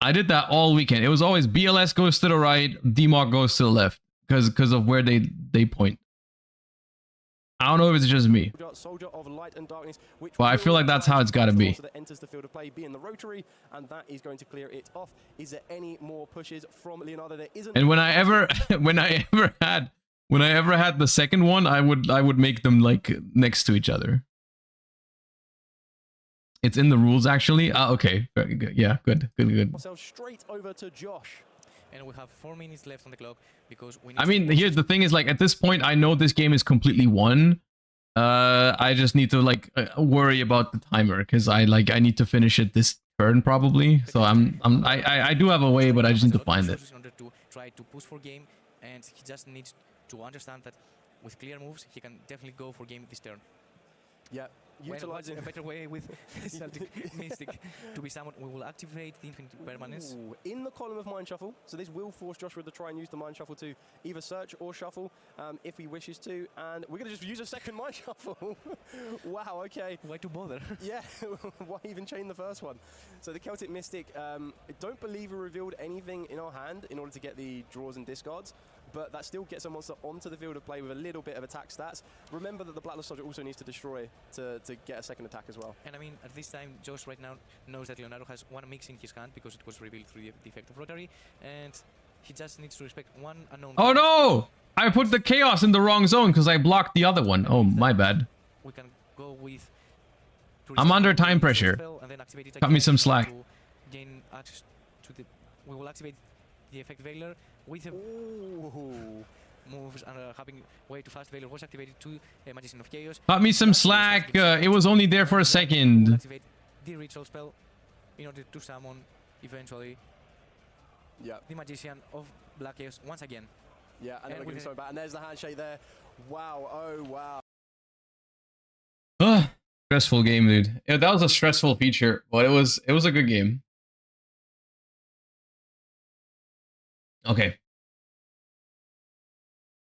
S1: It was always BLS goes to the right, Demok goes to the left because of where they point. I don't know if it's just me.
S9: Soldier of Light and Darkness, which
S1: But I feel like that's how it's got to be.
S9: That enters the field of play, being the Rotary, and that is going to clear it off. Is there any more pushes from Leonardo? There isn't.
S1: And when I ever had the second one, I would make them like next to each other. It's in the rules, actually. Okay. Very good. Yeah, good.
S9: Ourselves straight over to Josh.
S10: And we have 4 minutes left on the clock because we need
S1: I mean, here's the thing is, like, at this point, I know this game is completely won. I just need to, like, worry about the timer because I need to finish it this turn probably. So I do have a way, but I just need to find it.
S10: In order to try to push for game, and he just needs to understand that with clear moves, he can definitely go for game this turn.
S9: Yeah.
S10: Utilizing a better way with Celtic Mystic to be summoned, we will activate the Infinite Permanence.
S9: In the column of Mind Shuffle, so this will force Joshua to try and use the Mind Shuffle to either search or shuffle if he wishes to, and we're going to just use a second Mind Shuffle. Wow, okay.
S10: Why to bother?
S9: Yeah, why even chain the first one? So the Celtic Mystic, I don't believe we revealed anything in our hand in order to get the draws and discards, but that still gets a monster onto the field of play with a little bit of attack stats. Remember that the Blacklist Soldier also needs to destroy to get a second attack as well.
S10: And I mean, at this time, Josh right now knows that Leonardo has one mix in his hand because it was revealed through the effect of Rotary, and he just needs to respect one unknown.
S1: Oh no! I put the Chaos in the wrong zone because I blocked the other one. Oh, my bad.
S10: We can go with
S1: I'm under time pressure. Cut me some slack.
S10: Gain access to the. We will activate the effect Veiler with a moves and having way too fast. Veiler was activated to Magician of Chaos.
S1: Cut me some slack. It was only there for a second.
S10: We'll activate the ritual spell in order to summon eventually the Magician of Black Chaos once again.
S9: Yeah, and looking so bad. And there's the handshake there. Wow, oh wow.
S1: Stressful game, dude. Yeah, that was a stressful feature, but it was a good game. Okay.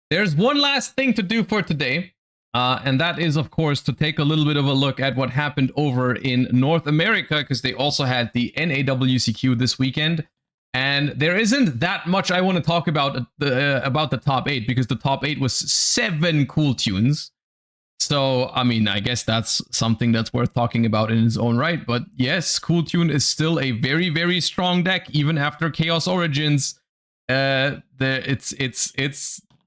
S1: There's one last thing to do for today, and that is, of course, to take a little bit of a look at what happened over in North America, because they also had the NAWCQ this weekend. And there isn't that much I want to talk about the top 8, because the top 8 was 7 cool tunes. So, I mean, I guess that's something that's worth talking about in its own right. But yes, Cool Tune is still a very, very strong deck, even after Chaos Origins. It's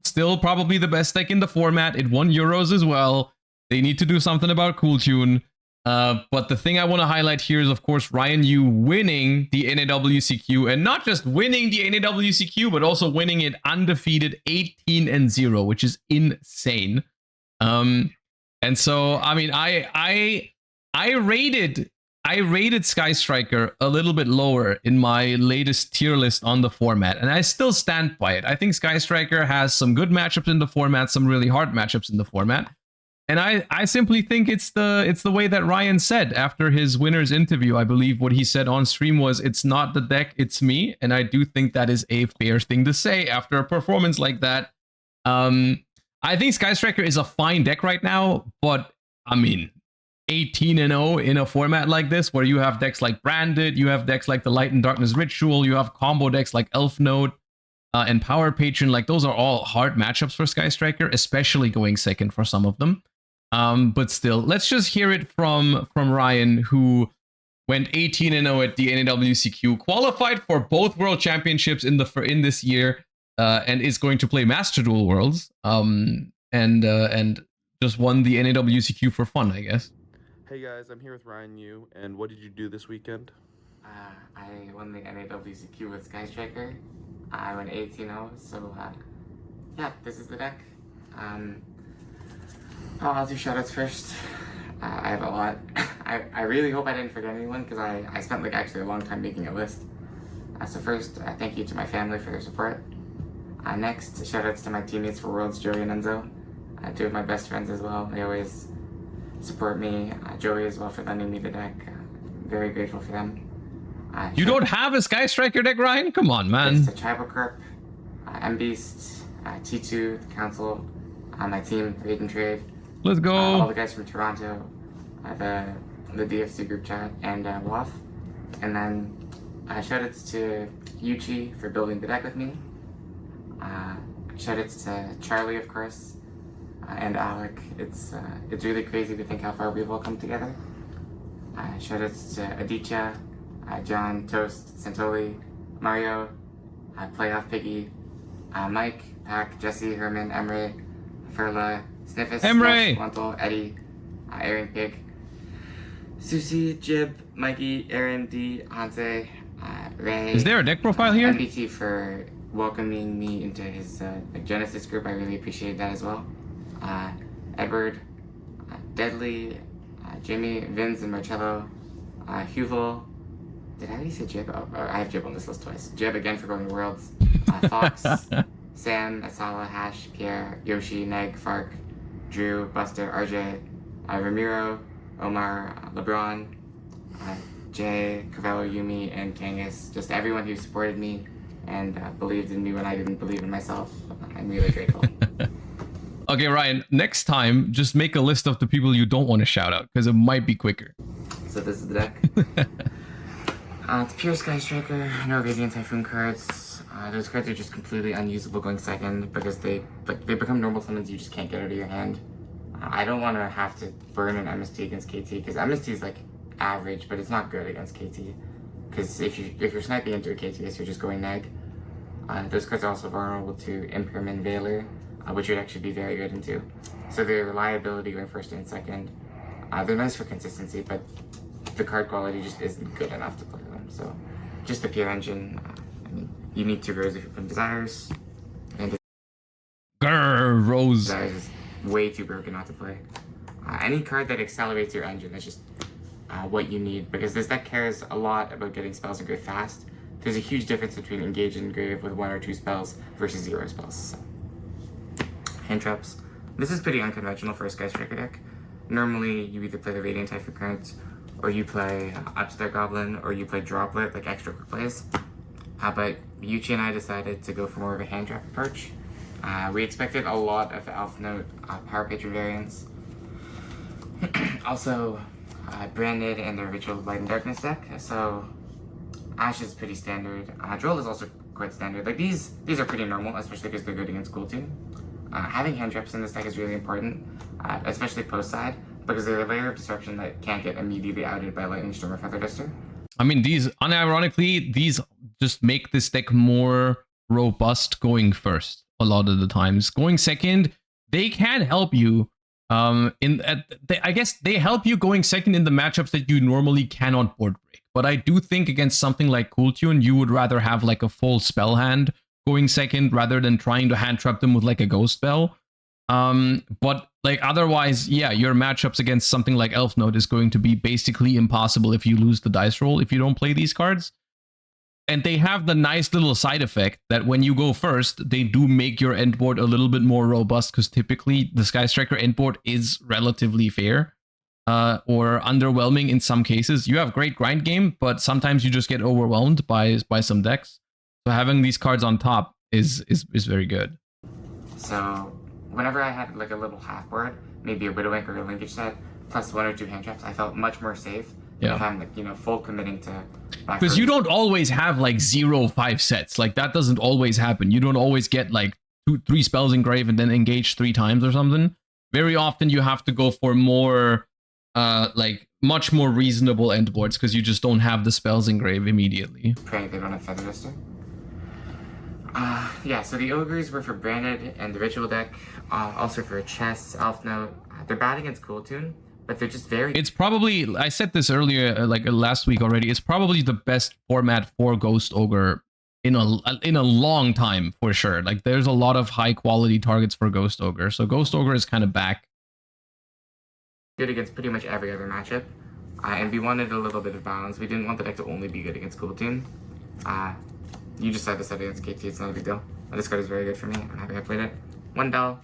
S1: still probably the best deck in the format. It won Euros as well. They need to do something about Cool Tune. But the thing I want to highlight here is, of course, Ryan Yu winning the NAWCQ, and not just winning the NAWCQ, but also winning it undefeated 18-0, which is insane. And so, I mean, I rated Sky Striker a little bit lower in my latest tier list on the format, and I still stand by it. I think Sky Striker has some good matchups in the format, some really hard matchups in the format. And I simply think it's the way that Ryan said after his winner's interview. I believe what he said on stream was, "It's not the deck, it's me." And I do think that is a fair thing to say after a performance like that. I think Sky Striker is a fine deck right now, but I mean, 18-0 in a format like this, where you have decks like Branded, you have decks like the Light and Darkness Ritual, you have combo decks like Elf Note and Power Patron. Like, those are all hard matchups for Sky Striker, especially going second for some of them. But still, let's just hear it from Ryan, who went 18-0 at the NAWCQ, qualified for both World Championships in this year, and is going to play Master Duel Worlds, and just won the NAWCQ for fun, I guess.
S11: Hey guys, I'm here with Ryan Yu, and what did you do this weekend?
S12: I won the NAWCQ with Sky Striker. I went 18-0, so yeah, this is the deck. I'll do shoutouts first. I have a lot. I really hope I didn't forget anyone, because I spent like actually a long time making a list. So first, thank you to my family for their support. Next, shoutouts to my teammates for Worlds, Joey and Enzo. 2 of my best friends as well. They always support me. Joey as well for lending me the deck. Very grateful for them.
S1: You don't have a Sky Striker deck, Ryan? Come on, man.
S12: It's Tribal Corp, M-Beast, T2, the Council, my team, Raid and Trade.
S1: Let's go.
S12: All the guys from Toronto, the DFC group chat, and WAF. And then shoutouts to Yuchi for building the deck with me. Shoutouts to Charlie, of course, and Alec. It's really crazy to think how far we've all come together. Shoutouts to Aditya, John, Toast, Santoli, Mario, Playoff Piggy, Mike, Pack, Jesse, Herman, Emre, Ferla, Sniffus,
S1: Emre,
S12: Lentil, Eddie, Aaron Pig, Susie, Jib, Mikey, Aaron, D, Hanse, Ray.
S1: Is there a deck profile here?
S12: MBT for welcoming me into his Genesis group. I really appreciate that as well. Edward, Deadly, Jimmy, Vince, and Marcello, Huvel. Did I already say Jib? Oh, I have Jib on this list twice. Jib again for going to Worlds. Fox, Sam, Asala, Hash, Pierre, Yoshi, Neg, Fark, Drew, Buster, RJ, Ramiro, Omar, LeBron, Jay, Cavello, Yumi, and Kangas. Just everyone who supported me and believed in me when I didn't believe in myself. I'm really grateful.
S1: Okay, Ryan, next time, just make a list of the people you don't want to shout out, because it might be quicker.
S12: So this is the deck. It's pure Sky Striker, no Radiant Typhoon cards. Those cards are just completely unusable going second, because they become normal summons you just can't get out of your hand. I don't want to have to burn an MST against KT, because MST is like average, but it's not good against KT. Because if you're sniping into a KTS, you're just going neg. Those cards are also vulnerable to Imperman Veiler, which would actually be very good into. So their reliability going first and second They're nice for consistency, but the card quality just isn't good enough to play them. So just the pure engine. I mean, you need 2 Rose if you're playing Desires. And
S1: Grrr, Rose.
S12: Desires is way too broken not to play. Any card that accelerates your engine is just what you need, because this deck cares a lot about getting spells in grave fast. There's a huge difference between engage in grave with 1 or 2 spells versus 0 spells. So. Hand traps. This is pretty unconventional for a Sky Striker deck. Normally, you either play the Radiant Typhoon cards, or you play Upstart Goblin, or you play Droplet, like extra quick plays. But Yuchi and I decided to go for more of a hand trap approach. We expected a lot of Elf Note Power Patron variants. Also, Branded and their Ritual of Light and Darkness deck. So, Ash is pretty standard. Droll is also quite standard. Like these are pretty normal, especially because they're good against Ghoul Tune. Having hand traps in this deck is really important, especially post side, because they're a layer of disruption that can't get immediately outed by Lightning Storm or Feather Duster.
S1: I mean, these, unironically, these just make this deck more robust going first a lot of the times. Going second, they can help you. I guess they help you going second in the matchups that you normally cannot board break. But I do think against something like Cool Tune, you would rather have like a full spell hand going second rather than trying to hand trap them with like a ghost spell. But like otherwise, yeah, your matchups against something like Elf Note is going to be basically impossible if you lose the dice roll if you don't play these cards. And they have the nice little side effect that when you go first, they do make your end board a little bit more robust, because typically the Sky Striker end board is relatively fair or underwhelming in some cases. You have great grind game, but sometimes you just get overwhelmed by some decks. So having these cards on top is very good.
S12: So whenever I had like a little half board, maybe a Widowink or a Linkage set, plus 1 or 2 hand traps, I felt much more safe. Yeah. If I'm like, full committing to.
S1: Because you don't always have like 0-5 sets. Like that doesn't always happen. You don't always get like 2-3 spells in grave and then engage 3 times or something. Very often you have to go for more, like much more reasonable end boards because you just don't have the spells in grave immediately.
S12: Praying they don't have Feather Duster. Yeah, so the Ogres were for Branded and the Ritual deck, also for Chess, Elf Note. They're bad against Cool Tune, but they're just very...
S1: It's probably, I said this earlier, like last week already, it's probably the best format for Ghost Ogre in a long time, for sure. Like, there's a lot of high-quality targets for Ghost Ogre, so Ghost Ogre is kind of back.
S12: Good against pretty much every other matchup, and we wanted a little bit of balance. We didn't want the deck to only be good against Cool Tune. You just had to set against KT, it's not a big deal. This card is very good for me, I'm happy I played it. 1 bell.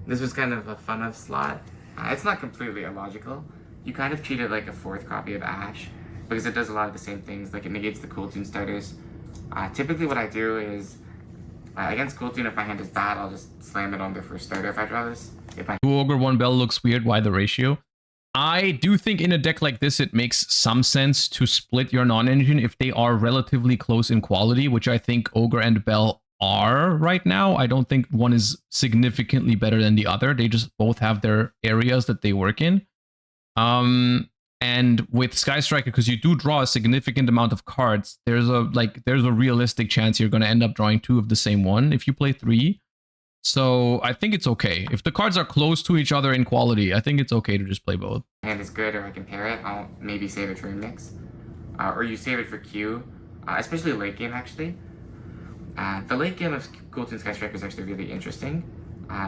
S12: This was kind of a fun of slot. It's not completely illogical. You kind of treat it like a 4th copy of Ash, because it does a lot of the same things, like it negates the Cool Tune starters. Typically what I do is, against Cool Tune, if my hand is bad, I'll just slam it on the first starter if I draw this. If my
S1: 2 Ogre 1 bell looks weird, why the ratio? I do think in a deck like this, it makes some sense to split your non-engine if they are relatively close in quality, which I think Ogre and Bell are right now. I don't think one is significantly better than the other. They just both have their areas that they work in. And with Sky Striker, because you do draw a significant amount of cards, there's a realistic chance you're going to end up drawing 2 of the same one if you play 3. So I think it's okay. If the cards are close to each other in quality, I think it's okay to just play both.
S12: Hand is good, or I can pair it, I'll maybe save it for a mix. Or you save it for Q, especially late game actually. The late game of Cool Tune Sky Striker is actually really interesting.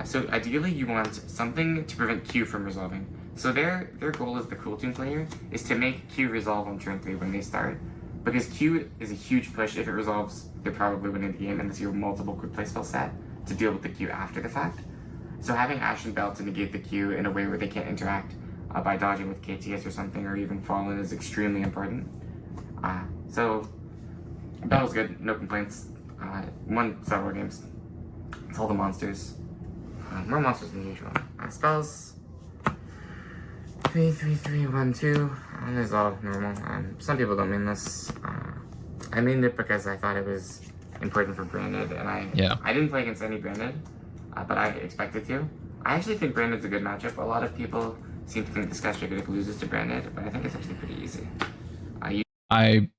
S12: So ideally you want something to prevent Q from resolving. So their goal as the Cool Tune player is to make Q resolve on turn 3 when they start. Because Q is a huge push. If it resolves, they're probably winning the game unless you have multiple quick play spell set to deal with the Q after the fact. So having Ash and Bell to negate the Q in a way where they can't interact by dodging with KTS or something, or even Fallen, is extremely important. So Bell's good, no complaints. Won several games. It's all the monsters. More monsters than usual. Spells. 3, 3, 3, 1, 2. And this is all normal. Some people don't mean this. I mean it because I thought it was important for Branded, and I didn't play against any Branded, but I expected to. I actually think Branded's a good matchup. A lot of people seem to think the Sky Striker deck loses to Branded, but I think it's actually pretty easy.
S1: I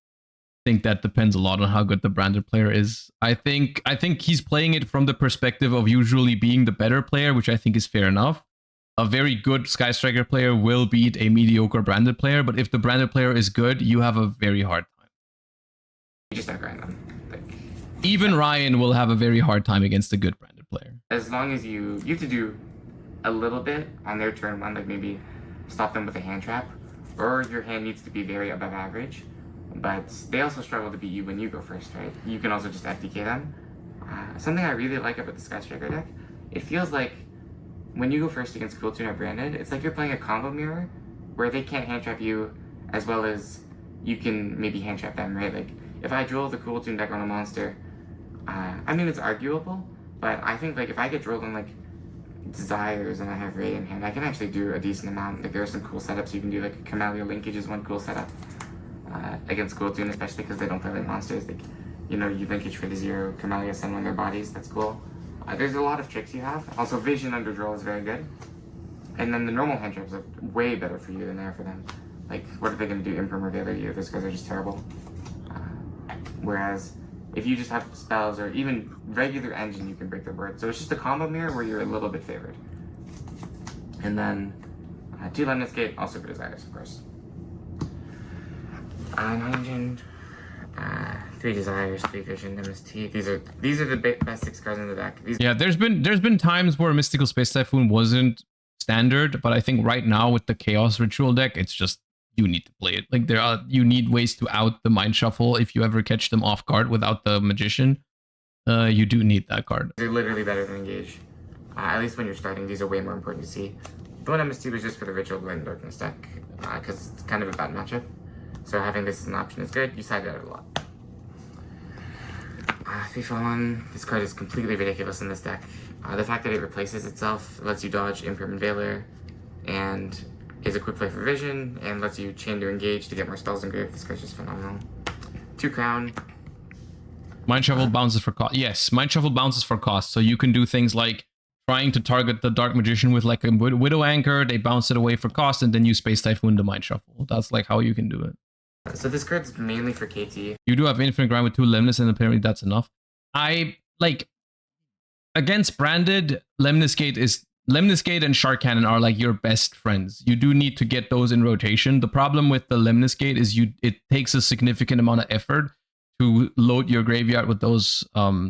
S1: think that depends a lot on how good the Branded player is. I think he's playing it from the perspective of usually being the better player, which I think is fair enough. a very good Sky Striker player will beat a mediocre branded player, but if the branded player is good, you have a very hard time.
S12: You just outgrind them. Like,
S1: even Ryan will have a very hard time against a good branded player.
S12: As long as you have to do a little bit on their turn one, like maybe stop them with a hand trap, or your hand needs to be very above average. But they also struggle to beat you when you go first, right? You can also just FDK them. Something I really like about the Sky Striker deck, it feels like when you go first against Cool Tune or Branded, it's like you're playing a combo mirror where they can't hand trap you as well as you can maybe hand trap them, right? Like if I drill the Cool Tune deck on a monster, I mean it's arguable, but I think like if I get drilled on like Desires and I have Ray in hand, I can actually do a decent amount. Like there are some cool setups you can do, like Camellia Linkage is one cool setup against Cool Tune, especially because they don't play like monsters. Like, you know, you linkage for the 0, Camellia send on their bodies, that's cool. There's a lot of tricks you have. Also, Vision under draw is very good. And then the normal hand traps are way better for you than they are for them. Like, what are they going to do? Imperm or Veiler you? Those guys are just terrible. Whereas, if you just have spells or even regular engine, you can break the board. So it's just a combo mirror where you're a little bit favored. And then, 2 Lemnis Gate, also for Desires, of course. 9 engine, 3 Desires, 3 Vision, MST. These are the best 6 cards in the deck.
S1: Yeah, there's been times where Mystical Space Typhoon wasn't standard, but I think right now with the Chaos Ritual deck, it's just you need to play it. Like you need ways to out the Mind Shuffle if you ever catch them off guard without the Magician. You do need that card.
S12: They're literally better than Engage. At least when you're starting, these are way more important to see. The one MST was just for the Ritual Blade and Darkness deck, because it's kind of a bad matchup. So having this as an option is good. You side out a lot. 3 for 1. This card is completely ridiculous in this deck. The fact that it replaces itself, lets you dodge Imperm and Veiler, and is a quick play for Vision, and lets you chain to Engage to get more spells engraved. This card's just phenomenal. 2 Crown.
S1: Mind Shuffle bounces for cost. Yes, Mind Shuffle bounces for cost. So you can do things like trying to target the Dark Magician with like a Widow Anchor, they bounce it away for cost, and then you Space Typhoon the Mind Shuffle. That's like how you can do it.
S12: So this card's mainly for KT.
S1: You do have Infinite Grind with 2 Lemnis, and apparently that's enough. Against Branded, Lemnis Gate and Shark Cannon are like your best friends. You do need to get those in rotation. The problem with the Lemnis Gate is it takes a significant amount of effort to load your graveyard with those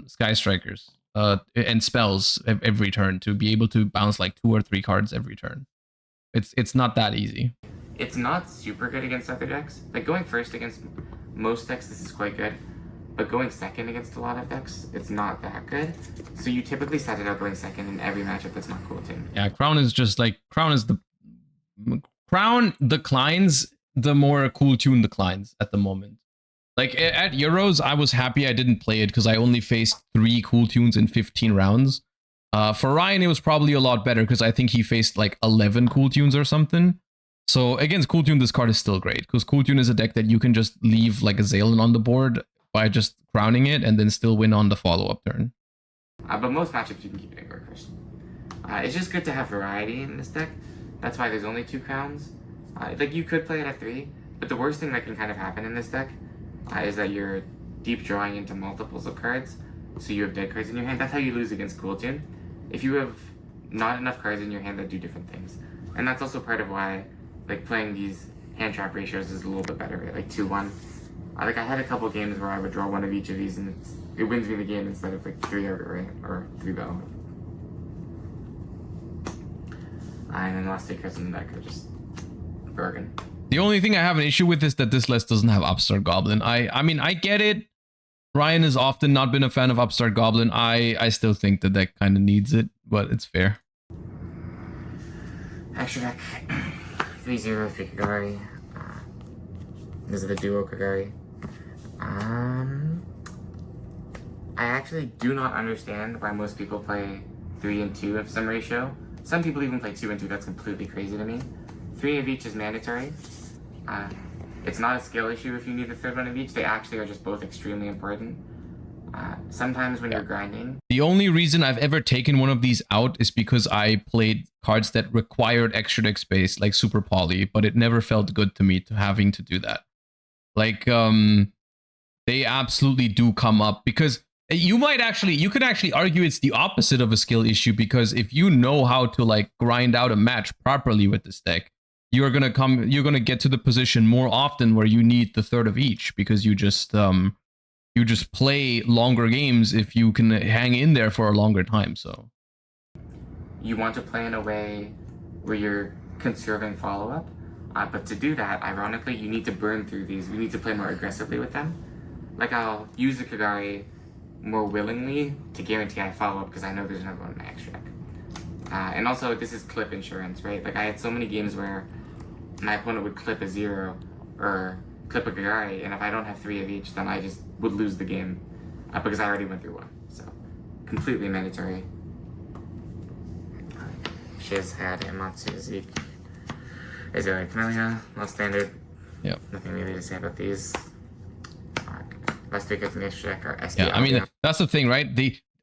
S1: Sky Strikers and spells every turn to be able to bounce like 2 or 3 cards every turn. It's not that easy.
S12: It's not super good against other decks. Like going first against most decks, this is quite good. But going second against a lot of decks, it's not that good. So you typically set it out going second in every matchup that's not Cool Tune.
S1: Yeah, Crown declines the more Cool Tune declines at the moment. Like at Euros, I was happy I didn't play it because I only faced 3 Cool Tunes in 15 rounds. For Ryan, it was probably a lot better because I think he faced like 11 Cool Tunes or something. So against Cool Tune, this card is still great because Cool Tune is a deck that you can just leave like a Zalen on the board by just crowning it and then still win on the follow-up turn.
S12: But most matchups you can keep it in Gore first. It's just good to have variety in this deck. That's why there's only 2 crowns. Like you could play it at 3, but the worst thing that can kind of happen in this deck is that you're deep drawing into multiples of cards, so you have dead cards in your hand. That's how you lose against Cool Tune. If you have not enough cards in your hand that do different things. And that's also part of why like playing these hand trap ratios is a little bit better, right? Like 2-1. Like I had a couple games where I would draw one of each of these and it wins me the game instead of like 3 Ogre, right? Or 3 Bell. And then the last 2 cards in the deck are just broken.
S1: The only thing I have an issue with is that this list doesn't have Upstart Goblin. I mean, I get it. Ryan has often not been a fan of Upstart Goblin. I still think the deck kind of needs it, but it's fair.
S12: Extra deck. 3-0, 3 Kagari. This is the duo Kagari. I actually do not understand why most people play 3 and 2 of some ratio. Some people even play 2 and 2. That's completely crazy to me. 3 of each is mandatory. It's not a skill issue if you need a 3rd one of each. They actually are just both extremely important. Sometimes when you're grinding.
S1: The only reason I've ever taken one of these out is because I played cards that required extra deck space, like Super Poly, but it never felt good to me to having to do that. Like, they absolutely do come up because You could actually argue it's the opposite of a skill issue, because if you know how to like grind out a match properly with this deck, you're gonna get to the position more often where you need the third of each, because you just play longer games if you can hang in there for a longer time. So
S12: you want to play in a way where you're conserving follow-up, but to do that, ironically, you need to burn through these. We need to play more aggressively with them. Like, I'll use the Kagari more willingly to guarantee I follow up because I know there's another one in my extra deck. And also, this is clip insurance, right? Like, I had so many games where my opponent would clip a 0 or clip a Kagari, and if I don't have 3 of each, then I just would lose the game because I already went through one. So, completely mandatory. Shiz had Amatsu, Zeke, Azalea, Camellia, well standard.
S1: Yep.
S12: Nothing really to say about these. Last week in the extra deck are SP.
S1: Yeah, I mean, that's the thing, right?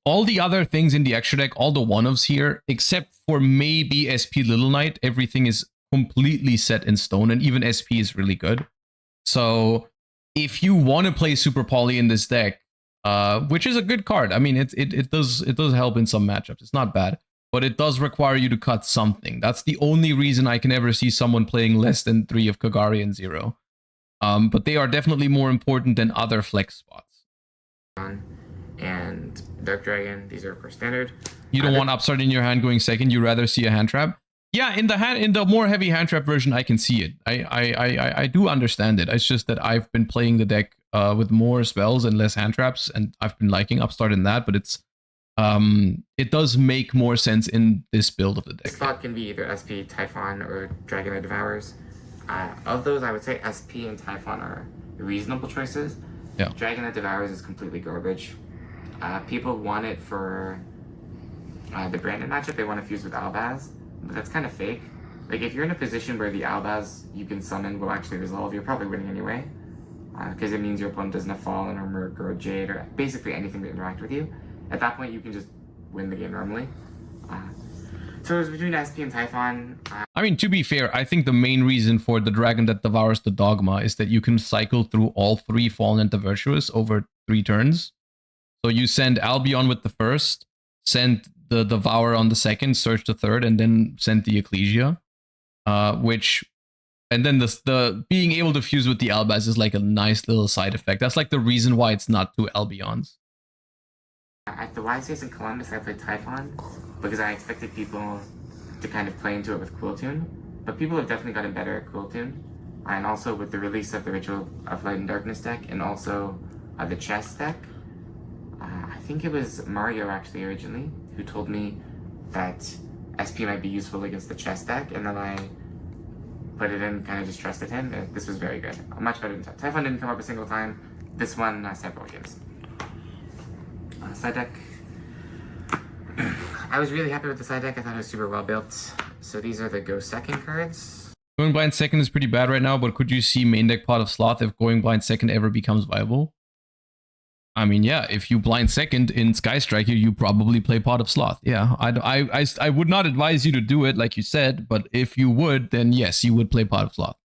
S1: All the other things in the extra deck, all the one-ofs here, except for maybe SP Little Knight, everything is completely set in stone, and even SP is really good. So if you want to play Super Poly in this deck, which is a good card, I mean, it does help in some matchups. It's not bad, but it does require you to cut something. That's the only reason I can ever see someone playing less than 3 of Kagari and 0. But they are definitely more important than other flex spots.
S12: And Dark Dragon, these are of course standard.
S1: You don't want Upstart in your hand going second. You rather see a hand trap. Yeah, in the more heavy hand trap version, I can see it. I do understand it. It's just that I've been playing the deck with more spells and less hand traps, and I've been liking Upstart in that. But it's it does make more sense in this build of the deck.
S12: This spot can be either SP, Typhon, or Dragon that Devours. Of those, I would say SP and Typhon are reasonable choices.
S1: Yeah.
S12: Dragon that Devours is completely garbage. People want it for the Brandon matchup. They want to fuse with Albaz, but that's kind of fake. Like, if you're in a position where the Albaz you can summon will actually resolve, you're probably winning anyway. Because it means your opponent doesn't have Fallen or Merc or Jade or basically anything to interact with you. At that point, you can just win the game normally. So it was between SP and Typhon.
S1: I mean, to be fair, I think the main reason for the Dragon that Devours the Dogma is that you can cycle through all 3 Fallen and the Virtuous over 3 turns. So you send Albion with the first, send the Devour on the second, search the third, and then send the Ecclesia. And then the being able to fuse with the Albaz is like a nice little side effect. That's like the reason why it's not 2 Albions.
S12: At the YCS in Columbus, I played Typhon because I expected people to kind of play into it with Cool Tune, but people have definitely gotten better at Cool Tune. And also with the release of the Ritual of Light and Darkness deck, and also the chess deck. I think it was Mario actually originally who told me that SP might be useful against the chess deck, and then I put it in, kind of just trusted him. This was very good. Much better than Typhon. Didn't come up a single time. This one, several games. Side deck. I was really happy with the side deck. I thought it was super well built. So these are the Go Second cards.
S1: Going blind second is pretty bad right now, but could you see main deck Pot of Sloth if going blind second ever becomes viable? I mean, yeah, if you blind second in Sky Striker, you probably play Pot of Sloth. Yeah, I would not advise you to do it, like you said, but if you would, then yes, you would play Pot of Sloth.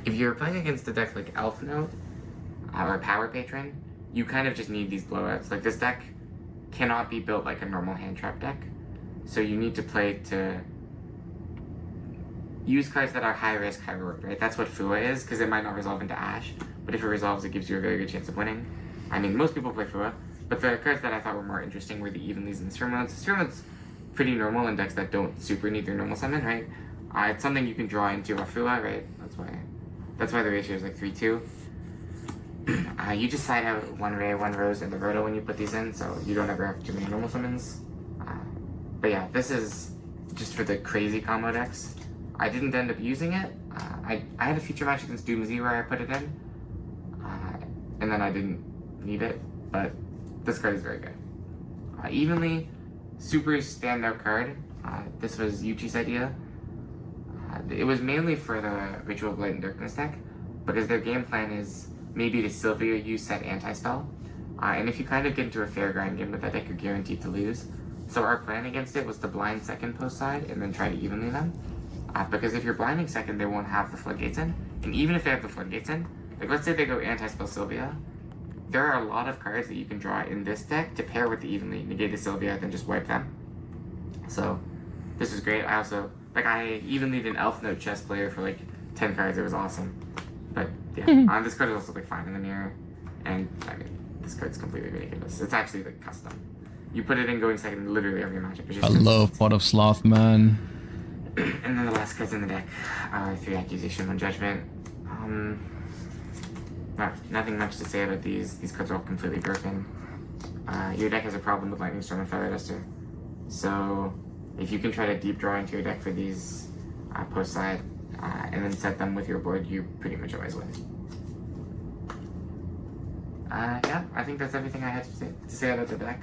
S12: If you're playing against a deck like Elf Note or Power Patron, you kind of just need these blowouts. Like, this deck cannot be built like a normal hand trap deck, so you need to play to use cards that are high risk, high reward, right? That's what Fua is, because it might not resolve into Ash, but if it resolves, it gives you a very good chance of winning. I mean, most people play Fua, but the cards that I thought were more interesting were the Evenlies and Sphere-Modes. Sphere-Mode's pretty normal in decks that don't super need their normal summon, right? It's something you can draw into a Fua, right? That's why the ratio is like 3-2. You just side out 1 Ray, 1 Rose, and the Roto when you put these in, so you don't ever have too many normal summons. But yeah, this is just for the crazy combo decks. I didn't end up using it. I had a future match against Doom Z where I put it in, and then I didn't need it, but this card is very good. Evenly, super standout card. This was Yuchi's idea. It was mainly for the Ritual of Light and Darkness deck, because their game plan is maybe to Sylvia use set anti-spell. And if you kind of get into a fair grind game with that deck, you're guaranteed to lose. So our plan against it was to blind second post side and then try to evenly them. Because if you're blinding second, they won't have the floodgates in. And even if they have the floodgates in, Like, let's say they go anti-spell Sylvia. There are a lot of cards that you can draw in this deck to pair with the evenly negate the Sylvia, then just wipe them. So, this is great. I even need an Elf Note chess player for like 10 cards. It was awesome. But yeah, this card is also like fine in the mirror. And I mean, this card's completely ridiculous. It's actually like custom. You put it in going second in literally every matchup.
S1: I love Pot of Sloth, man.
S12: And then the last cards in the deck are 3 Accusation, 1 Judgment. Nothing much to say about these. These cards are all completely broken. Your deck has a problem with Lightning Storm and Feather Duster. So if you can try to deep draw into your deck for these post side and then set them with your board, you pretty much always win. Yeah, I think that's everything I had to say about the deck.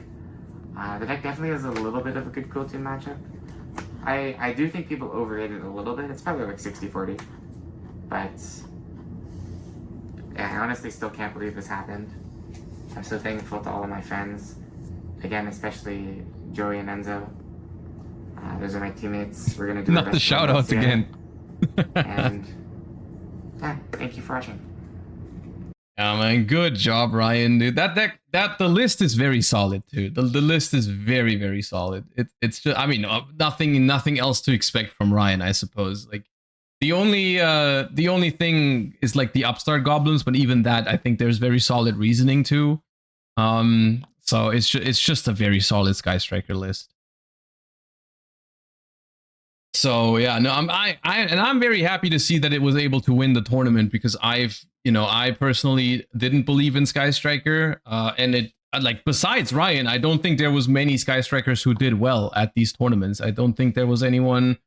S12: The deck definitely has a little bit of a good Cool Tune matchup. I do think people overrate it a little bit. It's probably like 60-40. But yeah, I honestly still can't believe this happened. I'm so thankful to all of my friends. Again, especially Joey and Enzo. Those are my teammates. We're gonna do
S1: not the shout outs again.
S12: And yeah, thank you for watching.
S1: Yeah, man, good job, Ryan, dude. The list is very solid, too. The list is very, very solid. It's just, I mean, nothing else to expect from Ryan, I suppose. Like, the only thing is like the upstart goblins, but even that, I think there's very solid reasoning to. So it's just a very solid Sky Striker list. So yeah, no, I'm very happy to see that it was able to win the tournament, because I personally didn't believe in Sky Striker, and it, like, besides Ryan, I don't think there was many Sky Strikers who did well at these tournaments. I don't think there was anyone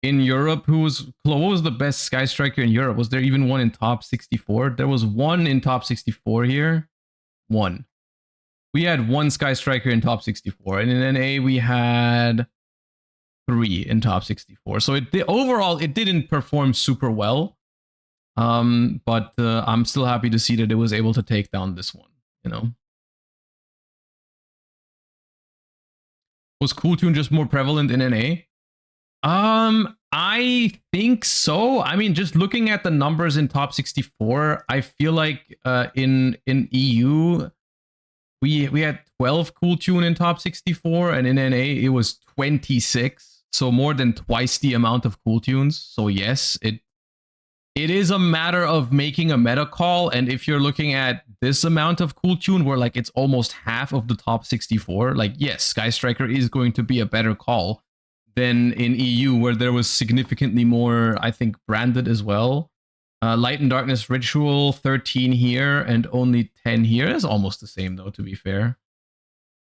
S1: in Europe who was, what was the best Sky Striker in Europe? Was there even one in top 64? There was one in top 64 here. One. We had one Sky Striker in top 64, and in NA we had 3 in top 64. So overall it didn't perform super well. But I'm still happy to see that it was able to take down this one, you know. Was Cool Tune just more prevalent in NA? I think so. I mean, just looking at the numbers in top 64, I feel like in EU we had 12 Cool Tune in top 64, and in NA it was 26, so more than twice the amount of Cool Tunes. So yes, it is a matter of making a meta call, and if you're looking at this amount of Cool Tune where like it's almost half of the top 64, like yes, Sky Striker is going to be a better call than in EU, where there was significantly more, I think, branded as well. Light and Darkness Ritual, 13 here and only 10 here. Is almost the same though, to be fair.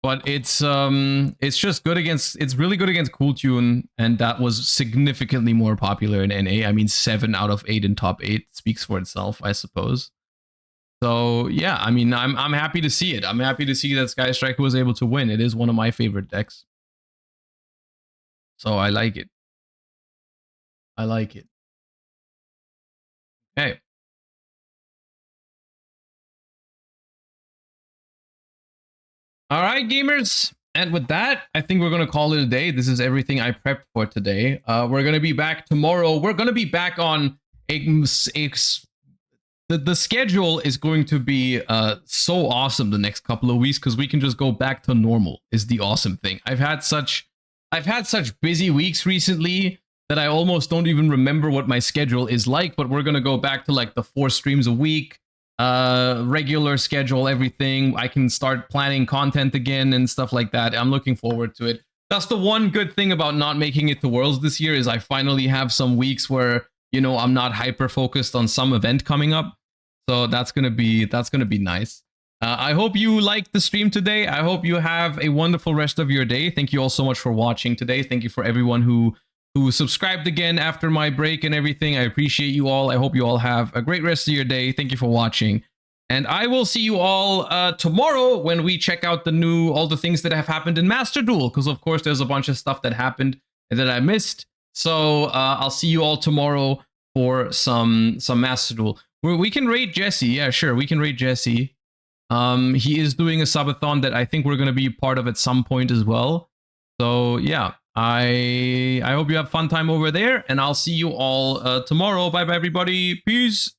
S1: But it's just good against, it's really good against Cool Tune, and that was significantly more popular in NA. I mean, 7 out of 8 in top 8 speaks for itself, I suppose. So yeah, I mean, I'm happy to see it. I'm happy to see that Sky Striker was able to win. It is one of my favorite decks. So I like it. I like it. Okay. All right, gamers. And with that, I think we're going to call it a day. This is everything I prepped for today. We're going to be back tomorrow. We're going to be back on the schedule is going to be so awesome the next couple of weeks, because we can just go back to normal is the awesome thing. I've had such busy weeks recently that I almost don't even remember what my schedule is like, but we're going to go back to like the 4 streams a week, regular schedule, everything. I can start planning content again and stuff like that. I'm looking forward to it. That's the one good thing about not making it to Worlds this year, is I finally have some weeks where, you know, I'm not hyper focused on some event coming up. So that's going to be nice. I hope you liked the stream today. I hope you have a wonderful rest of your day. Thank you all so much for watching today. Thank you for everyone who subscribed again after my break and everything. I appreciate you all. I hope you all have a great rest of your day. Thank you for watching. And I will see you all tomorrow when we check out all the things that have happened in Master Duel, because of course there's a bunch of stuff that happened that I missed. So I'll see you all tomorrow for some Master Duel. We can raid Jesse. Yeah, sure. We can raid Jesse. He is doing a subathon that I think we're going to be part of at some point as well. So yeah, I hope you have fun time over there, and I'll see you all tomorrow. Bye bye, everybody. Peace.